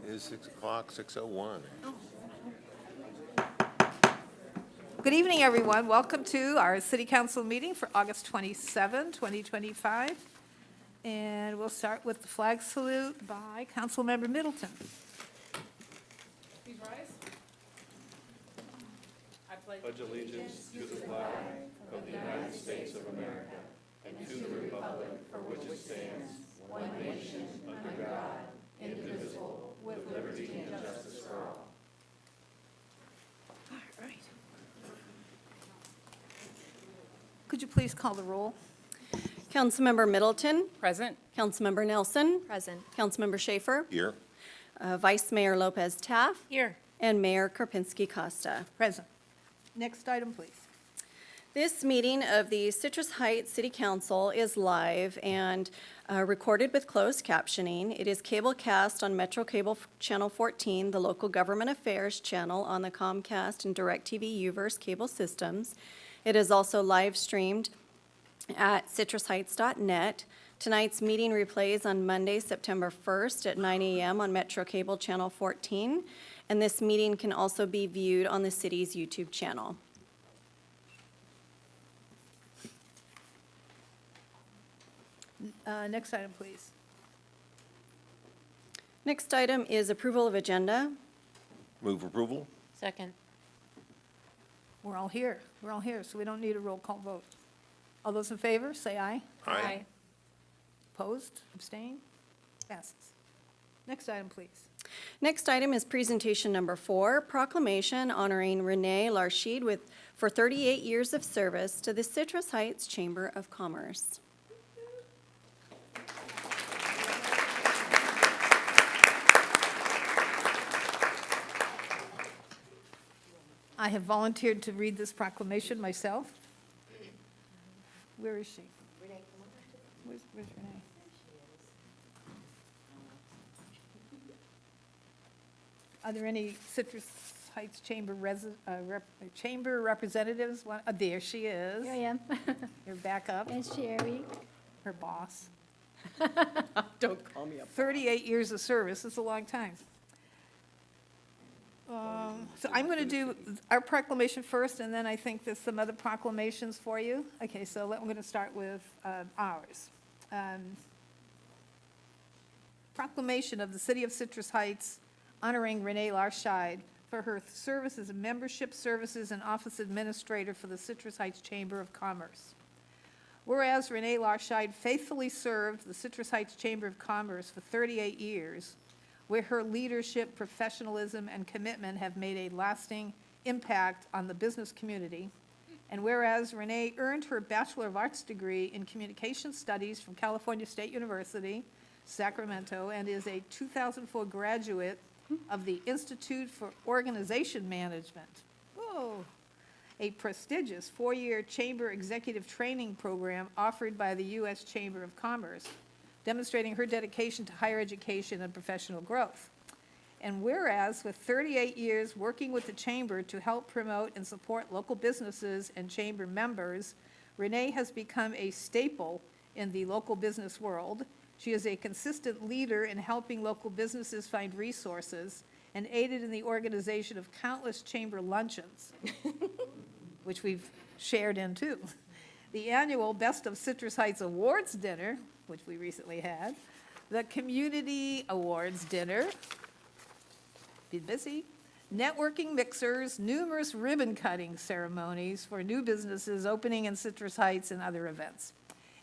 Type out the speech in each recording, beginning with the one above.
is 6 o'clock, 6:01. Good evening, everyone. Welcome to our city council meeting for August 27, 2025. And we'll start with the flag salute by Councilmember Middleton. Please rise. I pledge allegiance to the flag of the United States of America and to the republic for which it stands, one nation, under God, indivisible, with liberty and justice for all. All right. Could you please call the roll? Councilmember Middleton, Present. Councilmember Nelson, Present. Councilmember Schaefer, Here. Vice Mayor Lopez Taff, Here. and Mayor Karpinski Costa. Present. Next item, please. This meeting of the Citrus Heights City Council is live and recorded with closed captioning. It is cablecast on Metro Cable Channel 14, the local government affairs channel on the Comcast and DirecTV UVerse cable systems. It is also live streamed at citrusheights.net. Tonight's meeting replays on Monday, September 1st at 9 a.m. on Metro Cable Channel 14, and this meeting can also be viewed on the city's YouTube channel. Next item, please. Next item is approval of agenda. Move approval? Second. We're all here. We're all here, so we don't need a roll call vote. All those in favor, say aye. Aye. Opposed, abstain, passes. Next item, please. Next item is presentation number 4, proclamation honoring Renee Larshid for 38 years of service to the Citrus Heights Chamber of Commerce. I have volunteered to read this proclamation myself. Where is she? Where's Renee? Are there any Citrus Heights Chamber Chamber representatives? There she is. Here I am. Your backup, And Sherry. her boss. Don't call me up. 38 years of service, it's a long time. So I'm going to do our proclamation first, and then I think there's some other proclamations for you. Okay, so I'm going to start with ours. Proclamation of the City of Citrus Heights honoring Renee Larshid for her service as a membership services and office administrator for the Citrus Heights Chamber of Commerce. Whereas Renee Larshid faithfully served the Citrus Heights Chamber of Commerce for 38 years, where her leadership, professionalism, and commitment have made a lasting impact on the business community. And whereas Renee earned her Bachelor of Arts degree in Communication Studies from California State University, Sacramento, and is a 2004 graduate of the Institute for Organization Management. Whoa! A prestigious 4-year chamber executive training program offered by the U.S. Chamber of Commerce, demonstrating her dedication to higher education and professional growth. And whereas, with 38 years working with the Chamber to help promote and support local businesses and Chamber members, Renee has become a staple in the local business world. She is a consistent leader in helping local businesses find resources and aided in the organization of countless Chamber luncheons, which we've shared in too. The annual Best of Citrus Heights Awards Dinner, which we recently had, the Community Awards Dinner, been busy, networking mixers, numerous ribbon-cutting ceremonies for new businesses opening in Citrus Heights and other events.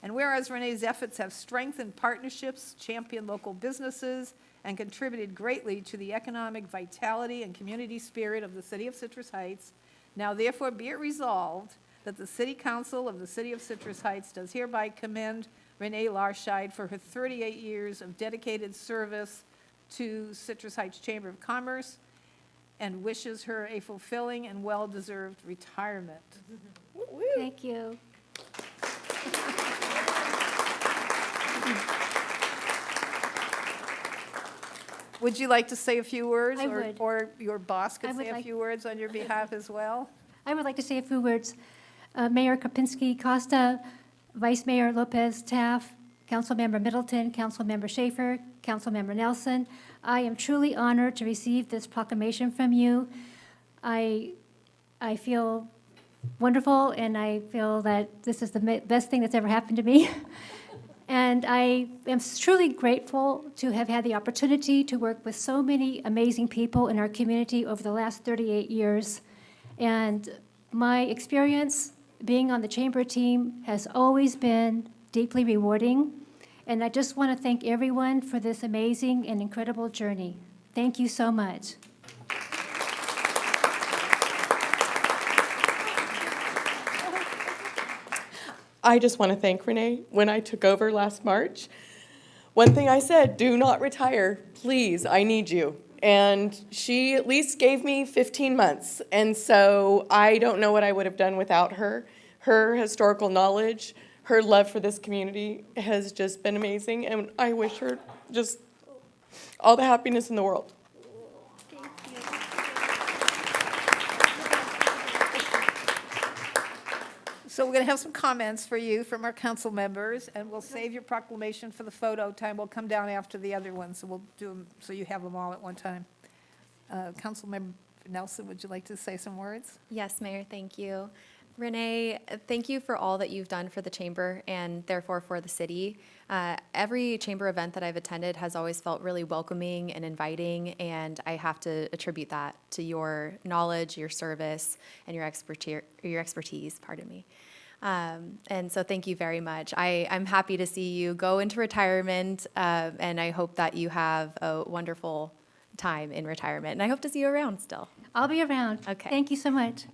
And whereas Renee's efforts have strengthened partnerships, championed local businesses, and contributed greatly to the economic vitality and community spirit of the city of Citrus Heights, now therefore be it resolved that the City Council of the City of Citrus Heights does hereby commend Renee Larshid for her 38 years of dedicated service to Citrus Heights Chamber of Commerce and wishes her a fulfilling and well-deserved retirement. Thank you. Would you like to say a few words? I would. Or your boss I could would say a like- few words on your behalf as well? I would like to say a few words. Mayor Karpinski Costa, Vice Mayor Lopez Taff, Councilmember Middleton, Councilmember Schaefer, Councilmember Nelson. I am truly honored to receive this proclamation from you. I feel wonderful, and I feel that this is the best thing that's ever happened to me. And I am truly grateful to have had the opportunity to work with so many amazing people in our community over the last 38 years. And my experience being on the chamber team has always been deeply rewarding. And I just want to thank everyone for this amazing and incredible journey. Thank you so much. I just want to thank Renee. When I took over last March, one thing I said, do not retire. Please, I need you. And she at least gave me 15 months. And so I don't know what I would have done without her. Her historical knowledge, her love for this community has just been amazing. And I wish her just all the happiness in the world. So we're going to have some comments for you from our council members, and we'll save your proclamation for the photo time. We'll come down after the other ones, so we'll do them, so you have them all at one time. Councilmember Nelson, would you like to say some words? Yes, Mayor, thank you. Renee, thank you for all that you've done for the chamber and therefore for the city. Every chamber event that I've attended has always felt really welcoming and inviting, and I have to attribute that to your knowledge, your service, and your expertise, pardon me. And so thank you very much. I'm happy to see you go into retirement, and I hope that you have a wonderful time in retirement, and I hope to see you around still. I'll be around. Okay. Thank you so much.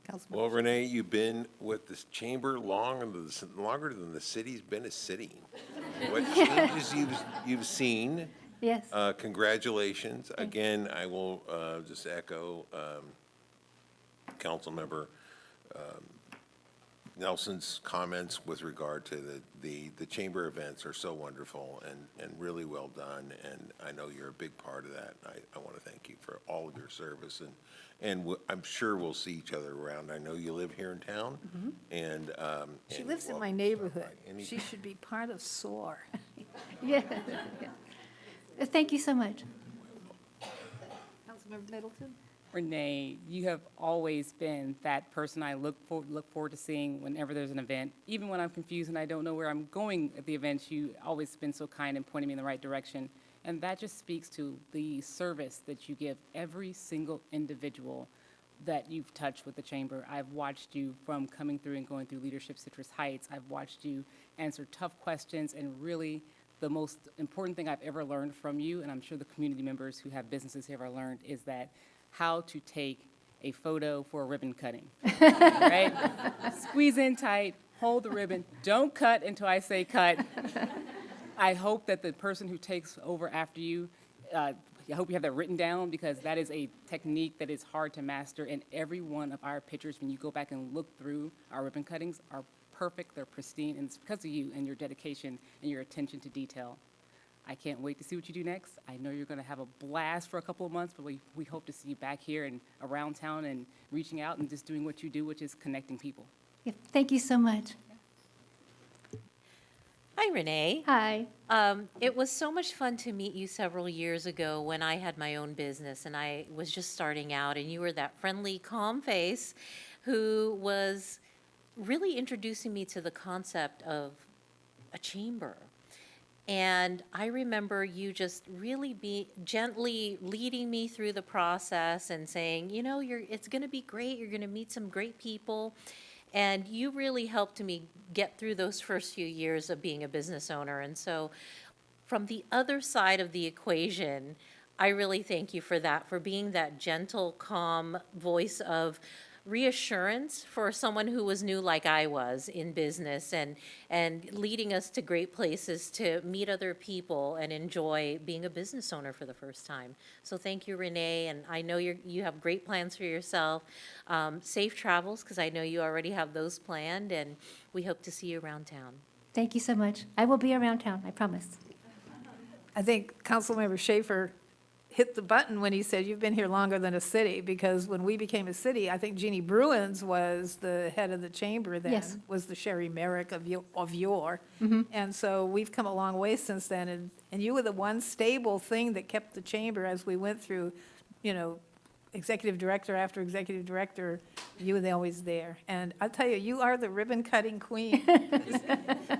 Councilmember. Well, Renee, you've been with this chamber longer than the city's been a city. What changes you've seen, Yes. congratulations. Again, I will just echo Councilmember Nelson's comments with regard to the chamber events are so wonderful and really well done, and I know you're a big part of that. I want to thank you for all of your service, and I'm sure we'll see each other around. I know you live here in town, and She and lives in welcome my to neighborhood. any- She should be part of SOAR. Yeah. Thank you so much. Councilmember Middleton? Renee, you have always been that person I look forward to seeing whenever there's an event. Even when I'm confused and I don't know where I'm going at the events, you always been so kind and pointing me in the right direction. And that just speaks to the service that you give every single individual that you've touched with the chamber. I've watched you from coming through and going through Leadership Citrus Heights. I've watched you answer tough questions, and really the most important thing I've ever learned from you, and I'm sure the community members who have businesses here have learned, is that how to take a photo for a ribbon cutting, right? Squeeze in tight, hold the ribbon, don't cut until I say cut. I hope that the person who takes over after you, I hope you have that written down, because that is a technique that is hard to master, and every one of our pictures, when you go back and look through our ribbon cuttings, are perfect, they're pristine, and it's because of you and your dedication and your attention to detail. I can't wait to see what you do next. I know you're going to have a blast for a couple of months, but we hope to see you back here and around town and reaching out and just doing what you do, which is connecting people. Yeah, thank you so much. Hi, Renee. Hi. It was so much fun to meet you several years ago when I had my own business and I was just starting out, and you were that friendly, calm face who was really introducing me to the concept of a chamber. And I remember you just really be gently leading me through the process and saying, you know, it's going to be great. You're going to meet some great people. And you really helped me get through those first few years of being a business owner. And so from the other side of the equation, I really thank you for that, for being that gentle, calm voice of reassurance for someone who was new like I was in business, and leading us to great places to meet other people and enjoy being a business owner for the first time. So thank you, Renee, and I know you have great plans for yourself. Safe travels, because I know you already have those planned, and we hope to see you around town. Thank you so much. I will be around town, I promise. I think Councilmember Schaefer hit the button when he said, you've been here longer than a city, because when we became a city, I think Jeannie Bruins was the head of the chamber then. Yes. Was the Sherry Merrick of yore. And so we've come a long way since then, and you were the one stable thing that kept the chamber as we went through, you know, executive director after executive director, you were always there. And I'll tell you, you are the ribbon-cutting queen.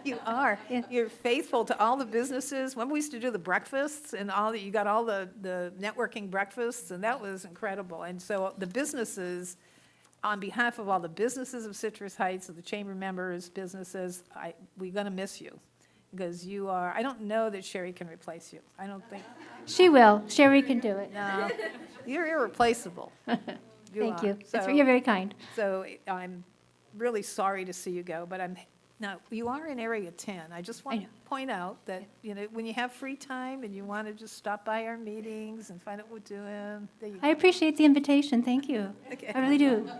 You are. You're faithful to all the businesses. When we used to do the breakfasts and you got all the networking breakfasts, and that was incredible. And so the businesses, on behalf of all the businesses of Citrus Heights, of the chamber members, businesses, we're going to miss you. Because you are, I don't know that Sherry can replace you. I don't think, She will. Sherry can do it. no, you're irreplaceable. Thank are. you. So- You're very kind. So I'm really sorry to see you go, but now, you are in Area 10. I just want to know. point out that, you know, when you have free time and you want to just stop by our meetings and find out what we're doing, there you I appreciate the invitation. Thank you. Okay. I really do. go.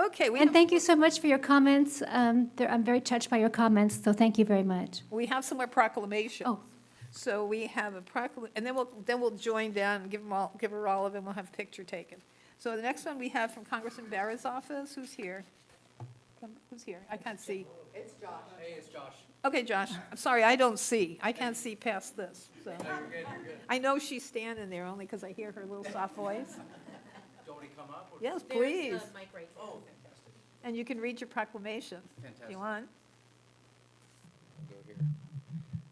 Okay, And thank you so much for your comments. I'm very touched by your comments, so thank you very much. we have some more proclamations. Oh. So we have a and then we'll join down and give her all of them, we'll have a picture taken. So the next one we have from Congressman Barrett's office, who's here? Who's here? I can't see. It's Josh. Hey, it's Josh. Okay, Josh, I'm sorry, I don't see. I can't see past this, so. You're good, you're good. I know she's standing there only because I hear her little soft voice. Do you want me to come up? Or- Yes, please. Oh, fantastic. And you can read your proclamation if Fantastic. you want. Go here.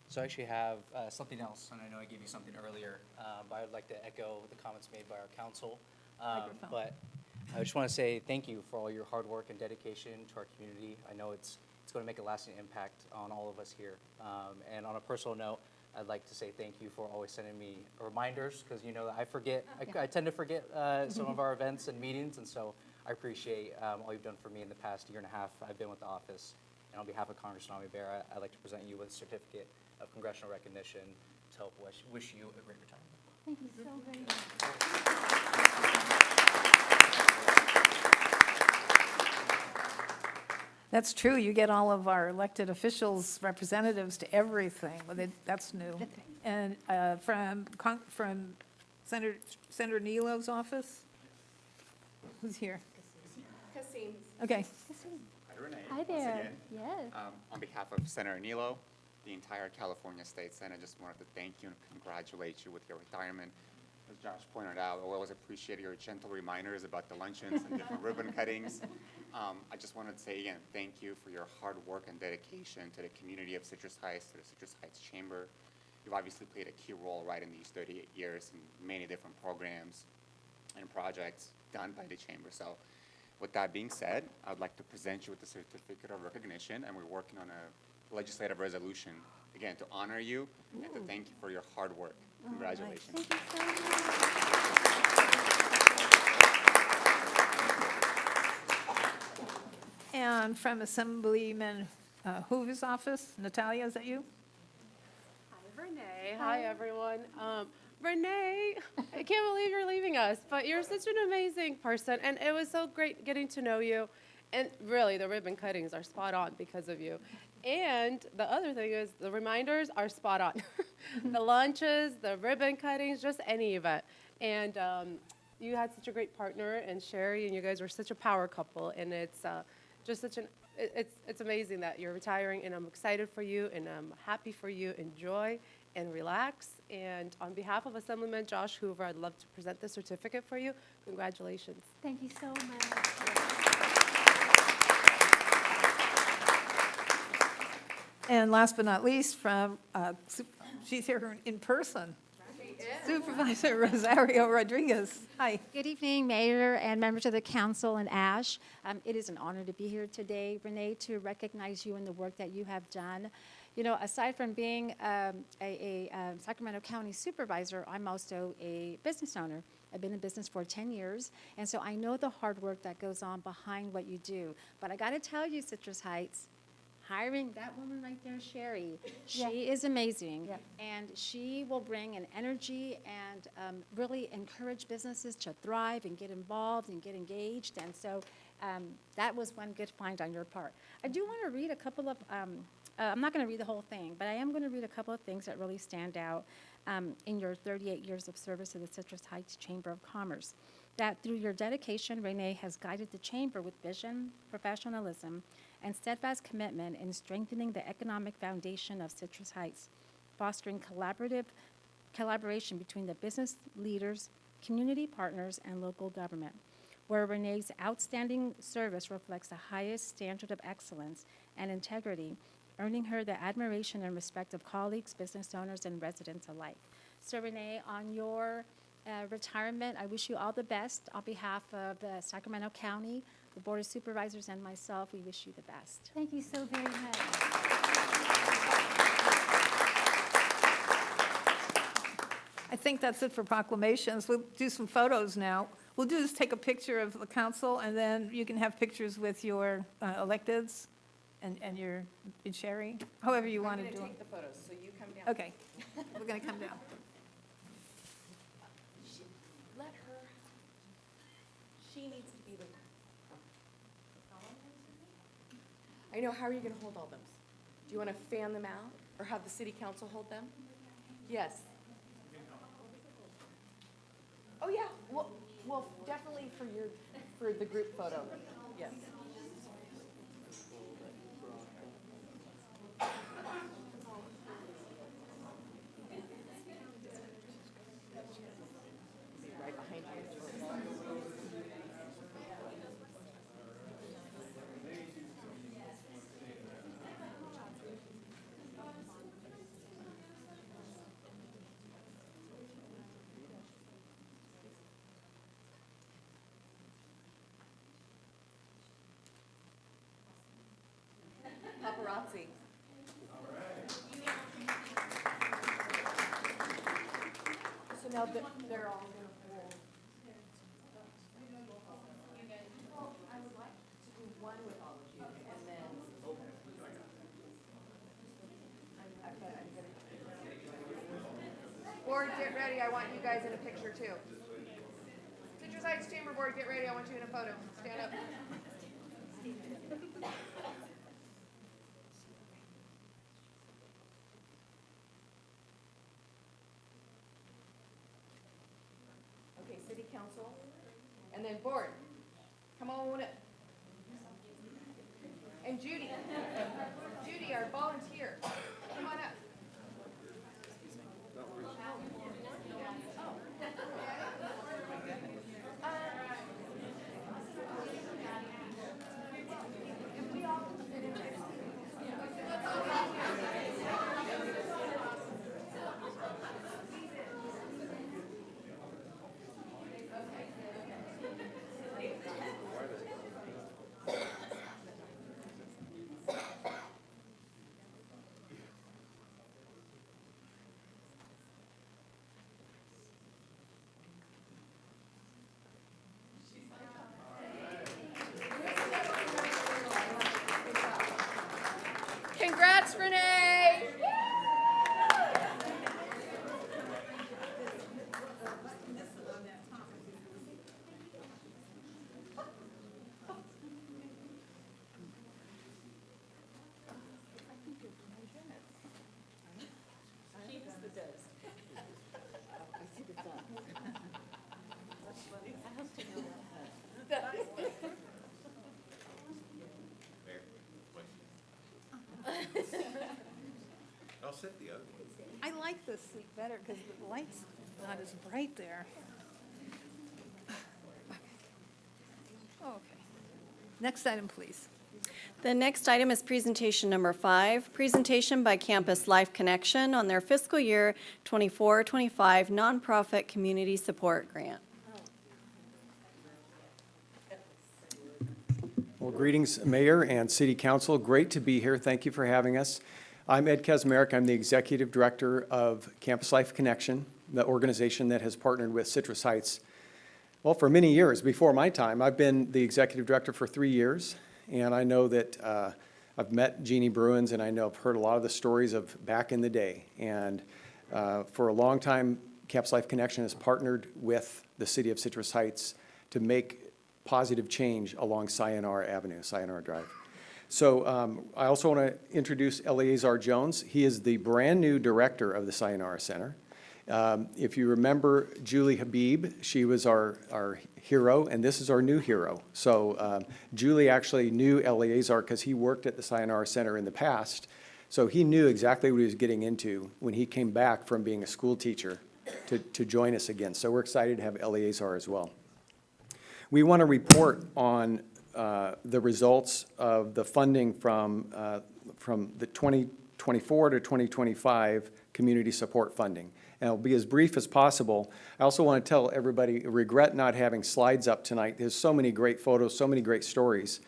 So I actually have something else, and I know I gave you something earlier, but I would like to echo the comments made by our council. Microphone. But I just want to say thank you for all your hard work and dedication to our community. I know it's going to make a lasting impact on all of us here. And on a personal note, I'd like to say thank you for always sending me reminders, because you know that I forget. I tend to forget some of our events and meetings, and so I appreciate all you've done for me in the past year and a half I've been with the office. And on behalf of Congressman Ami Bera, I'd like to present you with a certificate of congressional recognition to help wish you a great retirement. Thank you so very much. That's true, you get all of our elected officials, representatives to everything, well, that's new. And from Senator Nealo's office? Who's here? Kasim. Okay, Hi, Renee. Hi Once there. again, Yes. on behalf of Senator Nilo, the entire California State Senate, just wanted to thank you and congratulate you with your retirement. As Josh pointed out, I always appreciate your gentle reminders about the luncheons and different ribbon cuttings. I just wanted to say again, thank you for your hard work and dedication to the community of Citrus Heights, to the Citrus Heights Chamber. You've obviously played a key role right in these 38 years in many different programs and projects done by the Chamber. So with that being said, I would like to present you with the certificate of recognition, and we're working on a legislative resolution, again, to honor you and to thank you for your hard work. Congratulations. Thank you so much. and from Assemblyman Hoover's office, Natalia, is that you? Hi, Renee. Hi, everyone. Renee, I can't believe you're leaving us, but you're such an amazing person, and it was so great getting to know you. And really, the ribbon cuttings are spot on because of you. And the other thing is, the reminders are spot on. The lunches, the ribbon cuttings, just any event. And you had such a great partner, and Sherry, and you guys were such a power couple, and it's just such it's amazing that you're retiring, and I'm excited for you, and I'm happy for you. Enjoy and relax. And on behalf of Assemblyman Josh Hoover, I'd love to present this certificate for you. Congratulations. Thank you so much. And last but not least, from, she's here in person. Supervisor Rosario Rodriguez. Hi. Good evening, Mayor and members of the council and Ash. It is an honor to be here today, Renee, to recognize you and the work that you have done. You know, aside from being a Sacramento County supervisor, I'm also a business owner. I've been in business for 10 years, and so I know the hard work that goes on behind what you do. But I got to tell you, Citrus Heights, hiring that woman right there, Sherry, she is amazing. Yep. And she will bring an energy and really encourage businesses to thrive and get involved and get engaged. And so that was one good find on your part. I do want to read a couple of I'm not going to read the whole thing, but I am going to read a couple of things that really stand out in your 38 years of service to the Citrus Heights Chamber of Commerce. That through your dedication, Renee has guided the chamber with vision, professionalism, and steadfast commitment in strengthening the economic foundation of Citrus Heights, fostering collaboration between the business leaders, community partners, and local government, where Renee's outstanding service reflects the highest standard of excellence and integrity, earning her the admiration and respect of colleagues, business owners, and residents alike. So Renee, on your retirement, I wish you all the best. On behalf of the Sacramento County, the Board of Supervisors, and myself, we wish you the best. Thank you so very much. I think that's it for proclamations. We'll do some photos now. We'll do is take a picture of the council, and then you can have pictures with your electeds and your and Sherry, however you want to do it. the photos, so you come down. Okay, we're going to come down. Let her, she needs to be the. I know, how are you going to hold all those? Do you want to fan them out, or have the city council hold them? Yes. Oh, yeah, well, definitely for the group photo, yes. Right behind you. Paparazzi. So now they're all going to hold. I would like to do one with all of you, and then. Board, get ready. I want you guys in a picture too. Citrus Heights Chamber Board, get ready. I want you in a photo. Stand up. Okay, City Council, and then Board, come on up. And Judy, our volunteer, come on up. Congrats, Renee! I'll set the other one. I like this seat better because the light's not as bright there. Okay. Next item, please. The next item is presentation number 5, presentation by Campus Life Connection on their fiscal year 24-25 nonprofit community support grant. Well, greetings, Mayor and City Council. Great to be here. Thank you for having us. I'm Ed Kaczmarek. I'm the Executive Director of Campus Life Connection, the organization that has partnered with Citrus Heights. Well, for many years, before my time, I've been the Executive Director for 3 years, and I know that I've met Jeannie Bruins, and I know I've heard a lot of the stories of back in the day. And for a long time, Campus Life Connection has partnered with the City of Citrus Heights to make positive change along Sayonara Avenue, Sayonara Drive. So I also want to introduce Eleazar Jones. He is the brand-new director of the Sayonara Center. If you remember Julie Habib, she was our hero, and this is our new hero. So Julie actually knew Eleazar because he worked at the Sayonara Center in the past. So he knew exactly what he was getting into when he came back from being a school teacher to join us again. So we're excited to have Eleazar as well. We want to report on the results of the funding from the 2024 to 2025 community support funding. And I'll be as brief as possible. I also want to tell everybody, regret not having slides up tonight. There's so many great photos, so many great stories.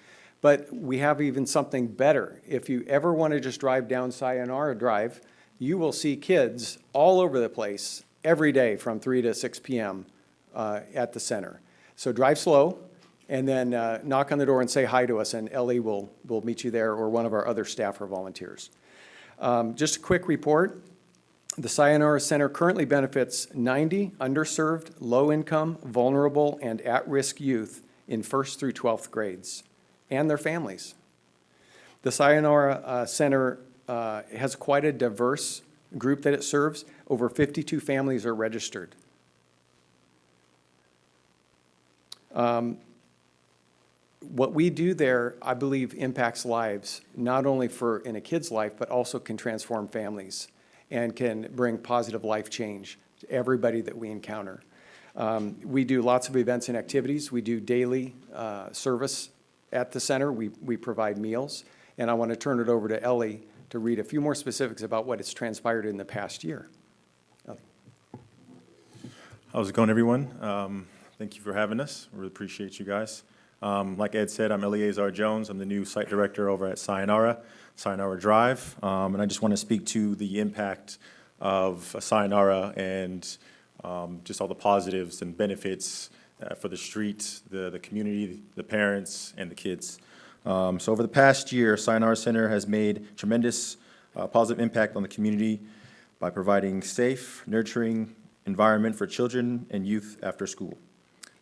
But we have even something better. If you ever want to just drive down Sayonara Drive, you will see kids all over the place every day from 3 to 6 p.m. At the center. So drive slow, and then knock on the door and say hi to us, and Ellie will meet you there, or one of our other staff or volunteers. Just a quick report. The Sayonara Center currently benefits 90 underserved, low-income, vulnerable, and at-risk youth in 1st through 12th grades, and their families. The Sayonara Center has quite a diverse group that it serves. Over 52 families are registered. What we do there, I believe, impacts lives, not only in a kid's life, but also can transform families and can bring positive life change to everybody that we encounter. We do lots of events and activities. We do daily service at the center. We provide meals. And I want to turn it over to Ellie to read a few more specifics about what has transpired in the past year. Ellie. How's it going, everyone? Thank you for having us. Really appreciate you guys. Like Ed said, I'm Eleazar Jones. I'm the new site director over at Sayonara Drive. And I just want to speak to the impact of Sayonara and just all the positives and benefits for the street, the community, the parents, and the kids. So over the past year, Sayonara Center has made tremendous positive impact on the community by providing safe, nurturing environment for children and youth after school.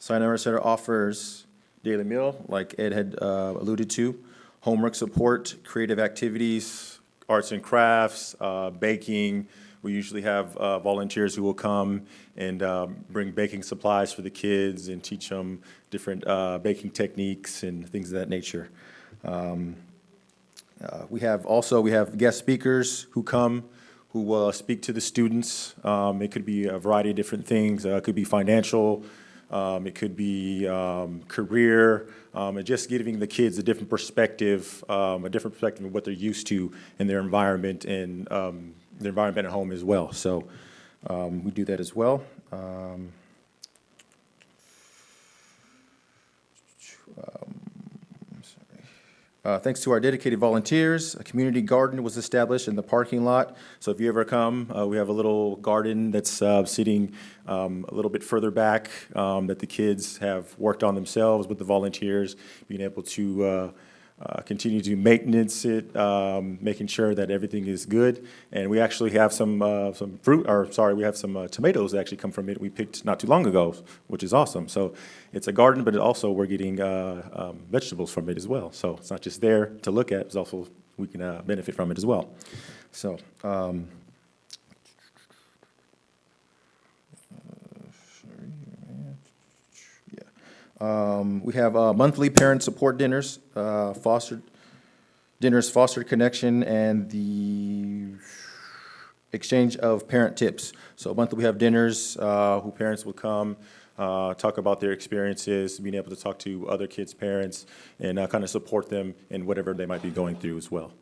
Sayonara Center offers daily meal, like Ed had alluded to, homework support, creative activities, arts and crafts, baking. We usually have volunteers who will come and bring baking supplies for the kids and teach them different baking techniques and things of that nature. We have guest speakers who come who will speak to the students. It could be a variety of different things. It could be financial. It could be career, and just giving the kids a different perspective of what they're used to in their environment and their environment at home as well. So we do that as well. Thanks to our dedicated volunteers, a community garden was established in the parking lot. So if you ever come, we have a little garden that's sitting a little bit further back that the kids have worked on themselves with the volunteers, being able to continue to maintenance it, making sure that everything is good. And we actually have some we have some tomatoes that actually come from it we picked not too long ago, which is awesome. So it's a garden, but also we're getting vegetables from it as well. So it's not just there to look at, it's also we can benefit from it as well. So we have monthly parent support dinners, fostered connection, and the exchange of parent tips. So monthly we have dinners who parents will come, talk about their experiences, being able to talk to other kids' parents, and kind of support them in whatever they might be going through as well.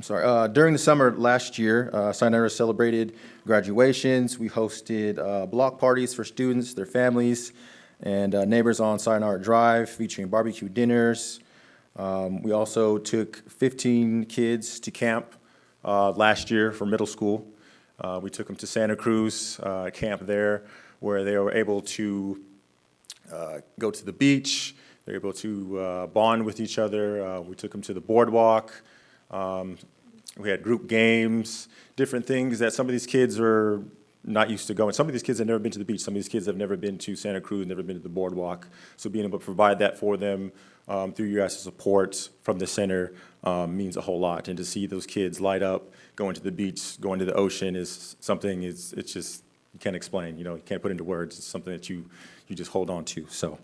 During the summer last year, Sayonara celebrated graduations. We hosted block parties for students, their families, and neighbors on Sayonara Drive, featuring barbecue dinners. We also took 15 kids to camp last year for middle school. We took them to Santa Cruz camp there, where they were able to go to the beach. They were able to bond with each other. We took them to the boardwalk. We had group games, different things that some of these kids are not used to going. Some of these kids have never been to the beach. Some of these kids have never been to Santa Cruz, never been to the boardwalk. So being able to provide that for them through your guys' support from the center means a whole lot. And to see those kids light up, going to the beach, going to the ocean is something, it's just, you can't explain, you can't put into words. It's something that you just hold on to, so.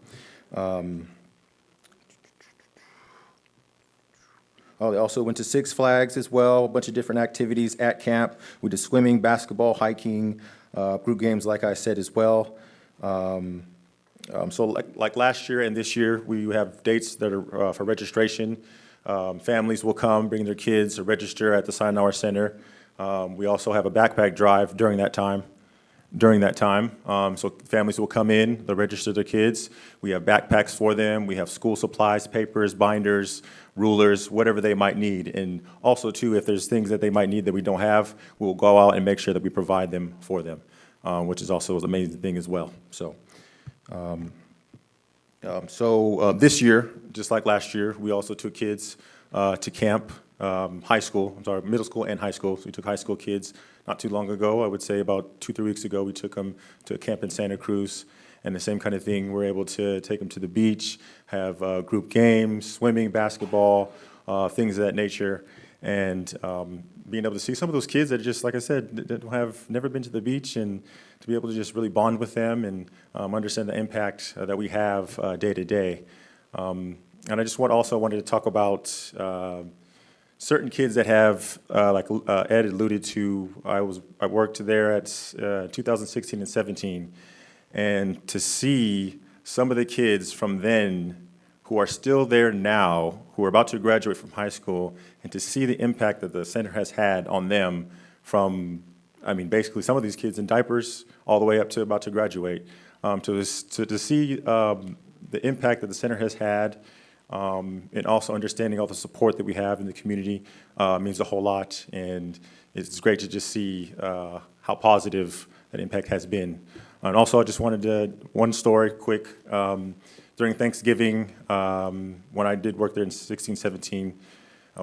They also went to Six Flags as well, a bunch of different activities at camp. We did swimming, basketball, hiking, group games, like I said, as well. So like last year and this year, we have dates that are for registration. Families will come, bring their kids to register at the Sayonara Center. We also have a backpack drive during that time. So families will come in, they'll register their kids. We have backpacks for them. We have school supplies, papers, binders, rulers, whatever they might need. And also, too, if there's things that they might need that we don't have, we'll go out and make sure that we provide them for them, which is also an amazing thing as well. So, this year, just like last year, we also took kids to camp, middle school and high school. So we took high school kids not too long ago. I would say about 2-3 weeks ago, we took them to a camp in Santa Cruz. And the same kind of thing, we're able to take them to the beach, have group games, swimming, basketball, things of that nature. And being able to see some of those kids that just, like I said, that have never been to the beach, and to be able to just really bond with them and understand the impact that we have day to day. And I just also wanted to talk about certain kids that have, like Ed alluded to, I worked there at 2016 and 17, and to see some of the kids from then who are still there now, who are about to graduate from high school, and to see the impact that the center has had on them from, basically some of these kids in diapers all the way up to about to graduate, to see the impact that the center has had, and also understanding all the support that we have in the community means a whole lot. And it's great to just see how positive that impact has been. And also, I just one story quick. During Thanksgiving, when I did work there in 16, 17,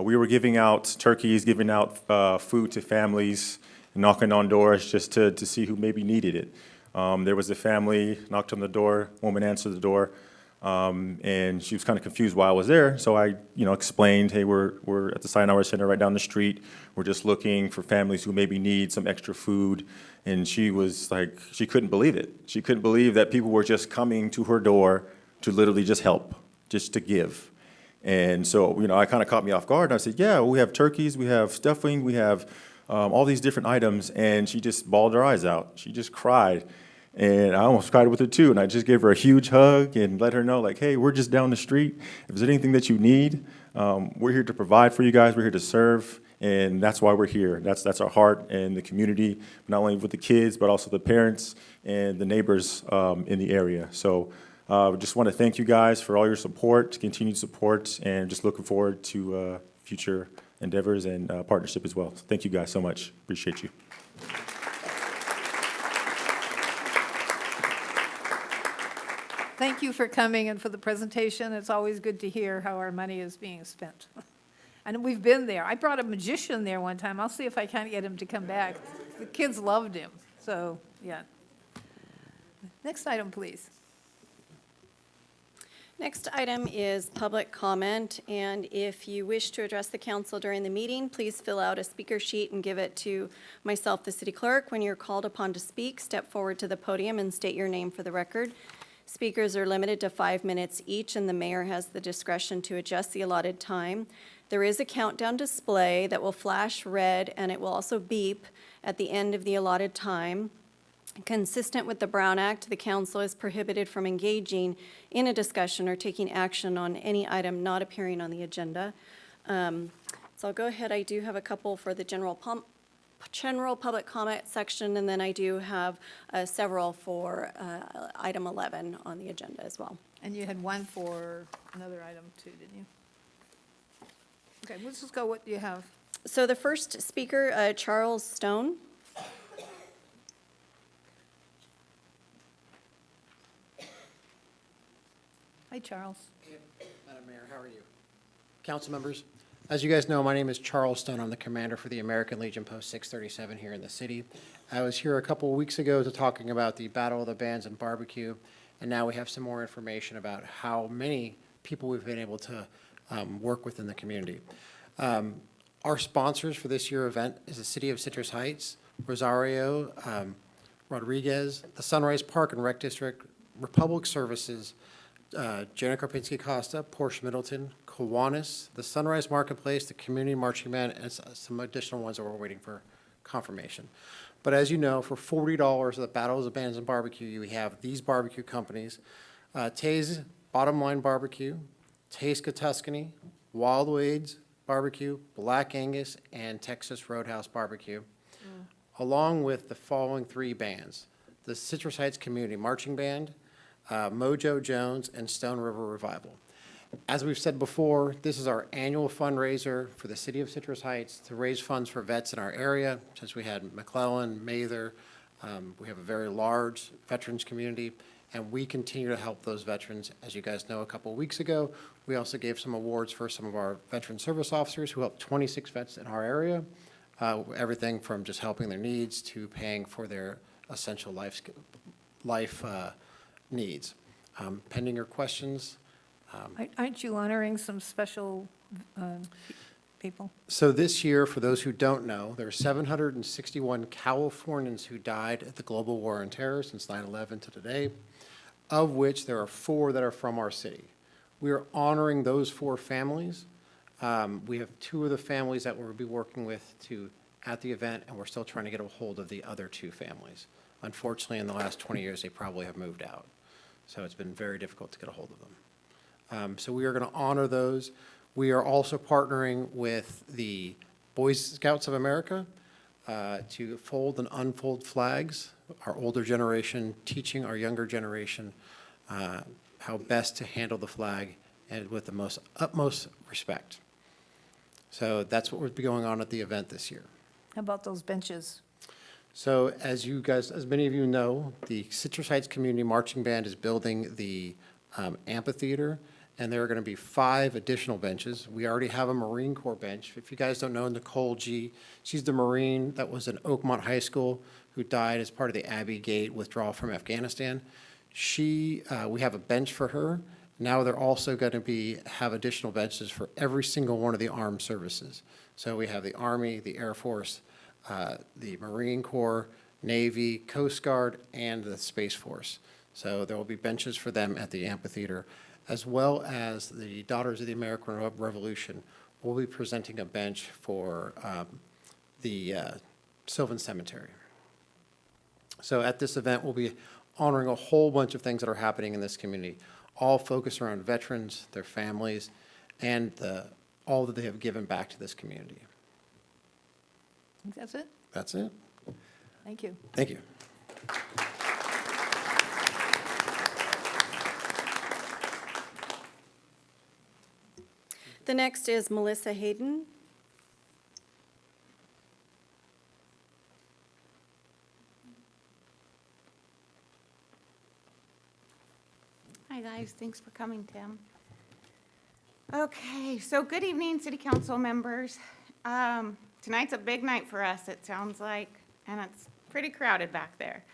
we were giving out turkeys, giving out food to families, knocking on doors just to see who maybe needed it. There was a family, knocked on the door, woman answered the door, and she was kind of confused why I was there. So I, explained, hey, we're at the Sayonara Center right down the street. We're just looking for families who maybe need some extra food. And she was like, she couldn't believe it. She couldn't believe that people were just coming to her door to literally just help, just to give. And so, I kind of caught me off guard. And I said, yeah, we have turkeys, we have stuffing, we have all these different items. And she just bawled her eyes out. She just cried. And I almost cried with her too. And I just gave her a huge hug and let her know, like, hey, we're just down the street. If there's anything that you need, we're here to provide for you guys. We're here to serve. And that's why we're here. That's our heart and the community, not only with the kids, but also the parents and the neighbors in the area. So we just want to thank you guys for all your support, continued support, and just looking forward to future endeavors and partnership as well. So thank you guys so much. Appreciate you. Thank you for coming and for the presentation. It's always good to hear how our money is being spent. And we've been there. I brought a magician there one time. I'll see if I can't get him to come back. The kids loved him, so, yeah. Next item, please. Next item is public comment, and if you wish to address the council during the meeting, please fill out a speaker sheet and give it to myself, the city clerk. When you're called upon to speak, step forward to the podium and state your name for the record. Speakers are limited to 5 minutes each, and the mayor has the discretion to adjust the allotted time. There is a countdown display that will flash red, and it will also beep at the end of the allotted time. Consistent with the Brown Act, the council is prohibited from engaging in a discussion or taking action on any item not appearing on the agenda. So I'll go ahead. I do have a couple for the general public comment section, and then I do have several for item 11 on the agenda as well. And you had one for another item too, didn't you? Okay, let's just go what you have. So the first speaker, Charles Stone. Hi, Charles. Madam Mayor, how are you? Council members, As you guys know, my name is Charles Stone. I'm the commander for the American Legion Post 637 here in the city. I was here a couple of weeks ago to talking about the Battle of the Bands and barbecue, and now we have some more information about how many people we've been able to work with in the community. Our sponsors for this year's event is the City of Citrus Heights, Rosario Rodriguez, the Sunrise Park and Rec District, Republic Services, Jenna Karpinski Costa, Porsche Middleton, Kiwanis, the Sunrise Marketplace, the Community Marching Band, and some additional ones that we're waiting for confirmation. But as you know, for $40 of the Battles of Bands and Barbecue, you have these barbecue companies, Tay's Bottom Line Barbecue, Tasca Tuscany, Wild Wades Barbecue, Black Angus, and Texas Roadhouse Barbecue, along with the following three bands: the Citrus Heights Community Marching Band, Mojo Jones, and Stone River Revival. As we've said before, this is our annual fundraiser for the City of Citrus Heights to raise funds for vets in our area. Since we had McClellan, Mather, we have a very large veterans community, and we continue to help those veterans. As you guys know, a couple of weeks ago, we also gave some awards for some of our veteran service officers who helped 26 vets in our area, everything from just helping their needs to paying for their essential life needs. Pending your questions. Aren't you honoring some special people? So this year, for those who don't know, there are 761 Californians who died at the global war on terror since 9/11 to today, of which there are 4 that are from our city. We are honoring those 4 families. We have 2 of the families that we'll be working with at the event, and we're still trying to get a hold of the other 2 families. Unfortunately, in the last 20 years, they probably have moved out. So it's been very difficult to get a hold of them. So we are going to honor those. We are also partnering with the Boy Scouts of America to fold and unfold flags, our older generation teaching our younger generation how best to handle the flag and with the utmost respect. So that's what will be going on at the event this year. How about those benches? So as many of you know, the Citrus Heights Community Marching Band is building the amphitheater, and there are going to be 5 additional benches. We already have a Marine Corps bench. If you guys don't know Nicole G., she's the Marine that was in Oakmont High School who died as part of the Abbey Gate withdrawal from Afghanistan. We have a bench for her. Now they're also going to have additional benches for every single one of the armed services. So we have the Army, the Air Force, the Marine Corps, Navy, Coast Guard, and the Space Force. So there will be benches for them at the amphitheater, as well as the Daughters of the American Revolution will be presenting a bench for the Sylvan Cemetery. So at this event, we'll be honoring a whole bunch of things that are happening in this community, all focused around veterans, their families, and all that they have given back to this community. I think that's it. That's it. Thank you. Thank you. The next is Melissa Hayden. Hi, guys. Thanks for coming, Tim. Okay, so good evening, City Council members. Tonight's a big night for us, it sounds like, and it's pretty crowded back there.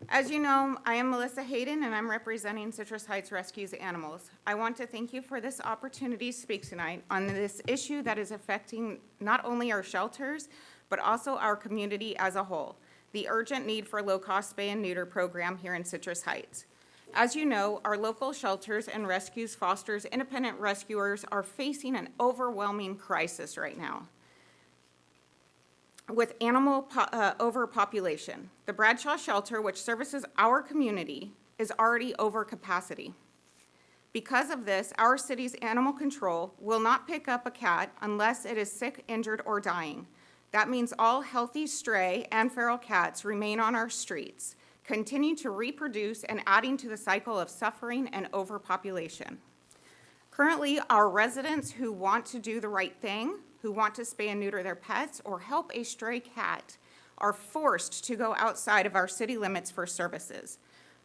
As you know, I am Melissa Hayden, and I'm representing Citrus Heights Rescues Animals. I want to thank you for this opportunity to speak tonight on this issue that is affecting not only our shelters, but also our community as a whole, the urgent need for a low-cost spay and neuter program here in Citrus Heights. As you know, our local shelters and rescues, fosters, independent rescuers are facing an overwhelming crisis right now with animal overpopulation. The Bradshaw Shelter, which services our community, is already over capacity. Because of this, our city's animal control will not pick up a cat unless it is sick, injured, or dying. That means all healthy stray and feral cats remain on our streets, continue to reproduce and adding to the cycle of suffering and overpopulation. Currently, our residents who want to do the right thing, who want to spay and neuter their pets or help a stray cat, are forced to go outside of our city limits for services.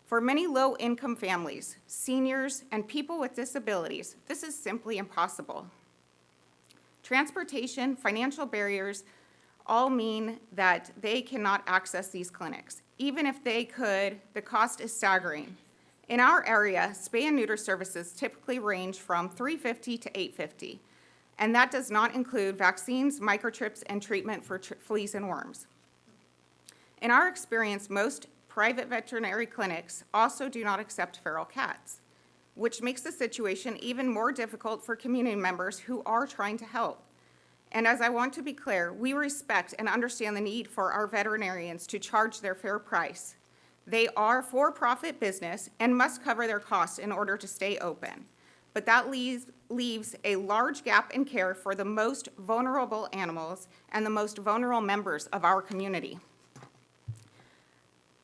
For many low-income families, seniors, and people with disabilities, this is simply impossible. Transportation, financial barriers all mean that they cannot access these clinics. Even if they could, the cost is staggering. In our area, spay and neuter services typically range from $350 to $850, and that does not include vaccines, microchips, and treatment for fleas and worms. In our experience, most private veterinary clinics also do not accept feral cats, which makes the situation even more difficult for community members who are trying to help. And as I want to be clear, we respect and understand the need for our veterinarians to charge their fair price. They are for-profit business and must cover their costs in order to stay open. But that leaves a large gap in care for the most vulnerable animals and the most vulnerable members of our community.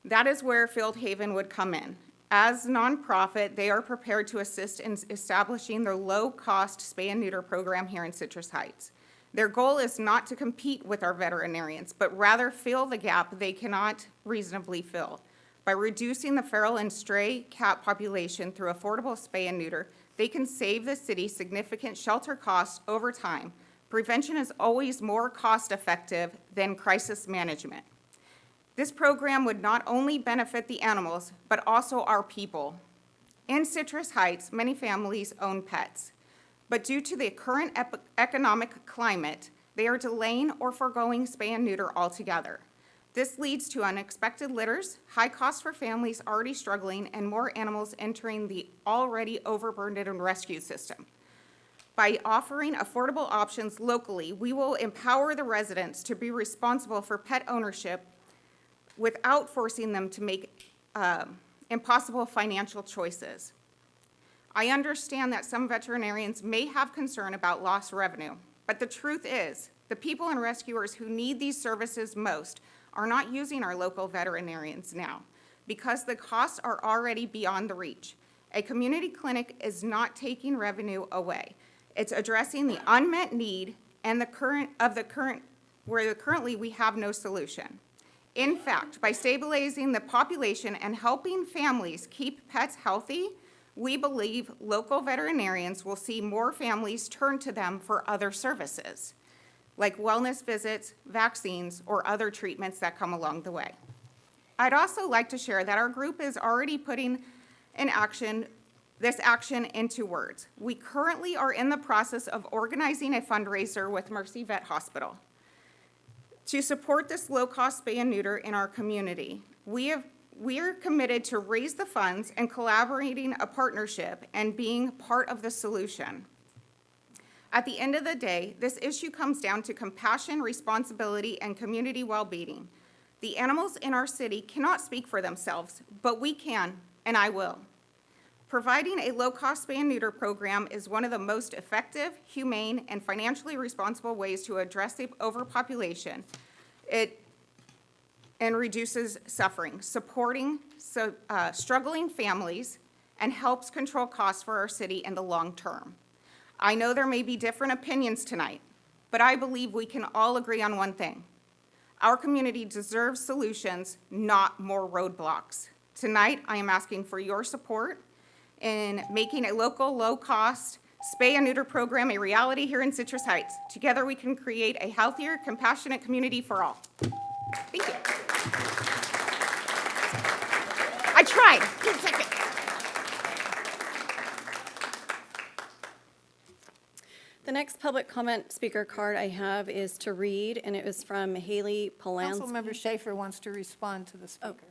That is where Field Haven would come in. As a nonprofit, they are prepared to assist in establishing the low-cost spay and neuter program here in Citrus Heights. Their goal is not to compete with our veterinarians, but rather fill the gap they cannot reasonably fill. By reducing the feral and stray cat population through affordable spay and neuter, they can save the city significant shelter costs over time. Prevention is always more cost-effective than crisis management. This program would not only benefit the animals, but also our people. In Citrus Heights, many families own pets, but due to the current economic climate, they are delaying or foregoing spay and neuter altogether. This leads to unexpected litters, high costs for families already struggling, and more animals entering the already overburdened rescue system. By offering affordable options locally, we will empower the residents to be responsible for pet ownership without forcing them to make impossible financial choices. I understand that some veterinarians may have concern about lost revenue, but the truth is, the people and rescuers who need these services most are not using our local veterinarians now because the costs are already beyond the reach. A community clinic is not taking revenue away. It's addressing the unmet need and where currently we have no solution. In fact, by stabilizing the population and helping families keep pets healthy, we believe local veterinarians will see more families turn to them for other services, like wellness visits, vaccines, or other treatments that come along the way. I'd also like to share that our group is already putting this action into words. We currently are in the process of organizing a fundraiser with Mercy Vet Hospital to support this low-cost spay and neuter in our community. We are committed to raise the funds and collaborating a partnership and being part of the solution. At the end of the day, this issue comes down to compassion, responsibility, and community well-being. The animals in our city cannot speak for themselves, but we can, and I will. Providing a low-cost spay and neuter program is one of the most effective, humane, and financially responsible ways to address the overpopulation. And reduces suffering, supporting struggling families, and helps control costs for our city in the long term. I know there may be different opinions tonight, but I believe we can all agree on one thing. Our community deserves solutions, not more roadblocks. Tonight, I am asking for your support in making a local, low-cost spay and neuter program a reality here in Citrus Heights. Together, we can create a healthier, compassionate community for all. Thank you. I tried. Good second. The next public comment speaker card I have is to read, and it was from Haley Polanski. Councilmember Schaefer wants to respond to the speaker.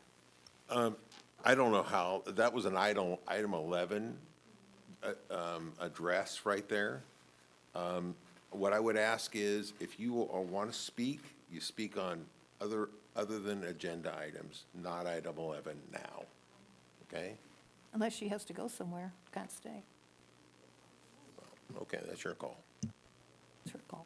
I don't know how, that was an item 11 address right there. What I would ask is, if you want to speak, you speak on other than agenda items, not item 11 now, okay? Unless she has to go somewhere, can't stay. Okay, that's your call. It's her call.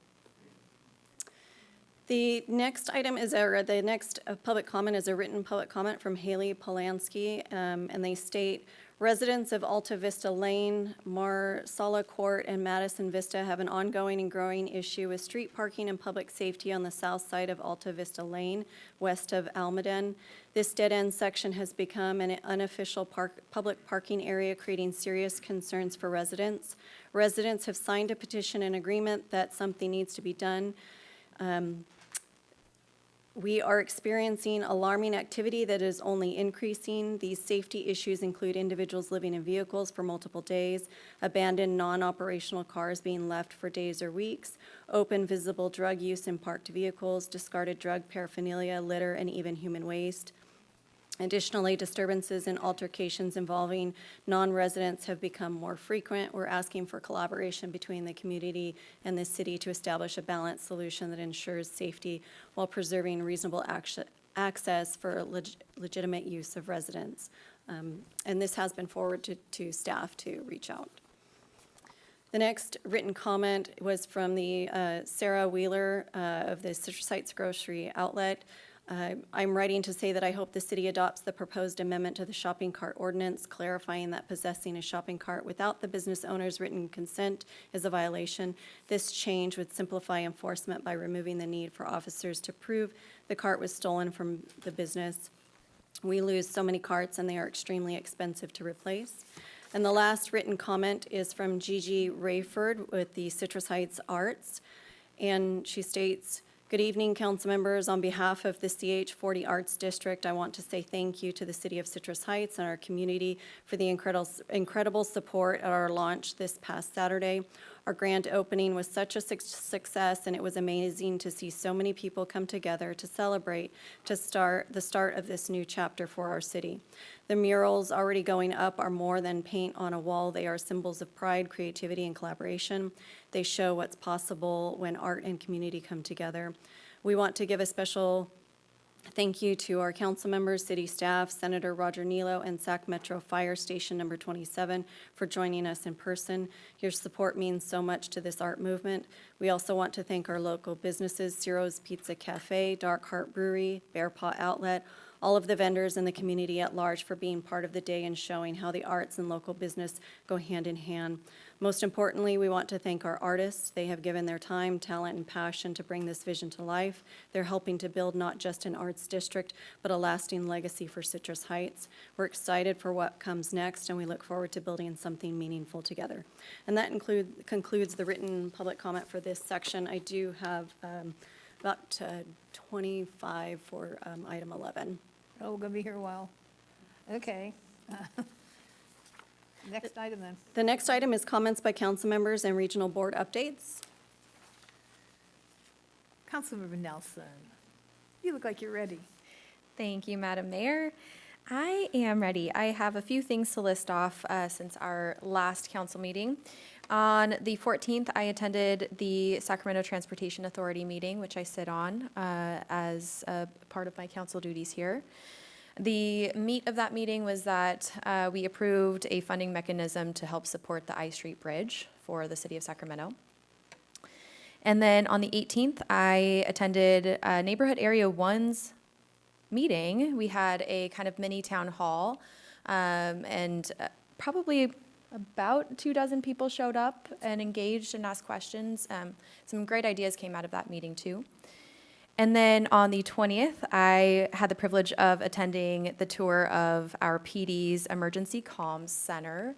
The next item is, the next public comment is a written public comment from Haley Polanski, and they state, residents of Alta Vista Lane, Marsala Court, and Madison Vista have an ongoing and growing issue with street parking and public safety on the south side of Alta Vista Lane, west of Almaden. This dead-end section has become an unofficial public parking area, creating serious concerns for residents. Residents have signed a petition and agreement that something needs to be done. We are experiencing alarming activity that is only increasing. These safety issues include individuals living in vehicles for multiple days, abandoned non-operational cars being left for days or weeks, open visible drug use in parked vehicles, discarded drug paraphernalia, litter, and even human waste. Additionally, disturbances and altercations involving non-residents have become more frequent. We're asking for collaboration between the community and the city to establish a balanced solution that ensures safety while preserving reasonable access for legitimate use of residents. And this has been forwarded to staff to reach out. The next written comment was from the Sarah Wheeler of the Citrus Heights Grocery Outlet. I'm writing to say that I hope the city adopts the proposed amendment to the shopping cart ordinance, clarifying that possessing a shopping cart without the business owner's written consent is a violation. This change would simplify enforcement by removing the need for officers to prove the cart was stolen from the business. We lose so many carts, and they are extremely expensive to replace. And the last written comment is from Gigi Rayford with the Citrus Heights Arts, and she states, "Good evening, council members. On behalf of the CH40 Arts District, I want to say thank you to the City of Citrus Heights and our community for the incredible support at our launch this past Saturday. Our grand opening was such a success, and it was amazing to see so many people come together to celebrate the start of this new chapter for our city. The murals already going up are more than paint on a wall. They are symbols of pride, creativity, and collaboration. They show what's possible when art and community come together. We want to give a special thank you to our council members, city staff, Senator Roger Nilo, and Sac Metro Fire Station Number 27 for joining us in person. Your support means so much to this art movement. We also want to thank our local businesses, Ciro's Pizza Cafe, Dark Heart Brewery, Bear Paw Outlet, all of the vendors and the community at large for being part of the day and showing how the arts and local business go hand in hand. Most importantly, we want to thank our artists. They have given their time, talent, and passion to bring this vision to life. They're helping to build not just an arts district, but a lasting legacy for Citrus Heights. We're excited for what comes next, and we look forward to building something meaningful together. And that concludes the written public comment for this section. I do have about 25 for item 11. Oh, we're going to be here a while. Okay. Next item then. The next item is comments by council members and regional board updates. Councilmember Nelson, you look like you're ready. Thank you, Madam Mayor. I am ready. I have a few things to list off since our last council meeting. On the 14th, I attended the Sacramento Transportation Authority meeting, which I sit on as a part of my council duties here. The meat of that meeting was that we approved a funding mechanism to help support the I Street Bridge for the city of Sacramento. And then on the 18th, I attended Neighborhood Area 1's meeting. We had a kind of mini town hall, and probably about 24 people showed up and engaged and asked questions. Some great ideas came out of that meeting too. And then on the 20th, I had the privilege of attending the tour of our PD's Emergency Comms Center.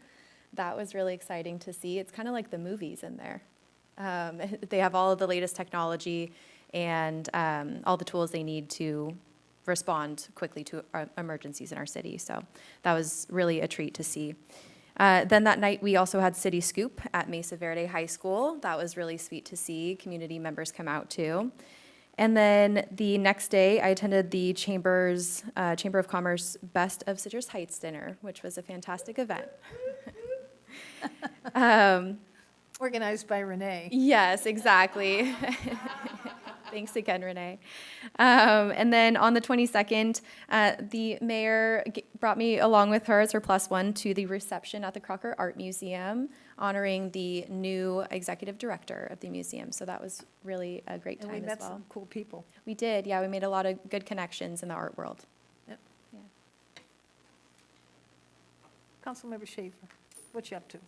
That was really exciting to see. It's kind of like the movies in there. They have all of the latest technology and all the tools they need to respond quickly to emergencies in our city. So that was really a treat to see. Then that night, we also had City Scoop at Mesa Verde High School. That was really sweet to see. Community members come out too. And then the next day, I attended the Chamber of Commerce Best of Citrus Heights dinner, which was a fantastic event. Organized by Renee. Yes, exactly. Thanks again, Renee. And then on the 22nd, the mayor brought me along with her as her +1 to the reception at the Crocker Art Museum, honoring the new executive director of the museum. So that was really a great time as well. And we met some cool people. We did, yeah. We made a lot of good connections in the art world. Yep. Yeah. Councilmember Schaefer, what you up to?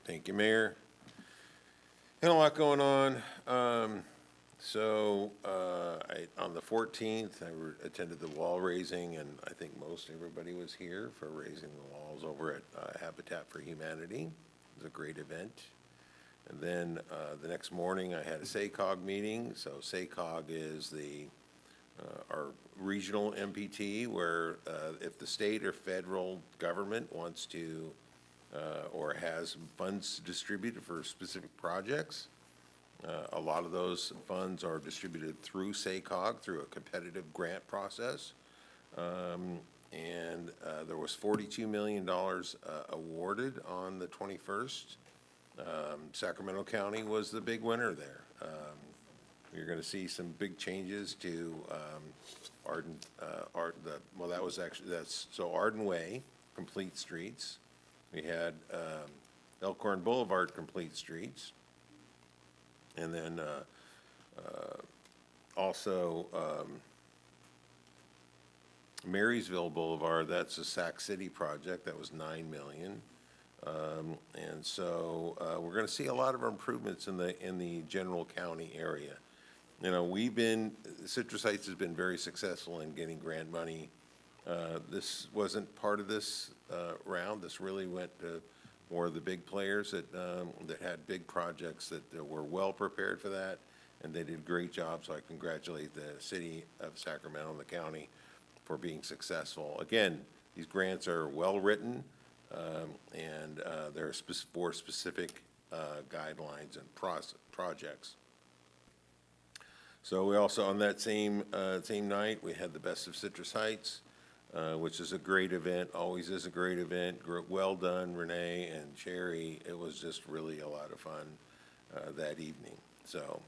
Thank you, Mayor. Had a lot going on. On the 14th, I attended the wall raising, and I think most everybody was here for raising the walls over at Habitat for Humanity. was a great event. And then the next morning, I had a SACOG meeting. So SACOG is our regional MPT, where if the state or federal government wants to or has funds distributed for specific projects, a lot of those funds are distributed through SACOG, through a competitive grant process. And there was $42 million awarded on the 21st. Sacramento County was the big winner there. You're going to see some big changes to Arden, so Arden Way, complete streets. We had Elkhorn Boulevard, complete streets. And then also Marysville Boulevard, that's a Sac City project, that was $9 million. And so we're going to see a lot of improvements in the general county area. You know, Citrus Heights has been very successful in getting grant money. This wasn't part of this round. This really went to more of the big players that had big projects that were well prepared for that, and they did a great job. So I congratulate the city of Sacramento and the county for being successful. Again, these grants are well-written, and they're for specific guidelines and projects. So we also, on that same night, we had the Best of Citrus Heights, which is a great event, always is a great event. Well done, Renee and Sherry. It was just really a lot of fun that evening. So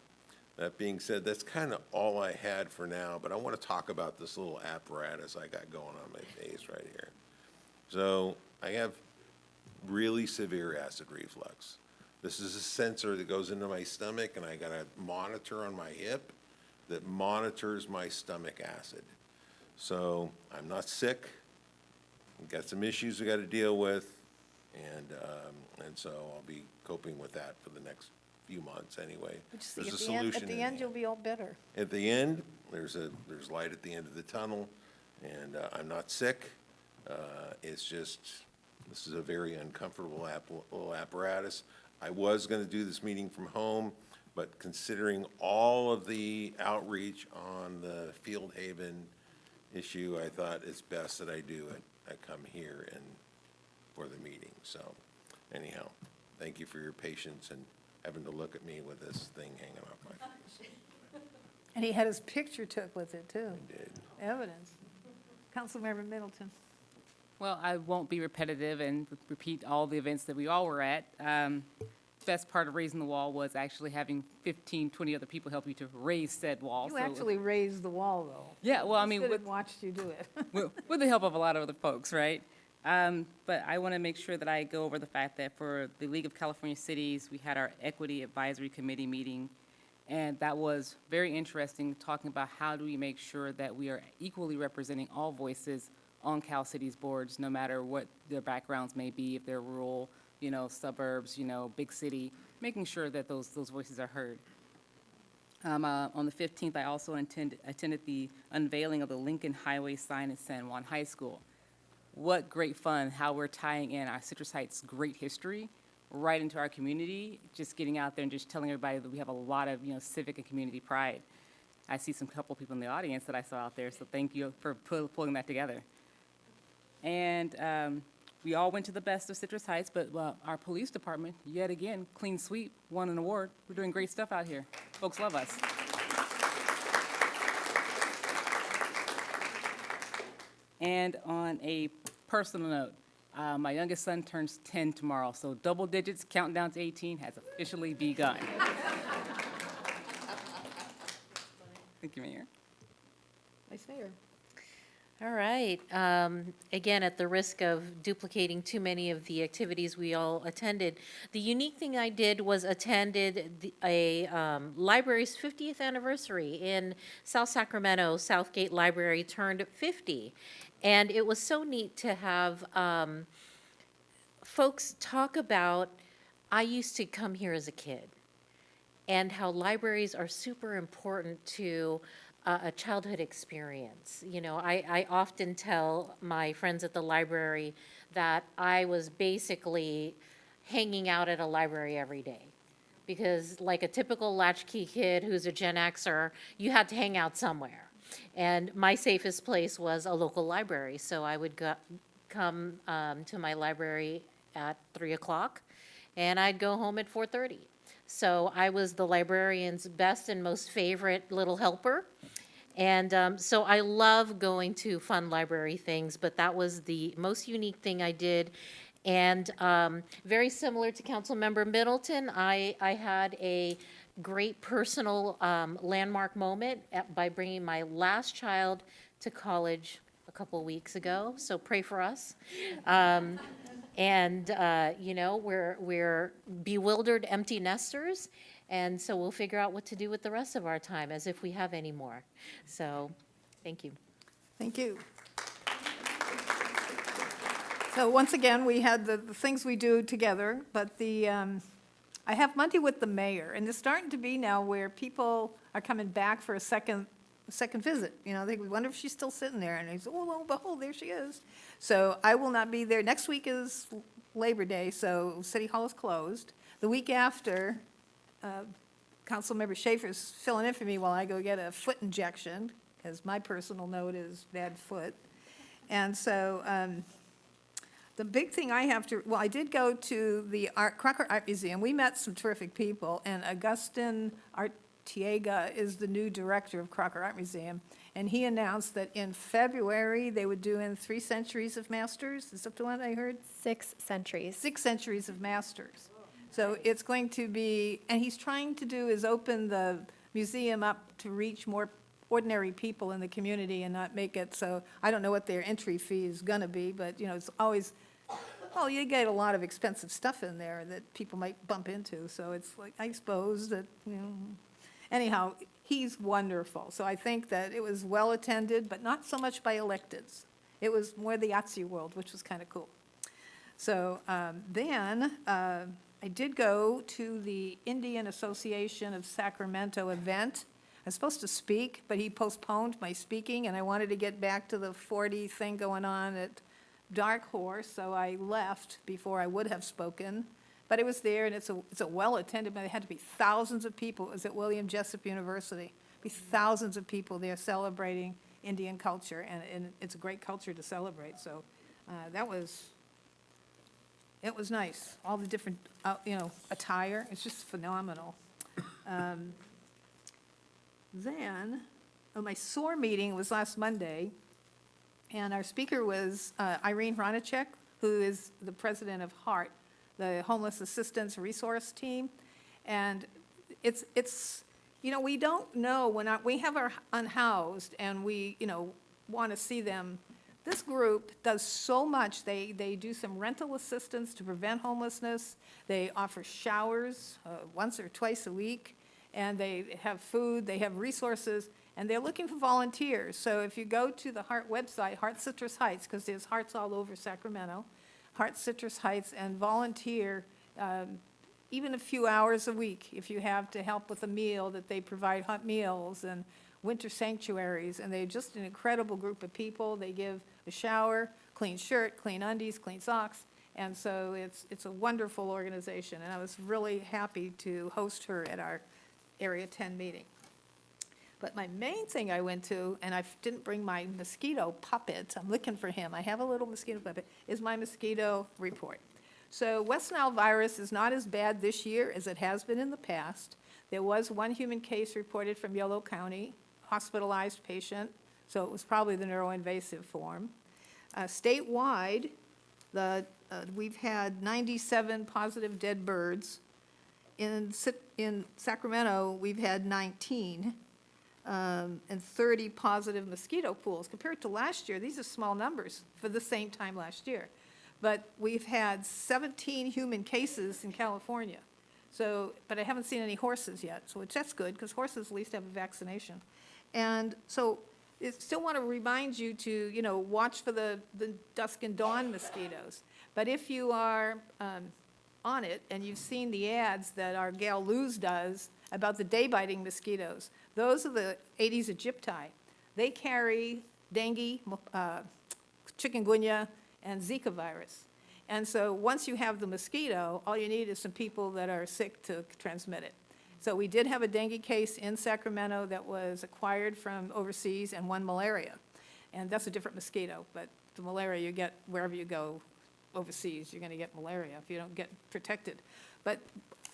that being said, that's kind of all I had for now, but I want to talk about this little apparatus I got going on my face right here. So I have really severe acid reflux. This is a sensor that goes into my stomach, and I got a monitor on my hip that monitors my stomach acid. So I'm not sick. I've got some issues we got to deal with, and so I'll be coping with that for the next few months anyway. See, There's a at the end, solution. at the end, you'll be all better. At the end, there's light at the end of the tunnel, and I'm not sick. It's just, this is a very uncomfortable little apparatus. I was going to do this meeting from home, but considering all of the outreach on the Field Haven issue, I thought it's best that I do it. I come here for the meeting. So anyhow, thank you for your patience and having to look at me with this thing hanging off my face. And he had his picture took with it, too. I did. Evidence. Councilmember Middleton. Well, I won't be repetitive and repeat all the events that we all were at. The best part of raising the wall was actually having 15, 20 other people help you to raise said wall. You actually raised the wall, though. Yeah, well, I mean, Stood and watched you do it. with the help of a lot of other folks, right? But I want to make sure that I go over the fact that for the League of California Cities, we had our Equity Advisory Committee meeting, and that was very interesting, talking about how do we make sure that we are equally representing all voices on Cal Cities boards, no matter what their backgrounds may be, if they're rural, suburbs, big city, making sure that those voices are heard. On the 15th, I also attended the unveiling of the Lincoln Highway sign at San Juan High School. What great fun, how we're tying in our Citrus Heights great history right into our community, just getting out there and just telling everybody that we have a lot of, civic and community pride. I see some couple people in the audience that I saw out there, so thank you for pulling that together. And we all went to the Best of Citrus Heights, but our police department, yet again, clean sweep, won an award. We're doing great stuff out here. Folks love us. And on a personal note, my youngest son turns 10 tomorrow, so double digits, counting down to 18 has officially begun. Thank you, Mayor. Vice Mayor. All right. Again, at the risk of duplicating too many of the activities we all attended, the unique thing I did was attended a library's 50th anniversary in South Sacramento. Southgate Library turned 50. And it was so neat to have folks talk about, I used to come here as a kid, and how libraries are super important to a childhood experience. I often tell my friends at the library that I was basically hanging out at a library every day. Because like a typical latchkey kid who's a Gen Xer, you had to hang out somewhere. And my safest place was a local library, so I would come to my library at 3 o'clock, and I'd go home at 4:30. So I was the librarian's best and most favorite little helper. And so I love going to fun library things, but that was the most unique thing I did. And very similar to Councilmember Middleton, I had a great personal landmark moment by bringing my last child to college a couple weeks ago. So pray for us. You know, we're bewildered empty nesters, and so we'll figure out what to do with the rest of our time, as if we have any more. So, thank you. Thank you. So once again, we had the things we do together, but I have Monday with the mayor, and it's starting to be now where people are coming back for a second visit. You know, they wonder if she's still sitting there, and they say, oh, lo and behold, there she is. So I will not be there. Next week is Labor Day, so City Hall is closed. The week after, Councilmember Schaefer's filling in for me while I go get a foot injection, because my personal note is bad foot. And so the big thing I have to, well, I did go to the Crocker Art Museum. We met some terrific people, and Augustin Artiega is the new director of Crocker Art Museum, and he announced that in February they would do in 3 centuries of masters. Is that the one I heard? 6 centuries. 6 centuries of masters. So it's going to be, and he's trying to do is open the museum up to reach more ordinary people in the community and not make it so, I don't know what their entry fee is gonna be, but, you know, it's always, well, you get a lot of expensive stuff in there that people might bump into, so it's like, I suppose that, you know, anyhow, he's wonderful. So I think that it was well-attended, but not so much by electeds. It was more the Yahtzee world, which was kind of cool. So then I did go to the Indian Association of Sacramento event. I was supposed to speak, but he postponed my speaking, and I wanted to get back to the 40 thing going on at Dark Horse, so I left before I would have spoken. But it was there, and it's a well-attended, but there had to be thousands of people. It was at William Jessup University. Be thousands of people there celebrating Indian culture, and it's a great culture to celebrate. So it was nice. All the different, you know, attire. It's just phenomenal. Then, my SOAR meeting was last Monday, and our speaker was Irene Hronacek, who is the president of HART, the Homeless Assistance Resource Team. And it's you know, we don't know, when we have our unhoused and we, you know, want to see them. This group does so much. They do some rental assistance to prevent homelessness. They offer showers once or twice a week. And they have food, they have resources, and they're looking for volunteers. So if you go to the HART website, HART Citrus Heights, because there's HARTs all over Sacramento, HART Citrus Heights, and volunteer even a few hours a week if you have to help with a meal, that they provide hot meals and winter sanctuaries. And they're just an incredible group of people. They give a shower, clean shirt, clean undies, clean socks. And so it's a wonderful organization. And I was really happy to host her at our Area 10 meeting. But my main thing I went to, and I didn't bring my mosquito puppet, I'm looking for him, I have a little mosquito puppet, is my mosquito report. So West Nile virus is not as bad this year as it has been in the past. There was 1 human case reported from Yolo County, hospitalized patient, so it was probably the neuroinvasive form. Statewide, we've had 97 positive dead birds. In Sacramento, we've had 19 and 30 positive mosquito pools. Compared to last year, these are small numbers for the same time last year. But we've had 17 human cases in California. So, but I haven't seen any horses yet, so that's good, because horses at least have a vaccination. And so I still want to remind you to, you know, watch for the dusk and dawn mosquitoes. But if you are on it, and you've seen the ads that our gal Luz does about the day-biting mosquitoes. Those are the Aedes aegypti. They carry dengue, chikungunya, and Zika virus. And so once you have the mosquito, all you need is some people that are sick to transmit it. So we did have a dengue case in Sacramento that was acquired from overseas, and one malaria. And that's a different mosquito, but the malaria you get wherever you go overseas, you're going to get malaria if you don't get protected. But,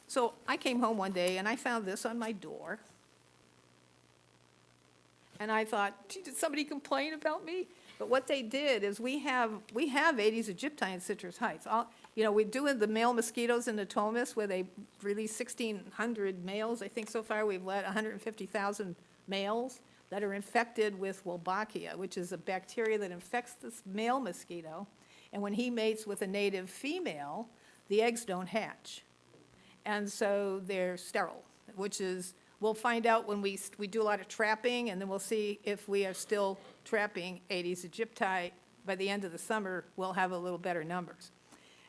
so I came home one day and I found this on my door. And I thought, gee, did somebody complain about me? But what they did is we have Aedes aegypti in Citrus Heights. We're doing the male mosquitoes in Natomas where they release 1,600 males. I think so far we've let 150,000 males that are infected with Wolbachia, which is a bacteria that infects this male mosquito. And when he mates with a native female, the eggs don't hatch. And so they're sterile, which is, we'll find out when we do a lot of trapping, and then we'll see if we are still trapping Aedes aegypti. By the end of the summer, we'll have a little better numbers.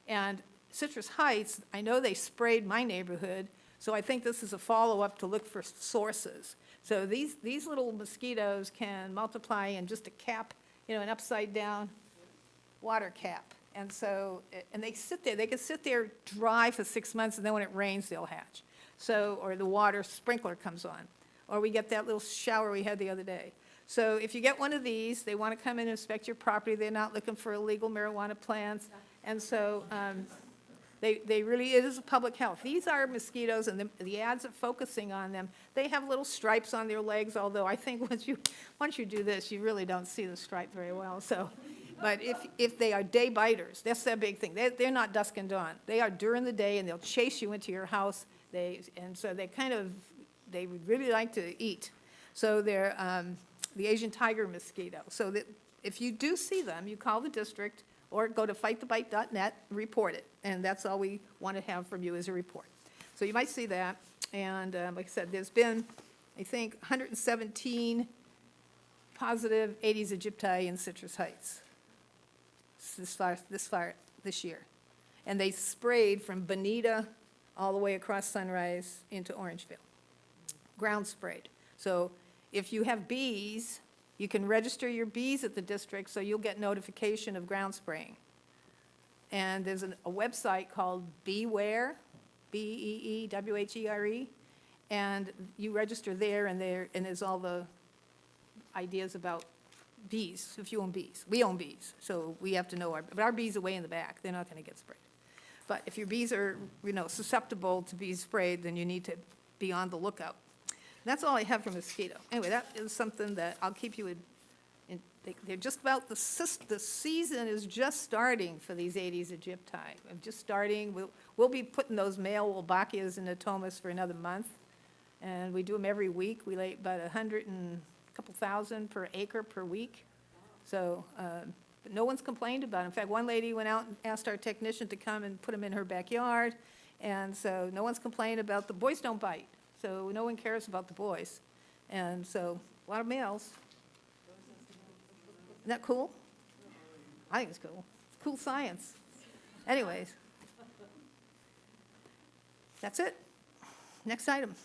And Citrus Heights, I know they sprayed my neighborhood, so I think this is a follow-up to look for sources. So these little mosquitoes can multiply in just a cap, an upside-down water cap. And so, and they can sit there dry for 6 months, and then when it rains, they'll hatch. So, or the water sprinkler comes on, or we get that little shower we had the other day. So if you get one of these, they want to come in and inspect your property. They're not looking for illegal marijuana plants. And so they really, it is a public health. These are mosquitoes, and the ads are focusing on them. They have little stripes on their legs, although I think once you do this, you really don't see the stripe very well. So, but if they are day biters, that's their big thing. They're not dusk and dawn. They are during the day, and they'll chase you into your house. And so they would really like to eat. So they're the Asian tiger mosquito. So that if you do see them, you call the district or go to fightthebite.net, report it. And that's all we want to have from you is a report. So you might see that. And like I said, there's been, I think, 117 positive Aedes aegypti in Citrus Heights this year. And they sprayed from Bonita all the way across Sunrise into Orangeville. Ground sprayed. So if you have bees, you can register your bees at the district so you'll get notification of ground spraying. And there's a website called Beeware, BEEWHERE, and you register there, and there's all the ideas about bees, if you own bees. We own bees, so we have to know but our bees are way in the back. They're not going to get sprayed. But if your bees are, susceptible to bees sprayed, then you need to be on the lookout. That's all I have for mosquito. Anyway, that is something that I'll keep you in. They're just about, the season is just starting for these Aedes aegypti. I'm just starting. We'll be putting those male Wolbachias in Natomas for another month. And we do them every week. We lay about 100 and a couple thousand per acre per week. So, but no one's complained about it. In fact, one lady went out and asked our technician to come and put them in her backyard. And so no one's complained about the boys don't bite. So no one cares about the boys. And so a lot of males. Isn't that cool? I think it's cool. It's cool science. Anyways. That's it. Next item.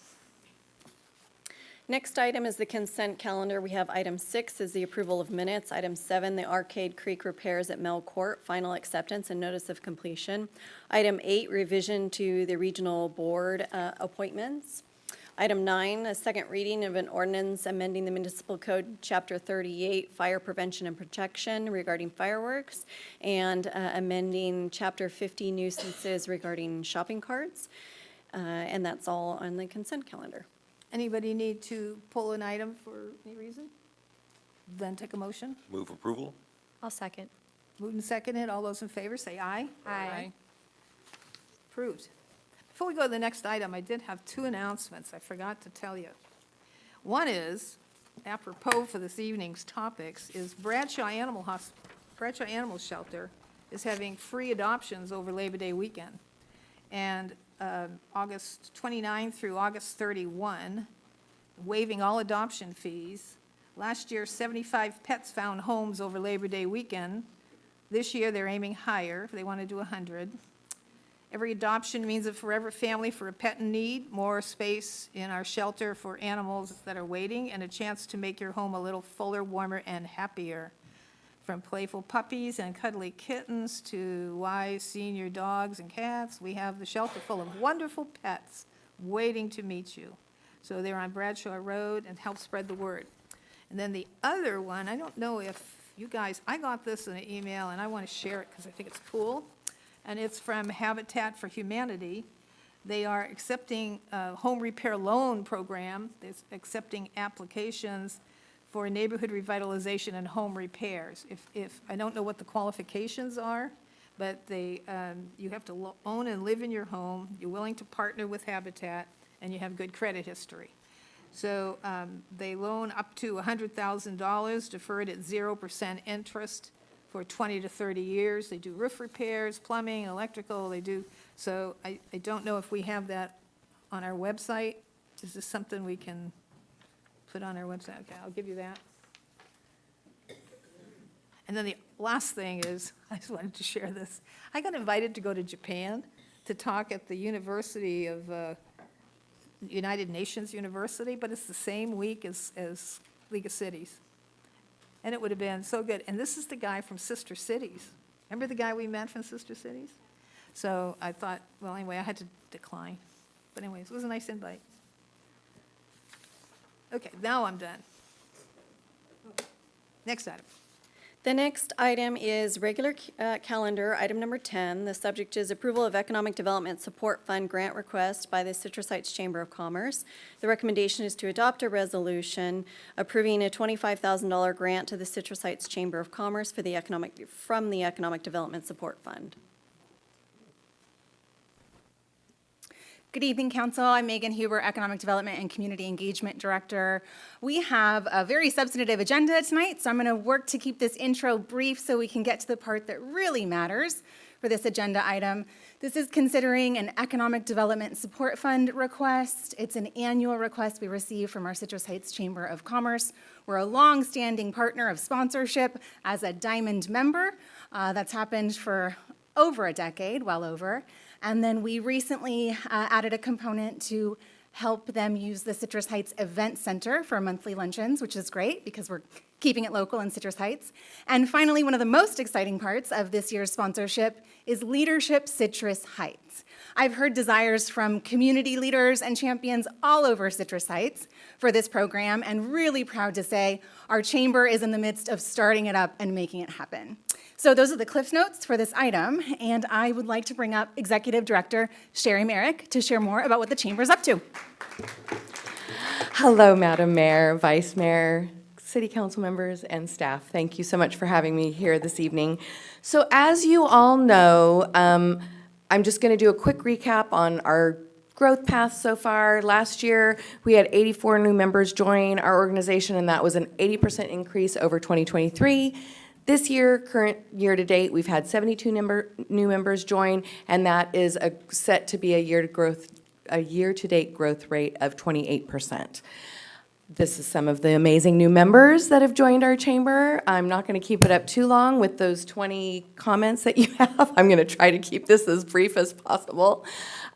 Next item is the consent calendar. We have item 6 is the approval of minutes. Item 7, the Arcade Creek repairs at Mel Court, final acceptance and notice of completion. Item 8, revision to the regional board appointments. Item 9, a second reading of an ordinance amending the municipal code, chapter 38, fire prevention and protection regarding fireworks, and amending chapter 50 nuisances regarding shopping carts. And that's all on the consent calendar. Anybody need to pull an item for any reason? Then take a motion. Move approval? I'll second. Moved and seconded. All those in favor, say aye. Aye. Approved. Before we go to the next item, I did have 2 announcements I forgot to tell you. One is, apropos for this evening's topics, is Bradshaw Animal Shelter is having free adoptions over Labor Day weekend. And August 29 through August 31, waiving all adoption fees. Last year, 75 pets found homes over Labor Day weekend. This year, they're aiming higher. They want to do 100. Every adoption means a forever family for a pet in need, more space in our shelter for animals that are waiting, and a chance to make your home a little fuller, warmer, and happier. From playful puppies and cuddly kittens to wise senior dogs and cats, we have the shelter full of wonderful pets waiting to meet you. So they're on Bradshaw Road, and help spread the word. And then the other one, I don't know if you guys, I got this in an email, and I want to share it because I think it's cool. And it's from Habitat for Humanity. They are accepting a home repair loan program. They're accepting applications for neighborhood revitalization and home repairs. If I don't know what the qualifications are, but they, you have to own and live in your home, you're willing to partner with Habitat, and you have good credit history. So they loan up to $100,000, deferred at 0% interest for 20 to 30 years. They do roof repairs, plumbing, electrical, they do. So I don't know if we have that on our website. Is this something we can put on our website? Okay, I'll give you that. And then the last thing is, I just wanted to share this. I got invited to go to Japan to talk at the University of, United Nations University, but it's the same week as League of Cities. And it would have been so good. And this is the guy from Sister Cities. Remember the guy we met from Sister Cities? So I thought, well, anyway, I had to decline. But anyways, it was a nice invite. Okay, now I'm done. Next item. The next item is regular calendar, item number 10. The subject is approval of Economic Development Support Fund grant request by the Citrus Heights Chamber of Commerce. The recommendation is to adopt a resolution approving a $25,000 grant to the Citrus Heights Chamber of Commerce for the from the Economic Development Support Fund. Good evening, Council. I'm Megan Huber, Economic Development and Community Engagement Director. We have a very substantive agenda tonight, so I'm going to work to keep this intro brief so we can get to the part that really matters for this agenda item. This is considering an Economic Development Support Fund request. It's an annual request we receive from our Citrus Heights Chamber of Commerce. We're a long-standing partner of sponsorship as a Diamond member. That's happened for over a decade, well over. And then we recently added a component to help them use the Citrus Heights Event Center for monthly luncheons, which is great because we're keeping it local in Citrus Heights. And finally, one of the most exciting parts of this year's sponsorship is Leadership Citrus Heights. I've heard desires from community leaders and champions all over Citrus Heights for this program, and really proud to say our chamber is in the midst of starting it up and making it happen. So those are the Cliff Notes for this item, and I would like to bring up Executive Director Sherry Merrick to share more about what the chamber is up to. Hello, Madam Mayor, Vice Mayor, City Council members, and staff. Thank you so much for having me here this evening. So as you all know, I'm just going to do a quick recap on our growth path so far. Last year, we had 84 new members join our organization, and that was an 80% increase over 2023. This year, current year-to-date, we've had 72 new members join, and that is set to be a year-to-date growth rate of 28%. This is some of the amazing new members that have joined our chamber. I'm not going to keep it up too long with those 20 comments that you have. I'm going to try to keep this as brief as possible.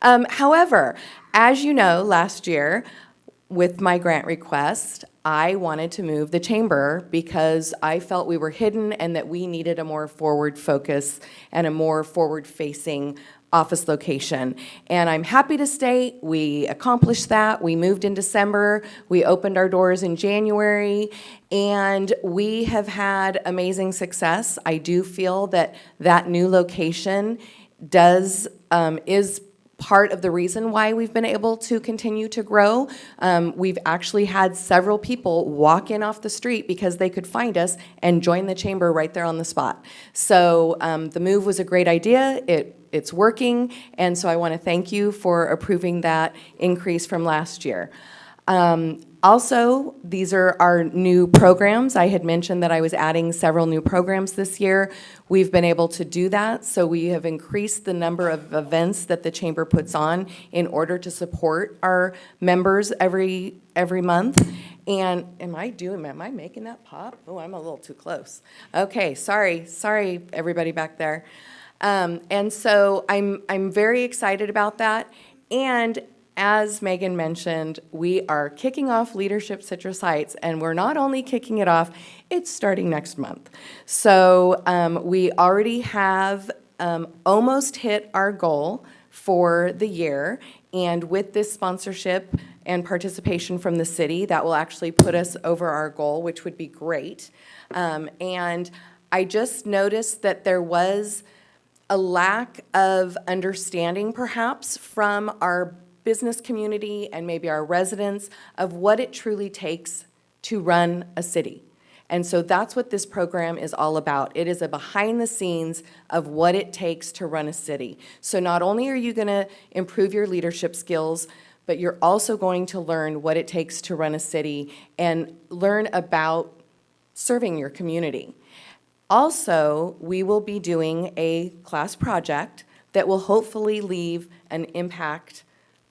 However, as you know, last year, with my grant request, I wanted to move the chamber because I felt we were hidden and that we needed a more forward focus and a more forward-facing office location. And I'm happy to state we accomplished that. We moved in December, we opened our doors in January, and we have had amazing success. I do feel that that new location is part of the reason why we've been able to continue to grow. We've actually had several people walk in off the street because they could find us and join the chamber right there on the spot. So the move was a great idea. It's working, and so I want to thank you for approving that increase from last year. Also, these are our new programs. I had mentioned that I was adding several new programs this year. We've been able to do that, so we have increased the number of events that the chamber puts on in order to support our members every month. And am I making that pop? Oh, I'm a little too close. Okay, sorry, everybody back there. And so I'm very excited about that. And as Megan mentioned, we are kicking off Leadership Citrus Heights, and we're not only kicking it off, it's starting next month. So we already have almost hit our goal for the year, and with this sponsorship and participation from the city, that will actually put us over our goal, which would be great. And I just noticed that there was a lack of understanding perhaps from our business community and maybe our residents of what it truly takes to run a city. And so that's what this program is all about. It is a behind the scenes of what it takes to run a city. So not only are you going to improve your leadership skills, but you're also going to learn what it takes to run a city and learn about serving your community. Also, we will be doing a class project that will hopefully leave an impact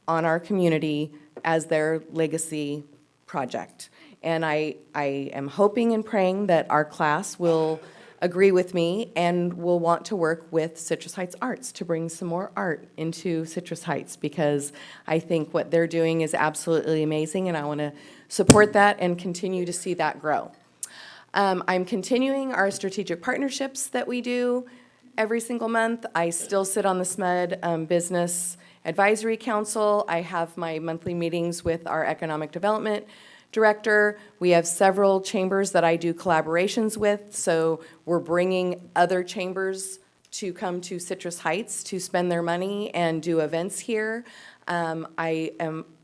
on our community as their legacy project. And I am hoping and praying that our class will agree with me and will want to work with Citrus Heights Arts to bring some more art into Citrus Heights, because I think what they're doing is absolutely amazing, and I want to support that and continue to see that grow. I'm continuing our strategic partnerships that we do every single month. I still sit on the SMUD Business Advisory Council. I have my monthly meetings with our Economic Development Director. We have several chambers that I do collaborations with, so we're bringing other chambers to come to Citrus Heights to spend their money and do events here. I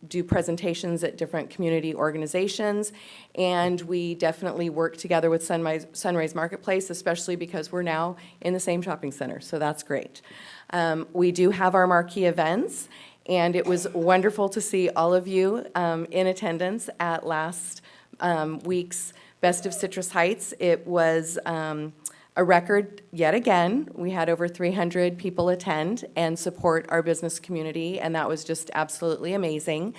do presentations at different community organizations, and we definitely work together with Sunrise Marketplace, especially because we're now in the same shopping center, so that's great. We do have our marquee events, and it was wonderful to see all of you in attendance at last week's Best of Citrus Heights. It was a record yet again. We had over 300 people attend and support our business community, and that was just absolutely amazing.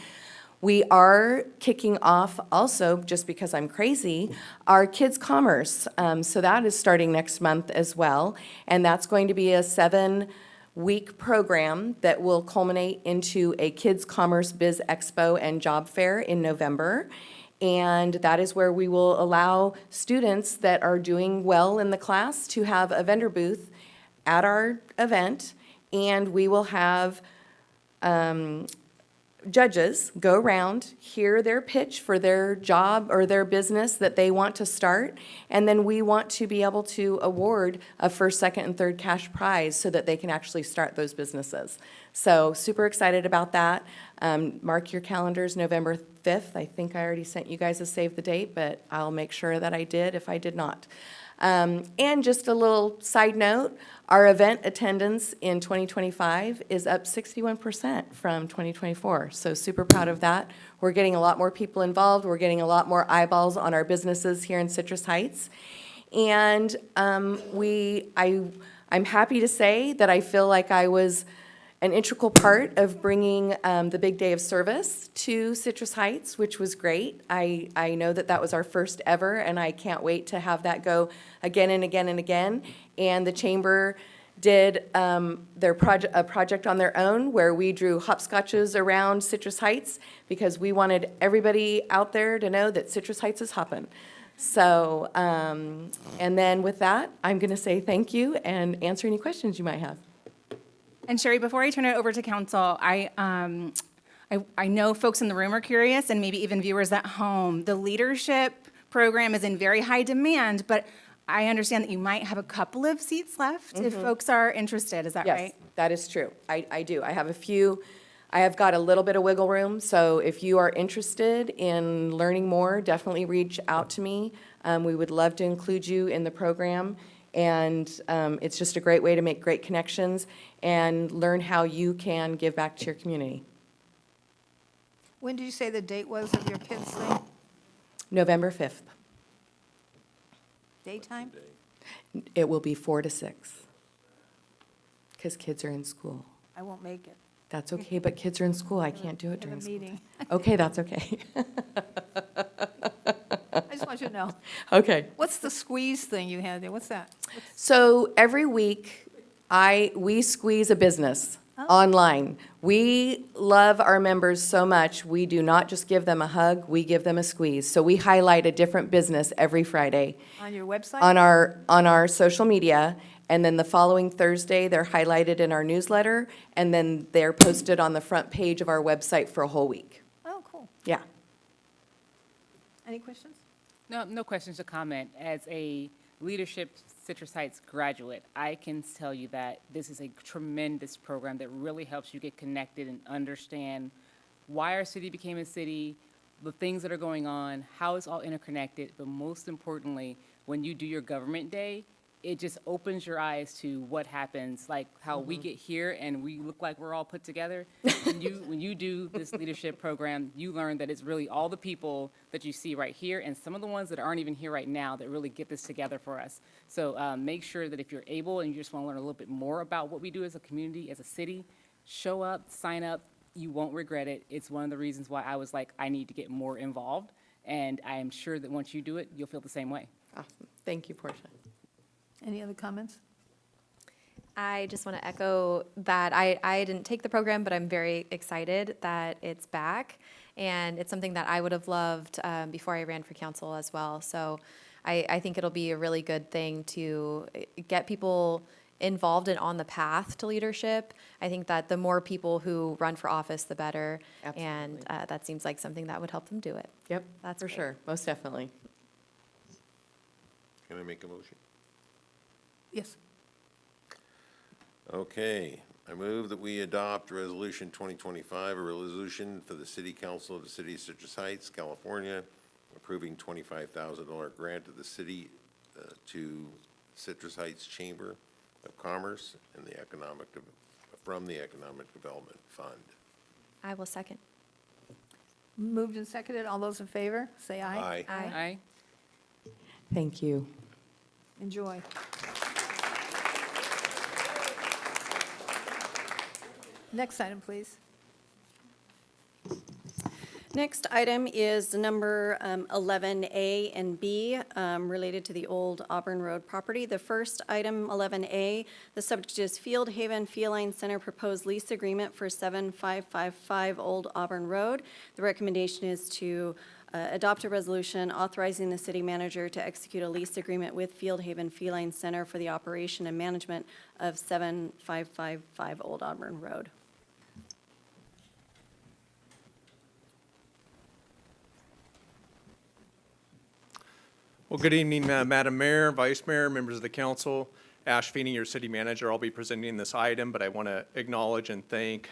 We are kicking off also, just because I'm crazy, our Kids Commerce. So that is starting next month as well, and that's going to be a 7-week program that will culminate into a Kids Commerce Biz Expo and Job Fair in November. And that is where we will allow students that are doing well in the class to have a vendor booth at our event, and we will have judges go around, hear their pitch for their job or their business that they want to start, and then we want to be able to award a first, second, and third cash prize so that they can actually start those businesses. So super excited about that. Mark your calendars, November 5th. I think I already sent you guys a save the date, but I'll make sure that I did if I did not. And just a little side note, our event attendance in 2025 is up 61% from 2024. So super proud of that. We're getting a lot more people involved. We're getting a lot more eyeballs on our businesses here in Citrus Heights. And I'm happy to say that I feel like I was an integral part of bringing the Big Day of Service to Citrus Heights, which was great. I know that that was our first ever, and I can't wait to have that go again and again and again. And the Chamber did a project on their own where we drew hopscotches around Citrus Heights because we wanted everybody out there to know that Citrus Heights is hopping. So, and then with that, I'm going to say thank you and answer any questions you might have. And Sherry, before I turn it over to council, I know folks in the room are curious, and maybe even viewers at home. The leadership program is in very high demand, but I understand that you might have a couple of seats left if folks are interested. Is that right? Yes, that is true. I do. I have got a little bit of wiggle room, so if you are interested in learning more, definitely reach out to me. We would love to include you in the program. And it's just a great way to make great connections and learn how you can give back to your community. When did you say the date was of your kids' thing? November 5th. Daytime? It will be 4 to 6 because kids are in school. I won't make it. That's okay, but kids are in school. I can't do it I have during a school. meeting. Okay, that's okay. I just want you to know. Okay. What's the squeeze thing you had there? What's that? So every week, we squeeze a business online. We love our members so much, we do not just give them a hug, we give them a squeeze. So we highlight a different business every Friday On your website? on our social media, and then the following Thursday, they're highlighted in our newsletter, and then they're posted on the front page of our website for a whole week. Oh, cool. Yeah. Any questions? No questions or comment. As a Leadership Citrus Heights graduate, I can tell you that this is a tremendous program that really helps you get connected and understand why our city became a city, the things that are going on, how it's all interconnected, but most importantly, when you do your government day, it just opens your eyes to what happens, like how we get here and we look like we're all put together. When you do this leadership program, you learn that it's really all the people that you see right here and some of the ones that aren't even here right now that really get this together for us. So make sure that if you're able and you just want to learn a little bit more about what we do as a community, as a city, show up, sign up. You won't regret it. It's one of the reasons why I was like, I need to get more involved. And I am sure that once you do it, you'll feel the same way. Awesome. Thank you, Portia. Any other comments? I just want to echo that I didn't take the program, but I'm very excited that it's back. And it's something that I would have loved before I ran for council as well. So I think it'll be a really good thing to get people involved and on the path to leadership. I think that the more people who run for office, the better. Absolutely. And that seems like something that would help them do it. Yep, That's for great. sure, most definitely. Can I make a motion? Yes. Okay, I move that we adopt Resolution 2025, a resolution for the City Council of the City of Citrus Heights, California, approving $25,000 grant to the city to Citrus Heights Chamber of Commerce and from the Economic Development Fund. I will second. Moved and seconded. All those in favor, say aye. Aye. Aye. Thank you. Enjoy. Next item, please. Next item is number 11A and B, related to the old Auburn Road property. The first item, 11A, the subject is Field Haven Feline Center proposed lease agreement for 7555 Old Auburn Road. The recommendation is to adopt a resolution authorizing the city manager to execute a lease agreement with Field Haven Feline Center for the operation and management of 7555 Old Auburn Road. Well, good evening, Madam Mayor, Vice Mayor, members of the council. Ash Feeney, your city manager, I'll be presenting this item, but I want to acknowledge and thank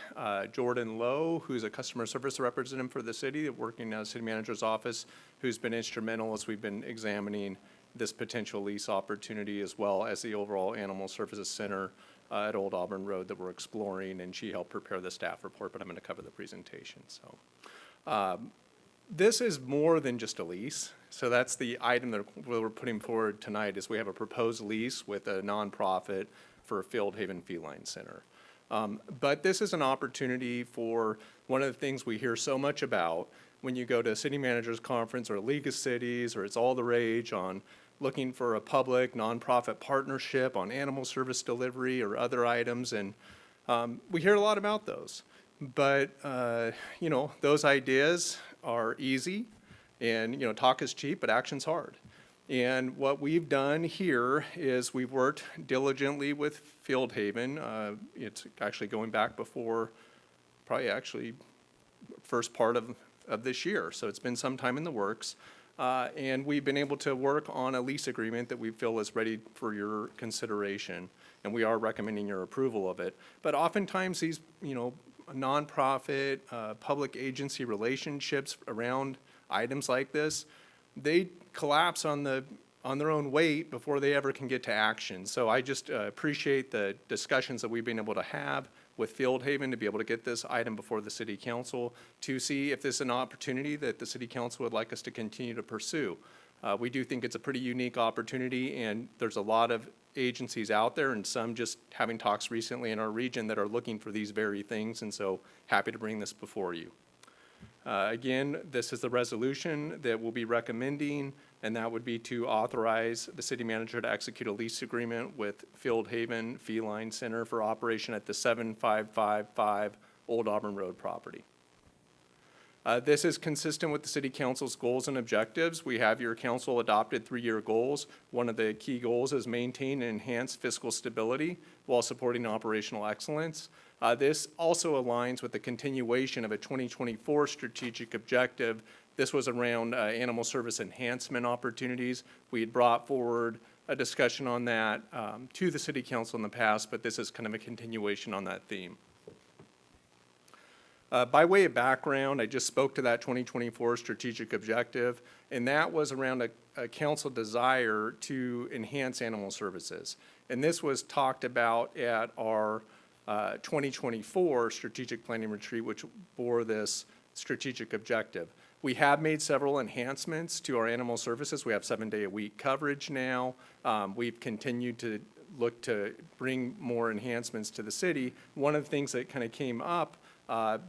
Jordan Lowe, who's a customer service representative for the city, working in the city manager's office, who's been instrumental as we've been examining this potential lease opportunity, as well as the overall Animal Services Center at Old Auburn Road that we're exploring, and she helped prepare the staff report, but I'm going to cover the presentation. So this is more than just a lease. So that's the item that we're putting forward tonight, is we have a proposed lease with a nonprofit for a Field Haven Feline Center. But this is an opportunity for one of the things we hear so much about when you go to a city managers conference or a League of Cities, or it's all the rage on looking for a public nonprofit partnership on animal service delivery or other items. And we hear a lot about those. But, you know, those ideas are easy, and, you know, talk is cheap, but action's hard. And what we've done here is we've worked diligently with Field Haven. It's actually going back before, probably actually first part of this year. So it's been some time in the works. And we've been able to work on a lease agreement that we feel is ready for your consideration. And we are recommending your approval of it. But oftentimes these, you know, nonprofit, public agency relationships around items like this, they collapse on their own weight before they ever can get to action. So I just appreciate the discussions that we've been able to have with Field Haven to be able to get this item before the city council to see if this is an opportunity that the city council would like us to continue to pursue. We do think it's a pretty unique opportunity, and there's a lot of agencies out there, and some just having talks recently in our region that are looking for these very things, and so happy to bring this before you. Again, this is the resolution that we'll be recommending, and that would be to authorize the city manager to execute a lease agreement with Field Haven Feline Center for operation at the 7555 Old Auburn Road property. This is consistent with the city council's goals and objectives. We have your council adopted 3-year goals. One of the key goals is maintain and enhance fiscal stability while supporting operational excellence. This also aligns with the continuation of a 2024 strategic objective. This was around animal service enhancement opportunities. We had brought forward a discussion on that to the city council in the past, but this is kind of a continuation on that theme. By way of background, I just spoke to that 2024 strategic objective, and that was around a council desire to enhance animal services. And this was talked about at our 2024 strategic planning retreat, which bore this strategic objective. We have made several enhancements to our animal services. We have 7-day-a-week coverage now. We've continued to look to bring more enhancements to the city. One of the things that kind of came up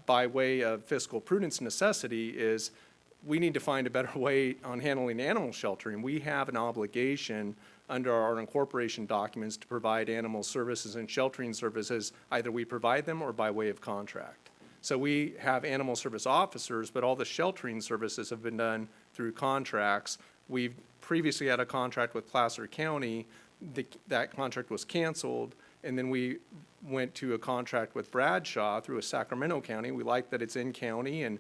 by way of fiscal prudence necessity is we need to find a better way on handling animal sheltering. We have an obligation under our incorporation documents to provide animal services and sheltering services. Either we provide them or by way of contract. So we have animal service officers, but all the sheltering services have been done through contracts. We've previously had a contract with Placer County. That contract was canceled, and then we went to a contract with Bradshaw through a Sacramento County. We like that it's in county, and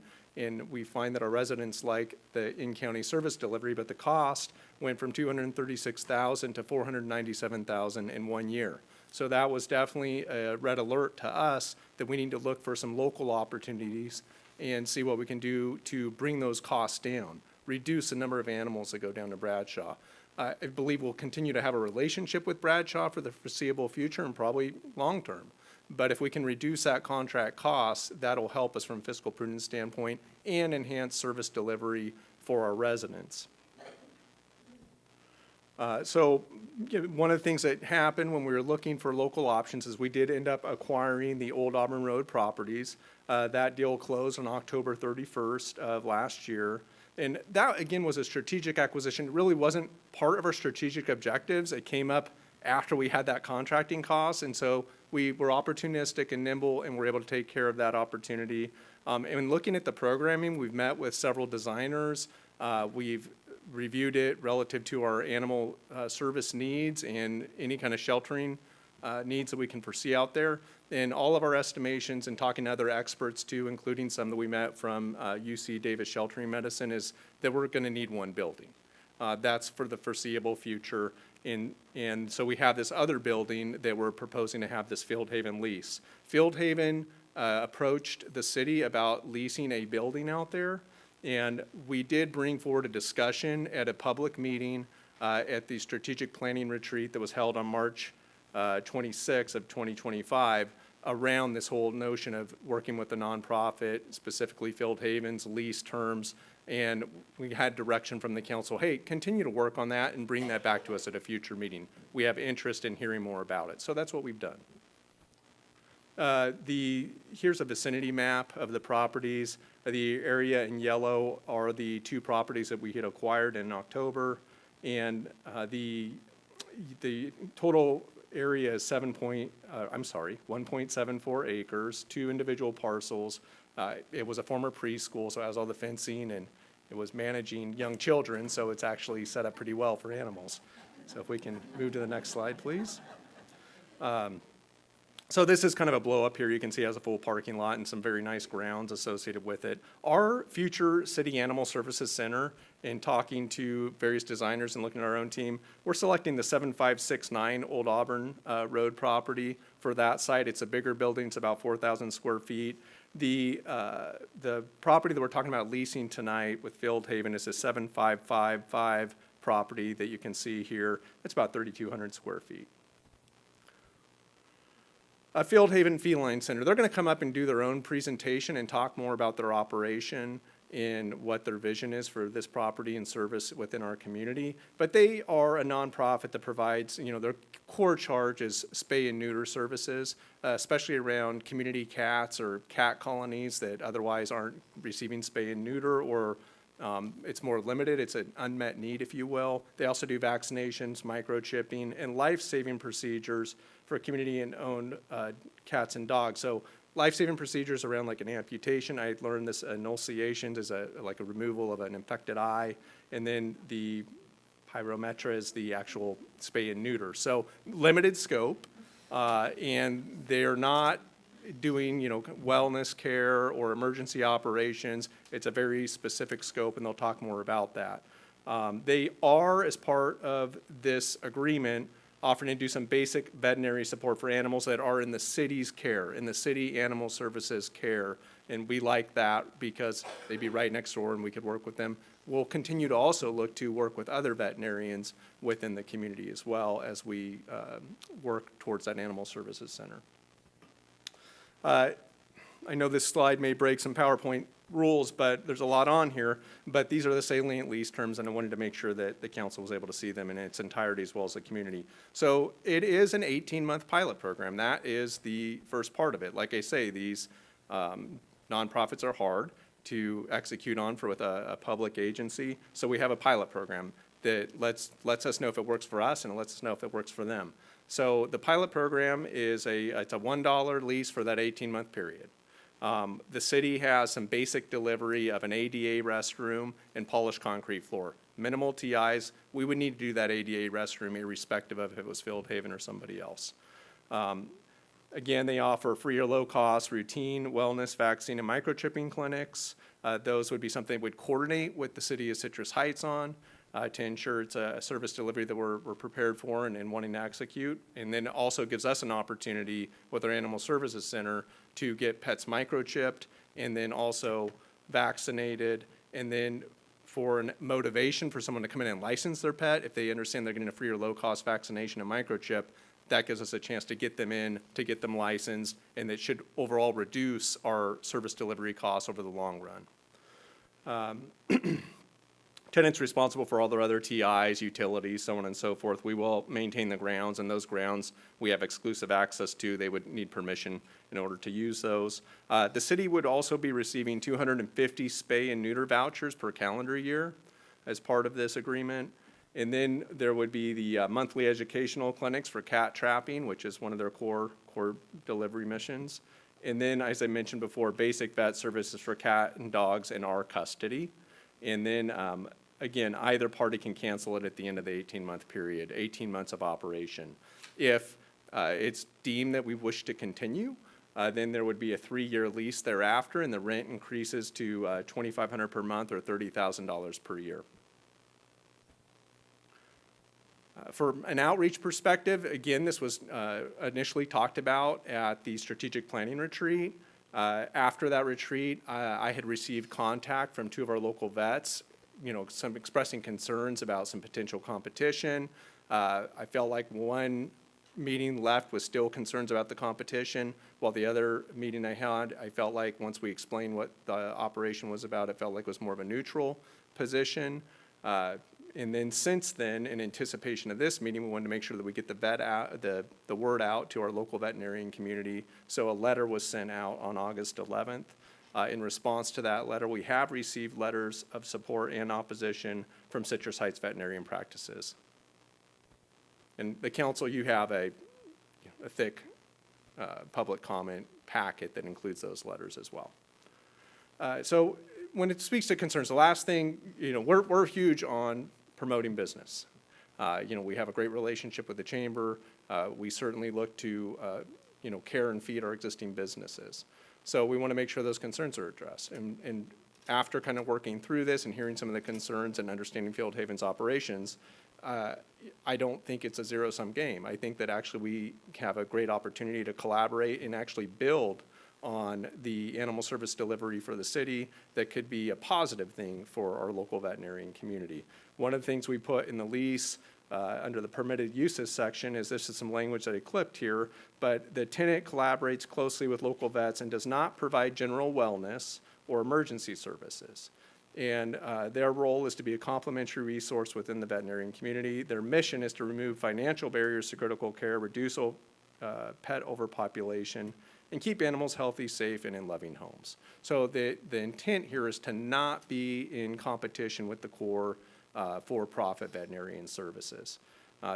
we find that our residents like the in-county service delivery, but the cost went from $236,000 to $497,000 in 1 year. So that was definitely a red alert to us that we need to look for some local opportunities and see what we can do to bring those costs down, reduce the number of animals that go down to Bradshaw. I believe we'll continue to have a relationship with Bradshaw for the foreseeable future and probably long-term. But if we can reduce that contract cost, that'll help us from a fiscal prudence standpoint and enhance service delivery for our residents. So one of the things that happened when we were looking for local options is we did end up acquiring the Old Auburn Road properties. That deal closed on October 31st of last year. And that, again, was a strategic acquisition. It really wasn't part of our strategic objectives. It came up after we had that contracting cost. And so we were opportunistic and nimble and were able to take care of that opportunity. And looking at the programming, we've met with several designers. We've reviewed it relative to our animal service needs and any kind of sheltering needs that we can foresee out there. And all of our estimations and talking to other experts too, including some that we met from UC Davis Sheltering Medicine, is that we're going to need one building. That's for the foreseeable future. And so we have this other building that we're proposing to have this Field Haven lease. Field Haven approached the city about leasing a building out there. And we did bring forward a discussion at a public meeting at the strategic planning retreat that was held on March 26 of 2025 around this whole notion of working with the nonprofit, specifically Field Haven's lease terms. And we had direction from the council, hey, continue to work on that and bring that back to us at a future meeting. We have interest in hearing more about it. So that's what we've done. Here's a vicinity map of the properties. The area in yellow are the 2 properties that we had acquired in October. And the total area is 1.74 acres, 2 individual parcels. It was a former preschool, so it has all the fencing, and it was managing young children, so it's actually set up pretty well for animals. So if we can move to the next slide, please. So this is kind of a blow up here. You can see it has a full parking lot and some very nice grounds associated with it. Our future city animal services center, in talking to various designers and looking at our own team, we're selecting the 7569 Old Auburn Road property for that site. It's a bigger building. It's about 4,000 square feet. The property that we're talking about leasing tonight with Field Haven is a 7555 property that you can see here. It's about 3,200 square feet. Field Haven Feline Center, they're going to come up and do their own presentation and talk more about their operation in what their vision is for this property and service within our community. But they are a nonprofit that provides, their core charge is spay and neuter services, especially around community cats or cat colonies that otherwise aren't receiving spay and neuter, or it's more limited. It's an unmet need, if you will. They also do vaccinations, microchipping, and life-saving procedures for community and owned cats and dogs. So life-saving procedures around like an amputation. I learned this enunciation is like a removal of an infected eye. And then the pyrometra is the actual spay and neuter. So limited scope, and they're not doing, wellness care or emergency operations. It's a very specific scope, and they'll talk more about that. They are, as part of this agreement, offering to do some basic veterinary support for animals that are in the city's care, in the city animal services care. And we like that because they'd be right next door and we could work with them. We'll continue to also look to work with other veterinarians within the community as well as we work towards that animal services center. I know this slide may break some PowerPoint rules, but there's a lot on here. But these are the salient lease terms, and I wanted to make sure that the council was able to see them in its entirety as well as the community. So it is an 18-month pilot program. That is the first part of it. Like I say, these nonprofits are hard to execute on with a public agency. So we have a pilot program that lets us know if it works for us, and it lets us know if it works for them. So the pilot program is it's a $1 lease for that 18-month period. The city has some basic delivery of an ADA restroom and polished concrete floor. Minimal TIs. We would need to do that ADA restroom irrespective of if it was Fieldhaven or somebody else. Again, they offer free or low-cost routine wellness, vaccine, and microchipping clinics. Those would be something we'd coordinate with the city of Citrus Heights on to ensure it's a service delivery that we're prepared for and wanting to execute. And then also gives us an opportunity with our Animal Services Center to get pets microchipped and then also vaccinated. And then for a motivation for someone to come in and license their pet, if they understand they're getting a free or low-cost vaccination and microchip, that gives us a chance to get them in, to get them licensed, and it should overall reduce our service delivery costs over the long run. Tenants responsible for all their other TIs, utilities, so on and so forth. We will maintain the grounds, and those grounds we have exclusive access to. They would need permission in order to use those. The city would also be receiving 250 spay and neuter vouchers per calendar year as part of this agreement. And then there would be the monthly educational clinics for cat trapping, which is one of their core delivery missions. And then, as I mentioned before, basic vet services for cat and dogs in our custody. And then, again, either party can cancel it at the end of the 18-month period, 18 months of operation. If it's deemed that we wish to continue, then there would be a 3-year lease thereafter, and the rent increases to $2,500 per month or $30,000 per year. For an outreach perspective, again, this was initially talked about at the strategic planning retreat. After that retreat, I had received contact from 2 of our local vets, some expressing concerns about some potential competition. I felt like one meeting left with still concerns about the competition, while the other meeting I had, I felt like once we explained what the operation was about, it felt like it was more of a neutral position. And then since then, in anticipation of this meeting, we wanted to make sure that we get the word out to our local veterinarian community. So a letter was sent out on August 11th. In response to that letter, we have received letters of support and opposition from Citrus Heights Veterinarian Practices. And the council, you have a thick public comment packet that includes those letters as well. So when it speaks to concerns, the last thing, we're huge on promoting business. We have a great relationship with the chamber. We certainly look to, care and feed our existing businesses. So we want to make sure those concerns are addressed. And after kind of working through this and hearing some of the concerns and understanding Fieldhaven's operations, I don't think it's a zero-sum game. I think that actually we have a great opportunity to collaborate and actually build on the animal service delivery for the city that could be a positive thing for our local veterinarian community. One of the things we put in the lease under the permitted uses section is this is some language that I clipped here, but the tenant collaborates closely with local vets and does not provide general wellness or emergency services. And their role is to be a complementary resource within the veterinarian community. Their mission is to remove financial barriers to critical care, reduce pet overpopulation, and keep animals healthy, safe, and in loving homes. So the intent here is to not be in competition with the core for-profit veterinarian services.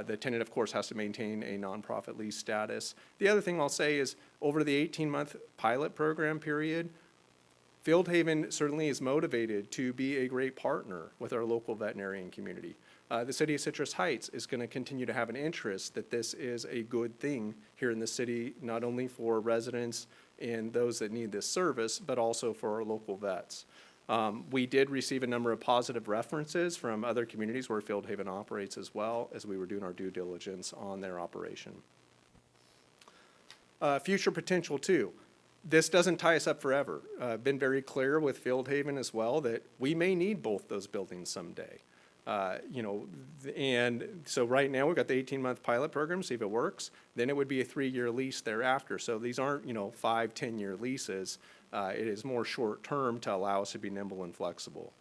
The tenant, of course, has to maintain a nonprofit lease status. The other thing I'll say is, over the 18-month pilot program period, Fieldhaven certainly is motivated to be a great partner with our local veterinarian community. The city of Citrus Heights is going to continue to have an interest that this is a good thing here in the city, not only for residents and those that need this service, but also for our local vets. We did receive a number of positive references from other communities where Fieldhaven operates as well, as we were doing our due diligence on their operation. Future potential too. This doesn't tie us up forever. Been very clear with Fieldhaven as well that we may need both those buildings someday. And so right now we've got the 18-month pilot program, see if it works. Then it would be a 3-year lease thereafter. So these aren't, 5, 10-year leases. It is more short-term to allow us to be nimble and flexible.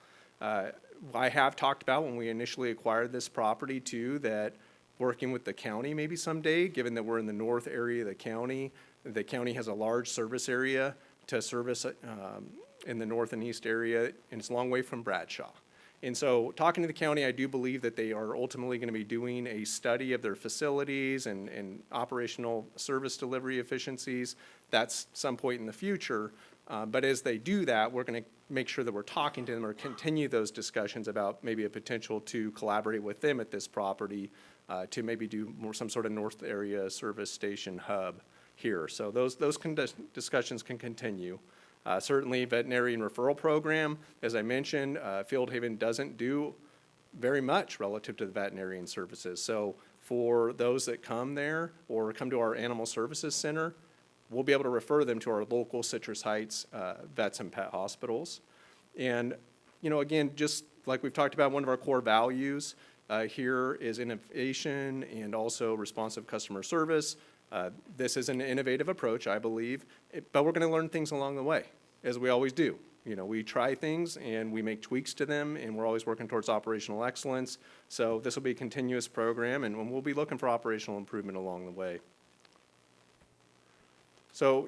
I have talked about when we initially acquired this property too, that working with the county maybe someday, given that we're in the north area of the county has a large service area to service in the north and east area, and it's a long way from Bradshaw. And so talking to the county, I do believe that they are ultimately going to be doing a study of their facilities and operational service delivery efficiencies. That's some point in the future. But as they do that, we're going to make sure that we're talking to them or continue those discussions about maybe a potential to collaborate with them at this property to maybe do more some sort of north area service station hub here. So those discussions can continue. Certainly veterinarian referral program, as I mentioned, Fieldhaven doesn't do very much relative to the veterinarian services. So for those that come there or come to our animal services center, we'll be able to refer them to our local Citrus Heights vets and pet hospitals. And, again, just like we've talked about, one of our core values here is innovation and also responsive customer service. This is an innovative approach, I believe, but we're going to learn things along the way, as we always do. We try things and we make tweaks to them, and we're always working towards operational excellence. So this will be a continuous program, and we'll be looking for operational improvement along the way. So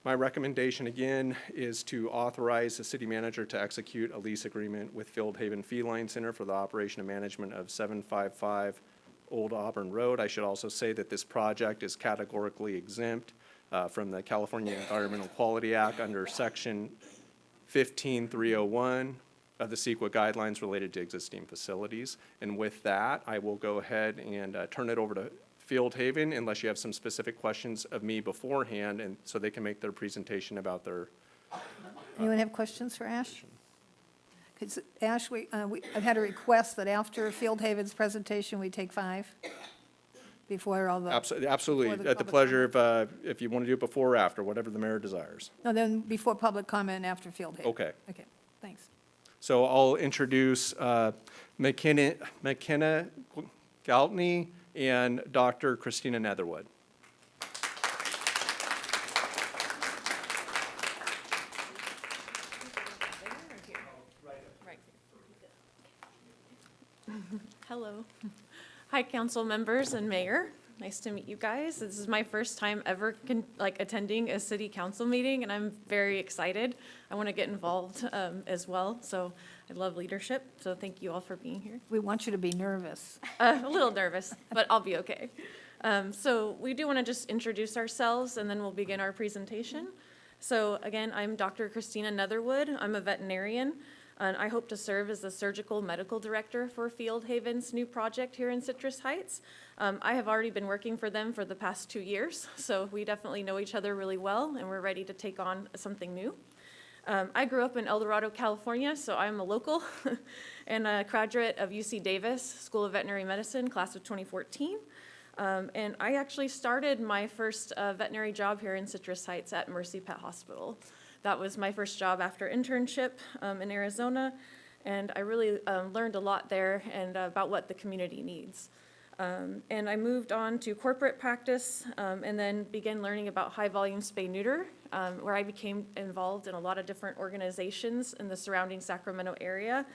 my recommendation, again, is to authorize the city manager to execute a lease agreement with Fieldhaven Feline Center for the operation and management of 755 Old Auburn Road. I should also say that this project is categorically exempt from the California Environmental Quality Act under Section 15301 of the CEQA guidelines related to existing facilities. And with that, I will go ahead and turn it over to Fieldhaven, unless you have some specific questions of me beforehand, and so they can make their presentation about their. Anyone have questions for Ash? 'Cause Ash, I've had a request that after Fieldhaven's presentation, we take 5 before all the. Absolutely, before at the public pleasure if you want to do it before or after, whatever the mayor desires. No, then before public comment and after Fieldhaven. Okay. Okay, thanks. So I'll introduce McKenna Galtney and Dr. Christina Netherwood. Hello. Hi, council members and mayor. Nice to meet you guys. This is my first time ever attending a city council meeting, and I'm very excited. I want to get involved as well, so I love leadership, so thank you all for being here. We want you to be nervous. A little nervous, but I'll be okay. So we do want to just introduce ourselves, and then we'll begin our presentation. So again, I'm Dr. Christina Netherwood. I'm a veterinarian, and I hope to serve as the surgical medical director for Fieldhaven's new project here in Citrus Heights. I have already been working for them for the past 2 years, so we definitely know each other really well, and we're ready to take on something new. I grew up in El Dorado, California, so I'm a local and a graduate of UC Davis School of Veterinary Medicine, class of 2014. And I actually started my first veterinary job here in Citrus Heights at Mercy Pet Hospital. That was my first job after internship in Arizona, and I really learned a lot there and about what the community needs. And I moved on to corporate practice and then began learning about high-volume spay-neuter, where I became involved in a lot of different organizations in the surrounding Sacramento area,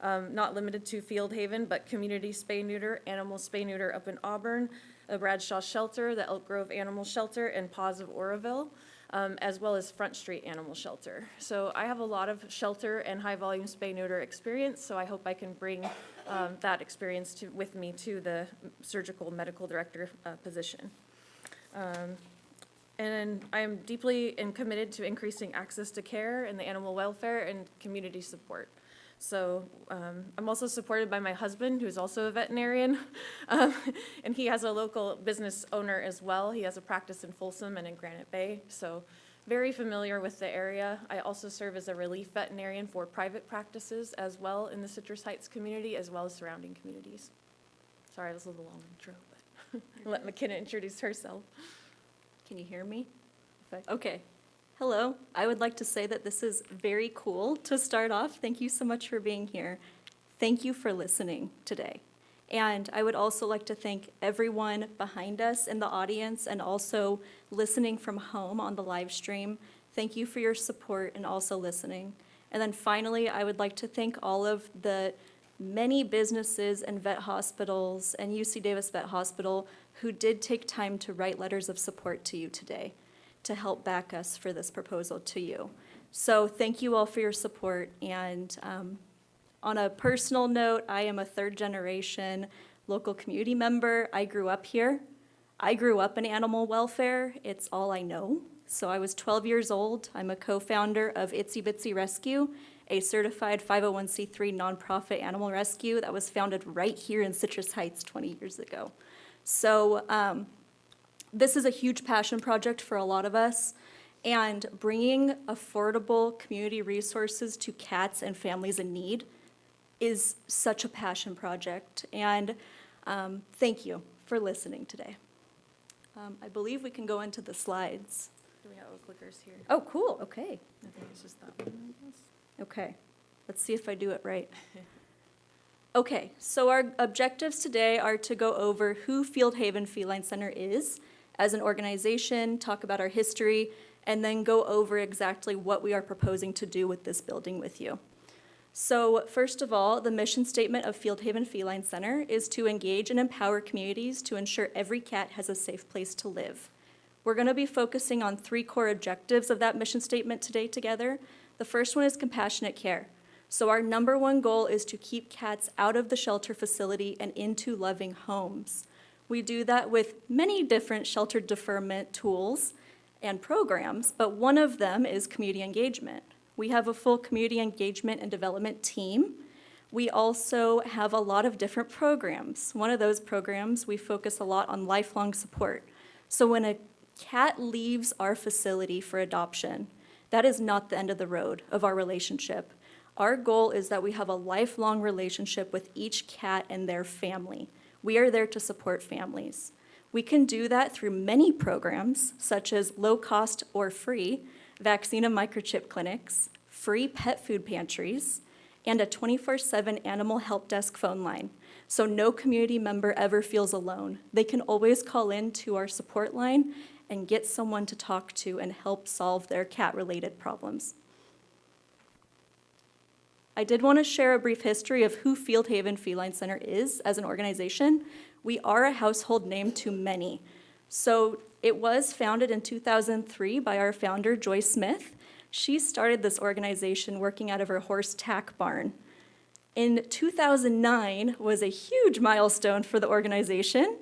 not limited to Field Haven, but Community Spay-Neuter, Animal Spay-Neuter up in Auburn, the Bradshaw Shelter, the Elk Grove Animal Shelter, and Paws of Oroville, as well as Front Street Animal Shelter. So I have a lot of shelter and high-volume spay-neuter experience, so I hope I can bring that experience with me to the surgical medical director position. And I am deeply and committed to increasing access to care and the animal welfare and community support. So I'm also supported by my husband, who's also a veterinarian, and he has a local business owner as well. He has a practice in Folsom and in Granite Bay, so very familiar with the area. I also serve as a relief veterinarian for private practices as well in the Citrus Heights community, as well as surrounding communities. Sorry, this was a long intro, but I'll let McKenna introduce herself. Can you hear me? Okay. Hello. I would like to say that this is very cool to start off. Thank you so much for being here. Thank you for listening today. And I would also like to thank everyone behind us in the audience and also listening from home on the live stream. Thank you for your support and also listening. And then finally, I would like to thank all of the many businesses and vet hospitals and UC Davis Vet Hospital who did take time to write letters of support to you today to help back us for this proposal to you. So thank you all for your support. And on a personal note, I am a third-generation local community member. I grew up here. I grew up in animal welfare. It's all I know. So I was 12 years old. I'm a co-founder of Itsy Bitsy Rescue, a certified 501c3 nonprofit animal rescue that was founded right here in Citrus Heights 20 years ago. So this is a huge passion project for a lot of us, and bringing affordable community resources to cats and families in need is such a passion project, and thank you for listening today. I believe we can go into the slides. Do we have clickers here? Oh, cool, okay. I think it's just that one, I guess. Okay, let's see if I do it right. Okay, so our objectives today are to go over who Field Haven Feline Center is as an organization, talk about our history, and then go over exactly what we are proposing to do with this building with you. So first of all, the mission statement of Field Haven Feline Center is to engage and empower communities to ensure every cat has a safe place to live. We're going to be focusing on 3 core objectives of that mission statement today together. The first one is compassionate care. So our number 1 goal is to keep cats out of the shelter facility and into loving homes. We do that with many different shelter deferment tools and programs, but one of them is community engagement. We have a full community engagement and development team. We also have a lot of different programs. One of those programs, we focus a lot on lifelong support. So when a cat leaves our facility for adoption, that is not the end of the road of our relationship. Our goal is that we have a lifelong relationship with each cat and their family. We are there to support families. We can do that through many programs, such as low-cost or free vaccine and microchip clinics, free pet food pantries, and a 24/7 animal help desk phone line. So no community member ever feels alone. They can always call in to our support line and get someone to talk to and help solve their cat-related problems. I did want to share a brief history of who Field Haven Feline Center is as an organization. We are a household name to many. So it was founded in 2003 by our founder, Joy Smith. She started this organization working out of her horse tack barn. In 2009 was a huge milestone for the organization,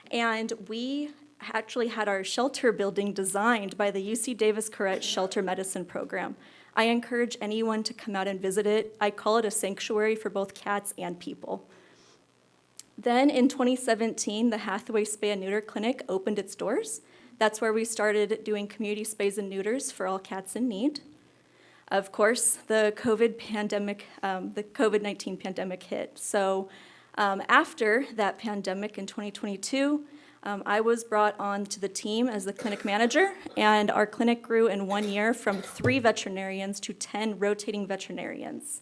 and we actually had our shelter building designed by the UC Davis Koretz Shelter Medicine Program. I encourage anyone to come out and visit it. I call it a sanctuary for both cats and people. Then in 2017, the Hathaway Spay and Neuter Clinic opened its doors. That's where we started doing community spays and neuters for all cats in need. Of course, the COVID-19 pandemic hit. So after that pandemic in 2022, I was brought on to the team as the clinic manager, and our clinic grew in 1 year from 3 veterinarians to 10 rotating veterinarians.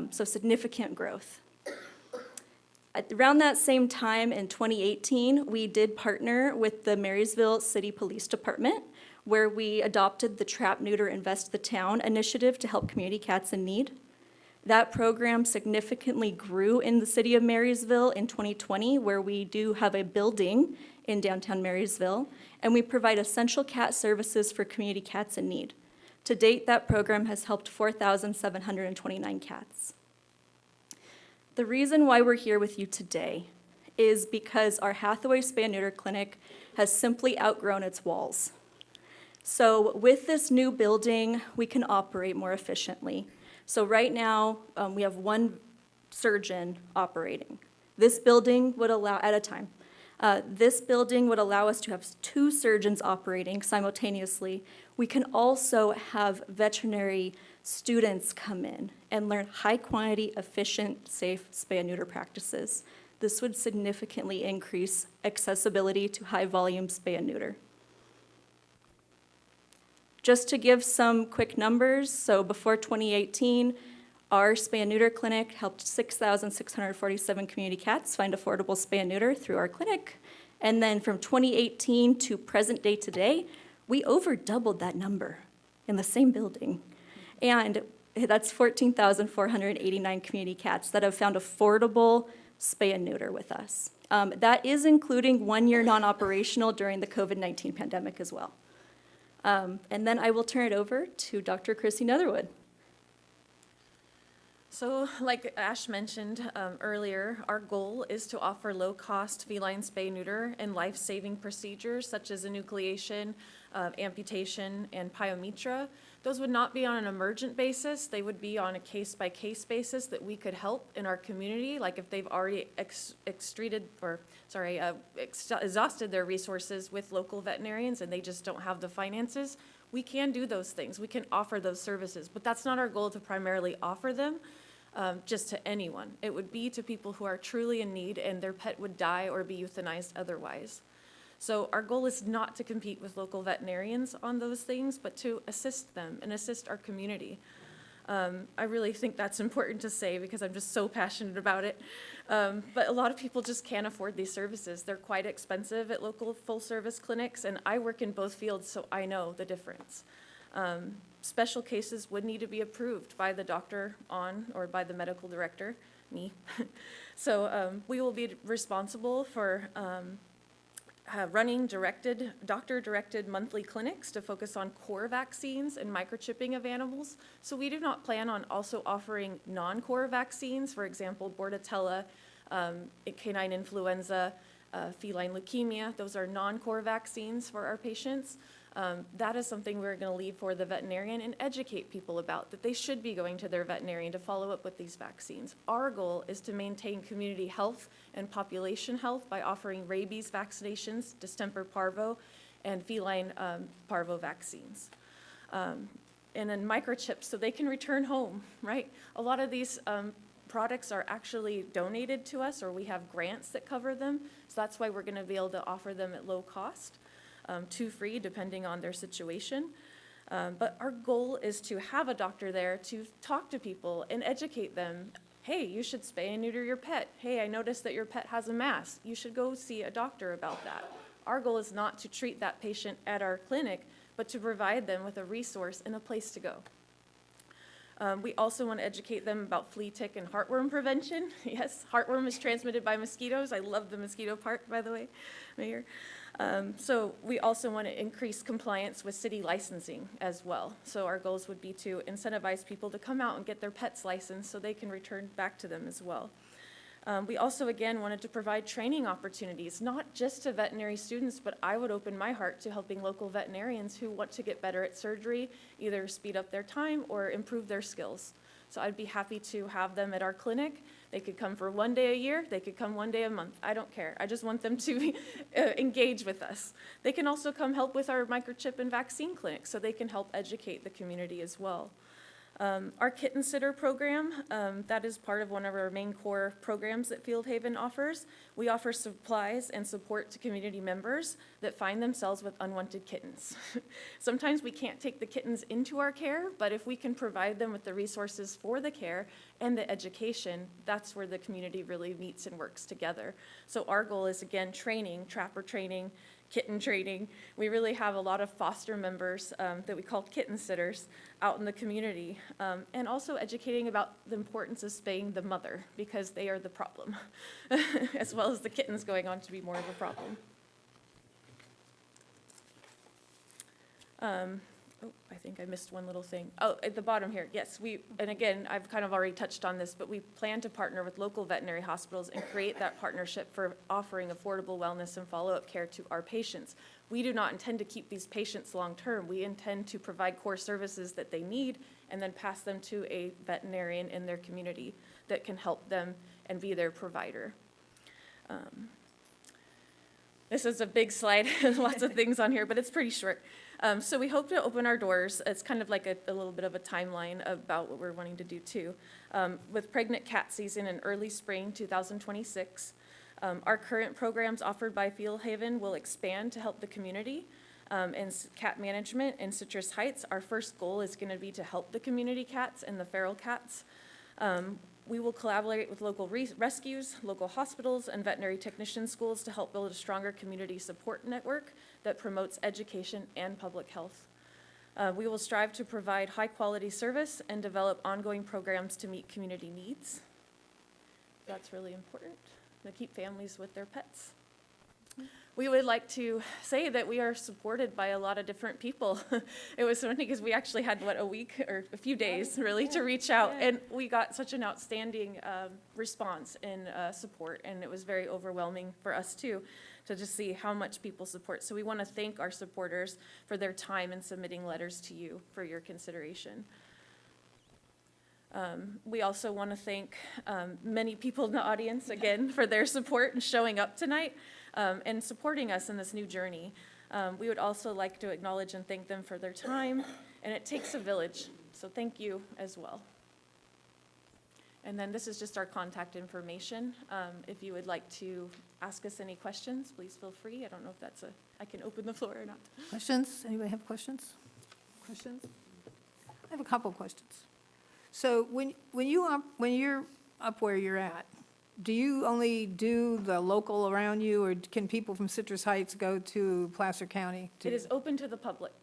So significant growth. Around that same time in 2018, we did partner with the Marysville City Police Department, where we adopted the Trap, Neuter, Invest the Town initiative to help community cats in need. That program significantly grew in the city of Marysville in 2020, where we do have a building in downtown Marysville, and we provide essential cat services for community cats in need. To date, that program has helped 4,729 cats. The reason why we're here with you today is because our Hathaway Spay and Neuter Clinic has simply outgrown its walls. So with this new building, we can operate more efficiently. So right now, we have one surgeon operating. This building would allow, at a time, this building would allow us to have 2 surgeons operating simultaneously. We can also have veterinary students come in and learn high-quantity, efficient, safe spay and neuter practices. This would significantly increase accessibility to high-volume spay and neuter. Just to give some quick numbers, so before 2018, our spay and neuter clinic helped 6,647 community cats find affordable spay and neuter through our clinic. And then from 2018 to present day today, we over doubled that number in the same building. And that's 14,489 community cats that have found affordable spay and neuter with us. That is including 1 year non-operational during the COVID-19 pandemic as well. And then I will turn it over to Dr. Chrissy Netherwood. So like Ash mentioned earlier, our goal is to offer low-cost feline spay-neuter and life-saving procedures such as enucleation, amputation, and pyometra. Those would not be on an emergent basis. They would be on a case-by-case basis that we could help in our community, like if they've already exhausted their resources with local veterinarians and they just don't have the finances. We can do those things. We can offer those services, but that's not our goal to primarily offer them just to anyone. It would be to people who are truly in need and their pet would die or be euthanized otherwise. So our goal is not to compete with local veterinarians on those things, but to assist them and assist our community. I really think that's important to say because I'm just so passionate about it. But a lot of people just can't afford these services. They're quite expensive at local full-service clinics, and I work in both fields, so I know the difference. Special cases would need to be approved by the doctor or by the medical director, me. So we will be responsible for running doctor-directed monthly clinics to focus on core vaccines and microchipping of animals. So we do not plan on also offering non-core vaccines, for example, Bordetella, canine influenza, feline leukemia. Those are non-core vaccines for our patients. That is something we're going to leave for the veterinarian and educate people about, that they should be going to their veterinarian to follow up with these vaccines. Our goal is to maintain community health and population health by offering rabies vaccinations, distemper parvo, and feline parvo vaccines. And then microchips so they can return home, right? A lot of these products are actually donated to us, or we have grants that cover them. So that's why we're going to be able to offer them at low cost. To free, depending on their situation. But our goal is to have a doctor there to talk to people and educate them. Hey, you should spay and neuter your pet. Hey, I noticed that your pet has a mass. You should go see a doctor about that. Our goal is not to treat that patient at our clinic, but to provide them with a resource and a place to go. We also want to educate them about flea, tick, and heartworm prevention. Yes, heartworm is transmitted by mosquitoes. I love the mosquito part, by the way, Mayor. So we also want to increase compliance with city licensing as well. So our goals would be to incentivize people to come out and get their pets licensed so they can return back to them as well. We also, again, wanted to provide training opportunities, not just to veterinary students, but I would open my heart to helping local veterinarians who want to get better at surgery, either speed up their time or improve their skills. So I'd be happy to have them at our clinic. They could come for 1 day a year. They could come 1 day a month. I don't care. I just want them to engage with us. They can also come help with our microchip and vaccine clinic so they can help educate the community as well. Our kitten sitter program, that is part of one of our main core programs that Field Haven offers. We offer supplies and support to community members that find themselves with unwanted kittens. Sometimes we can't take the kittens into our care, but if we can provide them with the resources for the care and the education, that's where the community really meets and works together. So our goal is, again, training, trapper training, kitten training. We really have a lot of foster members that we call kitten sitters out in the community, and also educating about the importance of spaying the mother, because they are the problem, as well as the kittens going on to be more of a problem. Oh, I think I missed one little thing. Oh, at the bottom here, yes, and again, I've kind of already touched on this, but we plan to partner with local veterinary hospitals and create that partnership for offering affordable wellness and follow-up care to our patients. We do not intend to keep these patients long-term. We intend to provide core services that they need and then pass them to a veterinarian in their community that can help them and be their provider. This is a big slide, lots of things on here, but it's pretty short. So we hope to open our doors. It's kind of like a little bit of a timeline about what we're wanting to do too. With pregnant cat season in early spring 2026, our current programs offered by Field Haven will expand to help the community. In cat management in Citrus Heights, our first goal is going to be to help the community cats and the feral cats. We will collaborate with local rescues, local hospitals, and veterinary technician schools to help build a stronger community support network that promotes education and public health. We will strive to provide high-quality service and develop ongoing programs to meet community needs. That's really important, to keep families with their pets. We would like to say that we are supported by a lot of different people. It was funny because we actually had, a week or a few days, really, to reach out. And we got such an outstanding response and support. And it was very overwhelming for us, too, to just see how much people support. So we want to thank our supporters for their time in submitting letters to you for your consideration. We also want to thank many people in the audience, again, for their support and showing up tonight. And supporting us in this new journey. We would also like to acknowledge and thank them for their time, and it takes a village, so thank you as well. And then this is just our contact information. If you would like to ask us any questions, please feel free. I don't know if I can open the floor or not. Questions? Anybody have questions? Questions? I have a couple of questions. So when you're up where you're at, do you only do the local around you, or can people from Citrus Heights go to Placer County? It is open to the public.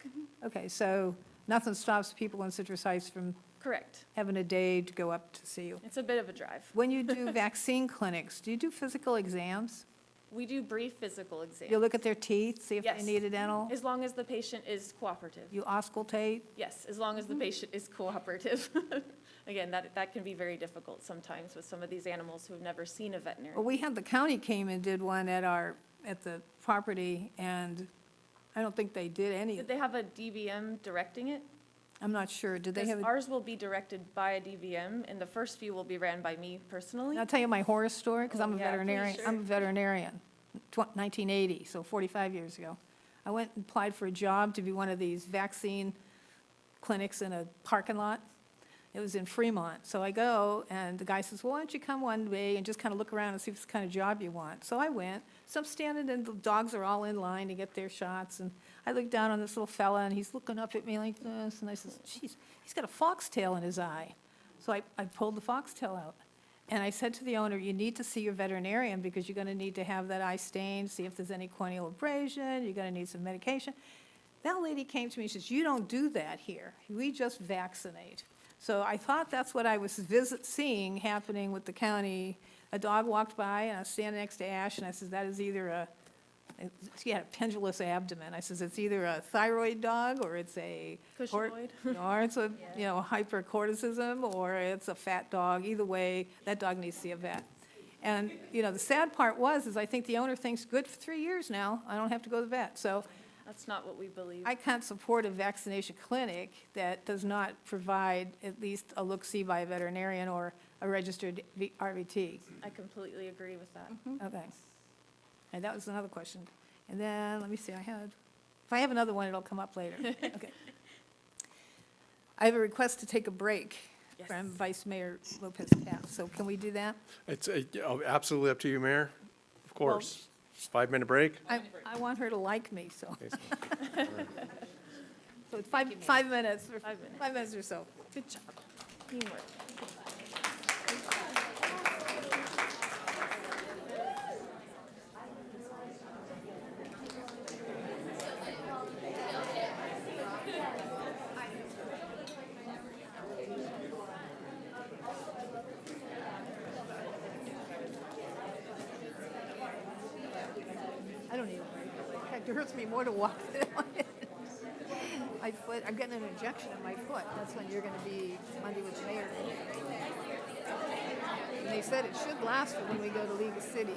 Okay, so nothing stops people in Citrus Heights from Correct. having a day to go up to see you? It's a bit of a drive. When you do vaccine clinics, do you do physical exams? We do brief physical exams. You look at their teeth, see if Yes. they need a dental? As long as the patient is cooperative. You auscultate? Yes, as long as the patient is cooperative. Again, that can be very difficult sometimes with some of these animals who have never seen a veterinarian. Well, we had the county came and did one at the property, and I don't think they did any. Did they have a DVM directing it? I'm not sure. Did they Because have? ours will be directed by a DVM, and the first few will be ran by me personally. I'll tell you my horror story, because I'm a Yeah, please veterinarian. share. I'm a veterinarian, 1980, so 45 years ago. I went and applied for a job to be one of these vaccine clinics in a parking lot. It was in Fremont. So I go, and the guy says, well, why don't you come one day and just kind of look around and see if it's the kind of job you want. So I went. So I'm standing, and the dogs are all in line to get their shots. And I look down on this little fella, and he's looking up at me like this. And I says, geez, he's got a foxtail in his eye. So I pulled the foxtail out. And I said to the owner, you need to see your veterinarian, because you're going to need to have that eye stained, see if there's any corneal abrasion. You're going to need some medication. That lady came to me and says, you don't do that here. We just vaccinate. So I thought that's what I was seeing happening with the county. A dog walked by, and I was standing next to Ash, and I said, that is either she had a pendulous abdomen. I says, it's either a thyroid dog, or it's a Cushingoid. or it's a hypercorticism, or it's a fat dog. Either way, that dog needs to see a vet. And the sad part is I think the owner thinks, good for 3 years now, I don't have to go to the vet. So That's not what we believe. I can't support a vaccination clinic that does not provide at least a look-see by a veterinarian or a registered RVT. I completely agree with that. Okay. And that was another question. And then, let me see, if I have another one, it'll come up later. Okay. I have a request to take a break from Vice Mayor Lopez Cap, so can we do that? It's absolutely up to you, Mayor. Of course. 5-minute break? I want her to like me, so. So it's 5 minutes, or 5 minutes or so. Good job. Teamwork. I don't need a break. In fact, it hurts me more to walk than my foot. I'm getting an injection in my foot. That's when you're going to be Monday with the mayor. And they said it should last for when we go to League of Cities.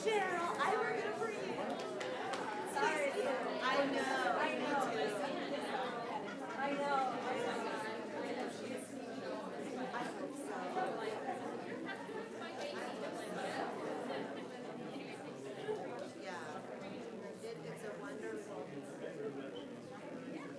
Cheryl, I remember you. Sorry, I know. I know. I know. I hope so. Yeah. It's a wonderful. Kim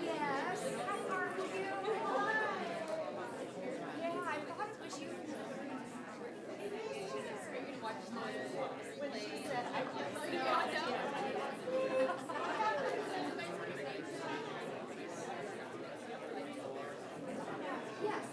Yes, how are you? Yeah, I thought it was you. When she said, I can't see Yes.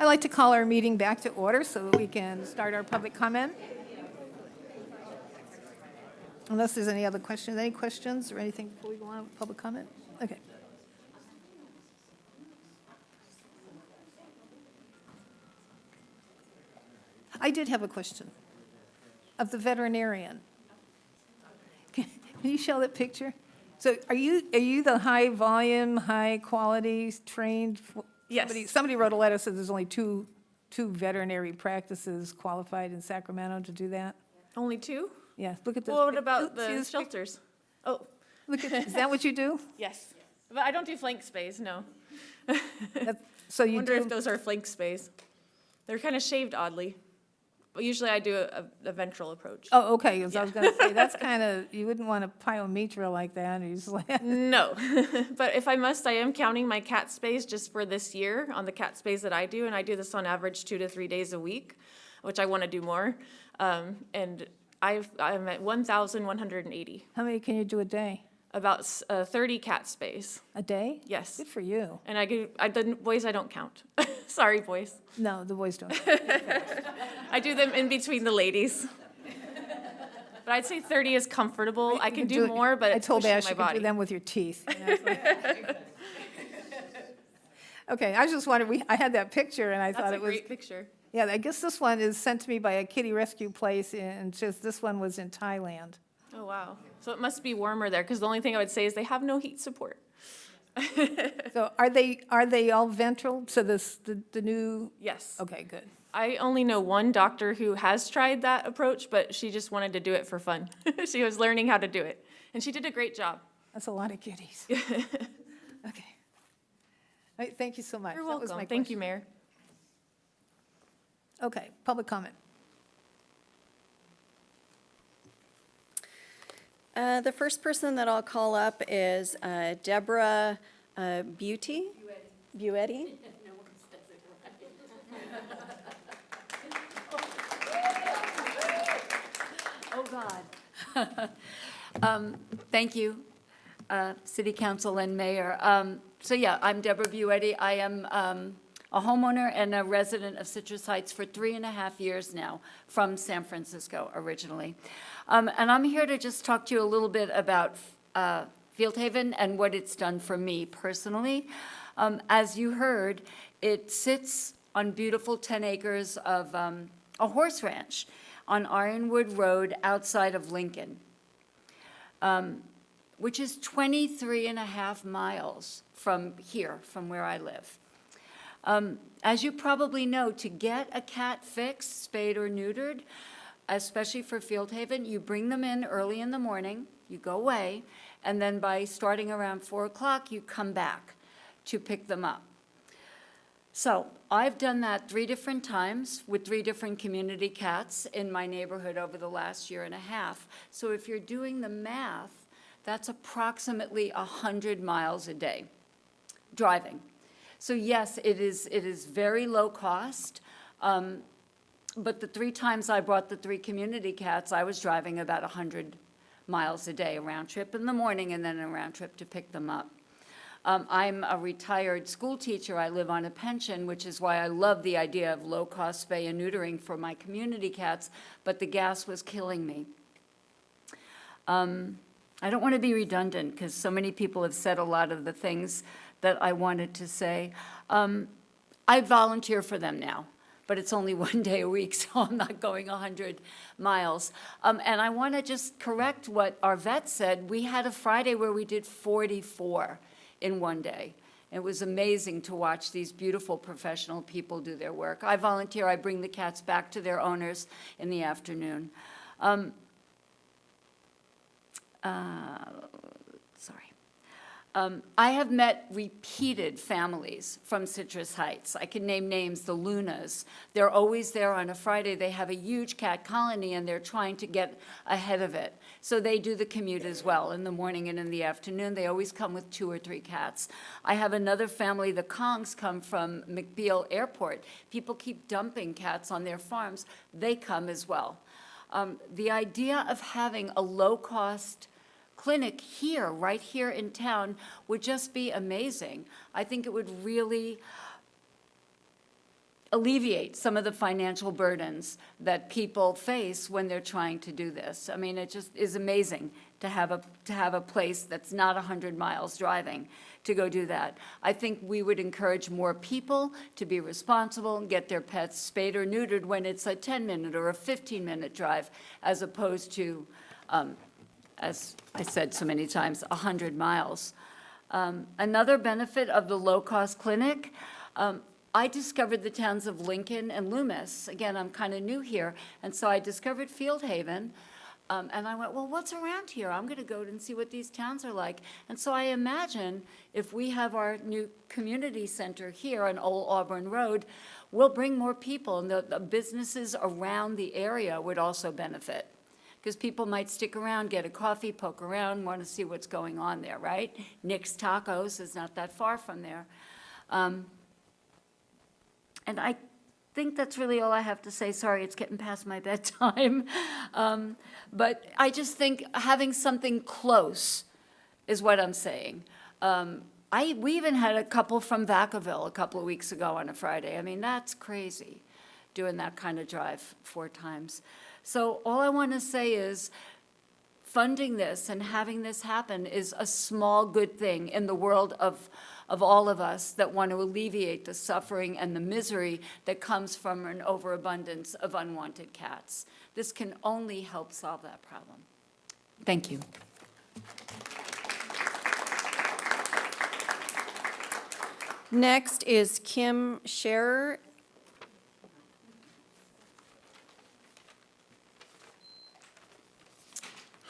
I'd like to call our meeting back to order so that we can start our public comment. Unless there's any other questions. Any questions or anything before we go on with public comment? Okay. I did have a question of the veterinarian. Can you show that picture? So are you the high volume, high quality trained? Yes. Somebody wrote a letter, said there's only two veterinary practices qualified in Sacramento to do that? Only two? Yeah, look at this. Well, what about See the this pic- shelters? Oh. Look at, is that what you do? Yes. But I don't do flank spays, no. So you Wonder do, if those are flank spays. They're kind of shaved oddly. But usually I do a ventral approach. oh, okay, 'cause I was gonna say, that's kind of, you wouldn't want a pyometra like that, you just like, No. But if I must, I am counting my cat spays just for this year on the cat spays that I do, and I do this on average 2 to 3 days a week, which I want to do more. And I'm at 1,180, how many can you do a day? about 30 cat spays. A day? Yes. Good for you. And the boys I don't count. Sorry, boys. No, the boys don't. I do them in between the ladies. But I'd say 30 is comfortable. I can do more, but I it's told pushing Ash my you could do body. them with your teeth. You know, it's like- Okay, I just wondered, I had that picture and I That's thought a it was. great picture. Yeah, I guess this one is sent to me by a kitty rescue place, and just, this one was in Thailand. Oh, wow. So it must be warmer there, because the only thing I would say is they have no heat support. So are they all ventral? So the new? Yes. Okay, good. I only know one doctor who has tried that approach, but she just wanted to do it for fun. She was learning how to do it, and she did a great job. That's a lot of kitties. Okay. All right, thank you so much. You're That was welcome. my Thank you, question. Mayor. Okay, public comment. The first person that I'll call up is Deborah Buetti. Buetti. Oh, God. Thank you, City Council and Mayor. So yeah, I'm Deborah Buetti. I am a homeowner and a resident of Citrus Heights for 3.5 years now, from San Francisco originally. And I'm here to just talk to you a little bit about Fieldhaven and what it's done for me personally. As you heard, it sits on beautiful 10 acres of a horse ranch on Ironwood Road outside of Lincoln, which is 23.5 miles from here, from where I live. As you probably know, to get a cat fixed, spayed or neutered, especially for Fieldhaven, you bring them in early in the morning, you go away, and then by starting around 4 o'clock, you come back to pick them up. So I've done that 3 different times with 3 different community cats in my neighborhood over the last 1.5 years. So if you're doing the math, that's approximately 100 miles a day driving. So yes, it is very low cost. But the 3 times I brought the 3 community cats, I was driving about 100 miles a day, a round trip in the morning and then a round trip to pick them up. I'm a retired school teacher. I live on a pension, which is why I love the idea of low-cost spay and neutering for my community cats, but the gas was killing me. I don't want to be redundant because so many people have said a lot of the things that I wanted to say. I volunteer for them now, but it's only 1 day a week, so I'm not going 100 miles. And I want to just correct what our vet said. We had a Friday where we did 44 in 1 day. It was amazing to watch these beautiful professional people do their work. I volunteer. I bring the cats back to their owners in the afternoon. I have met repeated families from Citrus Heights. I can name names, the Lunas. They're always there on a Friday. They have a huge cat colony, and they're trying to get ahead of it. So they do the commute as well in the morning and in the afternoon. They always come with 2 or 3 cats. I have another family, the Kongs, come from McBeal Airport. People keep dumping cats on their farms. They come as well. The idea of having a low-cost clinic here, right here in town, would just be amazing. I think it would really alleviate some of the financial burdens that people face when they're trying to do this. I mean, it just is amazing to have a place that's not 100 miles driving to go do that. I think we would encourage more people to be responsible and get their pets spayed or neutered when it's a 10-minute or a 15-minute drive, as opposed to as I said so many times, 100 miles. Another benefit of the low-cost clinic, I discovered the towns of Lincoln and Loomis. Again, I'm kind of new here, and so I discovered Fieldhaven, and I went, well, what's around here? I'm going to go and see what these towns are like. And so I imagine if we have our new community center here on Old Auburn Road, we'll bring more people, and the businesses around the area would also benefit. Because people might stick around, get a coffee, poke around, want to see what's going on there, right? Nick's Tacos is not that far from there. And I think that's really all I have to say. Sorry, it's getting past my bedtime. But I just think having something close is what I'm saying. We even had a couple from Vacaville a couple of weeks ago on a Friday. I mean, that's crazy, doing that kind of drive 4 times. So all I want to say is funding this and having this happen is a small good thing in the world of all of us that want to alleviate the suffering and the misery that comes from an overabundance of unwanted cats. This can only help solve that problem. Thank you. Next is Kim Scherer.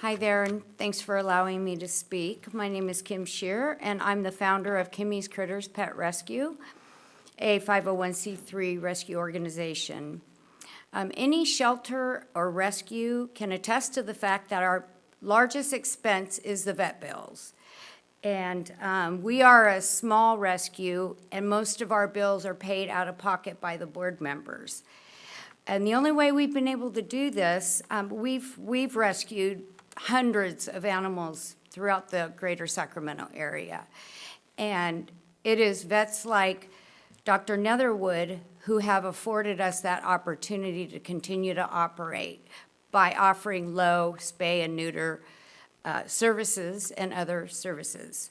Hi there, and thanks for allowing me to speak. My name is Kim Scherer, and I'm the founder of Kimmy's Critters Pet Rescue, a 501c3 rescue organization. Any shelter or rescue can attest to the fact that our largest expense is the vet bills. And we are a small rescue, and most of our bills are paid out of pocket by the board members. And the only way we've been able to do this, we've rescued hundreds of animals throughout the greater Sacramento area. And it is vets like Dr. Netherwood, who have afforded us that opportunity to continue to operate by offering low spay and neuter services and other services.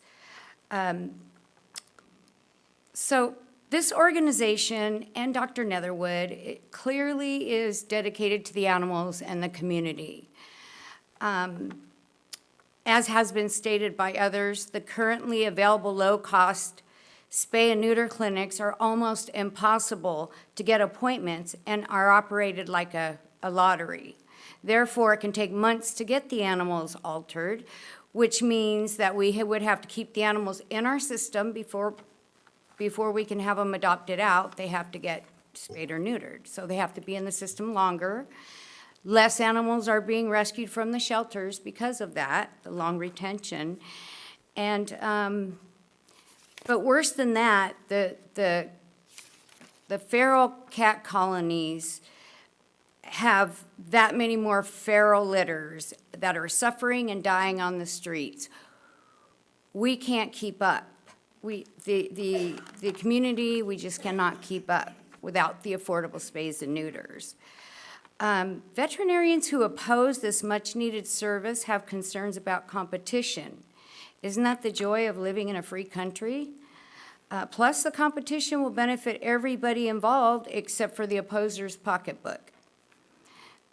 So this organization and Dr. Netherwood it clearly is dedicated to the animals and the community. As has been stated by others, the currently available low-cost spay and neuter clinics are almost impossible to get appointments and are operated like a lottery. Therefore, it can take months to get the animals altered, which means that we would have to keep the animals in our system before we can have them adopted out. They have to get spayed or neutered, so they have to be in the system longer. Less animals are being rescued from the shelters because of that, the long retention. And, but worse than that, the feral cat colonies have that many more feral litters that are suffering and dying on the streets. We can't keep up. The community, we just cannot keep up without the affordable spays and neuters. Veterinarians who oppose this much-needed service have concerns about competition. Isn't that the joy of living in a free country? Plus, the competition will benefit everybody involved except for the opposer's pocketbook.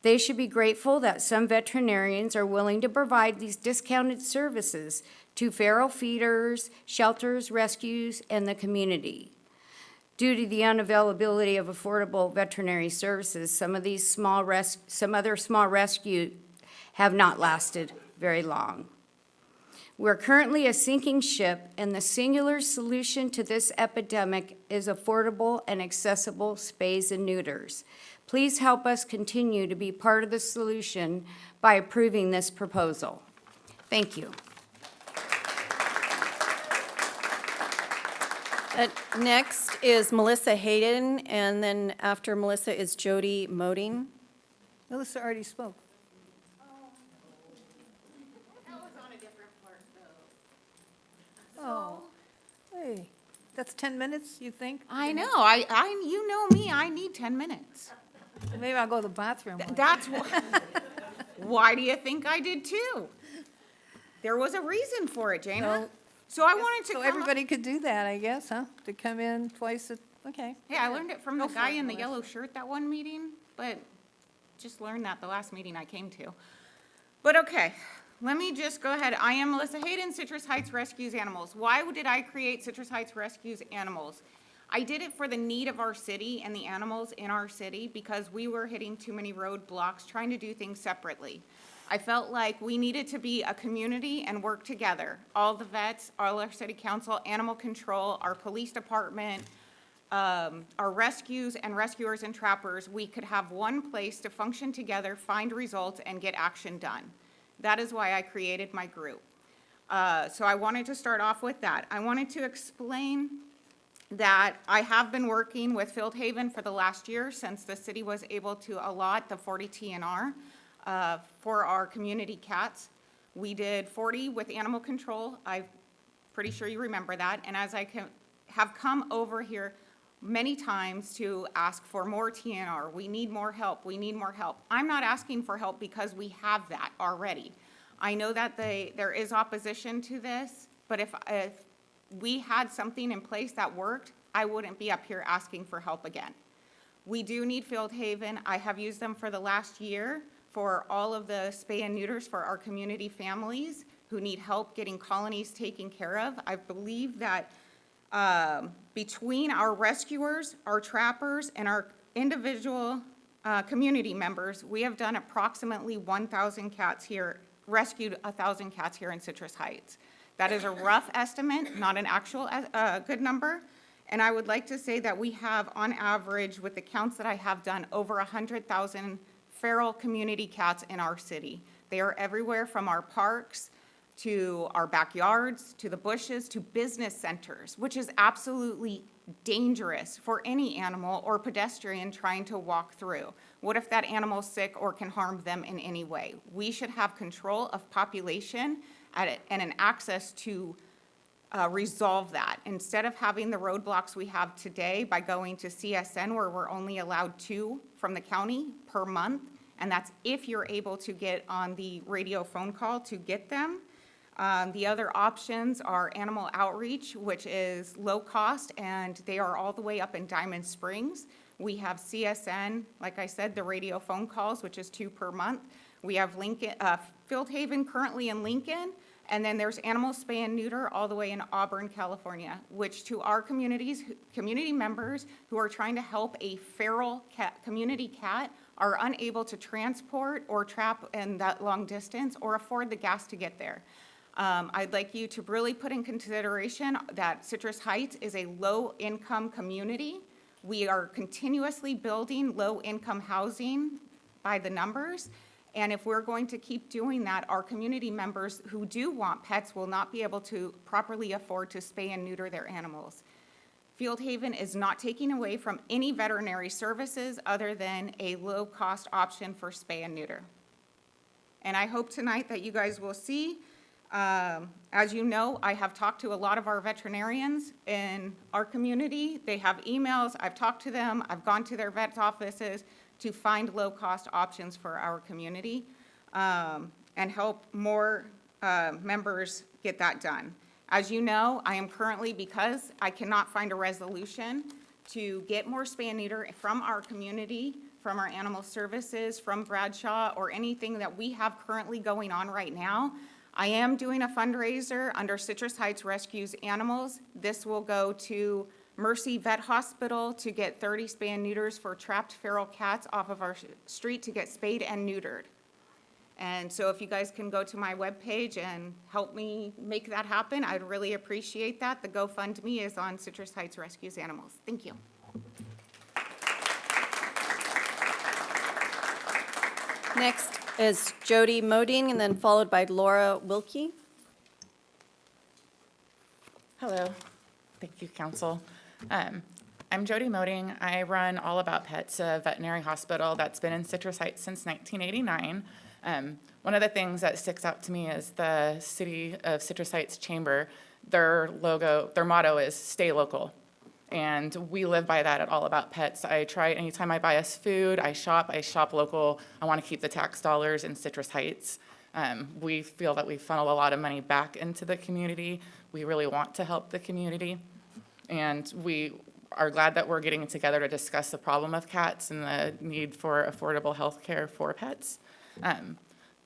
They should be grateful that some veterinarians are willing to provide these discounted services to feral feeders, shelters, rescues, and the community. Due to the unavailability of affordable veterinary services, some other small rescues have not lasted very long. We're currently a sinking ship, and the singular solution to this epidemic is affordable and accessible spays and neuters. Please help us continue to be part of the solution by approving this proposal. Thank you. Next is Melissa Hayden, and then after Melissa is Jody Moding. Melissa already spoke. Oh, hey, that's 10 minutes, you think? I know, you know me, I need 10 minutes. Maybe I'll go to the bathroom. That's why, why do you think I did too? There was a reason for it, Jana. So I wanted to So come everybody could do that, I guess, huh? To come in twice, okay. Yeah, I learned it from the for guy it, in the Melissa. yellow shirt that one meeting, but just learned that the last meeting I came to. But okay, let me just go ahead. I am Melissa Hayden, Citrus Heights Rescues Animals. Why did I create Citrus Heights Rescues Animals? I did it for the need of our city and the animals in our city because we were hitting too many roadblocks trying to do things separately. I felt like we needed to be a community and work together. All the vets, all our city council, animal control, our police department, our rescues and rescuers and trappers, we could have one place to function together, find results, and get action done. That is why I created my group. So I wanted to start off with that. I wanted to explain that I have been working with Field Haven for the last year since the city was able to allot the 40 TNR for our community cats. We did 40 with animal control. I'm pretty sure you remember that. And as I have come over here many times to ask for more TNR, we need more help, we need more help. I'm not asking for help because we have that already. I know that there is opposition to this, but if we had something in place that worked, I wouldn't be up here asking for help again. We do need Field Haven. I have used them for the last year for all of the spay and neuters for our community families who need help getting colonies taken care of. I believe that between our rescuers, our trappers, and our individual community members, we have done approximately 1,000 cats here, rescued 1,000 cats here in Citrus Heights. That is a rough estimate, not an actual good number. And I would like to say that we have, on average, with the counts that I have done, over 100,000 feral community cats in our city. They are everywhere from our parks to our backyards, to the bushes, to business centers, which is absolutely dangerous for any animal or pedestrian trying to walk through. What if that animal's sick or can harm them in any way? We should have control of population and an access to resolve that. Instead of having the roadblocks we have today by going to CSN, where we're only allowed 2 from the county per month, and that's if you're able to get on the radio phone call to get them. The other options are animal outreach, which is low cost, and they are all the way up in Diamond Springs. We have CSN, like I said, the radio phone calls, which is 2 per month. We have Lincoln, Field Haven currently in Lincoln, and then there's Animal Spay and Neuter all the way in Auburn, California, which to our community members who are trying to help a feral community cat are unable to transport or trap in that long distance or afford the gas to get there. I'd like you to really put in consideration that Citrus Heights is a low-income community. We are continuously building low-income housing by the numbers. And if we're going to keep doing that, our community members who do want pets will not be able to properly afford to spay and neuter their animals. Field Haven is not taking away from any veterinary services other than a low-cost option for spay and neuter. And I hope tonight that you guys will see. As you know, I have talked to a lot of our veterinarians in our community. They have emails. I've talked to them. I've gone to their vet's offices to find low-cost options for our community and help more members get that done. As you know, I am currently, because I cannot find a resolution to get more spay and neuter from our community, from our animal services, from Bradshaw, or anything that we have currently going on right now, I am doing a fundraiser under Citrus Heights Rescues Animals. This will go to Mercy Vet Hospital to get 30 spay and neuters for trapped feral cats off of our street to get spayed and neutered. And so if you guys can go to my webpage and help me make that happen, I'd really appreciate that. The GoFundMe is on Citrus Heights Rescues Animals. Thank you. Next is Jody Moding, and then followed by Laura Wilkie. Hello. Thank you, Council. I'm Jody Moding. I run All About Pets, a veterinary hospital that's been in Citrus Heights since 1989. One of the things that sticks out to me is the City of Citrus Heights Chamber. Their motto is stay local. And we live by that at All About Pets. I try, anytime I buy us food, I shop local. I want to keep the tax dollars in Citrus Heights. We feel that we funnel a lot of money back into the community. We really want to help the community. And we are glad that we're getting together to discuss the problem of cats and the need for affordable health care for pets.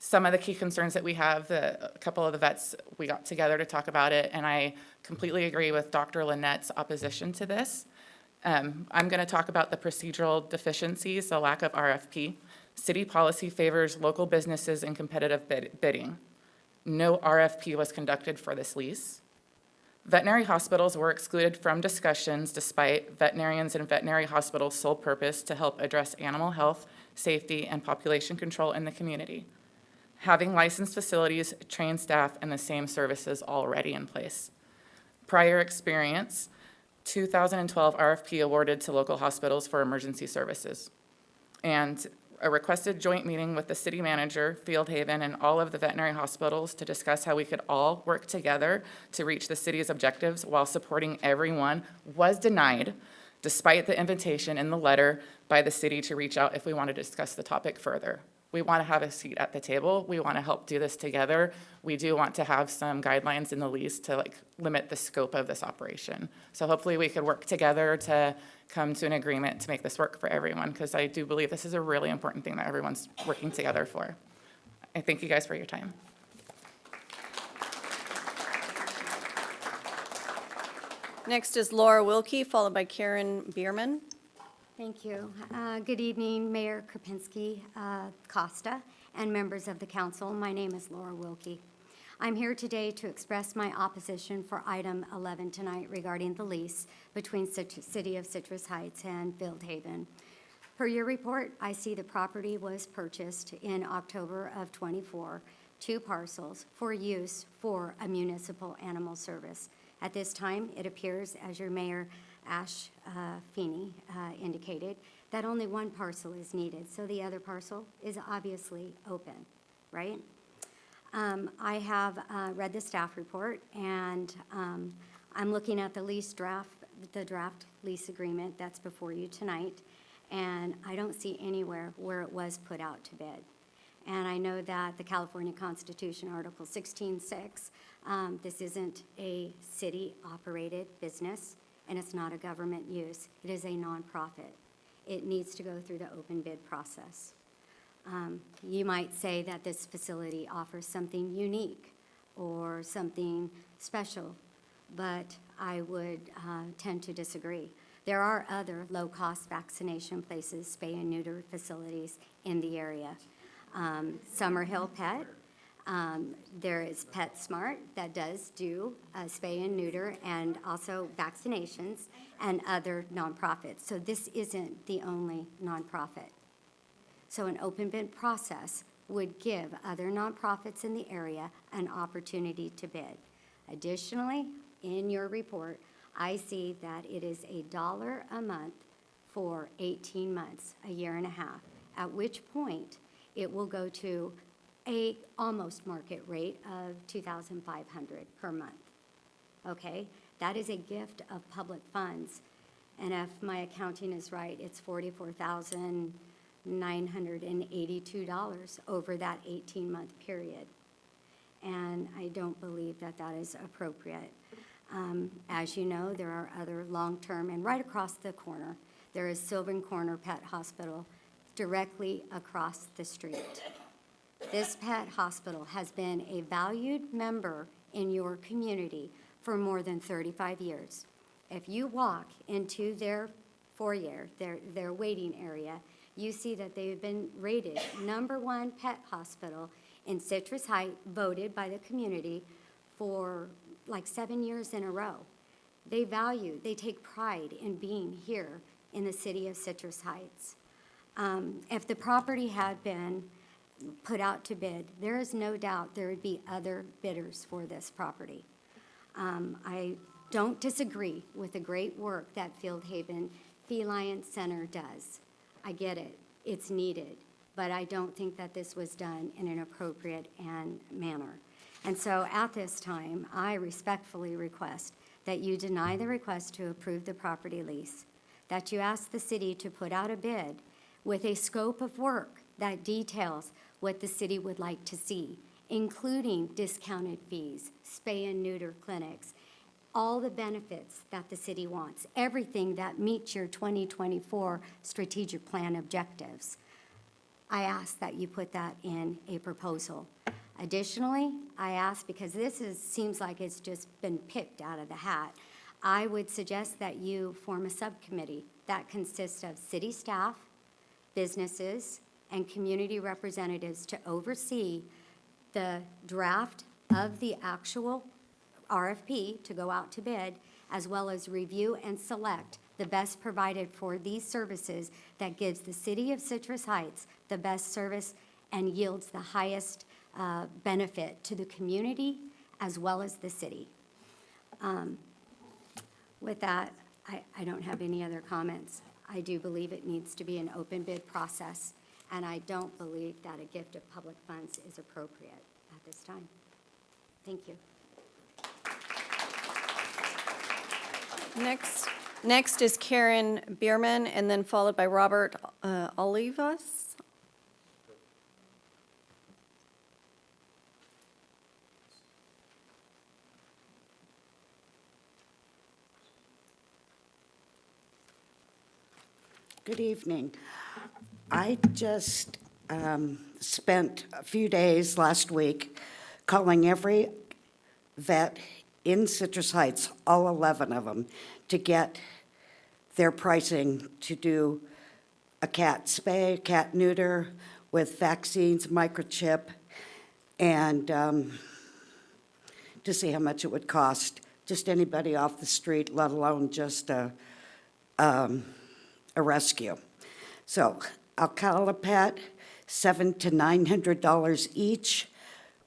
Some of the key concerns that we have, a couple of the vets, we got together to talk about it, and I completely agree with Dr. Lynette's opposition to this. I'm going to talk about the procedural deficiencies, the lack of RFP. City policy favors local businesses in competitive bidding. No RFP was conducted for this lease. Veterinary hospitals were excluded from discussions despite veterinarians and veterinary hospitals' sole purpose to help address animal health, safety, and population control in the community. Having licensed facilities, trained staff, and the same services already in place. Prior experience, 2012 RFP awarded to local hospitals for emergency services. And a requested joint meeting with the city manager, Field Haven, and all of the veterinary hospitals to discuss how we could all work together to reach the city's objectives while supporting everyone was denied, despite the invitation in the letter by the city to reach out if we want to discuss the topic further. We want to have a seat at the table. We want to help do this together. We do want to have some guidelines in the lease to limit the scope of this operation. So hopefully we could work together to come to an agreement to make this work for everyone, because I do believe this is a really important thing that everyone's working together for. I thank you guys for your time. Next is Laura Wilkie, followed by Karen Bierman. Thank you. Good evening, Mayor Krupinski, Costa, and members of the council. My name is Laura Wilkie. I'm here today to express my opposition for item 11 tonight regarding the lease between City of Citrus Heights and Field Haven. Per your report, I see the property was purchased in October of '24, 2 parcels for use for a municipal animal service. At this time, it appears, as your Mayor Ash Feeney indicated, that only 1 parcel is needed, so the other parcel is obviously open, right? I have read the staff report, and I'm looking at the draft lease agreement that's before you tonight, and I don't see anywhere where it was put out to bid. And I know that the California Constitution, Article 16.6, this isn't a city-operated business, and it's not a government use. It is a nonprofit. It needs to go through the open bid process. You might say that this facility offers something unique or something special, but I would tend to disagree. There are other low-cost vaccination places, spay and neuter facilities in the area. Summerhill Pet, there is PetSmart that does do spay and neuter and also vaccinations and other nonprofits. So this isn't the only nonprofit. So an open bid process would give other nonprofits in the area an opportunity to bid. Additionally, in your report, I see that it is $1 a month for 18 months, a year and a half, at which point it will go to a almost market rate of $2,500 per month. Okay? That is a gift of public funds. And if my accounting is right, it's $44,982 over that 18-month period. And I don't believe that that is appropriate. As you know, there are other long-term, and right across the corner, there is Sylvan Corner Pet Hospital directly across the street. This pet hospital has been a valued member in your community for more than 35 years. If you walk into their foyer, their waiting area, you see that they've been rated #1 pet hospital in Citrus Heights, voted by the community for like 7 years in a row. They take pride in being here in the city of Citrus Heights. If the property had been put out to bid, there is no doubt there would be other bidders for this property. I don't disagree with the great work that Fieldhaven Feline Center does. I get it, it's needed, but I don't think that this was done in an appropriate manner. And so at this time, I respectfully request that you deny the request to approve the property lease, that you ask the city to put out a bid with a scope of work that details what the city would like to see, including discounted fees, spay and neuter clinics, all the benefits that the city wants, everything that meets your 2024 strategic plan objectives. I ask that you put that in a proposal. Additionally, I ask, because seems like it's just been picked out of the hat, I would suggest that you form a subcommittee that consists of city staff, businesses, and community representatives to oversee the draft of the actual RFP to go out to bid, as well as review and select the best provided for these services that gives the city of Citrus Heights the best service and yields the highest benefit to the community as well as the city. With that, I don't have any other comments. I do believe it needs to be an open bid process, and I don't believe that a gift of public funds is appropriate at this time. Thank you. Next is Karen Bierman, and then followed by Robert Olivas. Good evening. I just spent a few days last week calling every vet in Citrus Heights, all 11 of them, to get their pricing to do a cat spay, cat neuter with vaccines, microchip, and to see how much it would cost just anybody off the street, let alone just a rescue. So Alcala Pet, $700 to $900 each.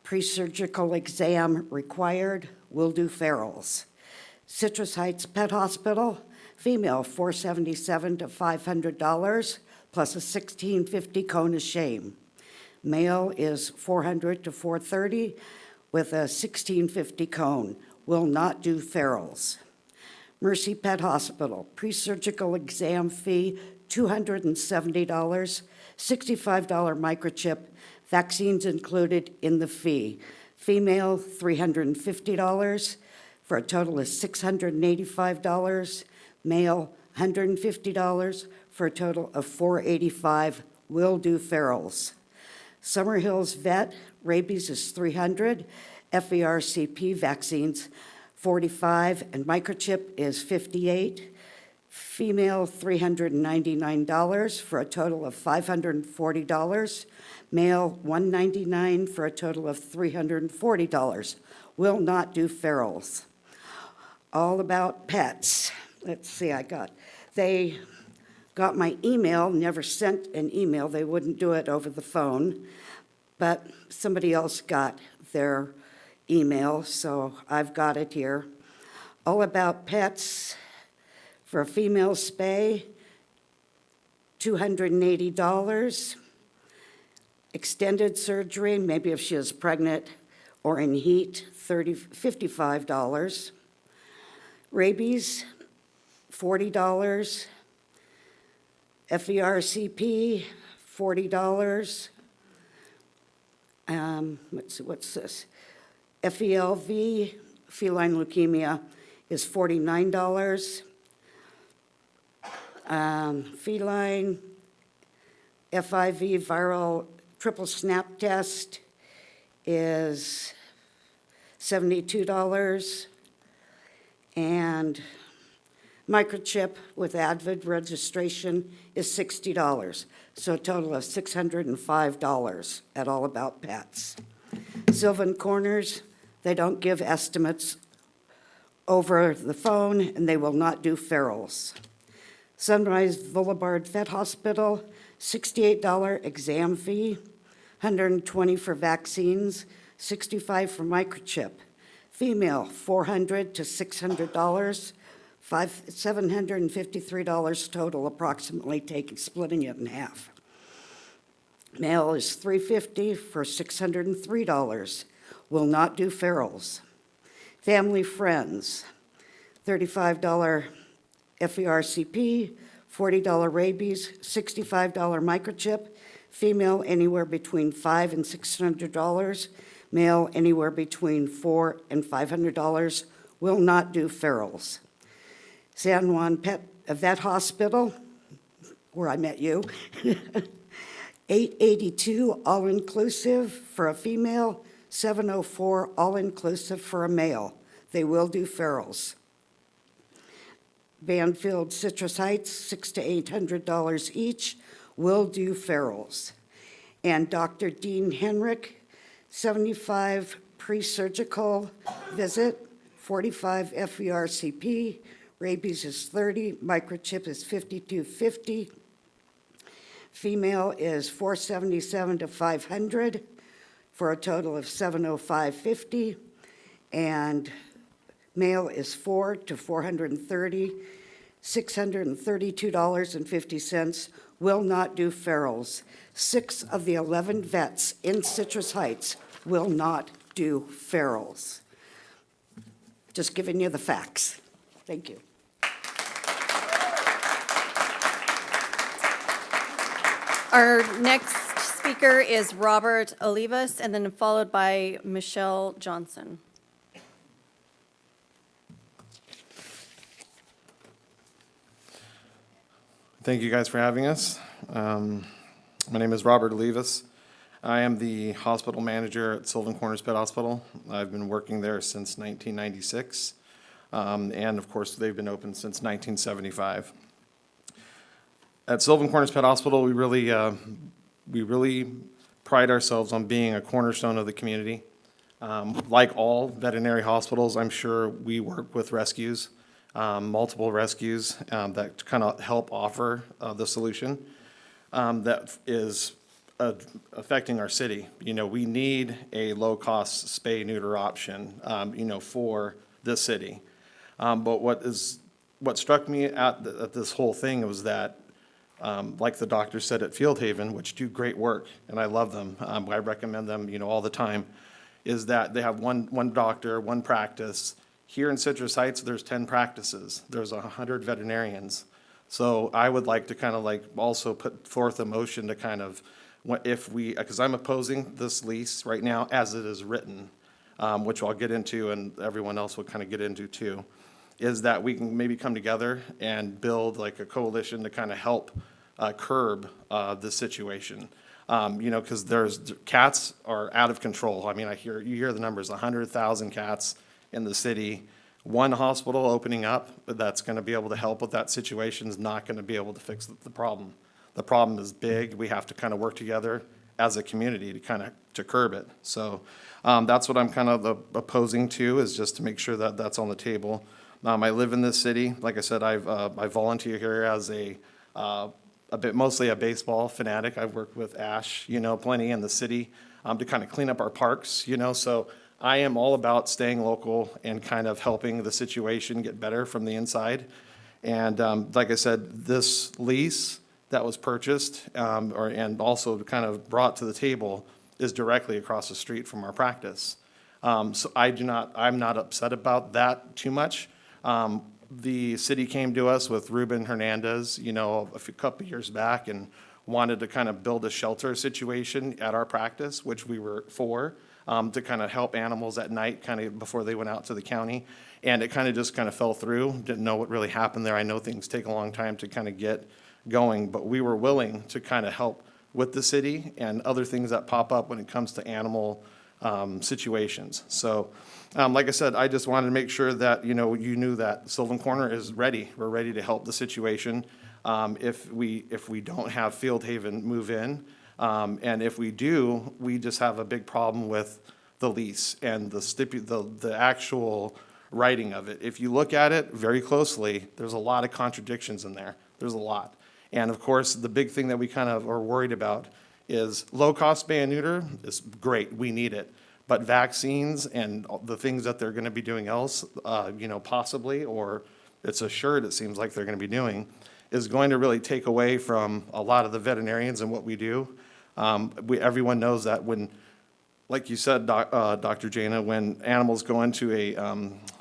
Pre-surgical exam required. We'll do ferals. Citrus Heights Pet Hospital, female, $477 to $500, plus a $1,650 cone of shame. Male is 400 to 430 with a 1650 cone. Will not do ferals. Mercy Pet Hospital, pre-surgical exam fee, $270, $65 microchip, vaccines included in the fee. Female, $350 for a total of $685. Male, $150 for a total of $485. Will do ferals. Summer Hills Vet, rabies is $300, FERCP vaccines $45, and microchip is $58. Female, $399 for a total of $540. Male, $199 for a total of $340. Will not do ferals. All About Pets. Let's see, they got my email, never sent an email. They wouldn't do it over the phone, but somebody else got their email, so I've got it here. All About Pets for a female spay, $280. Extended surgery, maybe if she is pregnant or in heat, $55. Rabies, $40. FERCP, $40. What's this? FELV, feline leukemia, is $49. Feline FIV viral triple snap test is $72. And microchip with Advid registration is $60. So a total of $605 at All About Pets. Sylvan Corners, they don't give estimates over the phone, and they will not do ferals. Sunrise Boulevard Vet Hospital, $68 exam fee, $120 for vaccines, $65 for microchip. Female, $400 to $600, $753 total, approximately, splitting it in half. Male is $350 for $603. Will not do ferals. Family Friends, $35 FERCP, $40 rabies, $65 microchip. Female, anywhere between $500 and $600. Male, anywhere between $400 and $500. Will not do ferals. San Juan Vet Hospital, where I met you, $882 all-inclusive for a female, $704 all-inclusive for a male. They will do ferals. Banfield Citrus Heights, $600 to $800 each, will do ferals. And Dr. Dean Henrik, $75 pre-surgical visit, $45 FERCP, rabies is $30, microchip is $52.50. Female is $477 to $500 for a total of $705.50, and male is $400 to $430, $632.50. Will not do ferals. 6 of the 11 vets in Citrus Heights will not do ferals. Just giving you the facts. Thank you. Our next speaker is Robert Olivas, and then followed by Michelle Johnson. Thank you guys for having us. My name is Robert Olivas. I am the hospital manager at Sylvan Corners Pet Hospital. I've been working there since 1996, and of course, they've been open since 1975. At Sylvan Corners Pet Hospital, we really pride ourselves on being a cornerstone of the community. Like all veterinary hospitals, I'm sure we work with rescues, multiple rescues that kind of help offer the solution that is affecting our city. You know, we need a low-cost spay-neuter option, for this city. But what struck me at this whole thing was that like the doctor said at Field Haven, which do great work, and I love them. I recommend them, all the time, is that they have one doctor, one practice. Here in Citrus Heights, there's 10 practices. There's 100 veterinarians. So I would like to kind of like also put forth a motion to kind of, because I'm opposing this lease right now as it is written, which I'll get into and everyone else will kind of get into too, is that we can maybe come together and build like a coalition to kind of help curb this situation. Because cats are out of control. I mean, you hear the numbers, 100,000 cats in the city. One hospital opening up that's going to be able to help with that situation is not going to be able to fix the problem. The problem is big. We have to kind of work together as a community to curb it. So that's what I'm kind of opposing to, is just to make sure that that's on the table. I live in this city. Like I said, I volunteer here as mostly a baseball fanatic. I've worked with Ash, plenty in the city to kind of clean up our parks, so I am all about staying local and kind of helping the situation get better from the inside. And like I said, this lease that was purchased and also kind of brought to the table is directly across the street from our practice. So I'm not upset about that too much. The city came to us with Ruben Hernandez, a couple years back, and wanted to kind of build a shelter situation at our practice, which we were for, to kind of help animals at night, kind of before they went out to the county. And it kind of just kind of fell through. Didn't know what really happened there. I know things take a long time to kind of get going, but we were willing to kind of help with the city and other things that pop up when it comes to animal situations. So, like I said, I just wanted to make sure that, you knew that Sylvan Corner is ready. We're ready to help the situation. If we don't have Field Haven move in, and if we do, we just have a big problem with the lease and the actual writing of it. If you look at it very closely, there's a lot of contradictions in there. There's a lot. And of course, the big thing that we kind of are worried about is low-cost spay and neuter is great. We need it. But vaccines and the things that they're going to be doing else, possibly, or it's assured it seems like they're going to be doing, is going to really take away from a lot of the veterinarians and what we do. Everyone knows that when, like you said, Dr. Jana, when animals go into a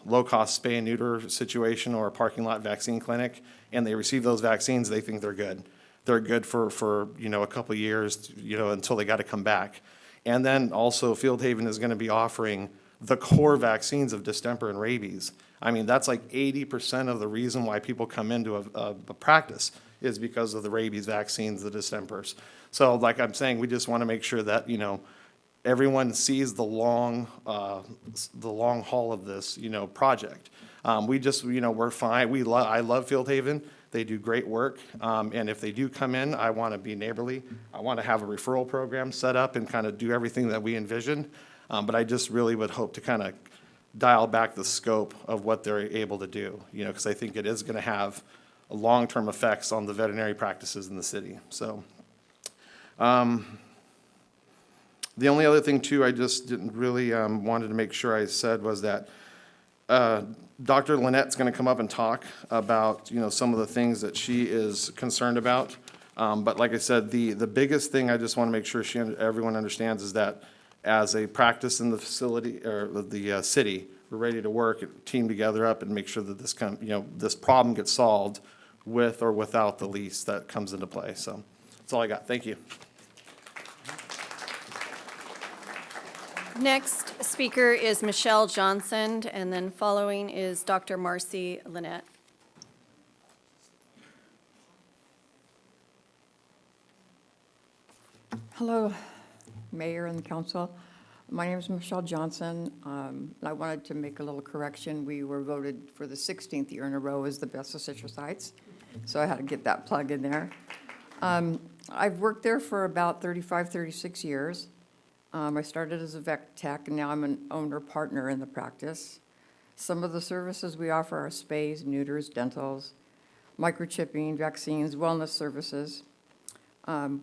low-cost spay and neuter situation or a parking lot vaccine clinic and they receive those vaccines, they think they're good. They're good for a couple of years, until they got to come back. And then also Field Haven is going to be offering the core vaccines of distemper and rabies. I mean, that's like 80% of the reason why people come into a practice is because of the rabies vaccines, the distempers. So like I'm saying, we just want to make sure that, everyone sees the long haul of this, project. We're fine. I love Field Haven. They do great work. And if they do come in, I want to be neighborly. I want to have a referral program set up and kind of do everything that we envisioned. But I just really would hope to kind of dial back the scope of what they're able to do, because I think it is going to have long-term effects on the veterinary practices in the city. So the only other thing too, I just didn't really wanted to make sure I said was that Dr. Lynette's going to come up and talk about, some of the things that she is concerned about. But like I said, the biggest thing I just want to make sure everyone understands is that as a practice in the facility or the city, we're ready to work, team together up and make sure that this problem gets solved with or without the lease that comes into play. So that's all I got. Thank you. Next speaker is Michelle Johnson, and then following is Dr. Marcy Lynette. Hello, Mayor and the council. My name is Michelle Johnson. I wanted to make a little correction. We were voted for the 16th year in a row as the best of Citrus Heights, so I had to get that plug in there. I've worked there for about 35, 36 years. I started as a vet tech, and now I'm an owner partner in the practice. Some of the services we offer are spays, neuters, dentals, microchipping, vaccines, wellness services.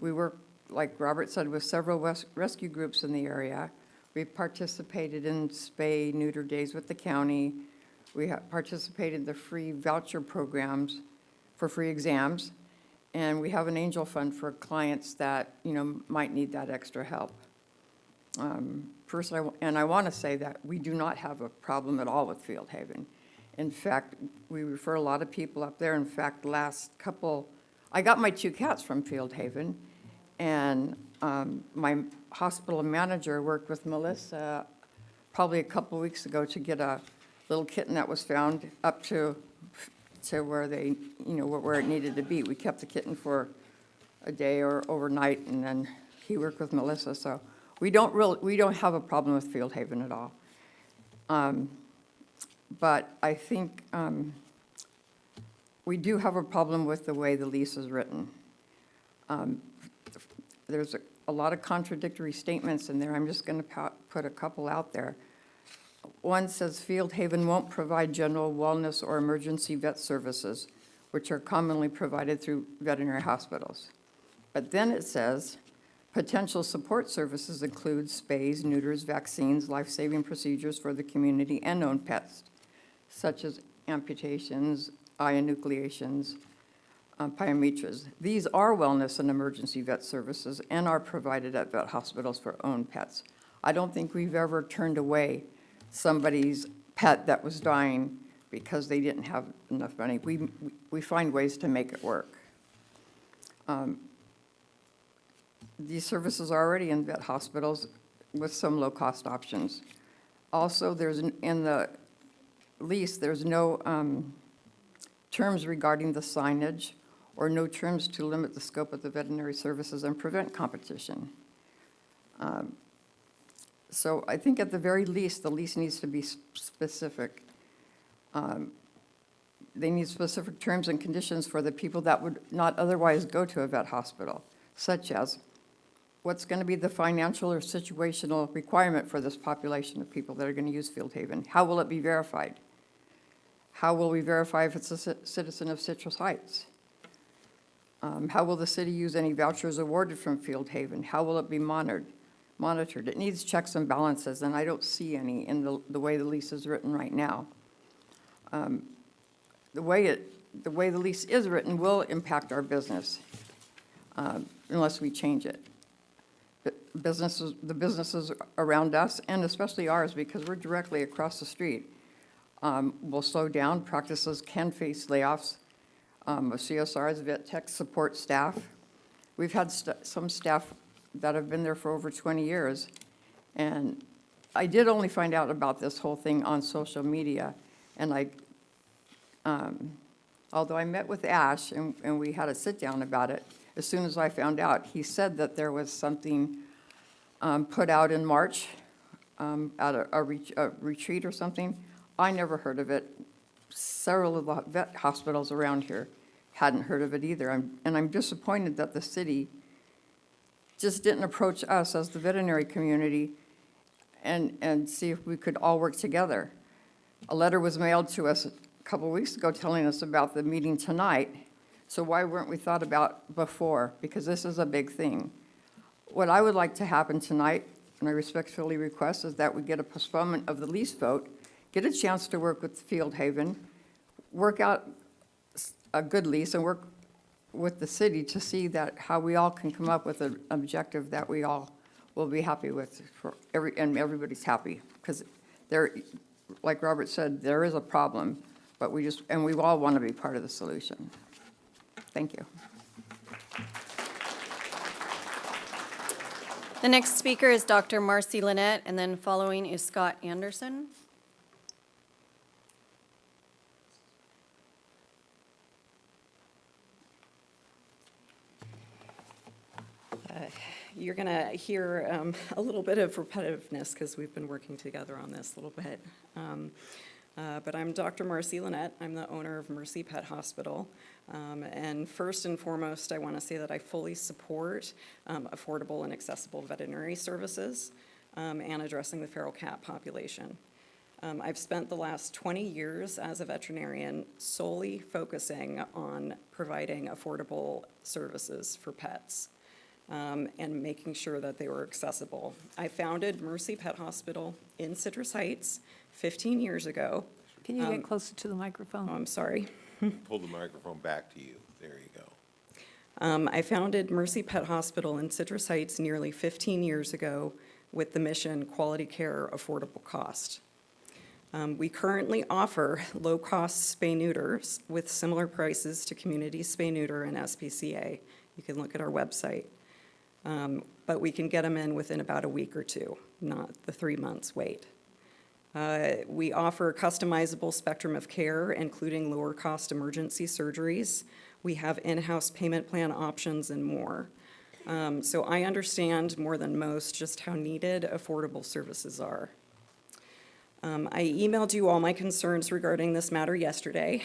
We work, like Robert said, with several rescue groups in the area. We participated in spay, neuter days with the county. We participated in the free voucher programs for free exams. And we have an angel fund for clients that, might need that extra help. First, I want to say that we do not have a problem at all with Field Haven. In fact, we refer a lot of people up there. In fact, I got my 2 cats from Field Haven, and my hospital manager worked with Melissa probably a couple weeks ago to get a little kitten that was found up to where where it needed to be. We kept the kitten for a day or overnight, and then he worked with Melissa. So we don't have a problem with Field Haven at all. But I think we do have a problem with the way the lease is written. There's a lot of contradictory statements in there. I'm just going to put a couple out there. One says Field Haven won't provide general wellness or emergency vet services, which are commonly provided through veterinary hospitals. But then it says potential support services include spays, neuters, vaccines, life-saving procedures for the community and owned pets, such as amputations, eye enucleations, pyometras. These are wellness and emergency vet services and are provided at vet hospitals for owned pets. I don't think we've ever turned away somebody's pet that was dying because they didn't have enough money. We find ways to make it work. These services are already in vet hospitals with some low-cost options. Also, in the lease, there's no terms regarding the signage or no terms to limit the scope of the veterinary services and prevent competition. So I think at the very least, the lease needs to be specific. They need specific terms and conditions for the people that would not otherwise go to a vet hospital, such as what's going to be the financial or situational requirement for this population of people that are going to use Field Haven? How will it be verified? How will we verify if it's a citizen of Citrus Heights? How will the city use any vouchers awarded from Field Haven? How will it be monitored? It needs checks and balances, and I don't see any in the way the lease is written right now. The way the lease is written will impact our business unless we change it. The businesses around us, and especially ours, because we're directly across the street, will slow down. Practices can face layoffs. CSR's vet tech support staff. We've had some staff that have been there for over 20 years. And I did only find out about this whole thing on social media. And although I met with Ash and we had a sit down about it, as soon as I found out, he said that there was something put out in March at a retreat or something. I never heard of it. Several of the vet hospitals around here hadn't heard of it either. And I'm disappointed that the city just didn't approach us as the veterinary community and see if we could all work together. A letter was mailed to us a couple of weeks ago telling us about the meeting tonight. So why weren't we thought about before? Because this is a big thing. What I would like to happen tonight, and I respectfully request, is that we get a postponement of the lease vote, get a chance to work with Field Haven, work out a good lease, and work with the city to see that how we all can come up with an objective that we all will be happy with and everybody's happy. Because there, like Robert said, there is a problem, but we all want to be part of the solution. Thank you. The next speaker is Dr. Marcy Lynette, and then following is Scott Anderson. You're going to hear a little bit of repetitiveness because we've been working together on this a little bit. But I'm Dr. Marcy Lynette. I'm the owner of Mercy Pet Hospital. And first and foremost, I want to say that I fully support affordable and accessible veterinary services and addressing the feral cat population. I've spent the last 20 years as a veterinarian solely focusing on providing affordable services for pets. And making sure that they were accessible. I founded Mercy Pet Hospital in Citrus Heights 15 years ago. Can you get closer to the microphone? Oh, I'm sorry. Pull the microphone back to you. There you go. I founded Mercy Pet Hospital in Citrus Heights nearly 15 years ago with the mission quality care, affordable cost. We currently offer low-cost spay-neuters with similar prices to Community Spay-Neuter and SPCA. You can look at our website. But we can get them in within about a week or two, not the 3 months wait. We offer a customizable spectrum of care, including lower-cost emergency surgeries. We have in-house payment plan options and more. So I understand more than most just how needed affordable services are. I emailed you all my concerns regarding this matter yesterday.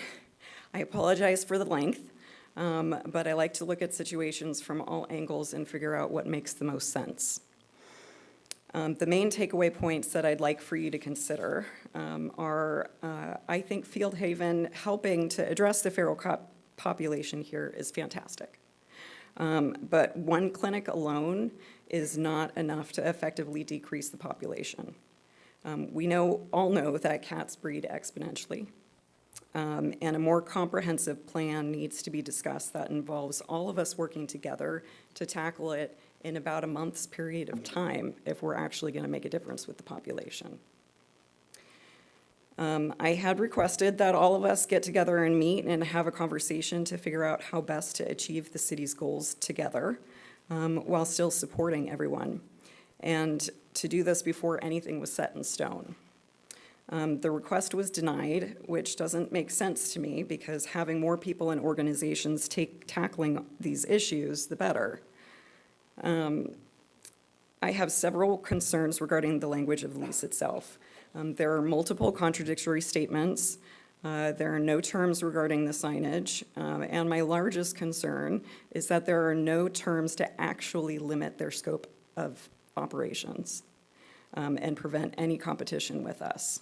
I apologize for the length, but I like to look at situations from all angles and figure out what makes the most sense. The main takeaway points that I'd like for you to consider are, I think Field Haven helping to address the feral population here is fantastic. But one clinic alone is not enough to effectively decrease the population. We all know that cats breed exponentially, and a more comprehensive plan needs to be discussed that involves all of us working together to tackle it in about a month's period of time if we're actually going to make a difference with the population. I had requested that all of us get together and meet and have a conversation to figure out how best to achieve the city's goals together while still supporting everyone, and to do this before anything was set in stone. The request was denied, which doesn't make sense to me because having more people and organizations tackling these issues, the better. I have several concerns regarding the language of the lease itself. There are multiple contradictory statements. There are no terms regarding the signage. And my largest concern is that there are no terms to actually limit their scope of operations and prevent any competition with us.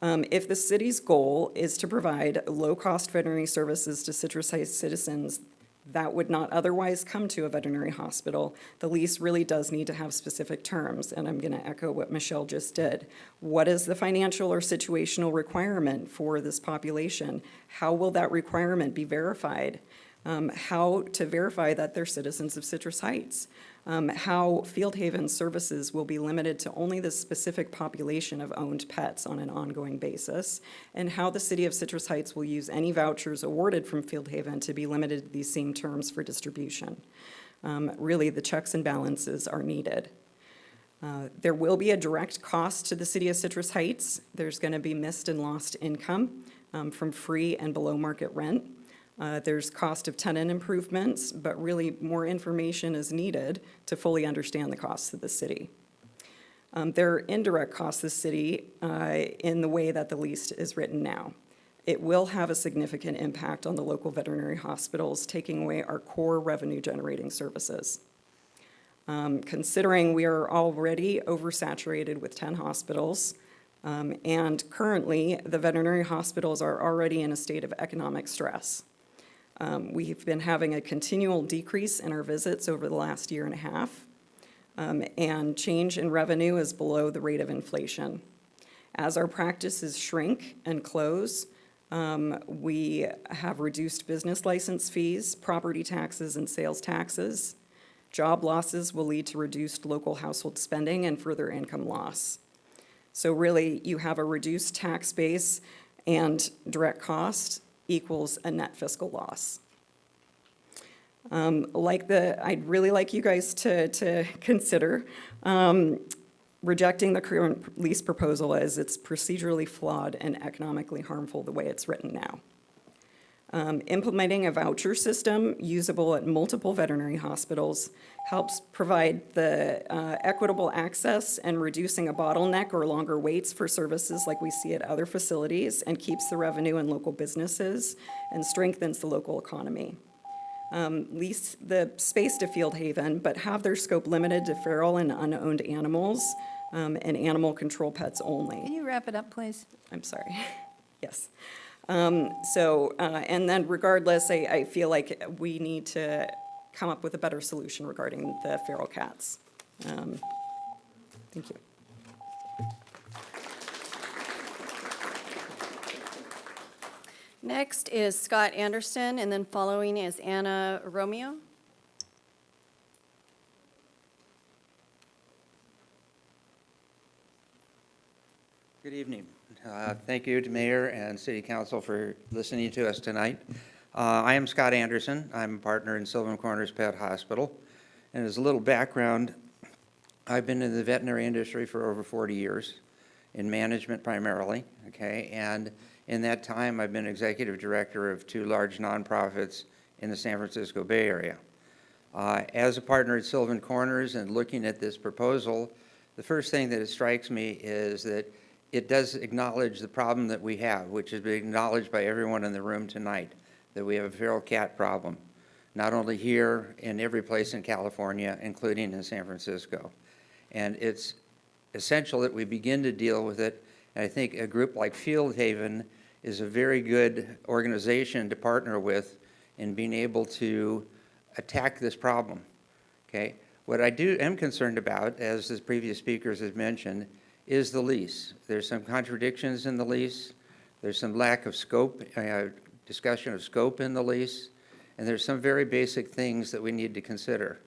If the city's goal is to provide low-cost veterinary services to Citrus Heights citizens that would not otherwise come to a veterinary hospital, the lease really does need to have specific terms, and I'm going to echo what Michelle just did. What is the financial or situational requirement for this population? How will that requirement be verified? How to verify that they're citizens of Citrus Heights? How Field Haven services will be limited to only the specific population of owned pets on an ongoing basis, and how the city of Citrus Heights will use any vouchers awarded from Field Haven to be limited to these same terms for distribution. Really, the checks and balances are needed. There will be a direct cost to the city of Citrus Heights. There's going to be missed and lost income from free and below market rent. There's cost of tenant improvements, but really more information is needed to fully understand the costs of the city. There are indirect costs to the city in the way that the lease is written now. It will have a significant impact on the local veterinary hospitals, taking away our core revenue-generating services. Considering we are already oversaturated with 10 hospitals, and currently the veterinary hospitals are already in a state of economic stress. We've been having a continual decrease in our visits over the last year and a half, and change in revenue is below the rate of inflation. As our practices shrink and close, we have reduced business license fees, property taxes, and sales taxes. Job losses will lead to reduced local household spending and further income loss. So really, you have a reduced tax base and direct cost equals a net fiscal loss. I'd really like you guys to consider rejecting the current lease proposal as it's procedurally flawed and economically harmful the way it's written now. Implementing a voucher system usable at multiple veterinary hospitals helps provide the equitable access and reducing a bottleneck or longer waits for services like we see at other facilities, and keeps the revenue in local businesses and strengthens the local economy. Lease the space to Field Haven, but have their scope limited to feral and unowned animals and animal control pets only. Can you wrap it up, please? I'm sorry. Yes. And then regardless, I feel like we need to come up with a better solution regarding the feral cats. Thank you. Next is Scott Anderson, and then following is Anna Romeo. Good evening. Thank you to Mayor and City Council for listening to us tonight. I am Scott Anderson. I'm a partner in Sylvan Corners Pet Hospital. And as a little background, I've been in the veterinary industry for over 40 years, in management primarily, okay? And in that time, I've been executive director of 2 large nonprofits in the San Francisco Bay Area. As a partner at Sylvan Corners and looking at this proposal, the first thing that strikes me is that it does acknowledge the problem that we have, which has been acknowledged by everyone in the room tonight, that we have a feral cat problem, not only here, in every place in California, including in San Francisco. And it's essential that we begin to deal with it. And I think a group like Field Haven is a very good organization to partner with in being able to attack this problem, okay? What I am concerned about, as the previous speakers have mentioned, is the lease. There's some contradictions in the lease. There's some lack of scope, discussion of scope in the lease. And there's some very basic things that we need to consider.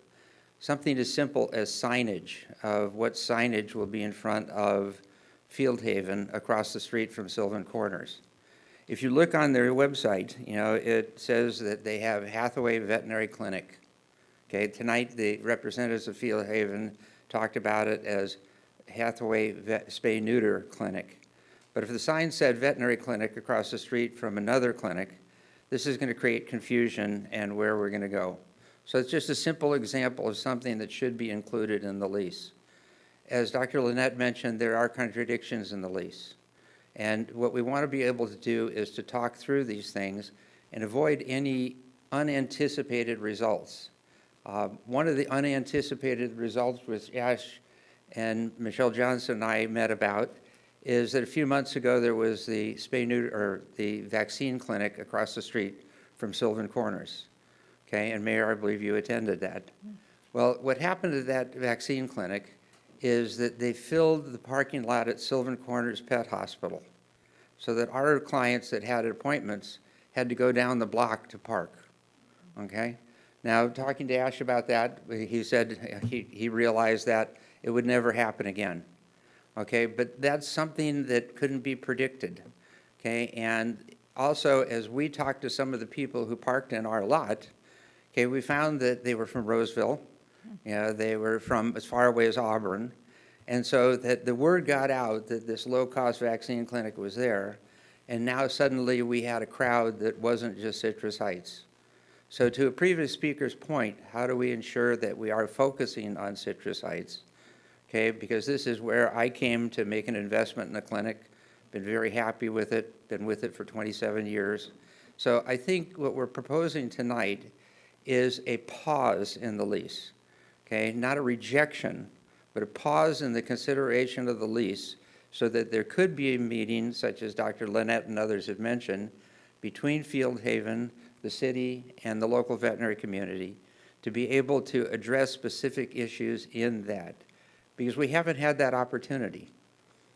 Something as simple as signage, of what signage will be in front of Field Haven across the street from Sylvan Corners. If you look on their website, you know, it says that they have Hathaway Veterinary Clinic. Okay, tonight the representatives of Field Haven talked about it as Hathaway Spay-Neuter Clinic. But if the sign said veterinary clinic across the street from another clinic, this is going to create confusion and where we're going to go. So it's just a simple example of something that should be included in the lease. As Dr. Lynette mentioned, there are contradictions in the lease. And what we want to be able to do is to talk through these things and avoid any unanticipated results. One of the unanticipated results which Ash and Michelle Johnson and I met about is that a few months ago there was the the vaccine clinic across the street from Sylvan Corners. Okay, and Mayor, I believe you attended that. Well, what happened at that vaccine clinic is that they filled the parking lot at Sylvan Corners Pet Hospital so that our clients that had appointments had to go down the block to park, okay? Now, talking to Ash about that, he said he realized that it would never happen again, okay? But that's something that couldn't be predicted, okay? And also, as we talked to some of the people who parked in our lot, okay, we found that they were from Roseville. You know, they were from as far away as Auburn. And so that the word got out that this low-cost vaccine clinic was there, and now suddenly we had a crowd that wasn't just Citrus Heights. So to a previous speaker's point, how do we ensure that we are focusing on Citrus Heights? Okay, because this is where I came to make an investment in the clinic, been very happy with it, been with it for 27 years. So I think what we're proposing tonight is a pause in the lease, okay? Not a rejection, but a pause in the consideration of the lease so that there could be a meeting, such as Dr. Lynette and others have mentioned, between Field Haven, the city, and the local veterinary community to be able to address specific issues in that. Because we haven't had that opportunity.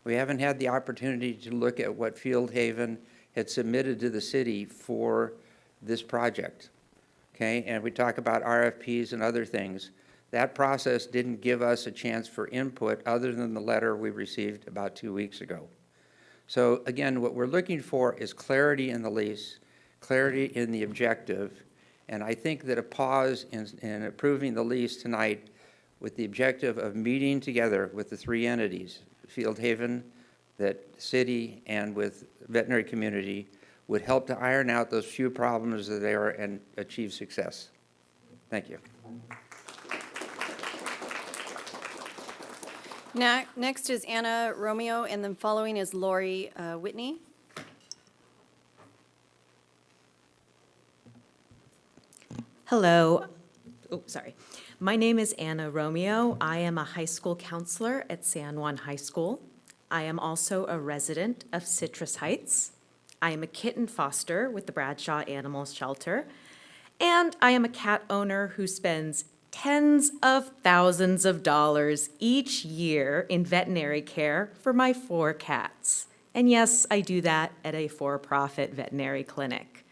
We haven't had the opportunity to look at what Field Haven had submitted to the city for this project. Okay, and we talk about RFPs and other things. That process didn't give us a chance for input other than the letter we received about 2 weeks ago. So again, what we're looking for is clarity in the lease, clarity in the objective, and I think that a pause in approving the lease tonight with the objective of meeting together with the 3 entities, Field Haven, the city, and with veterinary community, would help to iron out those few problems that are there and achieve success. Thank you. Now, next is Anna Romeo, and then following is Lori Whitney. Hello. Oh, sorry. My name is Anna Romeo. I am a high school counselor at San Juan High School. I am also a resident of Citrus Heights. I am a kitten foster with the Bradshaw Animal Shelter, and I am a cat owner who spends tens of thousands of dollars each year in veterinary care for my 4 cats. And yes, I do that at a for-profit veterinary clinic.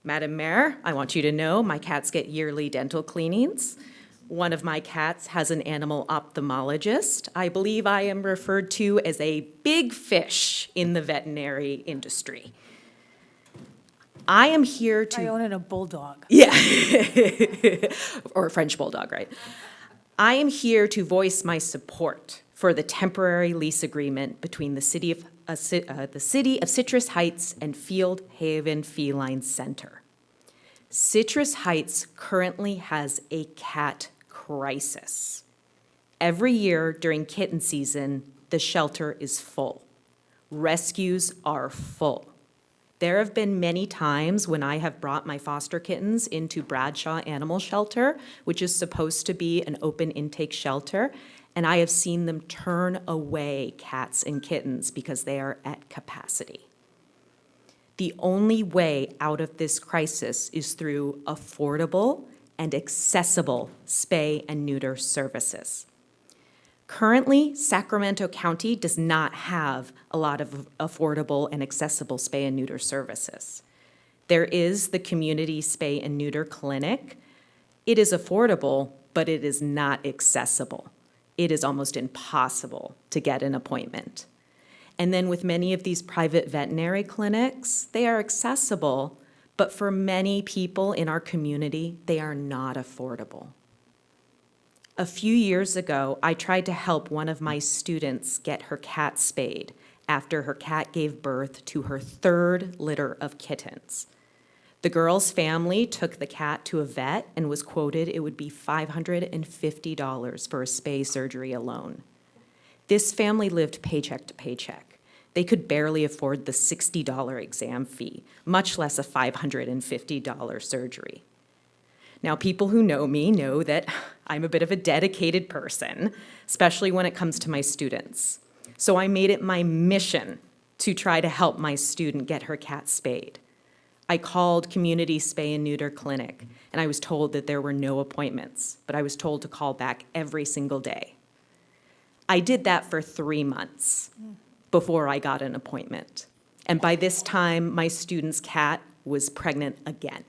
Madam Mayor, I want you to know my cats get yearly dental cleanings. One of my cats has an animal ophthalmologist. I believe I am referred to as a big fish in the veterinary industry. I am here to... I own a bulldog. Yeah. Or a French bulldog, right? I am here to voice my support for the temporary lease agreement between the city of Citrus Heights and Field Haven Feline Center. Citrus Heights currently has a cat crisis. Every year during kitten season, the shelter is full. Rescues are full. There have been many times when I have brought my foster kittens into Bradshaw Animal Shelter, which is supposed to be an open intake shelter, and I have seen them turn away cats and kittens because they are at capacity. The only way out of this crisis is through affordable and accessible spay and neuter services. Currently, Sacramento County does not have a lot of affordable and accessible spay and neuter services. There is the community spay and neuter clinic. It is affordable, but it is not accessible. It is almost impossible to get an appointment. And then with many of these private veterinary clinics, they are accessible, but for many people in our community, they are not affordable. A few years ago, I tried to help one of my students get her cat spayed after her cat gave birth to her third litter of kittens. The girl's family took the cat to a vet and was quoted it would be $550 for a spay surgery alone. This family lived paycheck to paycheck. They could barely afford the $60 exam fee, much less a $550 surgery. Now, people who know me know that I'm a bit of a dedicated person, especially when it comes to my students. So I made it my mission to try to help my student get her cat spayed. I called Community Spay and Neuter Clinic, and I was told that there were no appointments, but I was told to call back every single day. I did that for 3 months before I got an appointment. And by this time, my student's cat was pregnant again.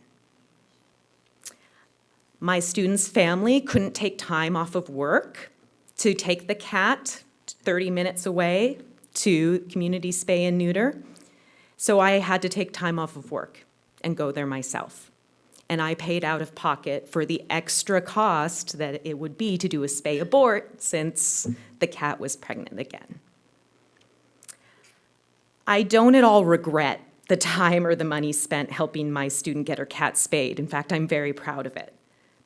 My student's family couldn't take time off of work to take the cat 30 minutes away to Community Spay and Neuter. So I had to take time off of work and go there myself. And I paid out of pocket for the extra cost that it would be to do a spay abort since the cat was pregnant again. I don't at all regret the time or the money spent helping my student get her cat spayed. In fact, I'm very proud of it.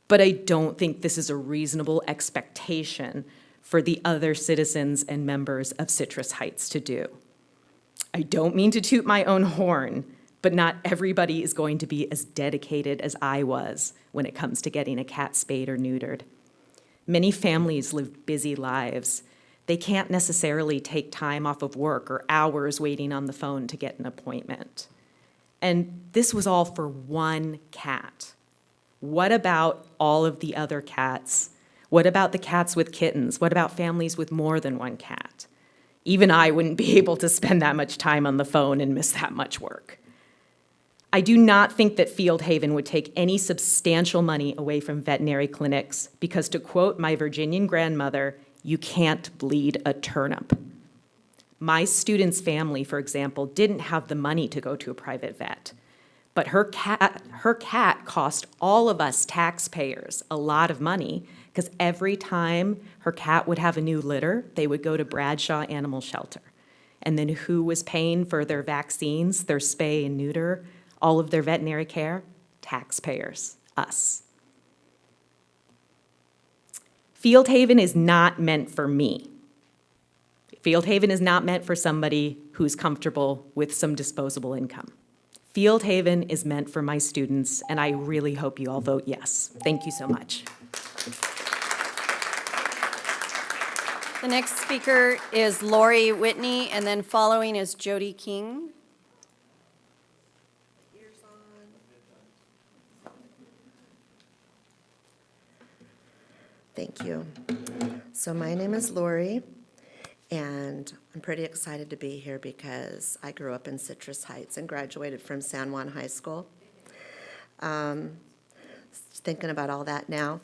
But I don't think this is a reasonable expectation for the other citizens and members of Citrus Heights to do. I don't mean to toot my own horn, but not everybody is going to be as dedicated as I was when it comes to getting a cat spayed or neutered. Many families live busy lives. They can't necessarily take time off of work or hours waiting on the phone to get an appointment. And this was all for one cat. What about all of the other cats? What about the cats with kittens? What about families with more than one cat? Even I wouldn't be able to spend that much time on the phone and miss that much work. I do not think that Field Haven would take any substantial money away from veterinary clinics because, to quote my Virginian grandmother, you can't bleed a turnip. My student's family, for example, didn't have the money to go to a private vet. But her cat cost all of us taxpayers a lot of money because every time her cat would have a new litter, they would go to Bradshaw Animal Shelter. And then who was paying for their vaccines, their spay and neuter, all of their veterinary care? Taxpayers, us. Field Haven is not meant for me. Field Haven is not meant for somebody who's comfortable with some disposable income. Field Haven is meant for my students, and I really hope you all vote yes. Thank you so much. The next speaker is Lori Whitney, and then following is Jody King. Thank you. So my name is Lori, And I'm pretty excited to be here because I grew up in Citrus Heights and graduated from San Juan High School. Thinking about all that now.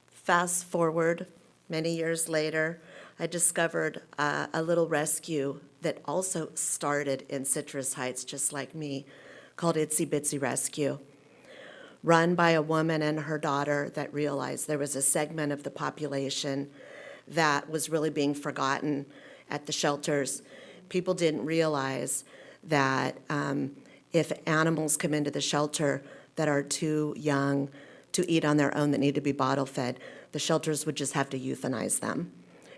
Fast forward many years later, I discovered a little rescue that also started in Citrus Heights, just like me, called Itsy Bitsy Rescue, run by a woman and her daughter that realized there was a segment of the population that was really being forgotten at the shelters. People didn't realize that if animals come into the shelter that are too young to eat on their own, that need to be bottle fed, the shelters would just have to euthanize them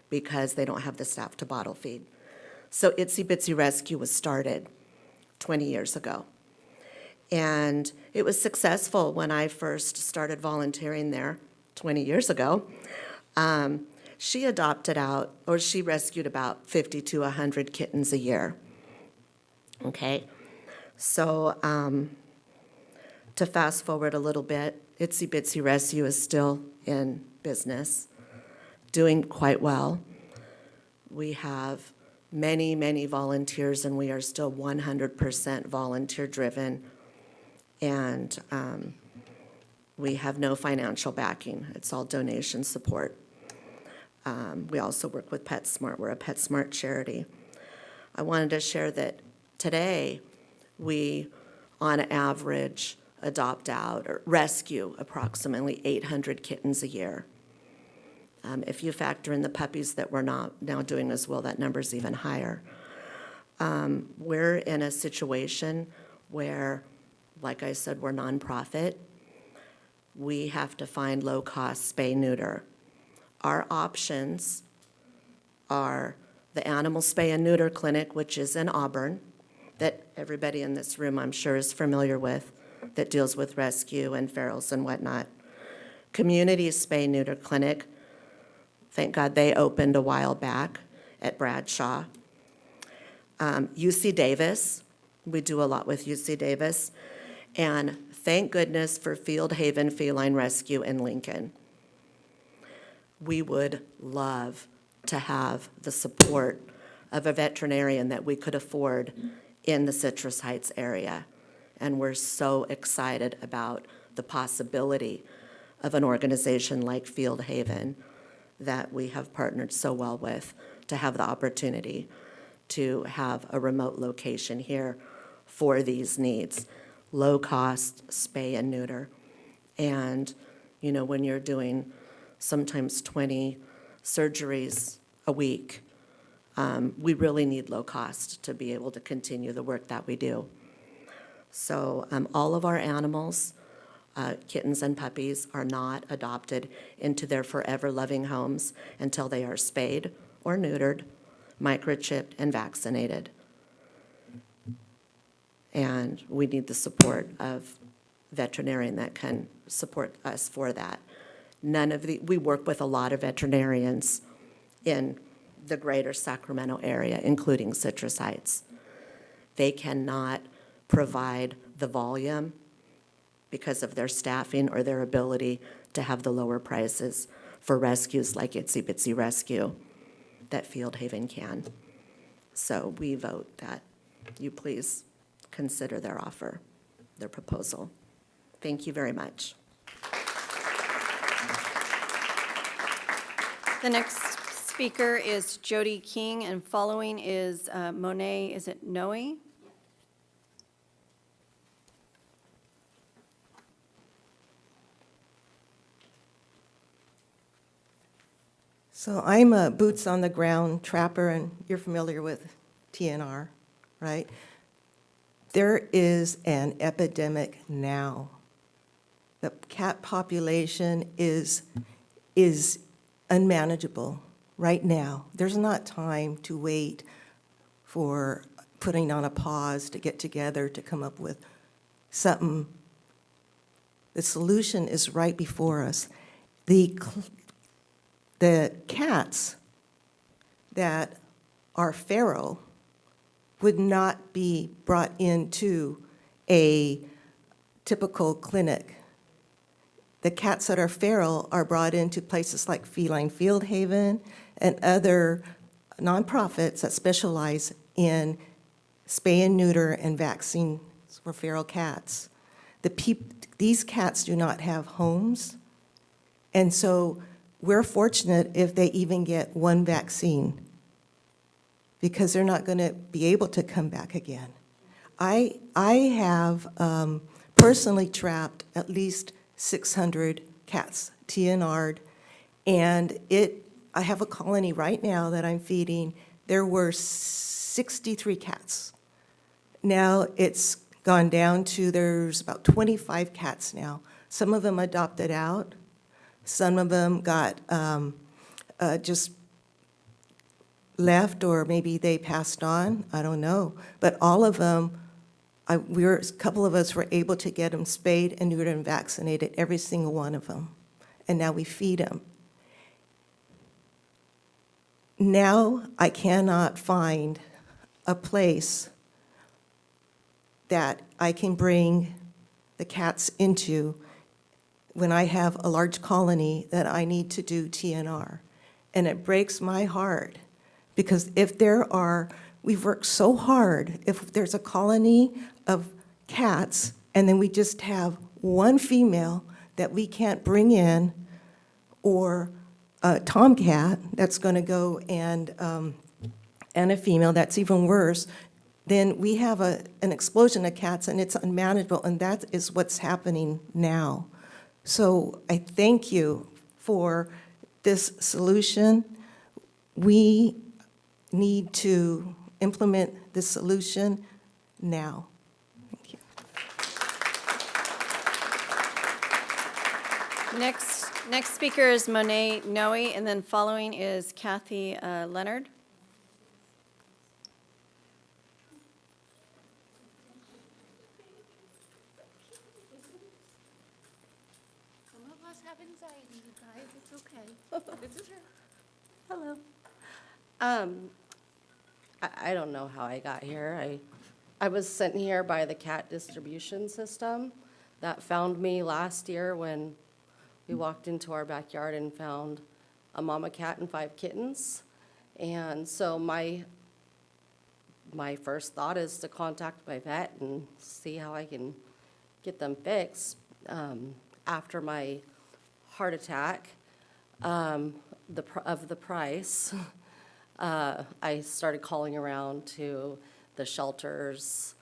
because they don't have the staff to bottle feed. So Itsy Bitsy Rescue was started 20 years ago. And it was successful when I first started volunteering there 20 years ago. She adopted out, or she rescued about 50 to 100 kittens a year. Okay, so to fast forward a little bit, Itsy Bitsy Rescue is still in business, doing quite well. We have many, many volunteers, and we are still 100% volunteer-driven, and we have no financial backing. It's all donation support. We also work with PetSmart. We're a PetSmart charity. I wanted to share that today we, on average, adopt out or rescue approximately 800 kittens a year. If you factor in the puppies that we're not now doing as well, that number's even higher. We're in a situation where, like I said, we're nonprofit. We have to find low-cost spay-neuter. Our options are the Animal Spay and Neuter Clinic, which is in Auburn, that everybody in this room, I'm sure, is familiar with, that deals with rescue and ferals and whatnot. Community Spay Neuter Clinic, thank God they opened a while back at Bradshaw. UC Davis, we do a lot with UC Davis. And thank goodness for Field Haven Feline Rescue in Lincoln. We would love to have the support of a veterinarian that we could afford in the Citrus Heights area. And we're so excited about the possibility of an organization like Field Haven that we have partnered so well with to have the opportunity to have a remote location here for these needs. Low-cost spay and neuter. And, you know, when you're doing sometimes 20 surgeries a week, we really need low cost to be able to continue the work that we do. So all of our animals, kittens and puppies, are not adopted into their forever loving homes until they are spayed or neutered, microchipped, and vaccinated. And we need the support of veterinarian that can support us for that. We work with a lot of veterinarians in the greater Sacramento area, including Citrus Heights. They cannot provide the volume because of their staffing or their ability to have the lower prices for rescues like Itsy Bitsy Rescue that Field Haven can. So we vote that you please consider their offer, their proposal. Thank you very much. The next speaker is Jody King, and following is Monet, is it Noe? So I'm a boots-on-the-ground trapper, and you're familiar with TNR, right? There is an epidemic now. The cat population is unmanageable right now. There's not time to wait for putting on a pause to get together to come up with something. The solution is right before us. The cats that are feral would not be brought into a typical clinic. the cats that are feral are brought into places like Feline Field Haven and other nonprofits that specialize in spay and neuter and vaccines for feral cats. These cats do not have homes, and so we're fortunate if they even get one vaccine, because they're not going to be able to come back again. I have personally trapped at least 600 cats, TNR'd, and I have a colony right now that I'm feeding. There were 63 cats. Now it's gone down to, there's about 25 cats now. Some of them adopted out. Some of them got just left, or maybe they passed on, I don't know. But all of them, a couple of us were able to get them spayed and neutered and vaccinated, every single one of them. And now we feed them. Now I cannot find a place that I can bring the cats into when I have a large colony that I need to do TNR. And it breaks my heart, because we've worked so hard, if there's a colony of cats and then we just have one female that we can't bring in, or a tomcat that's going to go and a female that's even worse, then we have an explosion of cats and it's unmanageable, and that is what's happening now. So I thank you for this solution. We need to implement this solution now. Thank you. Next speaker is Monet Noe, and then following is Kathy Leonard. Some of us have anxiety, you guys, it's okay. This is her. Hello. I don't know how I got here. I was sent here by the cat distribution system that found me last year when we walked into our backyard and found a mama cat and 5 kittens. And so my first thought is to contact my vet and see how I can get them fixed. After my heart attack, of the price, I started calling around to the shelters.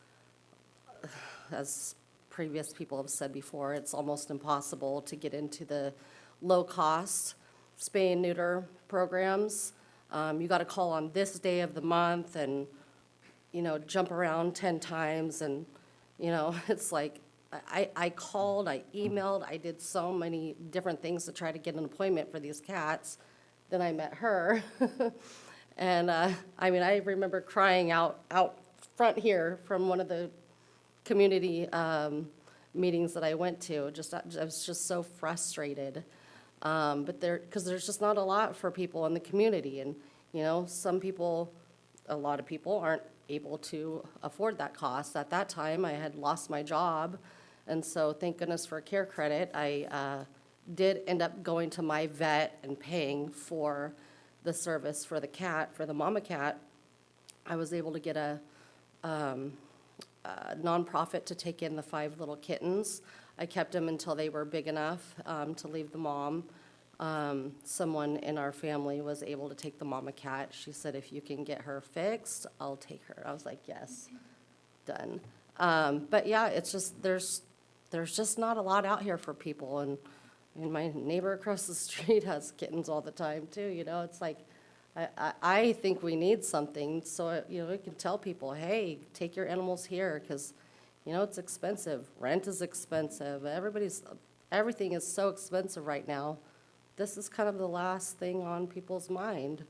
As previous people have said before, it's almost impossible to get into the low-cost spay and neuter programs. You got to call on this day of the month and, jump around 10 times. And, it's like, I called, I emailed, I did so many different things to try to get an appointment for these cats. Then I met her. And, I remember crying out front here from one of the community meetings that I went to. I was just so frustrated. Because there's just not a lot for people in the community. And, a lot of people aren't able to afford that cost. At that time, I had lost my job. And so thank goodness for Care Credit, I did end up going to my vet and paying for the service for the cat, for the mama cat. I was able to get a nonprofit to take in the 5 little kittens. I kept them until they were big enough to leave the mom. Someone in our family was able to take the mama cat. She said, if you can get her fixed, I'll take her. I was like, yes, done. But yeah, it's just, there's just not a lot out here for people. And my neighbor across the street has kittens all the time too, it's like, I think we need something so, we can tell people, hey, take your animals here, because, it's expensive. Rent is expensive. Everything is so expensive right now. This is kind of the last thing on people's mind,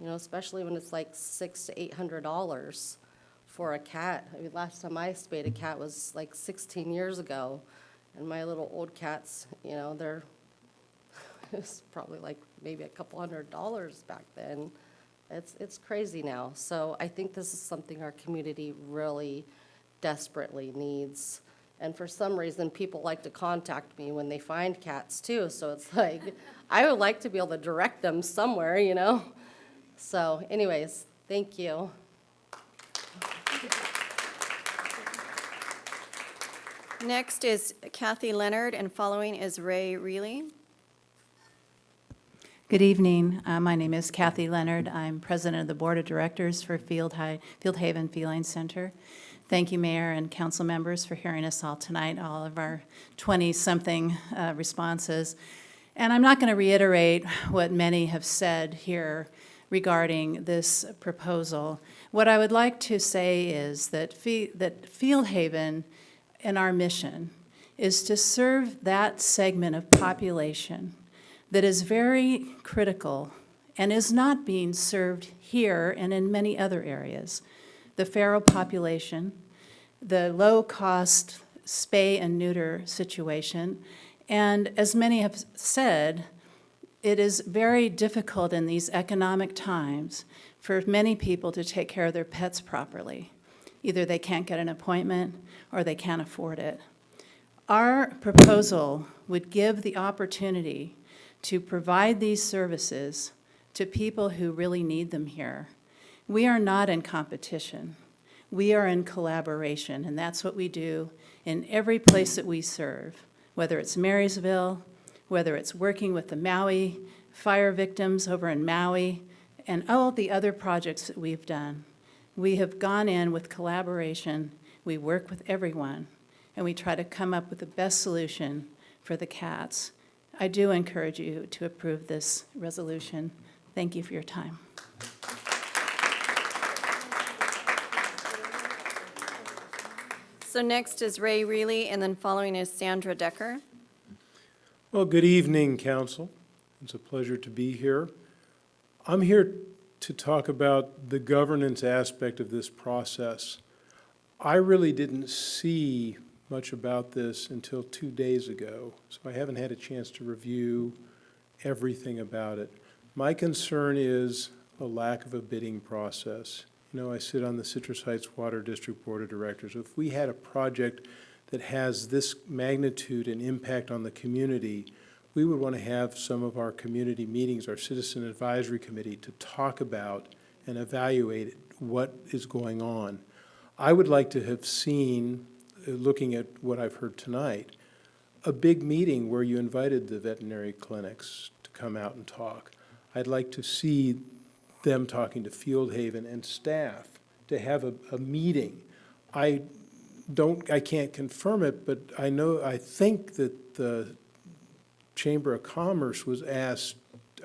especially when it's like $600 to $800 for a cat. Last time I spayed a cat was like 16 years ago, and my little old cats, it's probably like maybe a couple $100 back then. It's crazy now. So I think this is something our community really desperately needs, And for some reason, people like to contact me when they find cats too. So it's like, I would like to be able to direct them somewhere, you know? So anyways, thank you. Next is Kathy Leonard, and following is Ray Reilly. Good evening. My name is Kathy Leonard. I'm president of the Board of Directors for Fieldhaven Feline Center. Thank you, Mayor and council members, for hearing us all tonight, all of our 20-something responses. And I'm not going to reiterate what many have said here regarding this proposal. What I would like to say is that Fieldhaven and our mission is to serve that segment of population that is very critical and is not being served here and in many other areas. The feral population, the low-cost spay and neuter situation, and as many have said, it is very difficult in these economic times for many people to take care of their pets properly. Either they can't get an appointment or they can't afford it. Our proposal would give the opportunity to provide these services to people who really need them here. We are not in competition. We are in collaboration, and that's what we do in every place that we serve, whether it's Marysville, whether it's working with the Maui fire victims over in Maui, and all the other projects that we've done. We have gone in with collaboration, we work with everyone, and we try to come up with the best solution for the cats. I do encourage you to approve this resolution. Thank you for your time. So next is Ray Reilly, and then following is Sandra Decker. Well, good evening, council. It's a pleasure to be here. I'm here to talk about the governance aspect of this process. I really didn't see much about this until 2 days ago, so I haven't had a chance to review everything about it. My concern is a lack of a bidding process. You know, I sit on the Citrus Heights Water District Board of Directors. If we had a project that has this magnitude and impact on the community, we would want to have some of our community meetings, our Citizen Advisory Committee, to talk about and evaluate what is going on. I would like to have seen, looking at what I've heard tonight, a big meeting where you invited the veterinary clinics to come out and talk. I'd like to see them talking to Fieldhaven and staff to have a meeting. I can't confirm it, but I think that the Chamber of Commerce was asked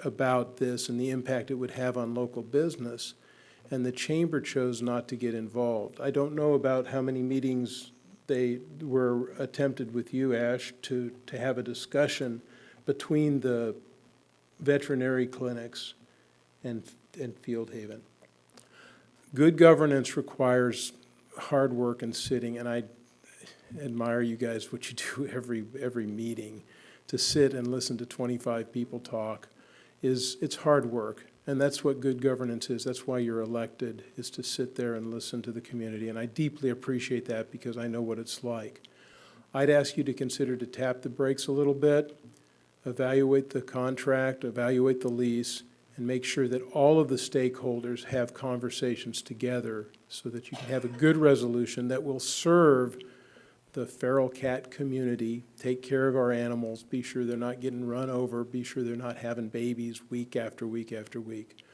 about this and the impact it would have on local business, and the chamber chose not to get involved. I don't know about how many meetings they were attempted with you, Ash, to have a discussion between the veterinary clinics and Fieldhaven. Good governance requires hard work and sitting, and I admire you guys, what you do every meeting. To sit and listen to 25 people talk it's hard work, and that's what good governance is. That's why you're elected, is to sit there and listen to the community, and I deeply appreciate that because I know what it's like. I'd ask you to consider to tap the brakes a little bit, evaluate the contract, evaluate the lease, and make sure that all of the stakeholders have conversations together so that you can have a good resolution that will serve the feral cat community, take care of our animals, be sure they're not getting run over, be sure they're not having babies week after week after week.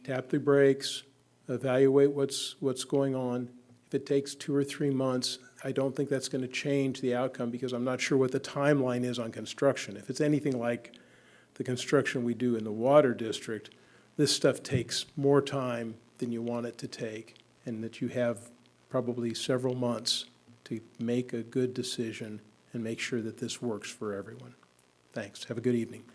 Tap the brakes, evaluate what's going on. If it takes 2 or 3 months, I don't think that's going to change the outcome because I'm not sure what the timeline is on construction. If it's anything like the construction we do in the water district, this stuff takes more time than you want it to take, and that you have probably several months to make a good decision and make sure that this works for everyone. Thanks. Have a good evening.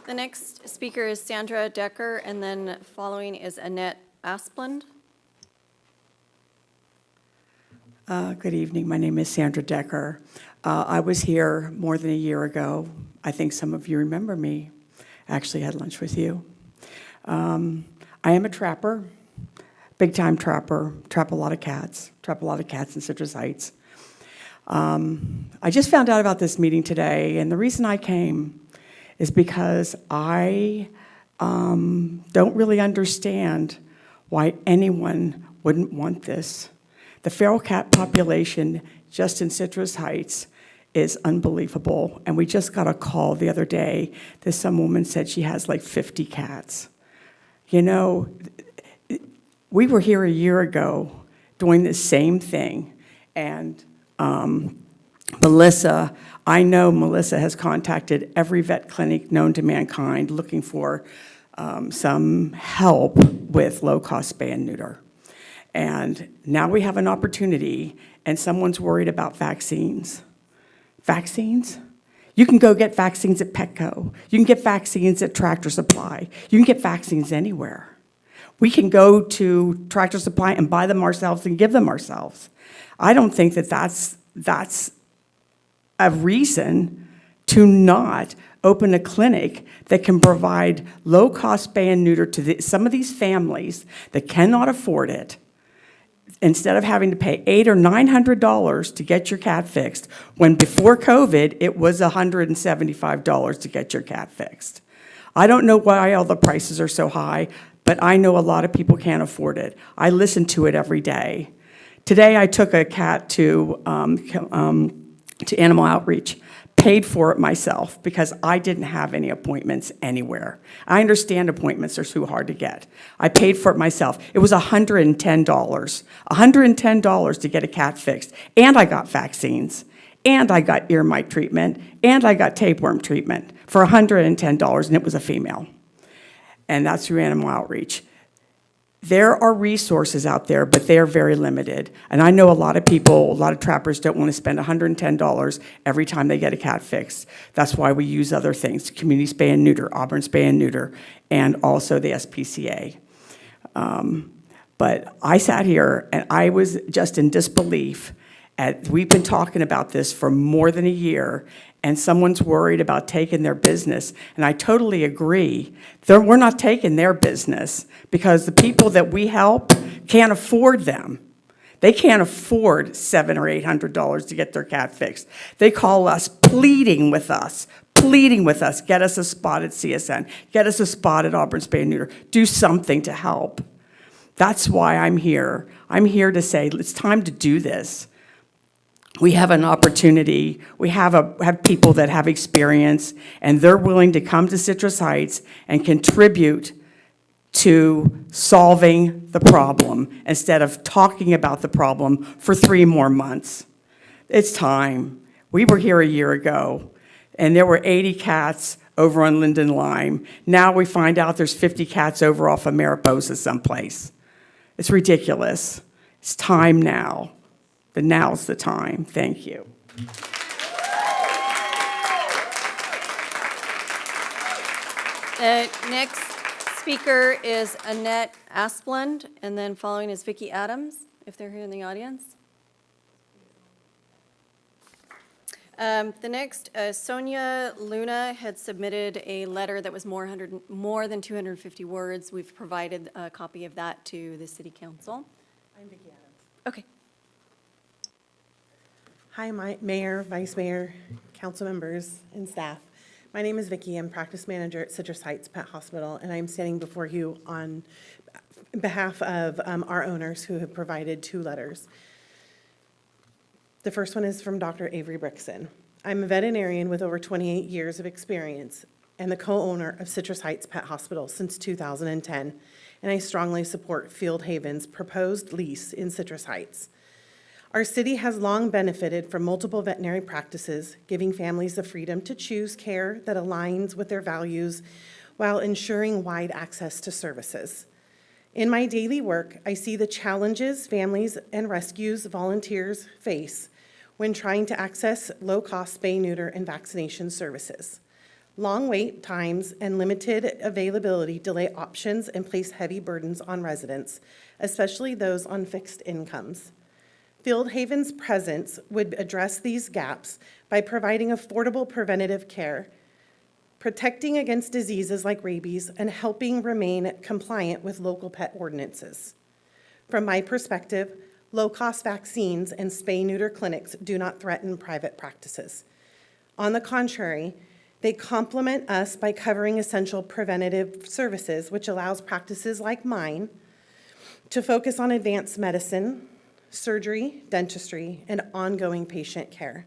The next speaker is Sandra Decker, and then following is Annette Asplund. Good evening. My name is Sandra Decker. I was here more than a year ago. I think some of you remember me. I actually had lunch with you. I am a trapper. big-time trapper, trap a lot of cats in Citrus Heights. I just found out about this meeting today, and the reason I came is because I don't really understand why anyone wouldn't want this. The feral cat population just in Citrus Heights is unbelievable, and we just got a call the other day that some woman said she has like 50 cats. You know, we were here a year ago doing the same thing, and Melissa, I know Melissa has contacted every vet clinic known to mankind looking for some help with low-cost spay and neuter. And now we have an opportunity, and someone's worried about vaccines. Vaccines? You can go get vaccines at Petco. You can get vaccines at Tractor Supply. You can get vaccines anywhere. We can go to Tractor Supply and buy them ourselves and give them ourselves. I don't think that that's a reason to not open a clinic that can provide low-cost spay and neuter to some of these families that cannot afford it, instead of having to pay $800 or $900 to get your cat fixed, when before COVID, it was $175 to get your cat fixed. I don't know why all the prices are so high, but I know a lot of people can't afford it. I listen to it every day. Today, I took a cat to Animal Outreach, paid for it myself because I didn't have any appointments anywhere. I understand appointments are too hard to get. I paid for it myself. It was $110. $110 to get a cat fixed. And I got vaccines. And I got ear mite treatment. And I got tapeworm treatment for $110, and it was a female. And that's through Animal Outreach. There are resources out there, but they are very limited. And I know a lot of people, a lot of trappers don't want to spend $110 every time they get a cat fixed. That's why we use other things, community spay and neuter, Auburn Spay and Neuter, and also the SPCA. But I sat here and I was just in disbelief. We've been talking about this for more than a year, and someone's worried about taking their business. And I totally agree. We're not taking their business because the people that we help can't afford them. They can't afford $700 or $800 to get their cat fixed. They call us, pleading with us, get us a spot at CSN, get us a spot at Auburn Spay and Neuter, do something to help. That's why I'm here. I'm here to say it's time to do this. We have an opportunity. We have people that have experience, and they're willing to come to Citrus Heights and contribute to solving the problem instead of talking about the problem for 3 more months. It's time. We were here a year ago, and there were 80 cats over on Linden Lime. Now we find out there's 50 cats over off of Mariposa someplace. It's ridiculous. It's time now. But now's the time. Thank you. The next speaker is Annette Asplund, and then following is Vicki Adams, if they're here in the audience. The next, Sonia Luna had submitted a letter that was more than 250 words. We've provided a copy of that to the City Council. I'm Vicki Adams. Okay. Hi, Mayor, Vice Mayor, council members, and staff. My name is Vicki. I'm practice manager at Citrus Heights Pet Hospital, and I'm standing before you on behalf of our owners who have provided 2 letters. The first one is from Dr. Avery Brickson. I'm a veterinarian with over 28 years of experience and the co-owner of Citrus Heights Pet Hospital since 2010, and I strongly support Field Haven's proposed lease in Citrus Heights. Our city has long benefited from multiple veterinary practices, giving families the freedom to choose care that aligns with their values while ensuring wide access to services. In my daily work, I see the challenges families and rescues volunteers face when trying to access low-cost spay, neuter, and vaccination services. Long wait times and limited availability delay options and place heavy burdens on residents, especially those on fixed incomes. Field Haven's presence would address these gaps by providing affordable preventative care, protecting against diseases like rabies, and helping remain compliant with local pet ordinances. From my perspective, low-cost vaccines and spay-neuter clinics do not threaten private practices. On the contrary, they complement us by covering essential preventative services, which allows practices like mine to focus on advanced medicine, surgery, dentistry, and ongoing patient care.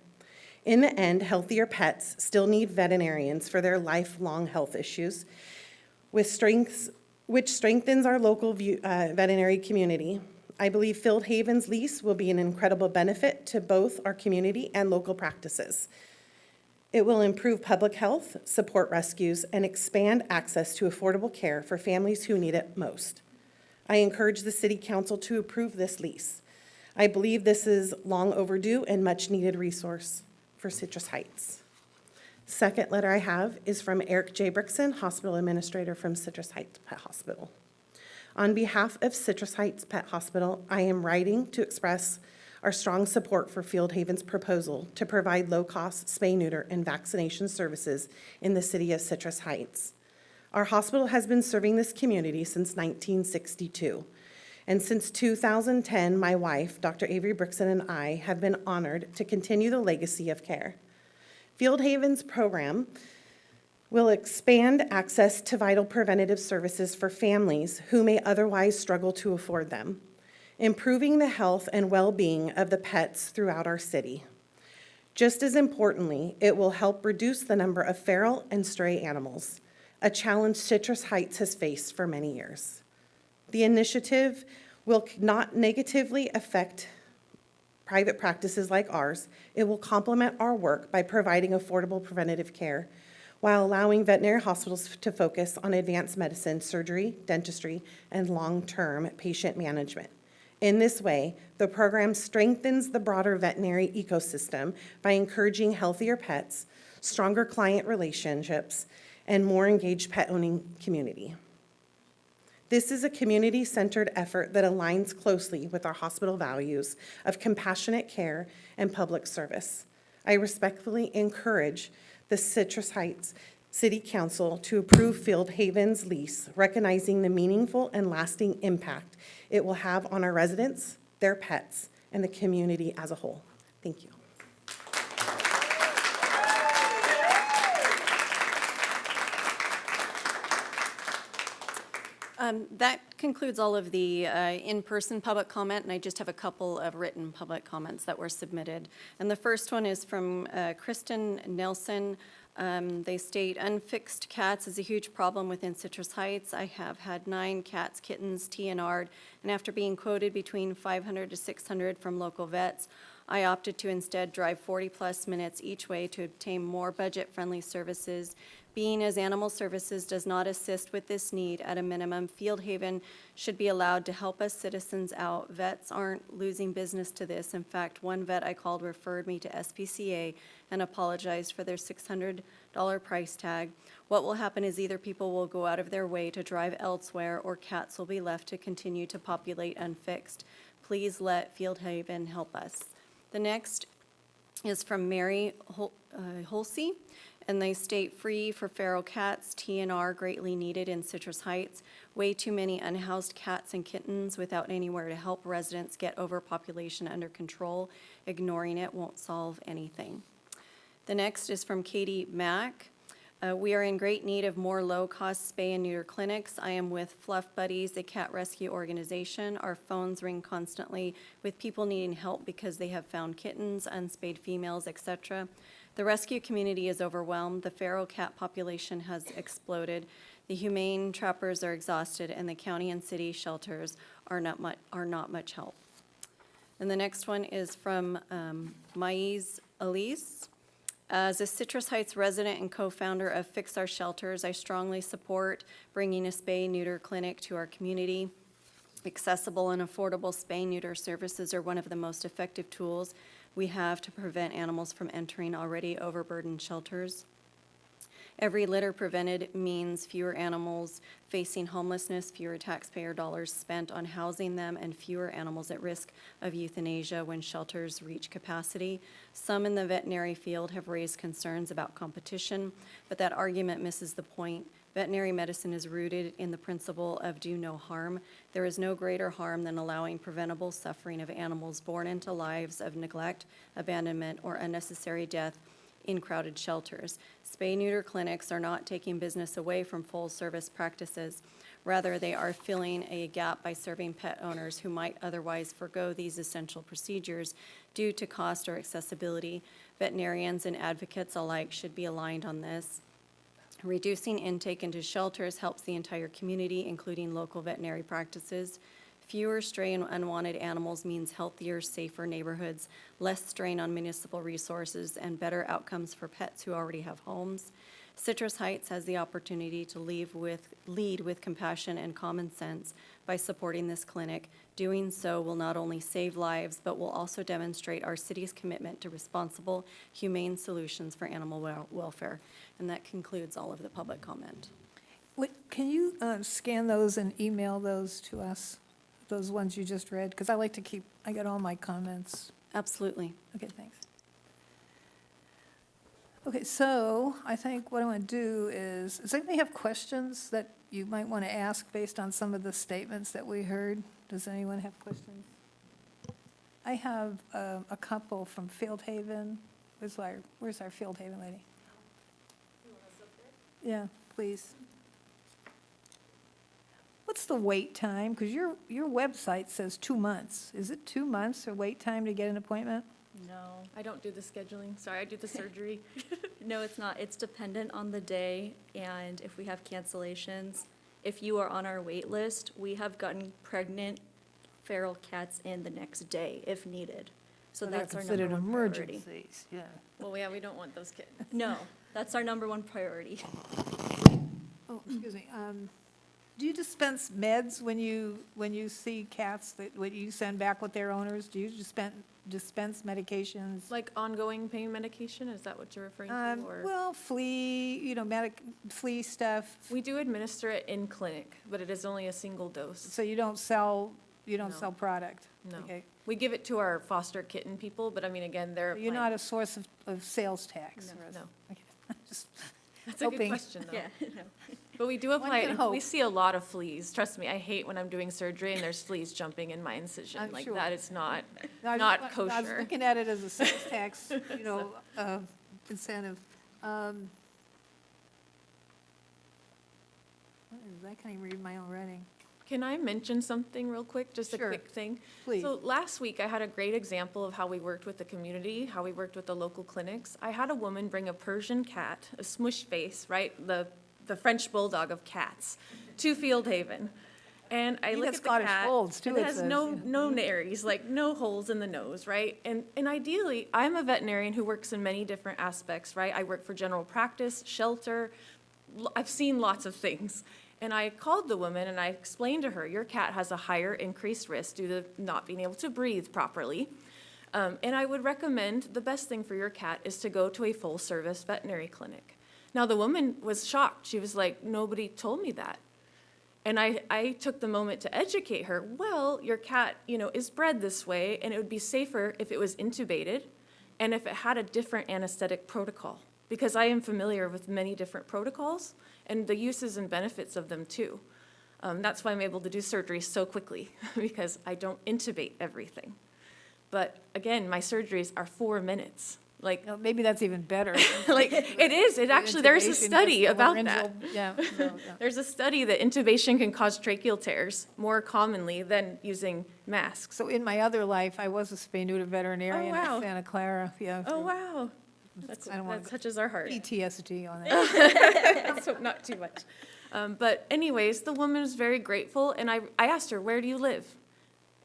In the end, healthier pets still need veterinarians for their lifelong health issues, which strengthens our local veterinary community. I believe Field Haven's lease will be an incredible benefit to both our community and local practices. It will improve public health, support rescues, and expand access to affordable care for families who need it most. I encourage the City Council to approve this lease. I believe this is long overdue and much-needed resource for Citrus Heights. Second letter I have is from Eric J. Brickson, Hospital Administrator from Citrus Heights Pet Hospital. On behalf of Citrus Heights Pet Hospital, I am writing to express our strong support for Field Haven's proposal to provide low-cost spay-neuter and vaccination services in the city of Citrus Heights. Our hospital has been serving this community since 1962, and since 2010, my wife, Dr. Avery Brickson, and I have been honored to continue the legacy of care. Field Haven's program will expand access to vital preventative services for families who may otherwise struggle to afford them, improving the health and well-being of the pets throughout our city. Just as importantly, it will help reduce the number of feral and stray animals, a challenge Citrus Heights has faced for many years. The initiative will not negatively affect private practices like ours. It will complement our work by providing affordable preventative care while allowing veterinary hospitals to focus on advanced medicine, surgery, dentistry, and long-term patient management. In this way, the program strengthens the broader veterinary ecosystem by encouraging healthier pets, stronger client relationships, and more engaged pet-owning community. This is a community-centered effort that aligns closely with our hospital values of compassionate care and public service. I respectfully encourage the Citrus Heights City Council to approve Field Haven's lease, recognizing the meaningful and lasting impact it will have on our residents, their pets, and the community as a whole. Thank you. That concludes all of the in-person public comment, and I just have a couple of written public comments that were submitted. And the first one is from Kristen Nelson. They state, unfixed cats is a huge problem within Citrus Heights. I have had 9 cats, kittens, TNR'd, and after being quoted between $500 to $600 from local vets, I opted to instead drive 40-plus minutes each way to obtain more budget-friendly services. Being as Animal Services does not assist with this need, at a minimum, Field Haven should be allowed to help us citizens out. Vets aren't losing business to this. In fact, one vet I called referred me to SPCA and apologized for their $600 price tag. What will happen is either people will go out of their way to drive elsewhere, or cats will be left to continue to populate unfixed. Please let Field Haven help us. The next is from Mary Holsey, and they state, free for feral cats, TNR greatly needed in Citrus Heights. Way too many unhoused cats and kittens without anywhere to help residents get overpopulation under control. Ignoring it won't solve anything. The next is from Katie Mack. We are in great need of more low-cost spay and neuter clinics. I am with Fluff Buddies, a cat rescue organization. Our phones ring constantly with people needing help because they have found kittens, unspayed females, etc. The rescue community is overwhelmed. The feral cat population has exploded. The humane trappers are exhausted, and the county and city shelters are not much help. And the next one is from Maiz Elise. As a Citrus Heights resident and co-founder of Fix Our Shelters, I strongly support bringing a spay-neuter clinic to our community. Accessible and affordable spay-neuter services are one of the most effective tools we have to prevent animals from entering already overburdened shelters. Every litter prevented means fewer animals facing homelessness, fewer taxpayer dollars spent on housing them, and fewer animals at risk of euthanasia when shelters reach capacity. Some in the veterinary field have raised concerns about competition, but that argument misses the point. Veterinary medicine is rooted in the principle of do no harm. There is no greater harm than allowing preventable suffering of animals born into lives of neglect, abandonment, or unnecessary death in crowded shelters. Spay-neuter clinics are not taking business away from full-service practices. Rather, they are filling a gap by serving pet owners who might otherwise forgo these essential procedures due to cost or accessibility. Veterinarians and advocates alike should be aligned on this. Reducing intake into shelters helps the entire community, including local veterinary practices. Fewer stray and unwanted animals means healthier, safer neighborhoods, less strain on municipal resources, and better outcomes for pets who already have homes. Citrus Heights has the opportunity to lead with compassion and common sense by supporting this clinic. Doing so will not only save lives, but will also demonstrate our city's commitment to responsible, humane solutions for animal welfare. And that concludes all of the public comment. Can you scan those and email those to us, those ones you just read? Because I like to keep, I got all my comments. Absolutely. Okay, thanks. Okay, so I think what I want to do is, does anybody have questions that you might want to ask based on some of the statements that we heard? Does anyone have questions? I have a couple from Field Haven. Where's our Field Haven lady? Yeah, please. What's the wait time? Because your website says 2 months. Is it 2 months or wait time to get an appointment? No, I don't do the scheduling. Sorry, I do the surgery. No, it's not. It's dependent on the day and if we have cancellations. If you are on our wait list, we have gotten pregnant feral cats in the next day if needed. So they're that's our number considered one priority. emergencies, yeah. Well, yeah, we don't want those kittens. No, that's our number one priority. Oh, excuse me. Do you dispense meds when you see cats that, when you send back with their owners? Do you dispense medications? Like ongoing pain medication, is that what you're referring to? Or Well, flea, flea stuff. we do administer it in clinic, but it is only a single dose. So you don't sell No. product? No. Okay. We give it to our foster kitten people, but I mean, again, they're. You're not a source of sales tax? No, or is- no. Okay. Just That's a good hoping. question, though. Yeah. But we do One apply, can it. hope. We see a lot of fleas. Trust me, I hate when I'm doing surgery and there's fleas jumping in my incision. I'm Like sure. that is not, No, I not was kosher. looking at it as a sales tax, incentive. What is that? I can't even read my own writing. Can I mention something real quick, just a Sure. quick thing? Please. So last week, I had a great example of how we worked with the community, how we worked with the local clinics. I had a woman bring a Persian cat, a smush face, right, the French bulldog of cats, to Field Haven. And I You look got at the Scottish cat, folds, too, and it it has says, no, yeah. no nares, like no holes in the nose, right? And ideally, I'm a veterinarian who works in many different aspects, right? I work for general practice, shelter, I've seen lots of things. And I called the woman and I explained to her, your cat has a higher increased risk due to not being able to breathe properly. And I would recommend the best thing for your cat is to go to a full-service veterinary clinic. Now, the woman was shocked. She was like, nobody told me that. And I took the moment to educate her. Well, your cat, is bred this way, and it would be safer if it was intubated and if it had a different anesthetic protocol. Because I am familiar with many different protocols and the uses and benefits of them too. That's why I'm able to do surgery so quickly, because I don't intubate everything. But again, my surgeries are 4 minutes. Like, Maybe that's even better. like it is. It actually, there's a Intubation, study just the about laryngeal- that. Yeah. so, yeah. There's a study that intubation can cause tracheal tears more commonly than using masks. So in my other life, I was a spay-neuter veterinarian wow. in Santa Clara. Yeah. Oh, wow. That's, I don't want that touches our heart. PTSD on that. Let's hope not too much. But anyways, the woman was very grateful, and I asked her, where do you live?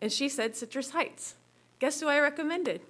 And she said Citrus Heights. Guess who I recommended?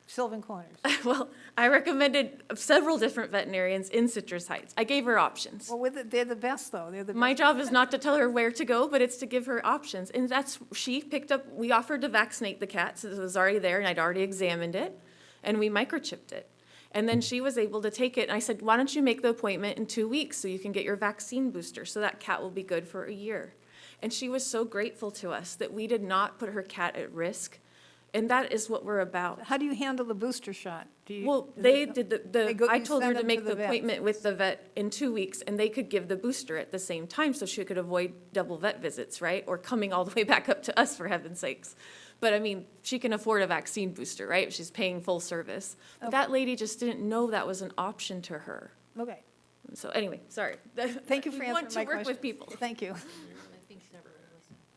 Sylvan Corners. Well, I recommended several different veterinarians in Citrus Heights. I gave her options. Well, they're the best, though. They're the My best. job is not to tell her where to go, but it's to give her options. And she picked up, we offered to vaccinate the cat since it was already there and I'd already examined it, and we microchipped it. And then she was able to take it, and I said, why don't you make the appointment in 2 weeks so you can get your vaccine booster, so that cat will be good for a year. And she was so grateful to us that we did not put her cat at risk, and that is what we're about. How do you handle the booster shot? Well, is they it- did they go- I you told her send to them make the vet. appointment with the vet in 2 weeks, and they could give the booster at the same time, so she could avoid double vet visits, right? Or coming all the way back up to us, for heaven's sakes. But I mean, she can afford a vaccine booster, right? She's paying full service. But that lady just didn't know that was an option to her. Okay, So anyway, sorry. thank you for We answering want my to work question. with people. Thank you.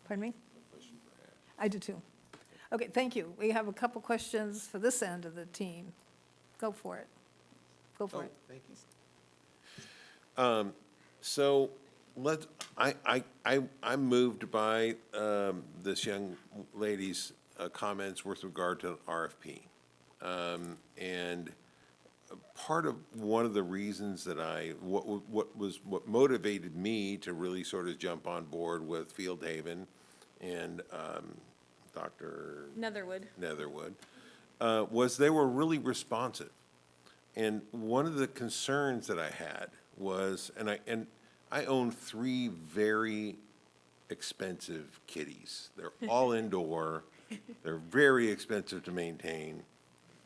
Pardon me? I do too. Okay, thank you. We have a couple questions for this end of the team. Go for it. Go for it. Thank you. So I'm moved by this young lady's comments with regard to RFP. And part of, one of the reasons that what motivated me to really sort of jump on board with Field Haven and Dr. Netherwood. Was they were really responsive. And one of the concerns that I had was, and I own 3 very expensive kitties. They're all indoor. They're very expensive to maintain.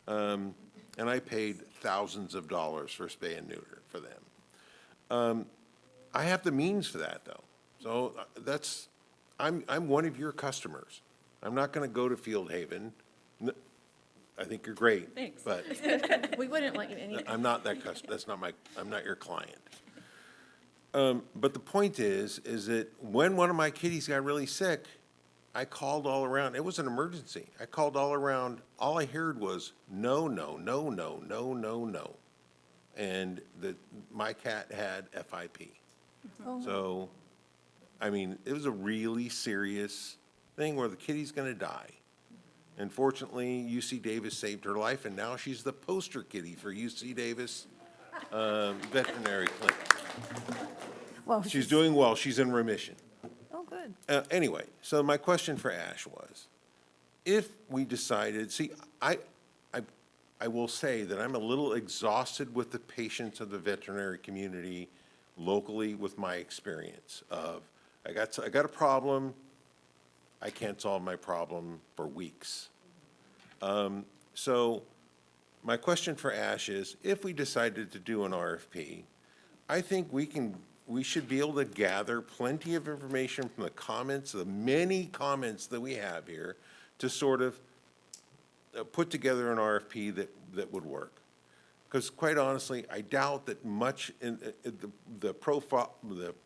And I paid thousands of dollars for spay and neuter for them. I have the means for that, though. So I'm one of your customers. I'm not going to go to Field Haven. I think you're great. Thanks. But We wouldn't want you any. I'm not that I'm not your client. But the point is that when one of my kitties got really sick, I called all around. It was an emergency. I called all around. All I heard was no, no, no, no, no, no, no. And my cat had FIP. So, I mean, it was a really serious thing where the kitty's gonna die. And fortunately, UC Davis saved her life, and now she's the poster kitty for UC Davis Veterinary Clinic. Well, She's doing well. She's in remission. Oh, good. Anyway, so my question for Ash was, if we decided, see, I will say that I'm a little exhausted with the patience of the veterinary community locally with my experience of, I got a problem, I can't solve my problem for weeks. So my question for Ash is, if we decided to do an RFP, I think we should be able to gather plenty of information from the comments, the many comments that we have here, to sort of put together an RFP that would work. Because quite honestly, I doubt that much in the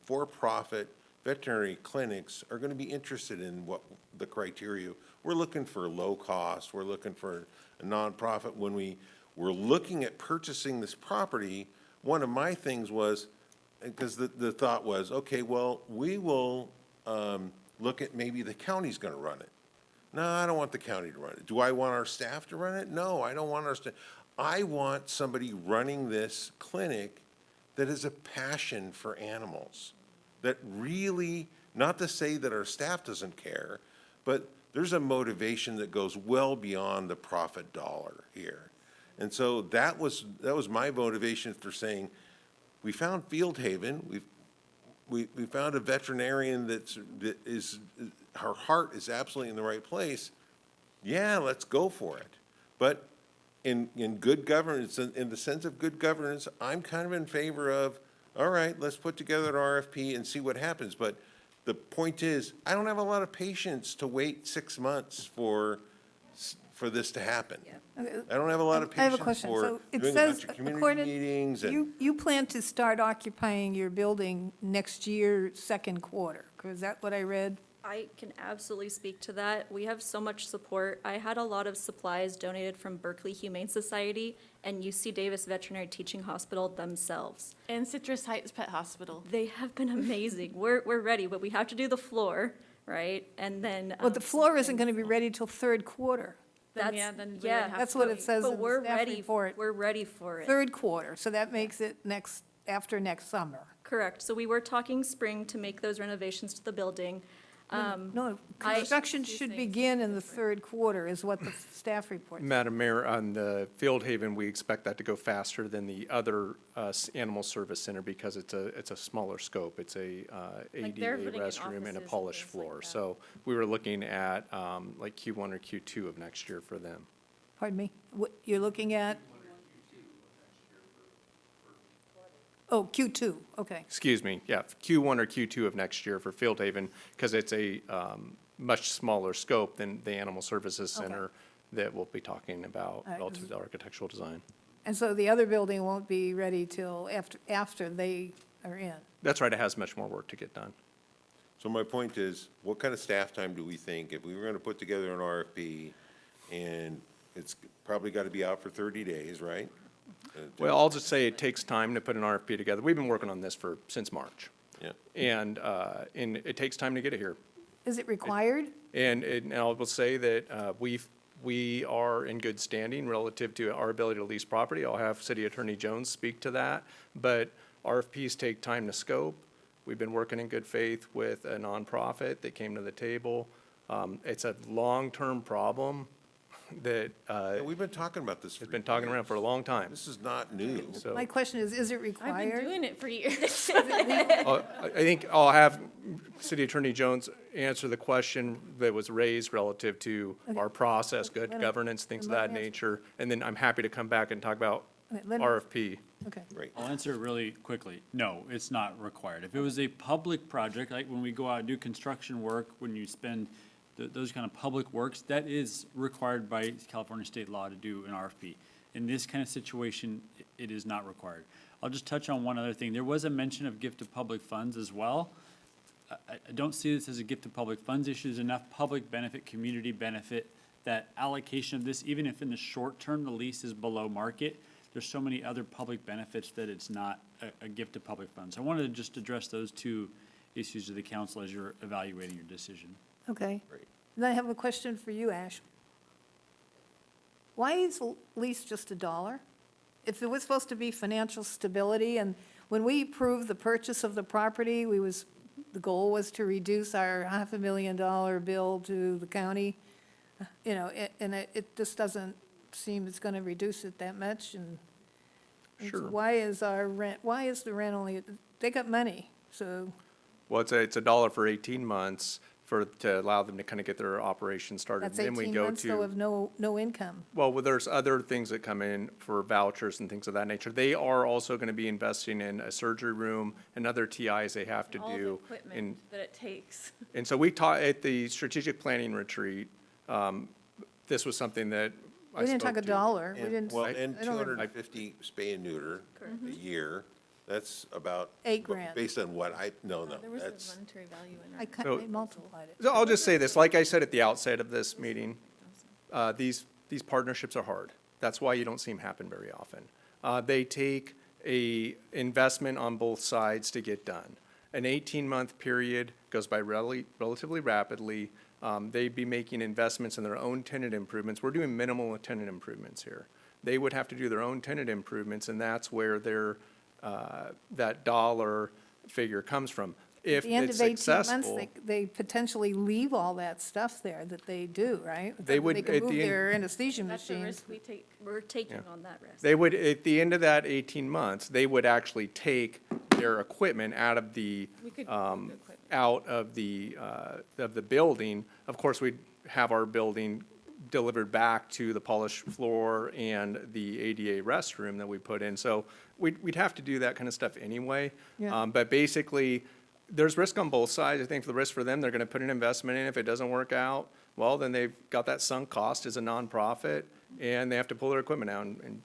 for-profit veterinary clinics are going to be interested in what the criteria. We're looking for low cost, we're looking for a nonprofit. When we were looking at purchasing this property, one of my things was, because the thought was, okay, well, we will look at maybe the county's going to run it. No, I don't want the county to run it. Do I want our staff to run it? No, I don't want our staff. I want somebody running this clinic that has a passion for animals, that really, not to say that our staff doesn't care, but there's a motivation that goes well beyond the profit dollar here. And so that was my motivation for saying, we found Field Haven, we found a veterinarian that is, her heart is absolutely in the right place. Yeah, let's go for it. But in good governance, in the sense of good governance, I'm kind of in favor of, all right, let's put together an RFP and see what happens. But the point is, I don't have a lot of patience to wait 6 months for this to happen. I don't have a lot of I have a patience question. for So it doing a says, bunch of community according, meetings and. you plan to start occupying your building next year, second quarter. Is that what I read? I can absolutely speak to that. We have so much support. I had a lot of supplies donated from Berkeley Humane Society and UC Davis Veterinary Teaching Hospital themselves. And Citrus Heights Pet Hospital. They have been amazing. We're ready, but we have to do the floor, right? And then. Well, the floor isn't going to be ready till third quarter. Then, That's, then we would yeah. have That's to what wait. it says in But the we're staff ready, report. we're ready for it. Third quarter, so that makes it after next summer. Correct. So we were talking spring to make those renovations to the building. No, construction should begin in the third quarter is what the staff report says. Madam Mayor, on the Field Haven, we expect that to go faster than the other animal service center because it's a smaller scope. It's a Like they're ADA putting in restroom and a offices and polished things like floor. that. So we were looking at like Q1 or Q2 of next year for them. Pardon me? What you're looking at? Oh, Q2, okay. Excuse me, yeah, Q1 or Q2 of next year for Field Haven, because it's a much smaller scope than the Animal Services Okay. Center that we'll be talking about All right, relative to architectural design. And so the other building won't be ready till after they are in? That's right, it has much more work to get done. So my point is, what kind of staff time do we think, if we were going to put together an RFP, and it's probably got to be out for 30 days, right? Well, I'll just say it takes time to put an RFP together. We've been working on this since March. Yeah. And it takes time to get it here. Is it required? And I will say that we are in good standing relative to our ability to lease property. I'll have City Attorney Jones speak to that. But RFPs take time to scope. We've been working in good faith with a nonprofit that came to the table. It's a long-term problem that Yeah, we've been talking about this. has been talking around for a long time. This is not new. So My question is it I've been required? doing it for years. I think I'll have City Attorney Jones answer the question that was raised relative to our process, good Let him- governance, things of let that him answer. nature. And then I'm happy to come back and talk about Okay, let him- RFP. Okay. Right. I'll answer it really quickly. No, it's not required. If it was a public project, like when we go out and do construction work, when you spend those kind of public works, that is required by California state law to do an RFP. In this kind of situation, it is not required. I'll just touch on one other thing. There was a mention of gift of public funds as well. I don't see this as a gift of public funds issue. There's enough public benefit, community benefit, that allocation of this, even if in the short term the lease is below market, there's so many other public benefits that it's not a gift of public funds. I wanted to just address those two issues to the council as you're evaluating your decision. Okay. Then I have a question for you, Ash. Why is lease just $1? If it was supposed to be financial stability, and when we approved the purchase of the property, the goal was to reduce our $500,000 bill to the county, and it just doesn't seem it's going to reduce it that much, and Sure. why is the rent only, they got money, so. Well, it's $1 for 18 months to allow them to kind of get their operation started. That's Then we 18 go months, though, of no income. Well, there's other things that come in for vouchers and things of that nature. They are also going to be investing in a surgery room and other TIs they have to All the do. equipment that it takes. And so we taught at the strategic planning retreat, this was something that I We didn't spoke talk to. $1. We And, didn't. well, I and don't remember. 250 spay and neuter a year, that's about. $8,000. Based on what no, There was a that's, monetary value in I it. cut, So- I multiplied it. So I'll just say this, like I said at the outset of this meeting, these partnerships are hard. That's why you don't see them happen very often. They take a investment on both sides to get done. An 18-month period goes by relatively rapidly. They'd be making investments in their own tenant improvements. We're doing minimal tenant improvements here. They would have to do their own tenant improvements, and that's where that dollar figure comes from. If At the end it's of 18 months, successful, they potentially leave all that stuff there that they do, right? They would, They could at move the end- their anesthesia That's a machines. risk we take. We're taking Yeah. on that risk. they would, at the end of that 18 months, they would actually take their equipment out of the, We could move the equipment. out of the building. Of course, we'd have our building delivered back to the polished floor and the ADA restroom that we put in. So we'd have to do that kind of stuff anyway. Yeah. But basically, there's risk on both sides. I think the risk for them, they're gonna put an investment in. If it doesn't work out, well, then they've got that sunk cost as a nonprofit, and they have to pull their equipment out and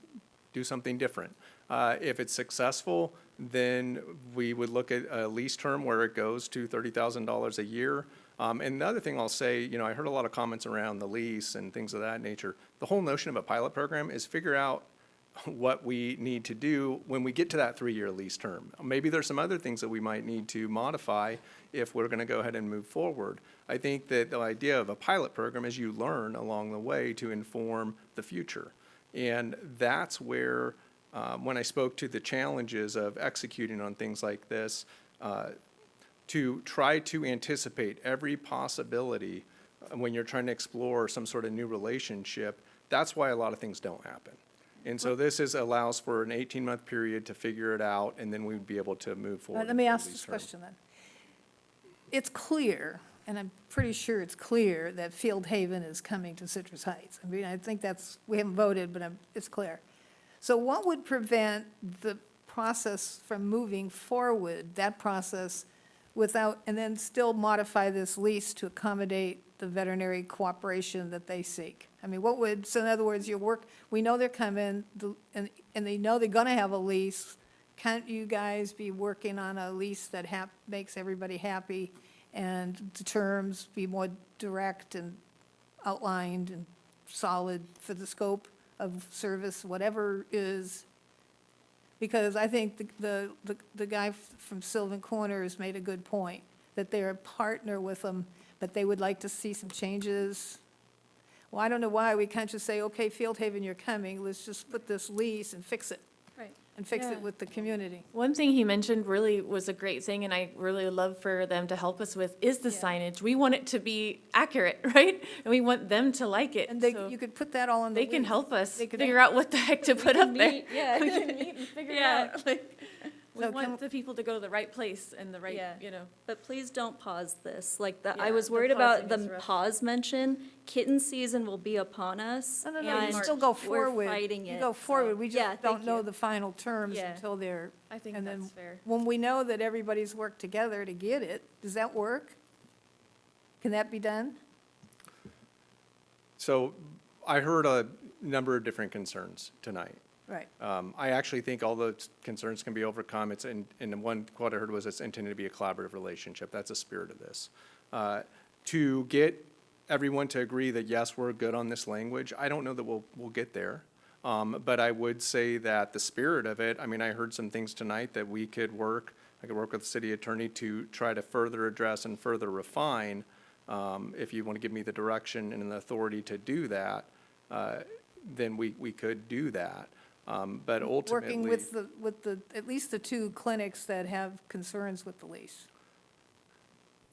do something different. If it's successful, then we would look at a lease term where it goes to $30,000 a year. And the other thing I'll say, I heard a lot of comments around the lease and things of that nature. The whole notion of a pilot program is figure out what we need to do when we get to that 3-year lease term. Maybe there's some other things that we might need to modify if we're going to go ahead and move forward. I think that the idea of a pilot program is you learn along the way to inform the future. And that's where, when I spoke to the challenges of executing on things like this, to try to anticipate every possibility when you're trying to explore some sort of new relationship, that's why a lot of things don't happen. And so this allows for an 18-month period to figure it out, and then we'd be able to move forward. Let me into the ask lease this term. question then. It's clear, and I'm pretty sure it's clear, that Field Haven is coming to Citrus Heights. I mean, I think we haven't voted, but it's clear. So what would prevent the process from moving forward, that process, without, and then still modify this lease to accommodate the veterinary cooperation that they seek? I mean, what would, so in other words, your work, we know they're coming, and they know they're gonna have a lease. Can't you guys be working on a lease that makes everybody happy, and the terms be more direct and outlined and solid for the scope of service, whatever is? Because I think the guy from Sylvan Corners made a good point, that they're a partner with them, but they would like to see some changes. Well, I don't know why we can't just say, okay, Field Haven, you're coming, let's just put this lease and fix it. Right. And fix Yeah. it with the community. One thing he mentioned really was a great thing, and I really would love for them to help us with, is the signage. We want it to be accurate, right? And we want them to like it. And so you could put that all in the they can lease. help us They could- figure out what the heck to put up there. Yeah. We can meet and figure it Yeah. out. Like, we So want the people to go to the right place and the right, Yeah. you know. But please don't pause this. Like, I Yeah, was the worried about pausing is the rough. pause mention. Kitten season will be upon us. No, you and still go We're forward. fighting You it. go forward, we Yeah, just don't thank know you. the final terms Yeah. until they're. I think and then that's fair. When we know that everybody's worked together to get it, does that work? Can that be done? So I heard a number of different concerns tonight. Right. I actually think all those concerns can be overcome. It's, and the one quote I heard was, it's intended to be a collaborative relationship. That's the spirit of this. To get everyone to agree that, yes, we're good on this language, I don't know that we'll get there. But I would say that the spirit of it, I mean, I heard some things tonight that I could work with the city attorney to try to further address and further refine. If you want to give me the direction and the authority to do that, then we could do that. But ultimately. Working with the, at least the two clinics that have concerns with the lease.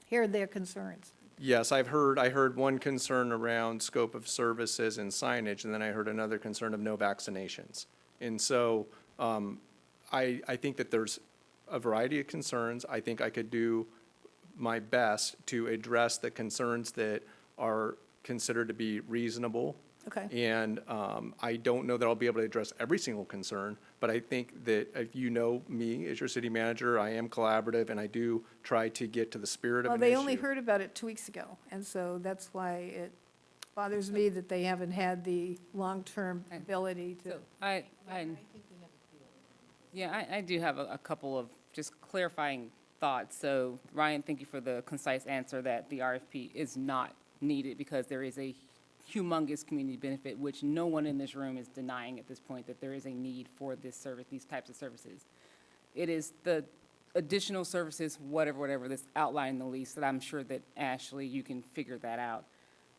Hear their concerns. Yes, I heard one concern around scope of services and signage, and then I heard another concern of no vaccinations. And so, I think that there's a variety of concerns. I think I could do my best to address the concerns that are considered to be reasonable. Okay. And, I don't know that I'll be able to address every single concern, but I think that if you know me as your city manager, I am collaborative, and I do try to get to the spirit of Well, an they issue. only heard about it 2 weeks ago, and so that's why it bothers me that they haven't had the long-term ability to. So I do have a couple of just clarifying thoughts. So Ryan, thank you for the concise answer that the RFP is not needed because there is a humongous community benefit, which no one in this room is denying at this point, that there is a need for this service, these types of services. It is the additional services, whatever that's outlined in the lease, that I'm sure that Ashley, you can figure that out.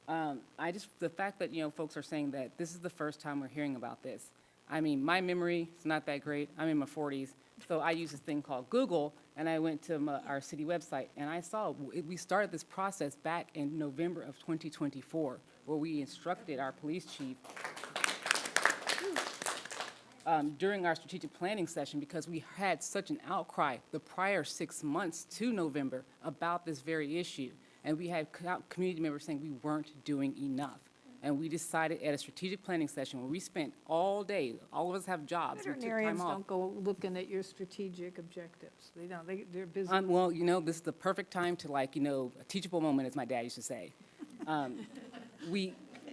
The fact that, folks are saying that this is the first time we're hearing about this. I mean, my memory is not that great. I'm in my 40s, so I use this thing called Google, and I went to our city website, and I saw we started this process back in November of 2024, where we instructed our police chief during our strategic planning session, because we had such an outcry the prior 6 months to November about this very issue. And we had community members saying we weren't doing enough. And we decided at a strategic planning session where we spent all day, all of us have jobs, we took Veterinarians time off. don't go looking at your strategic objectives. They don't, they're busy. Well, this is the perfect time to a teachable moment, as my dad used to say.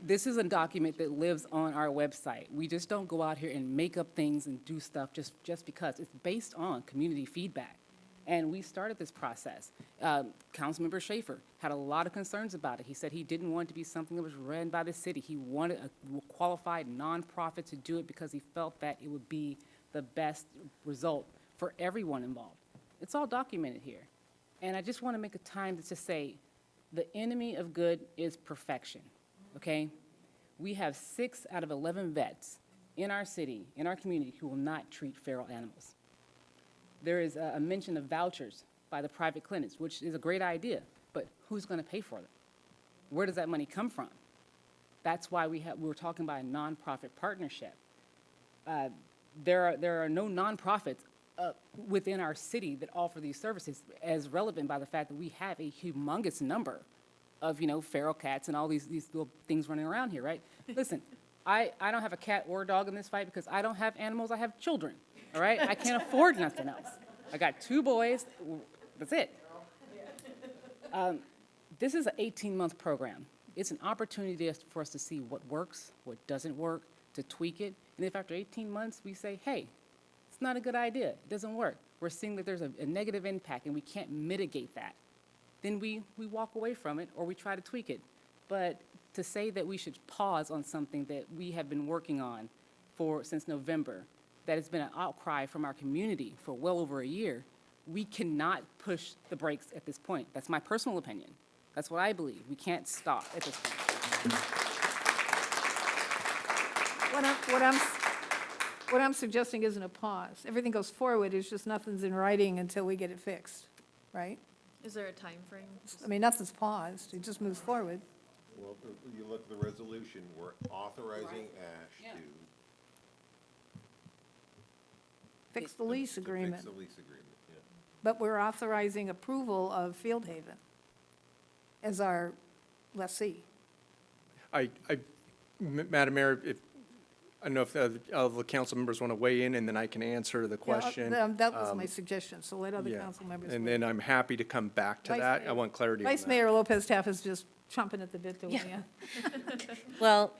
This is a document that lives on our website. We just don't go out here and make up things and do stuff just because. It's based on community feedback. And we started this process. Councilmember Schaefer had a lot of concerns about it. He said he didn't want it to be something that was run by the city. He wanted a qualified nonprofit to do it because he felt that it would be the best result for everyone involved. It's all documented here. And I just want to make a time to just say, the enemy of good is perfection, okay? We have 6 out of 11 vets in our city, in our community, who will not treat feral animals. There is a mention of vouchers by the private clinics, which is a great idea, but who's going to pay for them? Where does that money come from? That's why we're talking about a nonprofit partnership. There are no nonprofits within our city that offer these services, as relevant by the fact that we have a humongous number of, feral cats and all these little things running around here, right? Listen, I don't have a cat or a dog in this fight because I don't have animals, I have children. all right? I can't afford nothing else. I got 2 boys, that's it. This is an 18-month program. It's an opportunity for us to see what works, what doesn't work, to tweak it. And if after 18 months we say, hey, it's not a good idea, it doesn't work, we're seeing that there's a negative impact and we can't mitigate that, then we walk away from it or we try to tweak it. But to say that we should pause on something that we have been working on since November, that has been an outcry from our community for well over a year, we cannot push the brakes at this point. That's my personal opinion. That's what I believe. We can't stop at this point. What I'm suggesting isn't a pause. Everything goes forward, it's just nothing's in writing until we get it fixed, right? Is there a time frame? I mean, nothing's paused, it just moves forward. Well, if you look at the resolution, we're authorizing Ash to Fix the lease fix agreement, the lease agreement, yeah. but we're authorizing approval of Field Haven as our lessee. Madam Mayor, I don't know if the council members want to weigh in, and then I can answer the question. That was my suggestion, so let other Yeah. council members. And weigh then in. I'm happy to come back to Vice that. I Mayor- want clarity on that. Vice Mayor Lopez Taff is just chomping at the bit to weigh in. Well,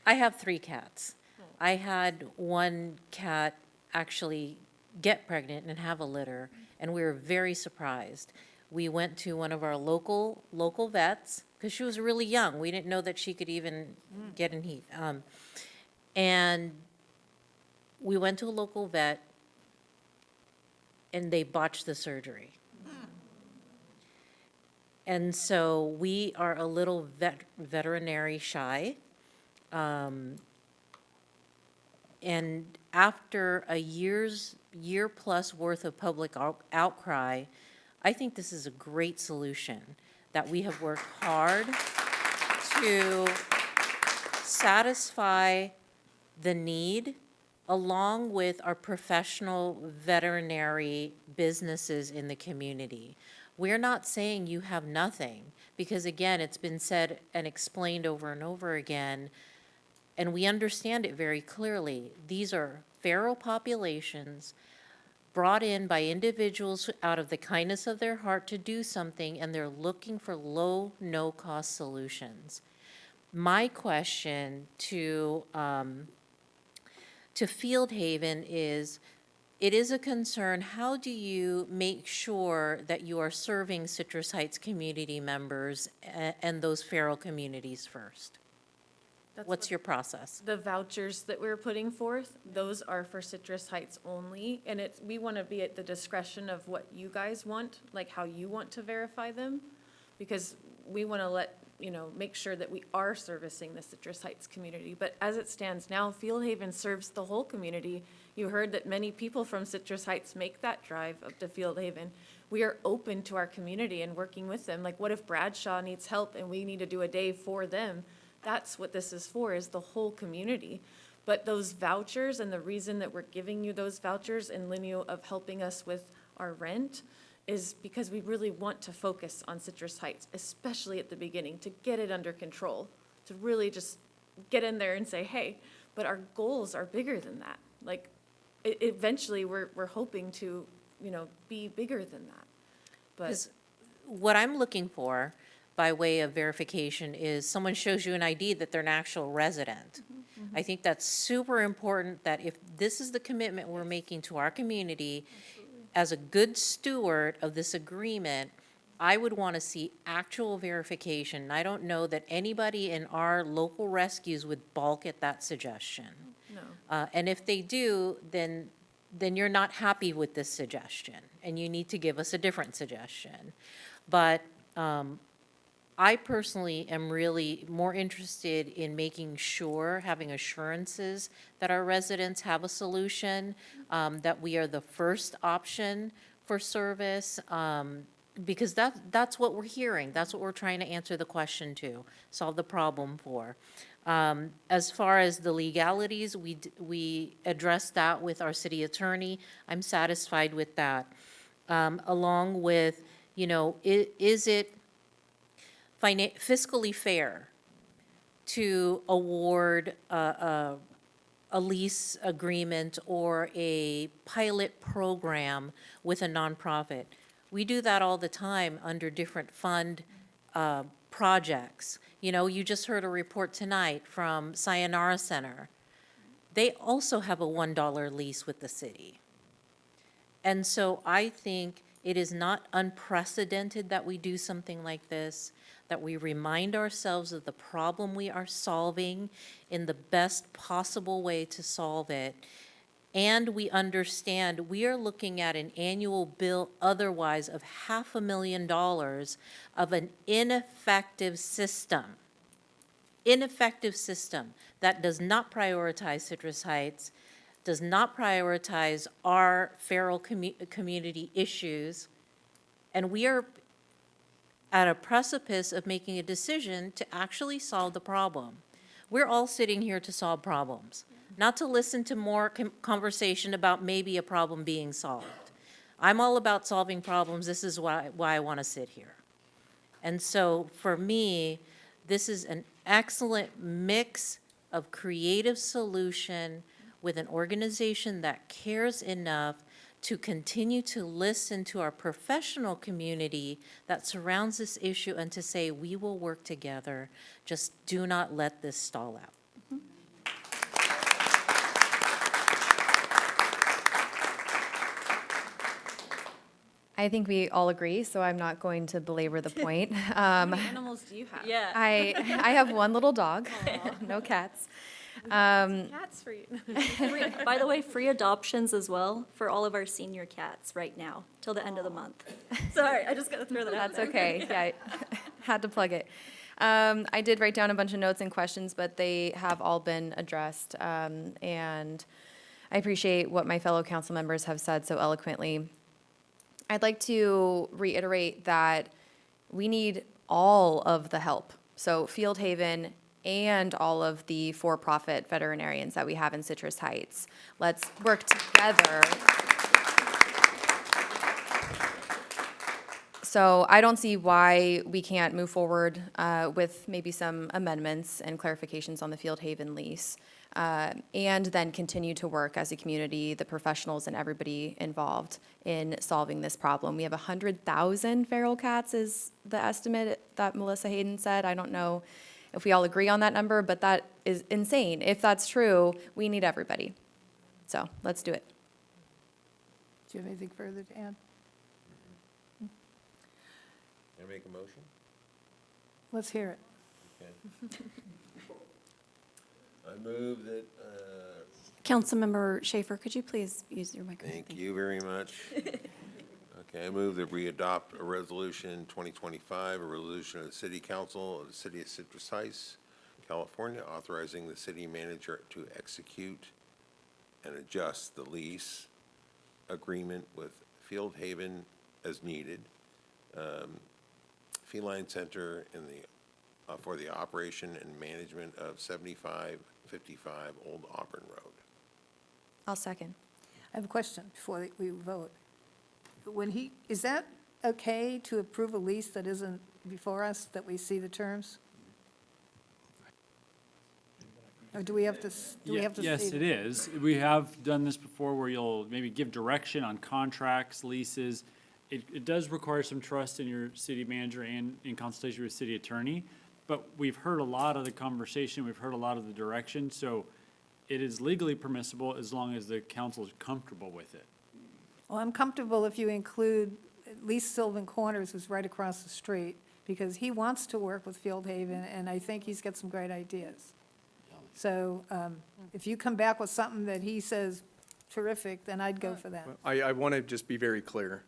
I have 3 cats. I had one cat actually get pregnant and have a litter, and we were very surprised. We went to one of our local vets, because she was really young. We didn't know that she could even get in heat. And we went to a local vet, and they botched the surgery. And so we are a little veterinary shy. And after a year plus worth of public outcry, I think this is a great solution that we have worked hard to satisfy the need, along with our professional veterinary businesses in the community. We're not saying you have nothing, because again, it's been said and explained over and over again, and we understand it very clearly. These are feral populations brought in by individuals out of the kindness of their heart to do something, and they're looking for low, no-cost solutions. My question to Field Haven is, it is a concern, how do you make sure that you are serving Citrus Heights community members and those feral communities first? That's What's what- your process? The vouchers that we're putting forth, those are for Citrus Heights only, and we want to be at the discretion of what you guys want, like how you want to verify them, because we want to make sure that we are servicing the Citrus Heights community. But as it stands now, Field Haven serves the whole community. You heard that many people from Citrus Heights make that drive up to Field Haven. We are open to our community and working with them. Like, what if Bradshaw needs help and we need to do a day for them? That's what this is for, is the whole community. But those vouchers, and the reason that we're giving you those vouchers in lieu of helping us with our rent, is because we really want to focus on Citrus Heights, especially at the beginning, to get it under control, to really just get in there and say, hey, but our goals are bigger than that. Like, eventually, we're hoping to, be bigger than that. But 'Cause what I'm looking for, by way of verification, is someone shows you an ID that they're an actual resident. I think that's super important, that if this is the commitment we're making to our community, as a good steward of this agreement, I would want to see actual verification. I don't know that anybody in our local rescues would balk at that suggestion. no. And if they do, then you're not happy with this suggestion, and you need to give us a different suggestion. But I personally am really more interested in making sure, having assurances that our residents have a solution, that we are the first option for service, because that's what we're hearing. That's what we're trying to answer the question to, solve the problem for. As far as the legalities, we addressed that with our city attorney. I'm satisfied with that. Along with, is it fiscally fair to award a a lease agreement or a pilot program with a nonprofit. We do that all the time under different fund projects. You know, you just heard a report tonight from Sayonara Center. They also have a $1 lease with the city. And so I think it is not unprecedented that we do something like this, that we remind ourselves of the problem we are solving in the best possible way to solve it. And we understand we are looking at an annual bill otherwise of $500,000 of an ineffective system. Ineffective system that does not prioritize Citrus Heights, does not prioritize our feral community issues. And we are at a precipice of making a decision to actually solve the problem. We're all sitting here to solve problems, not to listen to more conversation about maybe a problem being solved. I'm all about solving problems. This is why I want to sit here. And so for me, this is an excellent mix of creative solution with an organization that cares enough to continue to listen to our professional community that surrounds this issue and to say, we will work together. Just do not let this stall out. I think we all agree, so I'm not going to belabor the point. How many animals do you have? Yeah. I have one little dog, no cats. Cats for you. By the way, free adoptions as well for all of our senior cats right now, till the end of the month. Sorry, I just got to throw that out That's there. okay, yeah, I had to plug it. I did write down a bunch of notes and questions, but they have all been addressed. And I appreciate what my fellow council members have said so eloquently. I'd like to reiterate that we need all of the help. So Field Haven and all of the for-profit veterinarians that we have in Citrus Heights. Let's work together. So I don't see why we can't move forward with maybe some amendments and clarifications on the Field Haven lease. And then continue to work as a community, the professionals and everybody involved in solving this problem. We have 100,000 feral cats is the estimate that Melissa Hayden said. I don't know if we all agree on that number, but that is insane. If that's true, we need everybody. So let's do it. Do you have anything further to add? Can I make a motion? Let's hear it. Okay. I move that, Councilmember Schaefer, could you please use your microphone? thank you very much. Okay, I move that we adopt a resolution 2025, a resolution of the City Council of the City of Citrus Heights, California, authorizing the city manager to execute and adjust the lease agreement with Field Haven as needed, Feline Center in the, for the operation and management of 7555 Old Auburn Road. I'll second. I have a question before we vote. Is that okay to approve a lease that isn't before us, that we see the terms? Or do we have to, Yes, see? it is. We have done this before where you'll maybe give direction on contracts, leases. It does require some trust in your city manager and in consultation with city attorney. But we've heard a lot of the conversation, we've heard a lot of the direction, so it is legally permissible as long as the council is comfortable with it. Well, I'm comfortable if you include at least Sylvan Corners, who's right across the street, because he wants to work with Field Haven, and I think he's got some great ideas. So if you come back with something that he says terrific, then I'd go for that. I want to just be very clear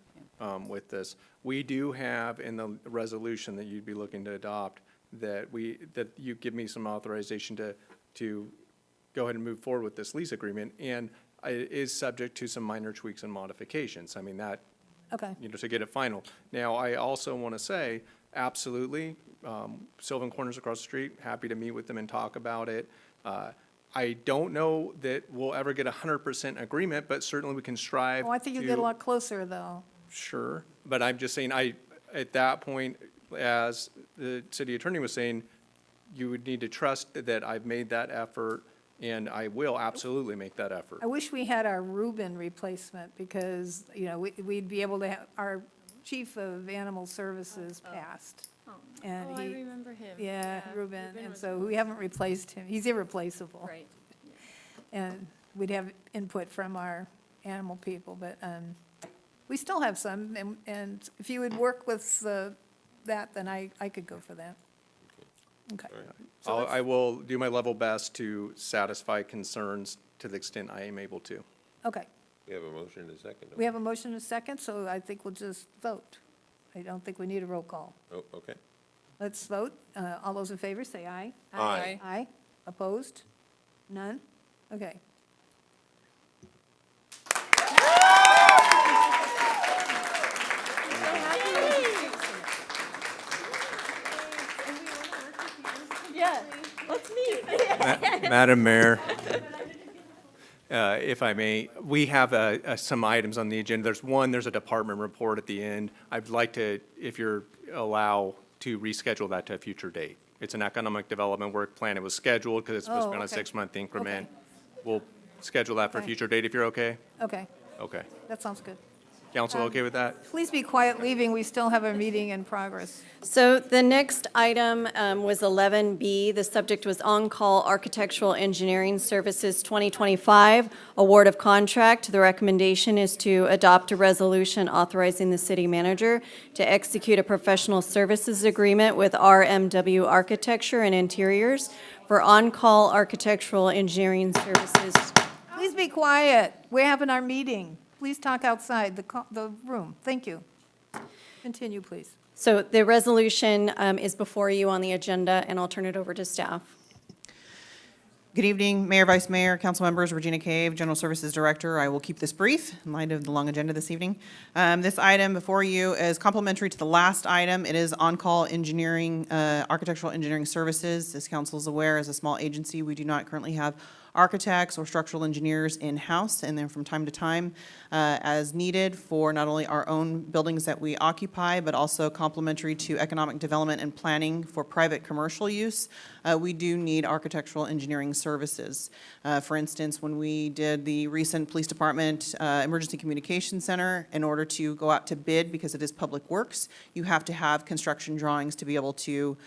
with this. We do have in the resolution that you'd be looking to adopt that you give me some authorization to go ahead and move forward with this lease agreement, and it is subject to some minor tweaks and modifications. I mean, that, Okay. to get it final. Now, I also want to say, absolutely, Sylvan Corners across the street, happy to meet with them and talk about it. I don't know that we'll ever get 100% agreement, but certainly we can strive Oh, I think you'll get a lot closer, though. Sure, but I'm just saying, at that point, as the city attorney was saying, you would need to trust that I've made that effort And I will absolutely make that effort. I wish we had our Reuben replacement because, you know, we'd be able to have, our chief of animal services passed. And Oh, I he- remember him. Yeah, Reuben, Reuben and was so we haven't replaced him. He's irreplaceable. Right. And we'd have input from our animal people, but we still have some. And if you would work with that, then I could go for that. Okay. I will do my level best to satisfy concerns to the extent I am able to. Okay. We have a motion and a second. We have a motion and a second, so I think we'll just vote. I don't think we need a roll call. Oh, okay. Let's vote. All those in favor, say aye. Aye. Aye. Opposed? None? Okay. Yeah, let's meet. Madam Mayor, if I may, we have some items on the agenda. There's a department report at the end. I'd like to, if you're allow, to reschedule that to a future date. It's an economic development work plan. It was scheduled because it's supposed to be on a okay. 6-month increment. Okay. We'll schedule that for a Okay. future date if you're okay? Okay, Okay. that sounds good. Council okay with that? Please be quiet leaving. We still have a meeting in progress. So the next item was 11B. The subject was on-call architectural engineering services 2025, award of contract. The recommendation is to adopt a resolution authorizing the city manager to execute a professional services agreement with RMW Architecture and Interiors for on-call architectural engineering services. Please be quiet. We're having our meeting. Please talk outside the room. Thank you. Continue, please. So the resolution is before you on the agenda, and I'll turn it over to staff. Good evening, Mayor, Vice Mayor, council members, Regina Cave, General Services Director. I will keep this brief in light of the long agenda this evening. This item before you is complementary to the last item. It is on-call engineering, architectural engineering services. As council is aware, as a small agency, we do not currently have architects or structural engineers in-house, and then from time to time, as needed for not only our own buildings that we occupy, but also complementary to economic development and planning for private commercial use, we do need architectural engineering services. For instance, when we did the recent Police Department Emergency Communications Center, in order to go out to bid, because it is public works, you have to have construction drawings to be able to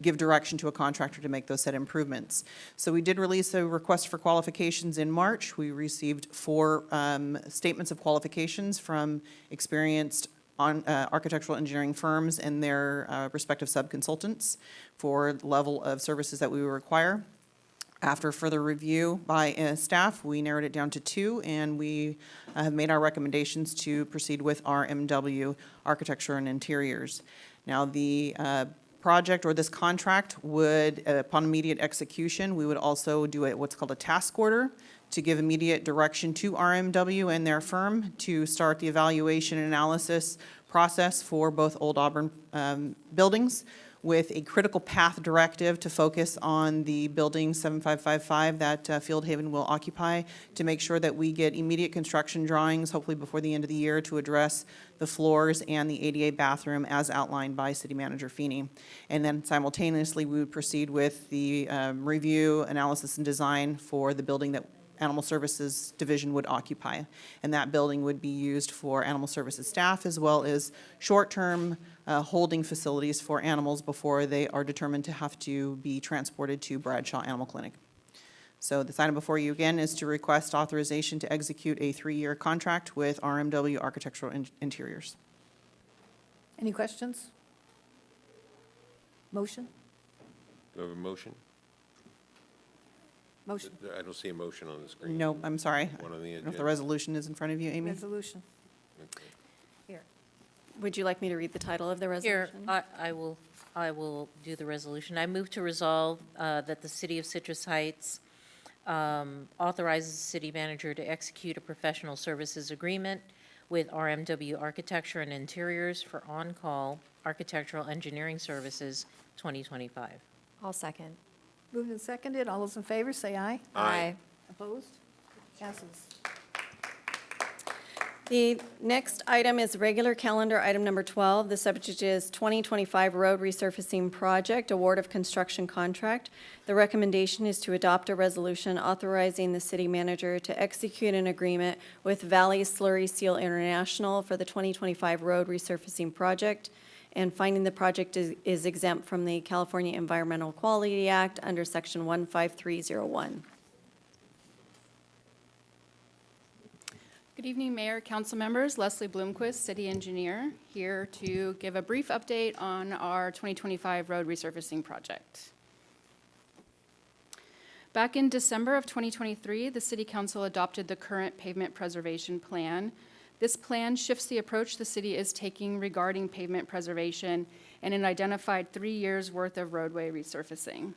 give direction to a contractor to make those said improvements. So we did release a request for qualifications in March. We received 4 statements of qualifications from experienced architectural engineering firms and their respective subconsultants for the level of services that we would require. After further review by staff, we narrowed it down to 2, and we have made our recommendations to proceed with RMW Architecture and Interiors. Now, the project or this contract would, upon immediate execution, we would also do what's called a task order to give immediate direction to RMW and their firm to start the evaluation and analysis process for both Old Auburn buildings, with a critical path directive to focus on the building 7555 that Fieldhaven will occupy, to make sure that we get immediate construction drawings, hopefully before the end of the year, to address the floors and the ADA bathroom as outlined by City Manager Feeney. And then simultaneously, we would proceed with the review, analysis, and design for the building that Animal Services Division would occupy. And that building would be used for animal services staff, as well as short-term holding facilities for animals before they are determined to have to be transported to Bradshaw Animal Clinic. So this item before you again is to request authorization to execute a 3-year contract with RMW Architectural Interiors. Any questions? Motion? Do we have a motion? Motion. I don't see a motion on the screen. No, I'm sorry. One on the I don't know if agenda. the resolution is in front of you, Amy? Resolution. Here. Would you like me to read the title of the Here, resolution? I will do the resolution. I move to resolve that the City of Citrus Heights authorizes the city manager to execute a professional services agreement with RMW Architecture and Interiors for on-call architectural engineering services 2025. I'll second. Moved and seconded. All those in favor, say aye. Aye. Opposed? Passes. The next item is regular calendar, item number 12. The subject is 2025 Road Resurfacing Project, Award of Construction Contract. The recommendation is to adopt a resolution authorizing the city manager to execute an agreement with Valley Slurry Seal International for the 2025 Road Resurfacing Project, and finding the project is exempt from the California Environmental Quality Act under Section 15301. Good evening, Mayor, council members. Leslie Bloomquist, City Engineer, here to give a brief update on our 2025 road resurfacing project. Back in December of 2023, the City Council adopted the current pavement preservation plan. This plan shifts the approach the city is taking regarding pavement preservation, and it identified 3 years' worth of roadway resurfacing.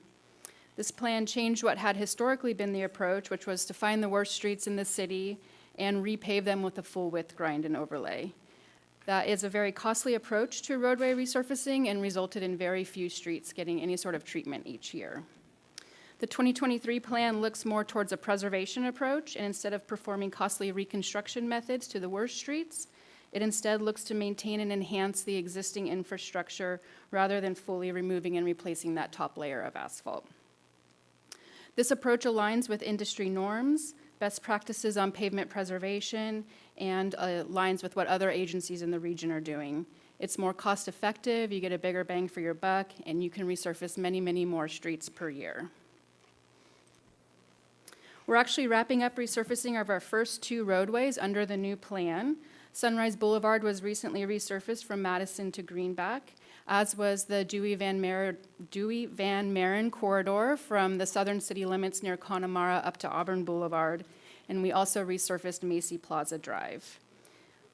This plan changed what had historically been the approach, which was to find the worst streets in the city and repave them with a full-width grind and overlay. That is a very costly approach to roadway resurfacing and resulted in very few streets getting any sort of treatment each year. The 2023 plan looks more towards a preservation approach, and instead of performing costly reconstruction methods to the worst streets, it instead looks to maintain and enhance the existing infrastructure rather than fully removing and replacing that top layer of asphalt. This approach aligns with industry norms, best practices on pavement preservation, and aligns with what other agencies in the region are doing. It's more cost-effective, you get a bigger bang for your buck, and you can resurface many, many more streets per year. We're actually wrapping up resurfacing of our first 2 roadways under the new plan. Sunrise Boulevard was recently resurfaced from Madison to Greenback, as was the Dewey Van Maren corridor from the southern city limits near Connemara up to Auburn Boulevard, and we also resurfaced Macy Plaza Drive.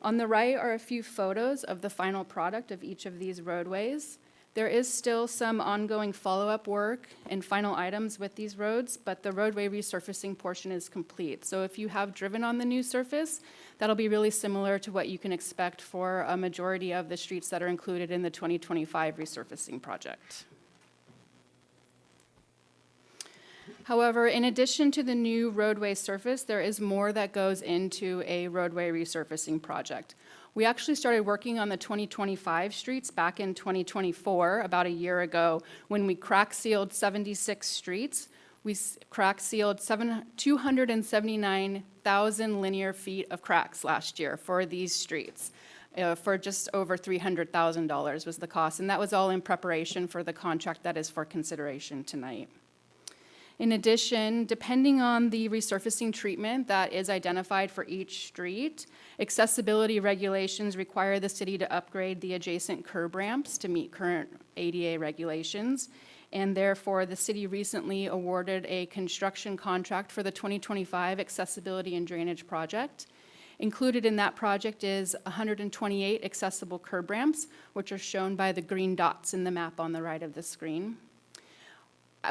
On the right are a few photos of the final product of each of these roadways. There is still some ongoing follow-up work and final items with these roads, but the roadway resurfacing portion is complete. So if you have driven on the new surface, that'll be really similar to what you can expect for a majority of the streets that are included in the 2025 resurfacing project. However, in addition to the new roadway surface, there is more that goes into a roadway resurfacing project. We actually started working on the 2025 streets back in 2024, about a year ago, when we crack sealed 76 streets. We crack sealed 279,000 linear feet of cracks last year for these streets. For just over $300,000 was the cost, and that was all in preparation for the contract that is for consideration tonight. In addition, depending on the resurfacing treatment that is identified for each street, accessibility regulations require the city to upgrade the adjacent curb ramps to meet current ADA regulations, and therefore the city recently awarded a construction contract for the 2025 accessibility and drainage project. Included in that project is 128 accessible curb ramps, which are shown by the green dots in the map on the right of the screen.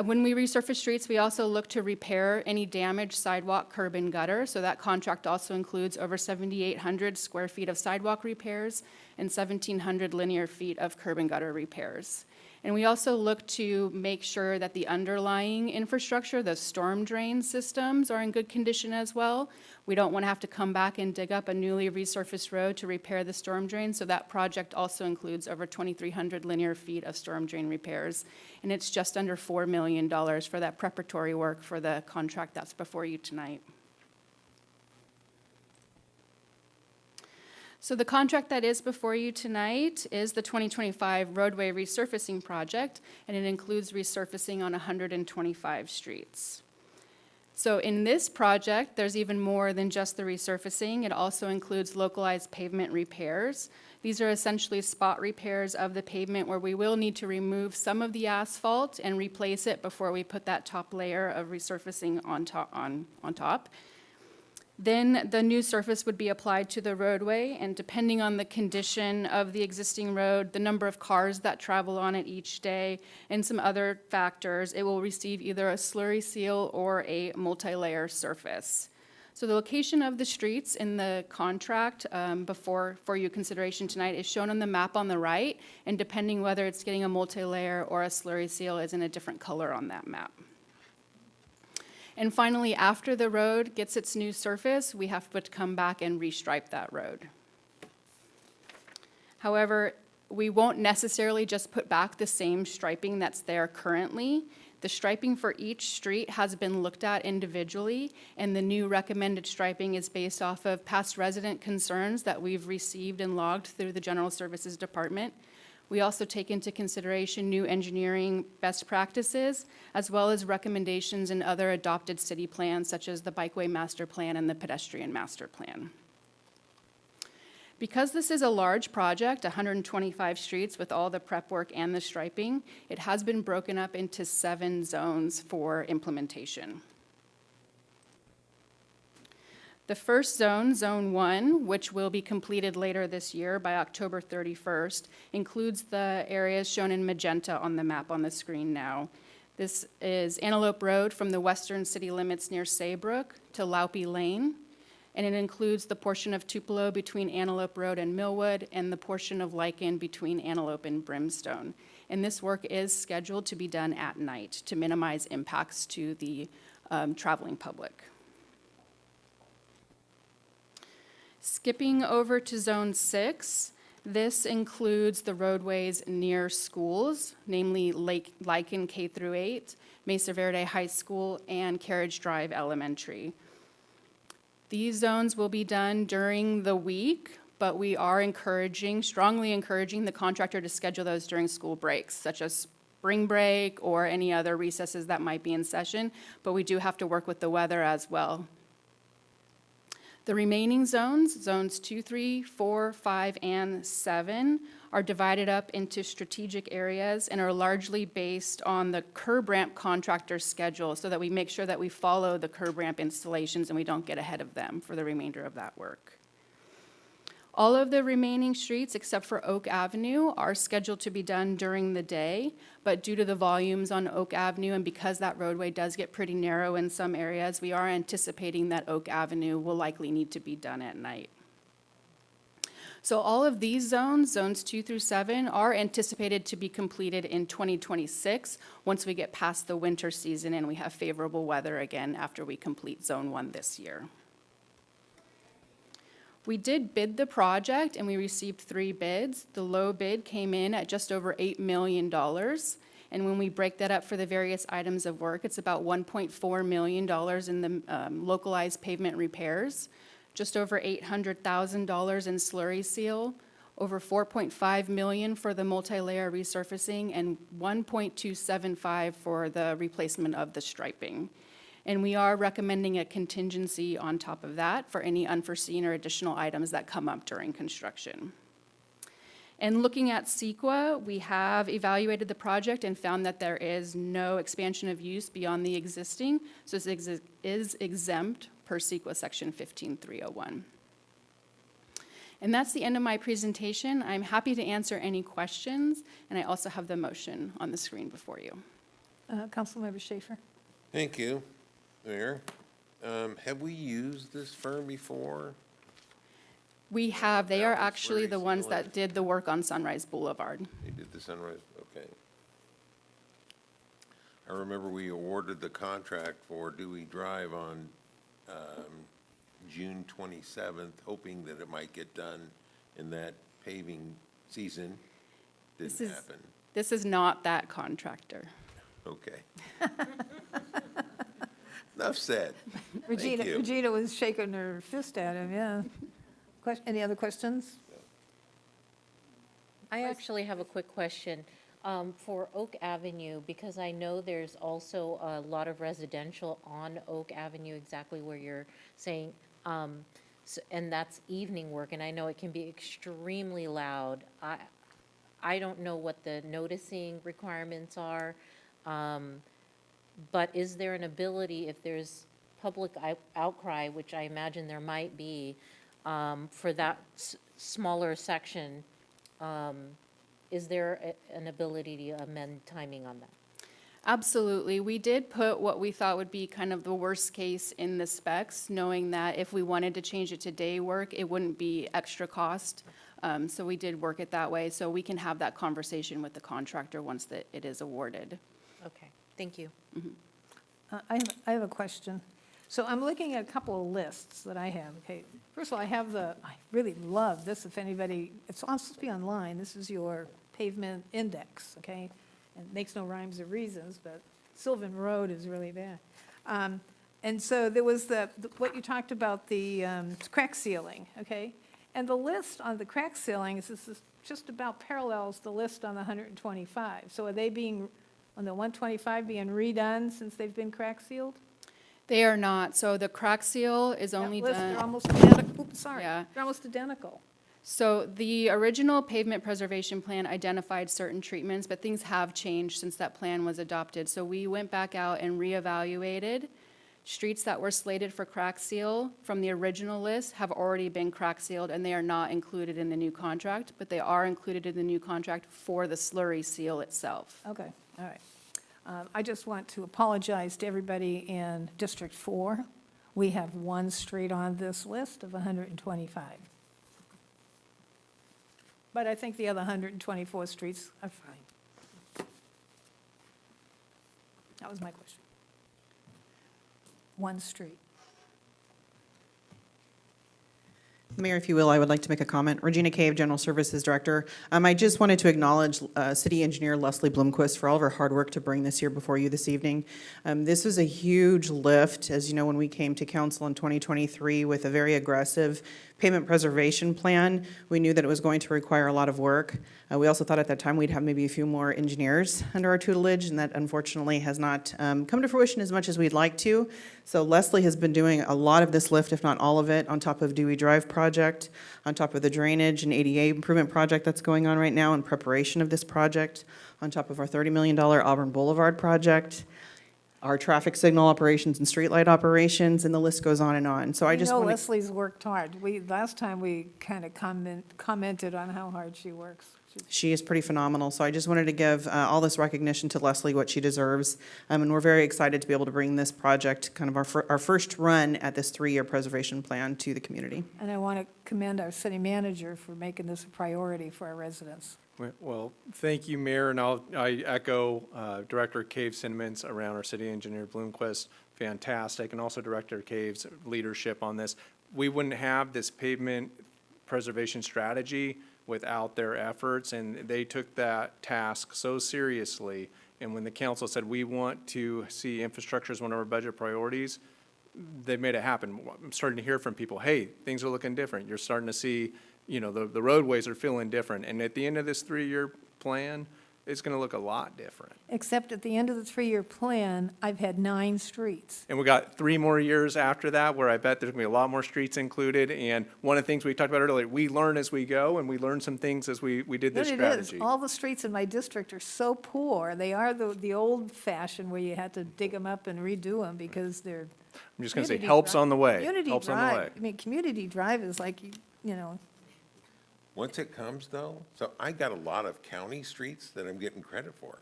When we resurface streets, we also look to repair any damaged sidewalk, curb, and gutter. So that contract also includes over 7,800 square feet of sidewalk repairs and 1,700 linear feet of curb and gutter repairs. And we also look to make sure that the underlying infrastructure, the storm drain systems, are in good condition as well. We don't want to have to come back and dig up a newly resurfaced road to repair the storm drain, so that project also includes over 2,300 linear feet of storm drain repairs. And it's just under $4 million for that preparatory work for the contract that's before you tonight. So the contract that is before you tonight is the 2025 roadway resurfacing project, and it includes resurfacing on 125 streets. So in this project, there's even more than just the resurfacing. It also includes localized pavement repairs. These are essentially spot repairs of the pavement where we will need to remove some of the asphalt and replace it before we put that top layer of resurfacing on top. Then the new surface would be applied to the roadway, and depending on the condition of the existing road, the number of cars that travel on it each day, and some other factors, it will receive either a slurry seal or a multi-layer surface. So the location of the streets in the contract for your consideration tonight is shown on the map on the right, and depending whether it's getting a multi-layer or a slurry seal is in a different color on that map. And finally, after the road gets its new surface, we have to come back and restripe that road. However, we won't necessarily just put back the same striping that's there currently. The striping for each street has been looked at individually, and the new recommended striping is based off of past resident concerns that we've received and logged through the General Services Department. We also take into consideration new engineering best practices, as well as recommendations in other adopted city plans, such as the Bikeway Master Plan and the Pedestrian Master Plan. Because this is a large project, 125 streets with all the prep work and the striping, it has been broken up into 7 zones for implementation. The first zone, Zone 1, which will be completed later this year by October 31st, includes the areas shown in magenta on the map on the screen now. This is Antelope Road from the western city limits near Saybrook to Laupe Lane, and it includes the portion of Tupelo between Antelope Road and Millwood and the portion of Lichen between Antelope and Brimstone. And this work is scheduled to be done at night to minimize impacts to the traveling public. Skipping over to Zone 6, this includes the roadways near schools, namely Lichen K through 8, Mesa Verde High School, and Carriage Drive Elementary. These zones will be done during the week, but we are strongly encouraging the contractor to schedule those during school breaks, such as spring break or any other recesses that might be in session, but we do have to work with the weather as well. The remaining zones, zones 2, 3, 4, 5, and 7, are divided up into strategic areas and are largely based on the curb ramp contractor's schedule so that we make sure that we follow the curb ramp installations and we don't get ahead of them for the remainder of that work. All of the remaining streets, except for Oak Avenue, are scheduled to be done during the day, but due to the volumes on Oak Avenue and because that roadway does get pretty narrow in some areas, we are anticipating that Oak Avenue will likely need to be done at night. So all of these zones, zones 2 through 7, are anticipated to be completed in 2026 once we get past the winter season and we have favorable weather again after we complete Zone 1 this year. We did bid the project and we received 3 bids. The low bid came in at just over $8 million. And when we break that up for the various items of work, it's about $1.4 million in the localized pavement repairs, just over $800,000 in slurry seal, over $4.5 million for the multi-layer resurfacing, and $1.275 for the replacement of the striping. And we are recommending a contingency on top of that for any unforeseen or additional items that come up during construction. And looking at CEQA, we have evaluated the project and found that there is no expansion of use beyond the existing, so it is exempt per CEQA Section 15301. And that's the end of my presentation. I'm happy to answer any questions, and I also have the motion on the screen before you. Councilmember Schaefer. Thank you, Mayor. Have we used this firm before? We have, they are actually the ones that did the work on Sunrise Boulevard. They did the Sunrise, okay. I remember we awarded the contract for Dewey Drive on June 27th, hoping that it might get done in that paving season. Didn't happen. This is not that contractor. Okay. Enough said. Thank you. Regina was shaking her fist at him, yeah. Any other questions? I actually have a quick question. For Oak Avenue, because I know there's also a lot of residential on Oak Avenue, exactly where you're saying, and that's evening work, and I know it can be extremely loud. I don't know what the noticing requirements are, but is there an ability, if there's public outcry, which I imagine there might be, for that smaller section, is there an ability to amend timing on that? Absolutely. We did put what we thought would be kind of the worst case in the specs, knowing that if we wanted to change it to day work, it wouldn't be extra cost. So we did work it that way, so we can have that conversation with the contractor once that it is awarded. Okay, thank you. I have a question. So I'm looking at a couple of lists that I have, okay? First of all, I really love this, if anybody, it's supposed to be online, this is your pavement index, okay? And it makes no rhymes or reasons, but Sylvan Road is really bad. And so there was what you talked about, the crack sealing, okay? And the list on the crack sealing is just about parallels the list on the 125. So are they on the 125 being redone since they've been crack sealed? They are not. So the crack seal is only That list, done. they're almost identical, oops, sorry. Yeah. They're almost identical. So the original pavement preservation plan identified certain treatments, but things have changed since that plan was adopted. So we went back out and reevaluated. Streets that were slated for crack seal from the original list have already been crack sealed, and they are not included in the new contract, but they are included in the new contract for the slurry seal itself. Okay, all right. I just want to apologize to everybody in District 4. We have one street on this list of 125. But I think the other 124 streets are fine. That was my question. One street. Mayor, if you will, I would like to make a comment. Regina Cave, General Services Director. I just wanted to acknowledge City Engineer Leslie Bloomquist for all of her hard work to bring this here before you this evening. This was a huge lift, as you know, when we came to council in 2023 with a very aggressive pavement preservation plan. We knew that it was going to require a lot of work. We also thought at that time we'd have maybe a few more engineers under our tutelage, and that unfortunately has not come to fruition as much as we'd like to. So Leslie has been doing a lot of this lift, if not all of it, on top of Dewey Drive project, on top of the drainage and ADA improvement project that's going on right now in preparation of this project, on top of our $30 million Auburn Boulevard project, our traffic signal operations and streetlight operations, and the list goes on and on. So I just want to... Leslie's worked hard. Last time we kind of commented on how hard she works. She is pretty phenomenal, so I just wanted to give all this recognition to Leslie, what she deserves. And we're very excited to be able to bring this project, kind of our first run at this 3-year preservation plan, to the community. And I want to commend our city manager for making this a priority for our residents. Well, thank you, Mayor, and I echo Director Cave's sentiments around our city engineer Bloomquist. Fantastic, and also Director Cave's leadership on this. We wouldn't have this pavement preservation strategy without their efforts, and they took that task so seriously. And when the council said, we want to see infrastructure as one of our budget priorities, they made it happen. I'm starting to hear from people, hey, things are looking different. You're starting to see, you know, the roadways are feeling different. And at the end of this 3-year plan, it's going to look a lot different. Except at the end of the 3-year plan, I've had 9 streets. And we got 3 more years after that where I bet there's going to be a lot more streets included. And one of the things we talked about earlier, we learn as we go, and we learn some things as we did this But it is, strategy. all the streets in my district are so poor. They are the old fashioned where you had to dig them up and redo them because they're. I'm just going to say, Community helps Drive- on the way. Community Helps on the way. Drive, I mean, Community Drive is like, you know, Once it comes, though, so I got a lot of county streets that I'm getting credit for.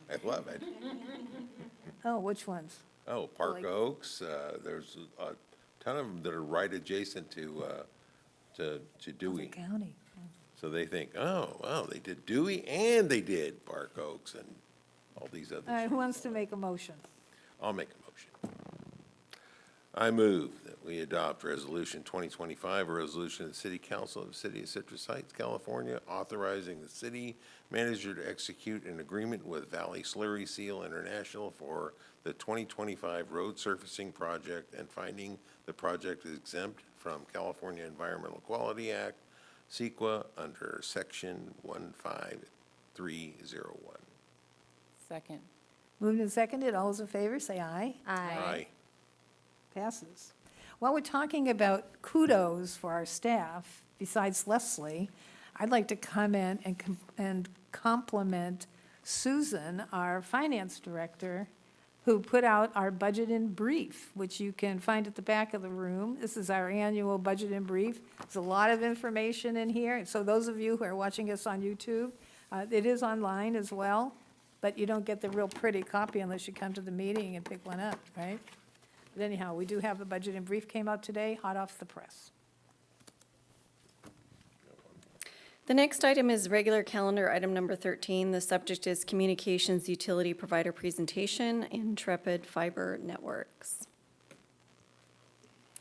I love it. oh, which ones? Oh, Park Like- Oaks, there's a ton of them that are right adjacent to Dewey. County. So they think, oh, wow, they did Dewey and they did Park Oaks and all these All others. right, who wants to make a motion? I'll make a motion. I move that we adopt Resolution 2025, a resolution of the City Council of the City of Citrus Heights, California, authorizing the city manager to execute an agreement with Valley Slurry Seal International for the 2025 road surfacing project and finding the project is exempt from California Environmental Quality Act, CEQA, under Section 15301. Second. Moved and seconded, all those in favor, say aye. Aye. Passes. While we're talking about kudos for our staff, besides Leslie, I'd like to comment and compliment Susan, our finance director, who put out our budget in brief, which you can find at the back of the room. This is our annual budget in brief. There's a lot of information in here. So those of you who are watching us on YouTube, it is online as well, but you don't get the real pretty copy unless you come to the meeting and pick one up, right? But anyhow, we do have the budget in brief came out today, hot off the press. The next item is regular calendar, item number 13. The subject is Communications Utility Provider Presentation, Intrepid Fiber Networks.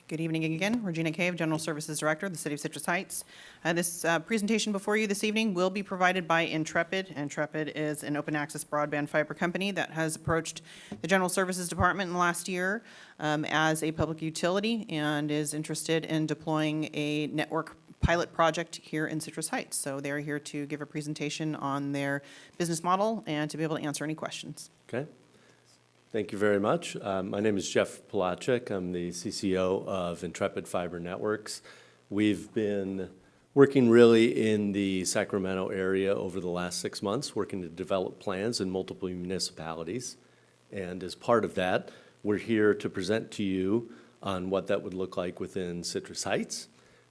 Good evening again. Regina Cave, General Services Director of the City of Citrus Heights. This presentation before you this evening will be provided by Intrepid. Intrepid is an open access broadband fiber company that has approached the General Services Department in the last year as a public utility and is interested in deploying a network pilot project here in Citrus Heights. So they're here to give a presentation on their business model and to be able to answer any questions. Okay. Thank you very much. My name is Jeff Palachik. I'm the CCO of Intrepid Fiber Networks. We've been working really in the Sacramento area over the last 6 months, working to develop plans in multiple municipalities. And as part of that, we're here to present to you on what that would look like within Citrus Heights.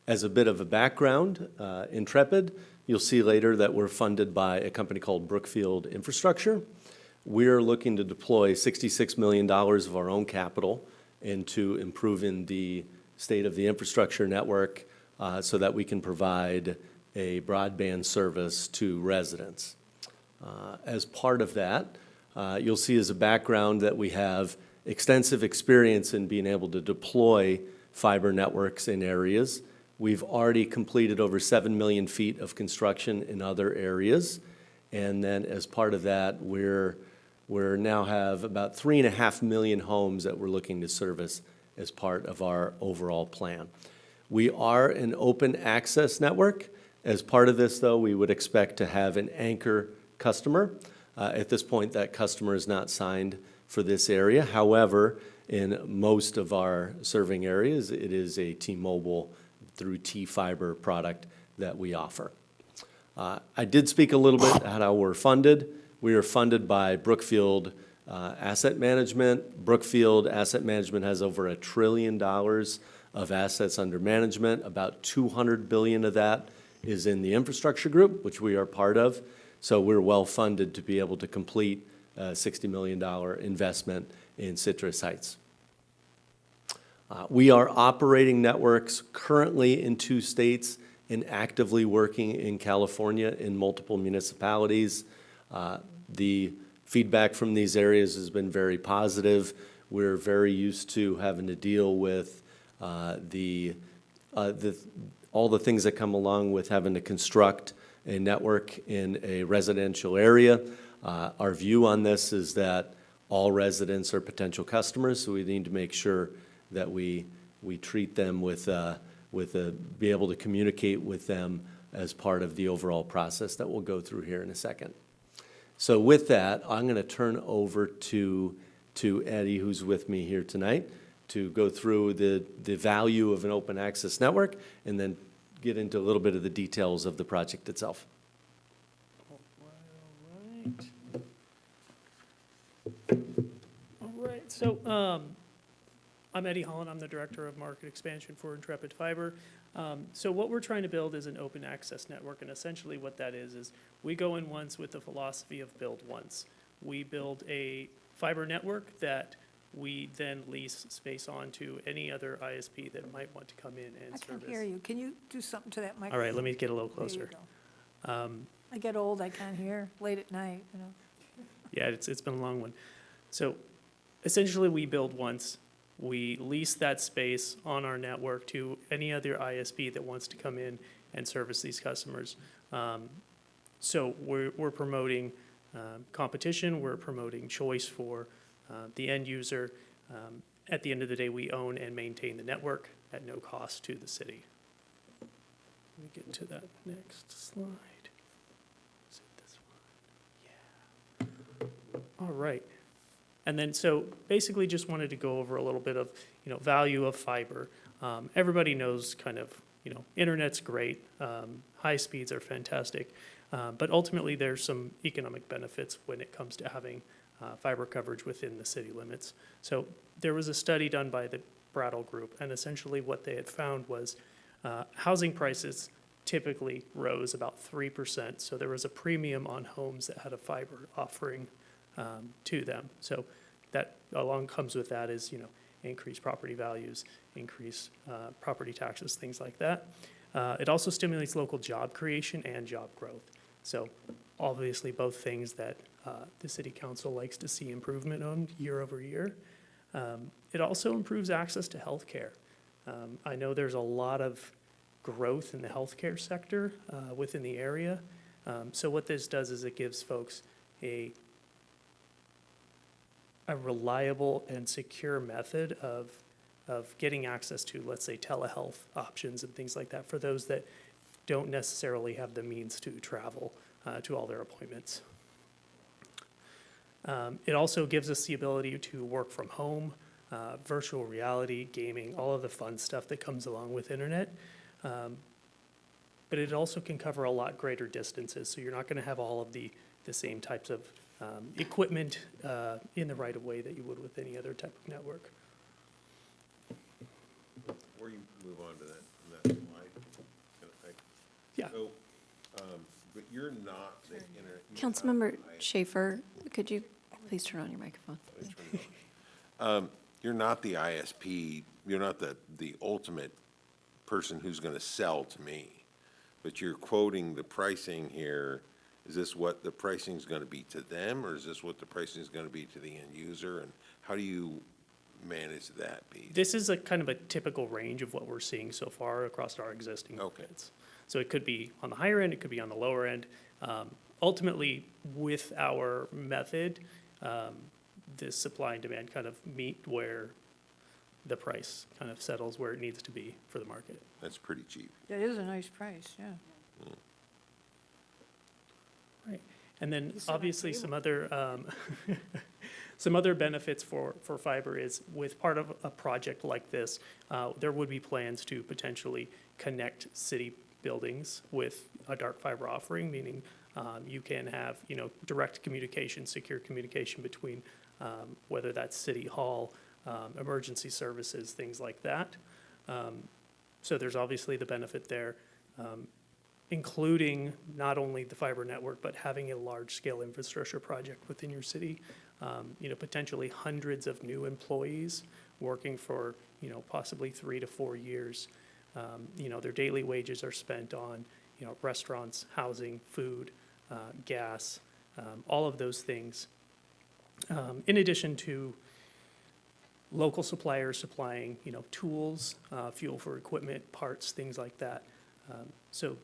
As a bit of a background, Intrepid, you'll see later that we're funded by a company called Brookfield Infrastructure. We're looking to deploy $66 million of our own capital into improving the state of the infrastructure network so that we can provide a broadband service to residents. As part of that, you'll see as a background that we have extensive experience in being able to deploy fiber networks in areas. We've already completed over 7 million feet of construction in other areas. And then as part of that, we now have about 3.5 million homes that we're looking to service as part of our overall plan. We are an open access network. As part of this, though, we would expect to have an anchor customer. At this point, that customer is not signed for this area. However, in most of our serving areas, it is a T-Mobile through T-Fiber product that we offer. I did speak a little bit about how we're funded. We are funded by Brookfield Asset Management. Brookfield Asset Management has over $1 trillion of assets under management. About $200 billion of that is in the infrastructure group, which we are part of. So we're well funded to be able to complete a $60 million investment in Citrus Heights. We are operating networks currently in 2 states and actively working in California in multiple municipalities. The feedback from these areas has been very positive. We're very used to having to deal with all the things that come along with having to construct a network in a residential area. Our view on this is that all residents are potential customers, so we need to make sure that we treat them be able to communicate with them as part of the overall process that we'll go through here in a second. So with that, I'm going to turn over to Eddie, who's with me here tonight, to go through the value of an open access network and then get into a little bit of the details of the project itself. All right. So I'm Eddie Holland. I'm the Director of Market Expansion for Intrepid Fiber. So what we're trying to build is an open access network, and essentially what that is we go in once with the philosophy of build once. We build a fiber network that we then lease space on to any other ISP that might want to come in and service. I can't hear you. Can you do something to that microphone? All right, let me get a little There you closer. go. I get old, I can't hear late at night, you know. Yeah, it's been a long one. So essentially, we build once. We lease that space on our network to any other ISP that wants to come in and service these customers. So we're promoting competition, we're promoting choice for the end user. At the end of the day, we own and maintain the network at no cost to the city. Let me get to that next slide. Is it this one? Yeah. All right. And then, so basically just wanted to go over a little bit of, value of fiber. Everybody knows kind of, internet's great, high speeds are fantastic, but ultimately there's some economic benefits when it comes to having fiber coverage within the city limits. So there was a study done by the Brattle Group, and essentially what they had found was housing prices typically rose about 3%. So there was a premium on homes that had a fiber offering to them. So that along comes with that is, increased property values, increased property taxes, things like that. It also stimulates local job creation and job growth. So obviously, both things that the city council likes to see improvement on year over year. It also improves access to healthcare. I know there's a lot of growth in the healthcare sector within the area. So what this does is it gives folks a reliable and secure method of getting access to, let's say, telehealth options and things like that for those that don't necessarily have the means to travel to all their appointments. It also gives us the ability to work from home, virtual reality, gaming, all of the fun stuff that comes along with internet. But it also can cover a lot greater distances, so you're not going to have all of the same types of equipment in the right of way that you would with any other type of network. Before you move on to that slide, Yeah. So, but you're not the internet. Councilmember Schaefer, could you please turn on your microphone? You're not the ISP, you're not the ultimate person who's gonna sell to me, but you're quoting the pricing here. Is this what the pricing's gonna be to them, or is this what the pricing is gonna be to the end user? And how do you manage that piece? This is a kind of a typical range of what we're seeing so far across our existing markets. So it could be on the higher end, it could be on the lower end. Ultimately, with our method, the supply and demand kind of meet where the price kind of settles where it needs to be for the market. That's pretty cheap. That is a nice price, yeah. Right. And then You sit on obviously cable. some other benefits for fiber is with part of a project like this, there would be plans to potentially connect city buildings with a dark fiber offering, meaning you can have, direct communication, secure communication between whether that's city hall, emergency services, things like that. So there's obviously the benefit there, including not only the fiber network, but having a large-scale infrastructure project within your city. Potentially hundreds of new employees working for, possibly 3 to 4 years. Their daily wages are spent on, restaurants, housing, food, gas, all of those things. In addition to local suppliers supplying, tools, fuel for equipment, parts, things like that. So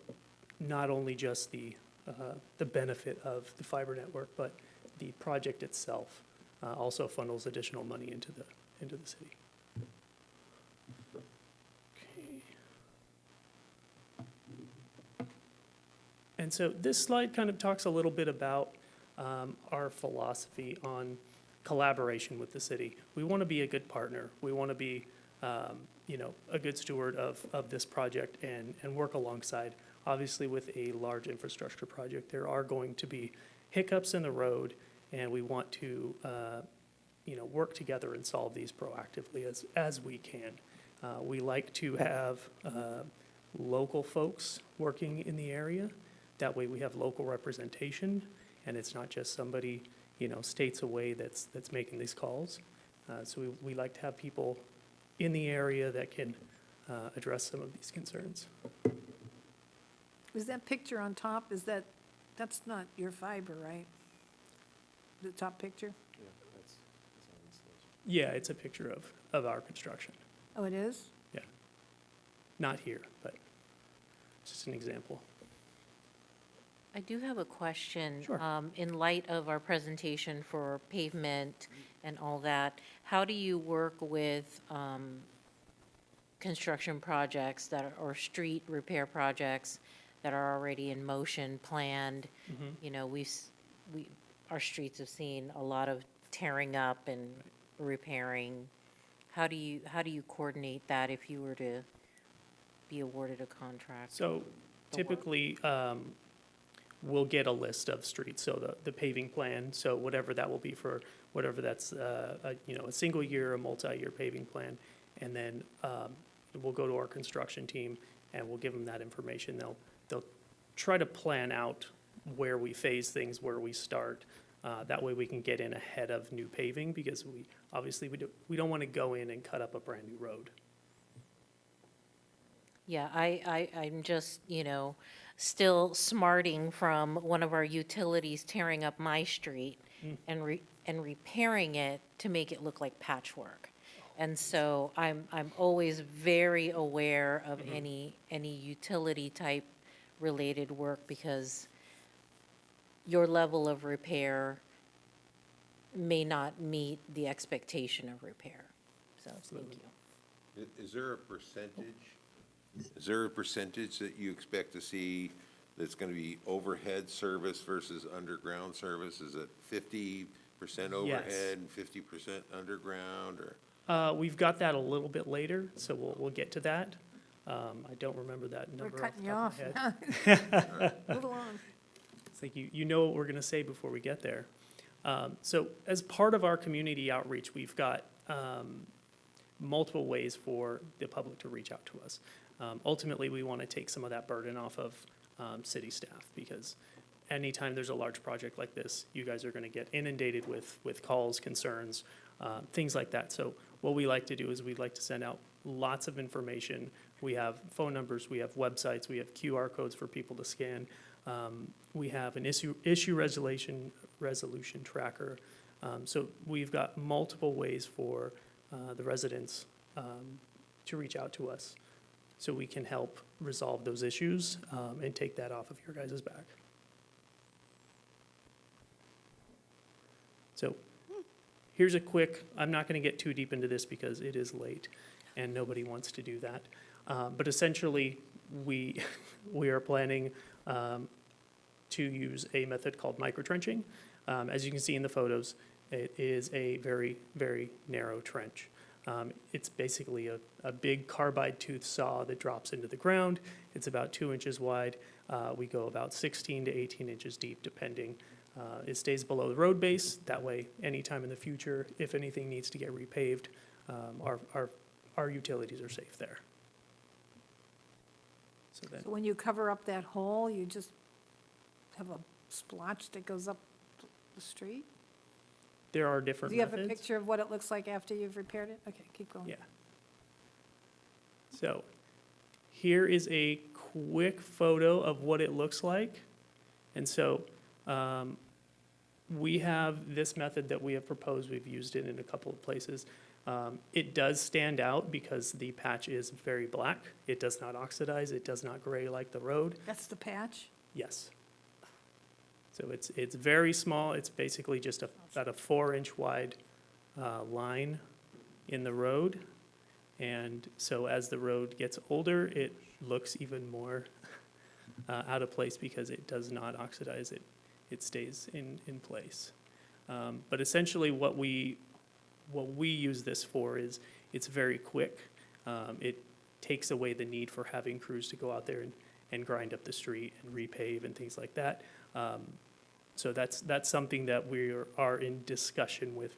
not only just the benefit of the fiber network, but the project itself also funnels additional money into the city. Okay. And so this slide kind of talks a little bit about our philosophy on collaboration with the city. We want to be a good partner. We want to be, a good steward of this project and work alongside. Obviously, with a large infrastructure project, there are going to be hiccups in the road, and we want to, work together and solve these proactively as we can. We like to have local folks working in the area. That way, we have local representation, and it's not just somebody, states away that's making these calls. So we like to have people in the area that can address some of these concerns. Is that picture on top, that's not your fiber, right? The top picture? Yeah, it's a picture of our construction. Oh, it is? Yeah. Not here, but just an example. I do have a question. Sure. In light of our presentation for pavement and all that, how do you work with construction projects or street repair projects that are already in motion, planned? Our streets have seen a lot of tearing up and repairing. How do you coordinate that if you were to be awarded a contract? So typically, we'll get a list of streets, so the paving plan, so whatever that will be for, whatever that's, a single year, a multi-year paving plan. And then we'll go to our construction team and we'll give them that information. They'll try to plan out where we phase things, where we start. That way we can get in ahead of new paving, because we don't want to go in and cut up a brand-new road. Yeah, I'm just, you know, still smarting from one of our utilities tearing up my street and repairing it to make it look like patchwork. And so I'm always very aware of any utility type related work, because your level of repair may not meet the expectation of repair. So, thank you. Is there a percentage? Is there a percentage that you expect to see that's going to be overhead service versus underground service? Is it 50% overhead and 50% underground, or? We've got that a little bit later, so we'll get to that. I don't remember that We're number off cutting the you top off. of my head. Move along. It's like you know what we're going to say before we get there. So as part of our community outreach, we've got multiple ways for the public to reach out to us. Ultimately, we want to take some of that burden off of city staff, because anytime there's a large project like this, you guys are going to get inundated with calls, concerns, things like that. So what we like to do is we'd like to send out lots of information. We have phone numbers, we have websites, we have QR codes for people to scan. We have an issue resolution tracker. So we've got multiple ways for the residents to reach out to us, so we can help resolve those issues and take that off of your guys' back. So here's a quick, I'm not going to get too deep into this because it is late and nobody wants to do that. But essentially, we are planning to use a method called microtrenching. As you can see in the photos, it is a very, very narrow trench. It's basically a big carbide tooth saw that drops into the ground. It's about 2 inches wide. We go about 16 to 18 inches deep, depending. It stays below the road base. That way, anytime in the future, if anything needs to get repaved, our utilities are safe there. So then, So when you cover up that hole, you just have a splotch that goes up the street? there are different Do you have methods. a picture of what it looks like after you've repaired it? Okay, keep going. Yeah. So here is a quick photo of what it looks like. And so we have this method that we have proposed. We've used it in a couple of places. It does stand out because the patch is very black. It does not oxidize. It does not gray like the road. That's the patch? Yes. So it's very small. It's basically just about a 4-inch wide line in the road. And so as the road gets older, it looks even more out of place because it does not oxidize. It stays in place. But essentially what we use this for is it's very quick. It takes away the need for having crews to go out there and grind up the street and repave and things like that. So that's something that we are in discussion with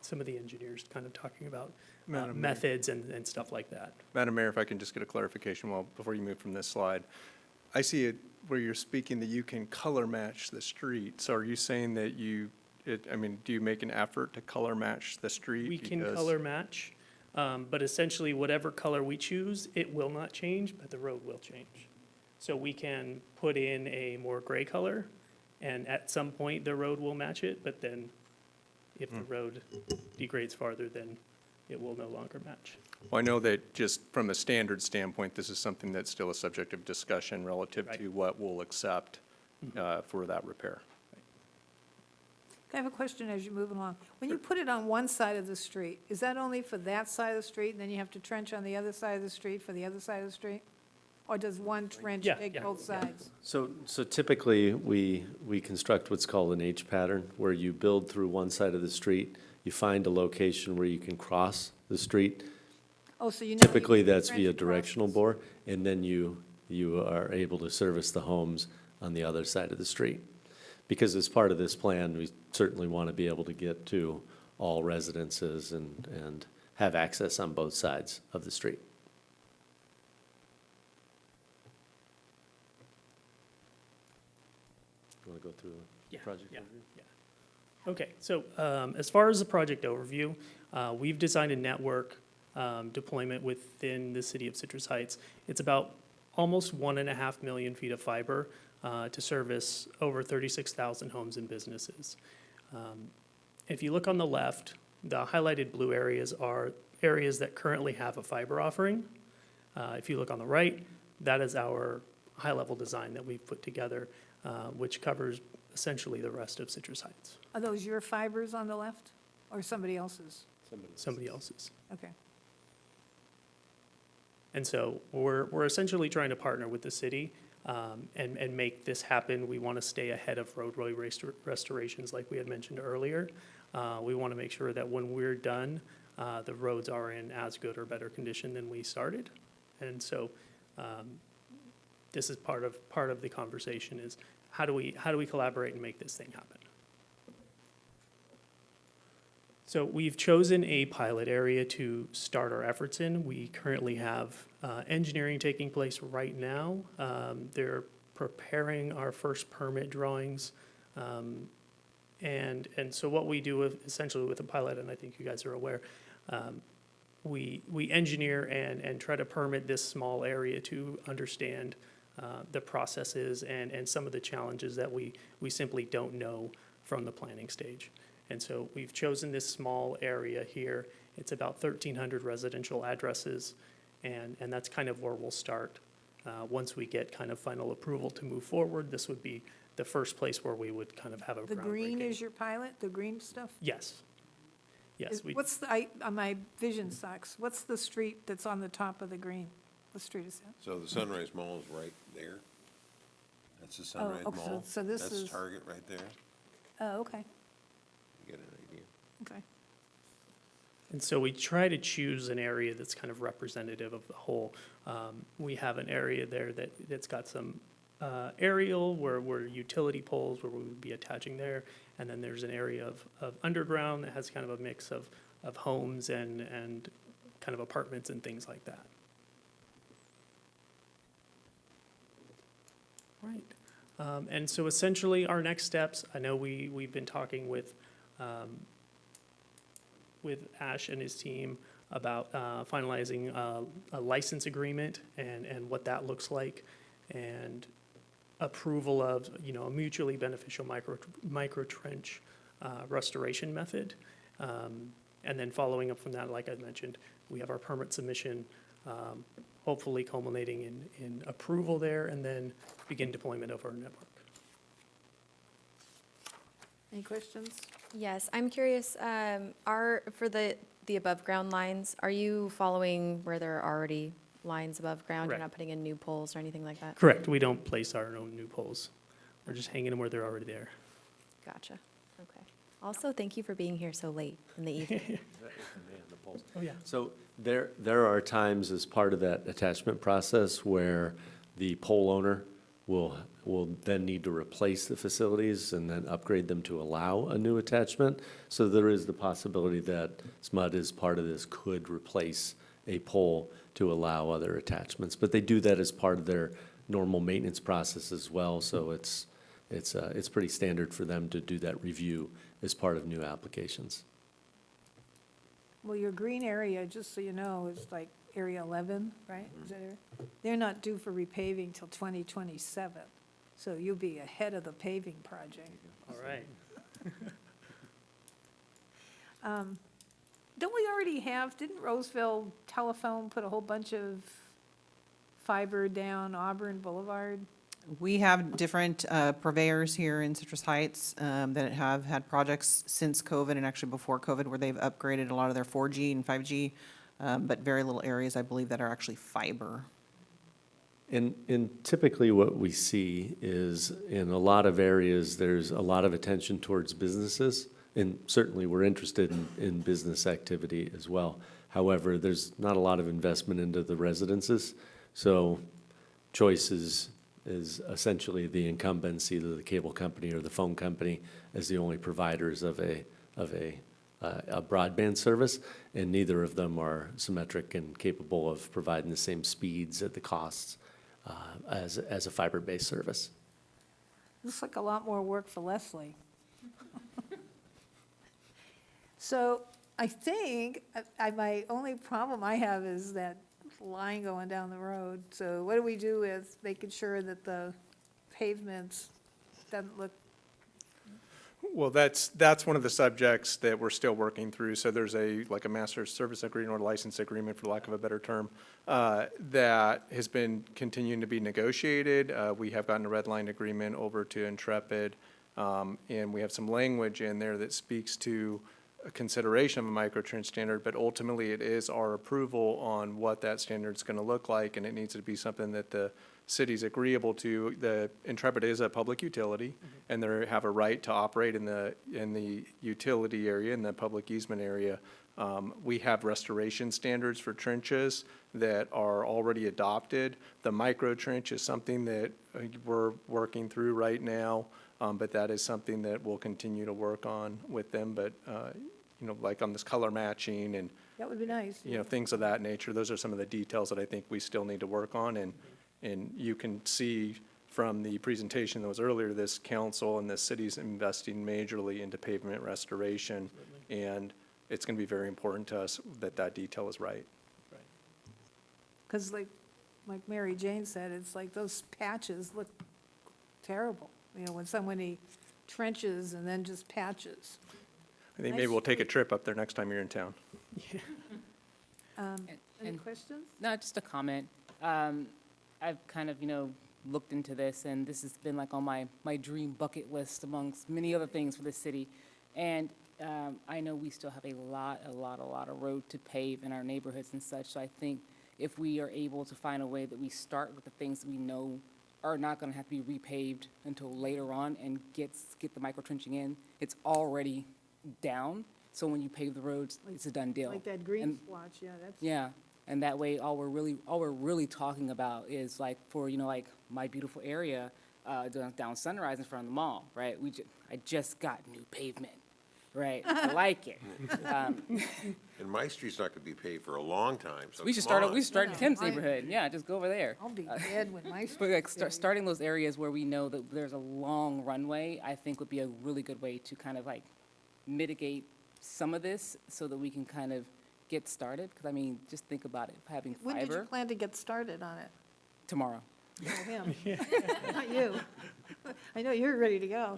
some of the engineers, kind of talking about Madam Mayor. methods and stuff like that. Madam Mayor, if I can just get a clarification before you move from this slide. I see it where you're speaking that you can color match the street. So are you saying that do you make an effort to color match the street? We can Because- color match, but essentially whatever color we choose, it will not change, but the road will change. So we can put in a more gray color, and at some point, the road will match it, but then if the road degrades farther, then it will no longer match. Well, I know that just from a standard standpoint, this is something that's still a subject of discussion relative Right. to what we'll accept for that repair. I have a question as you're moving along. When you put it on one side of the street, is that only for that side of the street, and then you have to trench on the other side of the street for the other side of the street? Or does one trench Yeah, take yeah, both yeah. sides? So typically, we construct what's called an H pattern, where you build through one side of the street, you find a location where you can cross the street. Oh, so you know. Typically, that's trench via across directional this- bore, and then you are able to service the homes on the other side of the street. Because as part of this plan, we certainly want to be able to get to all residences and have access on both sides of the street. You want to go through the project Yeah, overview? yeah. Okay, so as far as the project overview, we've designed a network deployment within the city of Citrus Heights. It's about almost 1.5 million feet of fiber to service over 36,000 homes and businesses. If you look on the left, the highlighted blue areas are areas that currently have a fiber offering. If you look on the right, that is our high-level design that we've put together, which covers essentially the rest of Citrus Heights. Are those your fibers on the left or somebody else's? Somebody else's. Okay. And so we're essentially trying to partner with the city and make this happen. We want to stay ahead of roadway restorations like we had mentioned earlier. We want to make sure that when we're done, the roads are in as good or better condition than we started. And so this is part of the conversation is how do we collaborate and make this thing happen? So we've chosen a pilot area to start our efforts in. We currently have engineering taking place right now. They're preparing our first permit drawings. And so what we do essentially with a pilot, and I think you guys are aware, we engineer and try to permit this small area to understand the processes and some of the challenges that we simply don't know from the planning stage. And so we've chosen this small area here. It's about 1,300 residential addresses, and that's kind of where we'll start. Once we get kind of final approval to move forward, this would be the first place where we would kind of have a The green groundbreaking. is your pilot, the green stuff? Yes. Yes, we, What's on my vision sucks, what's the street that's on the top of the green? What street is that? So the Sunrise Mall is right there. That's the Sunrise okay, Mall. so this That's is- Target right there. Oh, okay, You get an idea. okay. and so we try to choose an area that's kind of representative of the whole. We have an area there that's got some aerial where utility poles where we would be attaching there. And then there's an area of underground that has kind of a mix of homes and kind of apartments and things like that. Right. And so essentially our next steps, I know we've been talking with Ash and his team about finalizing a license agreement and what that looks like, and approval of, a mutually beneficial micro trench restoration method. And then following up from that, like I mentioned, we have our permit submission, hopefully culminating in approval there, and then begin deployment of our network. Any questions? Yes, I'm curious, for the above-ground lines, are you following where there are already lines above ground? You're Correct. not putting in new poles or anything like that? Correct, we don't place our own new poles. We're just hanging them where they're already there. Gotcha, okay. Also, thank you for being here so late in the evening. Oh, yeah. So there are times as part of that attachment process where the pole owner will then need to replace the facilities and then upgrade them to allow a new attachment. So there is the possibility that SMUD, as part of this, could replace a pole to allow other attachments. But they do that as part of their normal maintenance process as well. So it's pretty standard for them to do that review as part of new applications. Well, your green area, just so you know, is like area 11, right? Is that area? They're not due for repaving till 2027, so you'll be ahead of the paving project. All right. Don't we already have, didn't Roseville Telephone put a whole bunch of fiber down Auburn Boulevard? We have different purveyors here in Citrus Heights that have had projects since COVID and actually before COVID where they've upgraded a lot of their 4G and 5G, but very little areas, I believe, that are actually fiber. And typically what we see is in a lot of areas, there's a lot of attention towards businesses. And certainly we're interested in business activity as well. However, there's not a lot of investment into the residences. So choice is essentially the incumbents, either the cable company or the phone company, as the only providers of a broadband service, and neither of them are symmetric and capable of providing the same speeds at the costs as a fiber-based service. Looks like a lot more work for Leslie. So, I think, my only problem I have is that line going down the road. So what do we do with making sure that the pavements doesn't look, Well, that's one of the subjects that we're still working through. So there's like a master service agreement or license agreement, for lack of a better term, that has been continuing to be negotiated. We have gotten a red line agreement over to Intrepid, and we have some language in there that speaks to a consideration of a microtrench standard, but ultimately it is our approval on what that standard's going to look like, and it needs to be something that the city's agreeable to. The Intrepid is a public utility, and they have a right to operate in the utility area, in the public easement area. We have restoration standards for trenches that are already adopted. The micro trench is something that we're working through right now, but that is something that we'll continue to work on with them. But, you know, like on this color matching and, that would be nice. you know, things of that nature, those are some of the details that I think we still need to work on. And you can see from the presentation that was earlier, this council and this city's investing majorly into pavement restoration. And it's going to be very important to us that that detail is right. Because like Mary Jane said, it's like those patches look terrible. You know, when somebody trenches and then just patches. I think maybe we'll take a trip up there next time you're in town. Any questions? No, just a comment. I've kind of, looked into this, and this has been like on my dream bucket list amongst many other things for the city. And I know we still have a lot of road to pave in our neighborhoods and such. So I think if we are able to find a way that we start with the things that we know are not going to have to be repaved until later on and get the micro trenching in, it's already down. So when you pave the roads, it's a done deal. Like that green And- splotch, yeah, that's. Yeah, and that way, all we're really talking about is like for, like my beautiful area, down Sunrise in front of the mall, right? I just got new pavement, right? I like it. And my street's not gonna be paved for a long time, so We should come start, on. we should start in Yeah, Tim's I- neighborhood, yeah, just go over there. I'll be dead when my. But like, starting those areas where we know that there's a long runway, I think would be a really good way to kind of like mitigate some of this so that we can kind of get started. Because I mean, just think about it, having When did you fiber plan to get started on it? tomorrow. Oh, him. Not you. I know you're ready to go.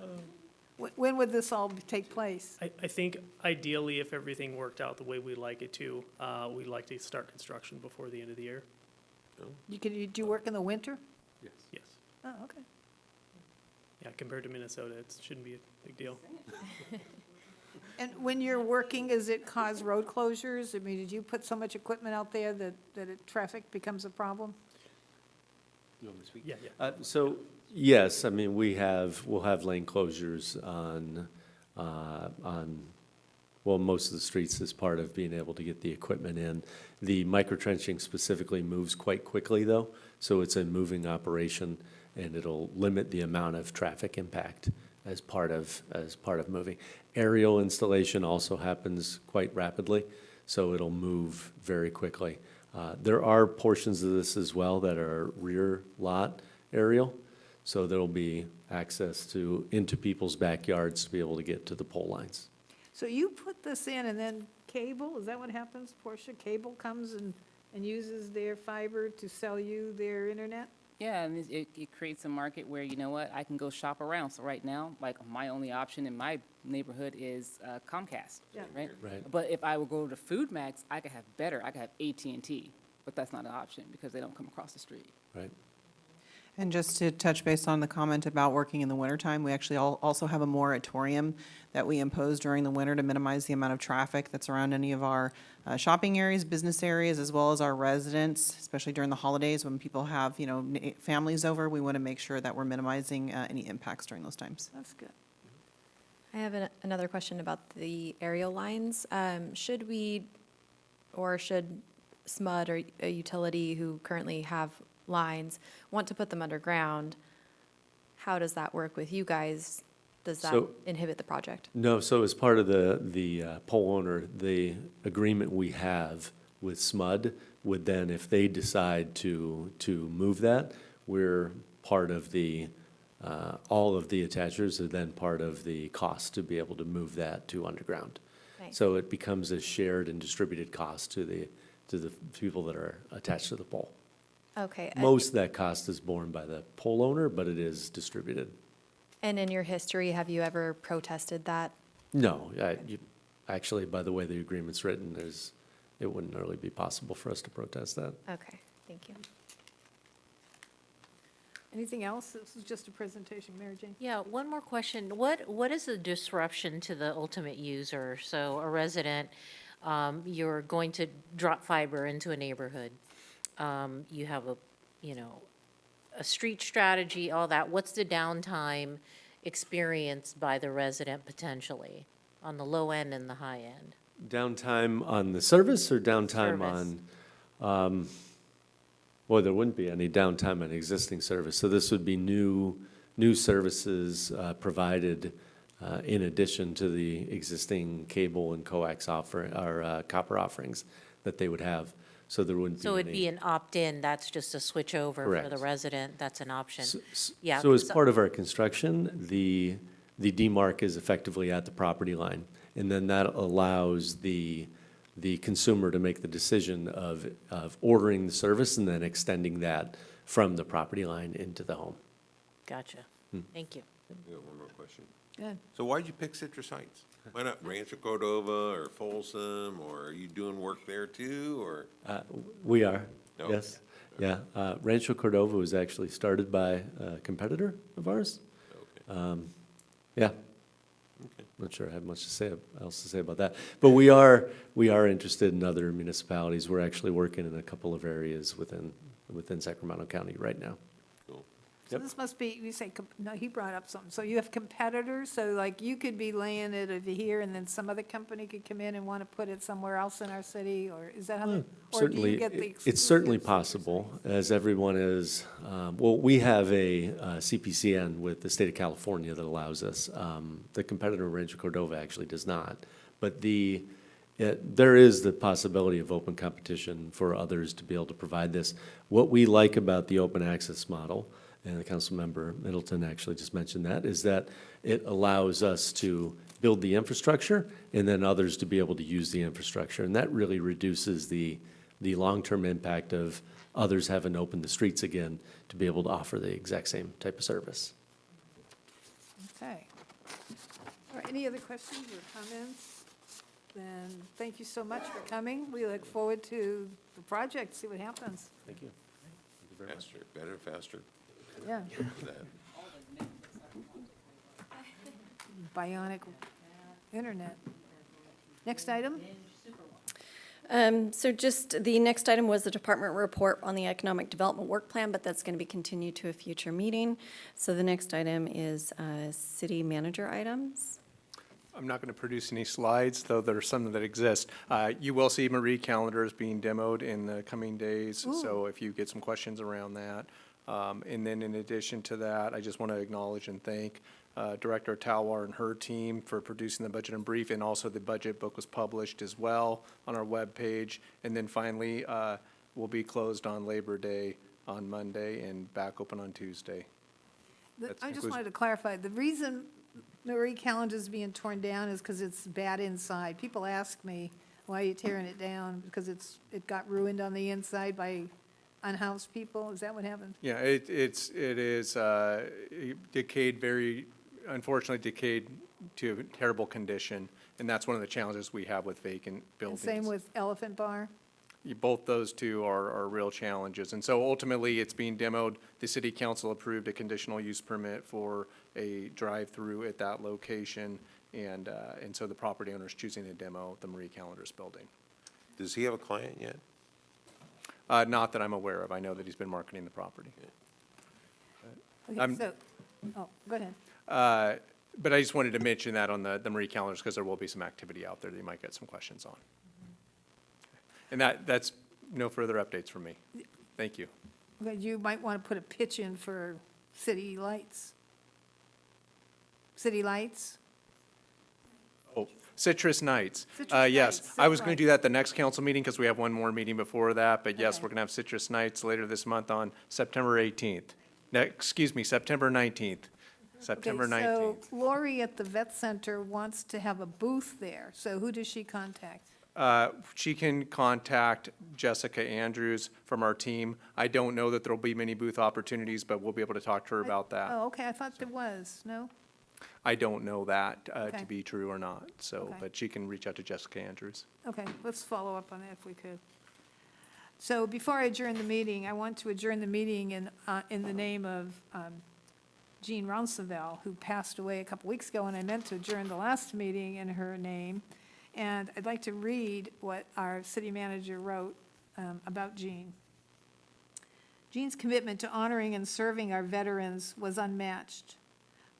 When would this all take place? I think ideally, if everything worked out the way we like it to, we'd like to start construction before the end of the year. Do you work in the winter? Yes. Oh, okay. Yeah, compared to Minnesota, it shouldn't be a big deal. And when you're working, does it cause road closures? I mean, did you put so much equipment out there that traffic becomes a problem? Yeah. So, yes, I mean, we'll have lane closures on, well, most of the streets as part of being able to get the equipment in. The microtrenching specifically moves quite quickly, though, so it's a moving operation, and it'll limit the amount of traffic impact as part of moving. Aerial installation also happens quite rapidly, so it'll move very quickly. There are portions of this as well that are rear lot aerial, so there'll be access into people's backyards to be able to get to the pole lines. So you put this in and then cable, is that what happens? Portia Cable comes and uses their fiber to sell you their internet? Yeah, and it creates a market where, you know what, I can go shop around. So right now, like, my only option in my neighborhood is Comcast, Yeah. right? Right. But if I would go to Food Max, I could have AT&T, but that's not an option because they don't come across the street. Right. And just to touch base on the comment about working in the wintertime, we actually also have a moratorium that we impose during the winter to minimize the amount of traffic that's around any of our shopping areas, business areas, as well as our residents, especially during the holidays when people have, families over. We want to make sure that we're minimizing any impacts during those times. That's good. I have another question about the aerial lines. Should we, or should SMUD or a utility who currently have lines want to put them underground? How does that work with you guys? Does that So- inhibit the project? No, so as part of the pole owner, the agreement we have with SMUD would then, if they decide to move that, we're part of the, all of the attachers are then part of the cost to be able to move that to underground. Thanks. So it becomes a shared and distributed cost to the people that are attached to the pole. Okay. Most of that cost is borne by the pole owner, but it is distributed. And in your history, have you ever protested that? No, actually, by the way the agreement's written, it wouldn't really be possible for us to protest that. Okay, thank you. Anything else? This is just a presentation, Mary Jane. Yeah, one more question. What is the disruption to the ultimate user? So a resident, you're going to drop fiber into a neighborhood. You have a street strategy, all that. What's the downtime experienced by the resident potentially on the low end and the high end? Downtime on the service or downtime Service. on, well, there wouldn't be any downtime on existing service. So this would be new services provided in addition to the existing cable and coax copper offerings that they would have. So there wouldn't be So it'd any- be an opt-in, that's just a switch over for the Correct. resident, that's an option. So Yeah. so as 'cause- part of our construction, the demarc is effectively at the property line. And then that allows the consumer to make the decision of ordering the service and then extending that from the property line into the home. Gotcha. Thank you. We got one more question. Good. So why'd you pick Citrus Heights? Why not Rancho Cordova or Folsom, or are you doing work there too, or? We are, Oh, yes. Yeah, Rancho Cordova was actually started by a competitor of ours. Yeah. Not sure I have much else to say about that. But we are interested in other municipalities. We're actually working in a couple of areas within Sacramento County right now. So this must be, you say, no, he brought up something. So you have competitors, so like you could be laying it over here and then some other company could come in and want to put it somewhere else in our city, or is that how? Or do you Certainly, get the it's certainly possible, as everyone is, well, we have a CPCN with the state of California that allows us. The competitor Rancho Cordova actually does not. But there is the possibility of open competition for others to be able to provide this. What we like about the open access model, and the council member Middleton actually just mentioned that, is that it allows us to build the infrastructure and then others to be able to use the infrastructure. And that really reduces the long-term impact of others having opened the streets again to be able to offer the exact same type of service. Okay. All right, any other questions or comments? Then thank you so much for coming. We look forward to the project, see what happens. Thank you. Faster, better, faster. Yeah. That. Bionic internet. Next item? So just, the next item was the department report on the economic development work plan, but that's going to be continued to a future meeting. So the next item is city manager items. I'm not going to produce any slides, though there are some that exist. You will see Marie calendars being demoed in the coming days, so if you get some questions around that. And then in addition to that, I just want to acknowledge and thank Director Talwar and her team for producing the budget and brief, and also the budget book was published as well on our webpage. And then finally, we'll be closed on Labor Day on Monday and back open on Tuesday. I just wanted to clarify, the reason Marie Callender's is being torn down is because it's bad inside. People ask me, why are you tearing it down? Because it got ruined on the inside by unhoused people? Is that what happened? Yeah, it is decayed, unfortunately decayed to a terrible condition, and that's one of the challenges we have with vacant And buildings. same with Elephant Bar? Both those two are real challenges, and so ultimately, it's being demoed. The city council approved a conditional use permit for a drive-through at that location, and so the property owner is choosing to demo the Marie Callender's building. Does he have a client yet? Not that I'm aware of. I know that he's been marketing the property. Okay, so, go ahead. But I just wanted to mention that on the Marie Callender's, because there will be some activity out there that you might get some questions on. And that's no further updates from me. Thank you. Okay, you might want to put a pitch in for city lights. City lights? Oh, Citrus Nights. Citrus Yes, Nights, I was Citrus going to do that the next council meeting because we have one more meeting before that. But yes, Okay. we're going to have Citrus Nights later this month on September 18th. September 19th. September Okay, 19th. so Lori at the vet center wants to have a booth there, so who does she contact? She can contact Jessica Andrews from our team. I don't know that there'll be many booth opportunities, but we'll be able to talk to her about that. Oh, okay, I thought there was, no? I don't know that Okay. to be true or not, so, Okay. but she can reach out to Jessica Andrews. Okay, let's follow up on that if we could. So before I adjourn the meeting, I want to adjourn the meeting in the name of Jean Roncevelle, who passed away a couple weeks ago, and I meant to adjourn the last meeting in her name. And I'd like to read what our city manager wrote about Jean. Jean's commitment to honoring and serving our veterans was unmatched.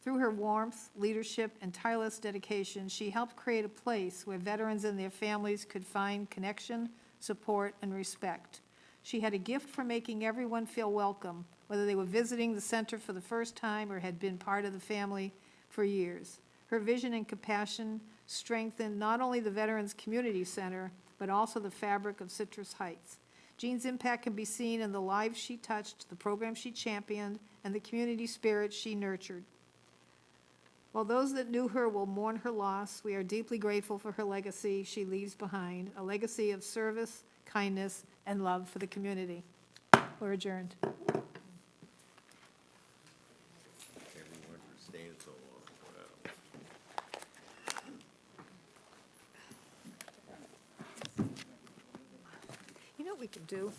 Through her warmth, leadership, and tireless dedication, she helped create a place where veterans and their families could find connection, support, and respect. She had a gift for making everyone feel welcome, whether they were visiting the center for the first time or had been part of the family for years. Her vision and compassion strengthened not only the Veterans Community Center, but also the fabric of Citrus Heights. Jean's impact can be seen in the lives she touched, the programs she championed, and the community spirit she nurtured. While those that knew her will mourn her loss, we are deeply grateful for her legacy she leaves behind, a legacy of service, kindness, and love for the community. We're adjourned. Everyone for staying so long. Wow. You know what we could do?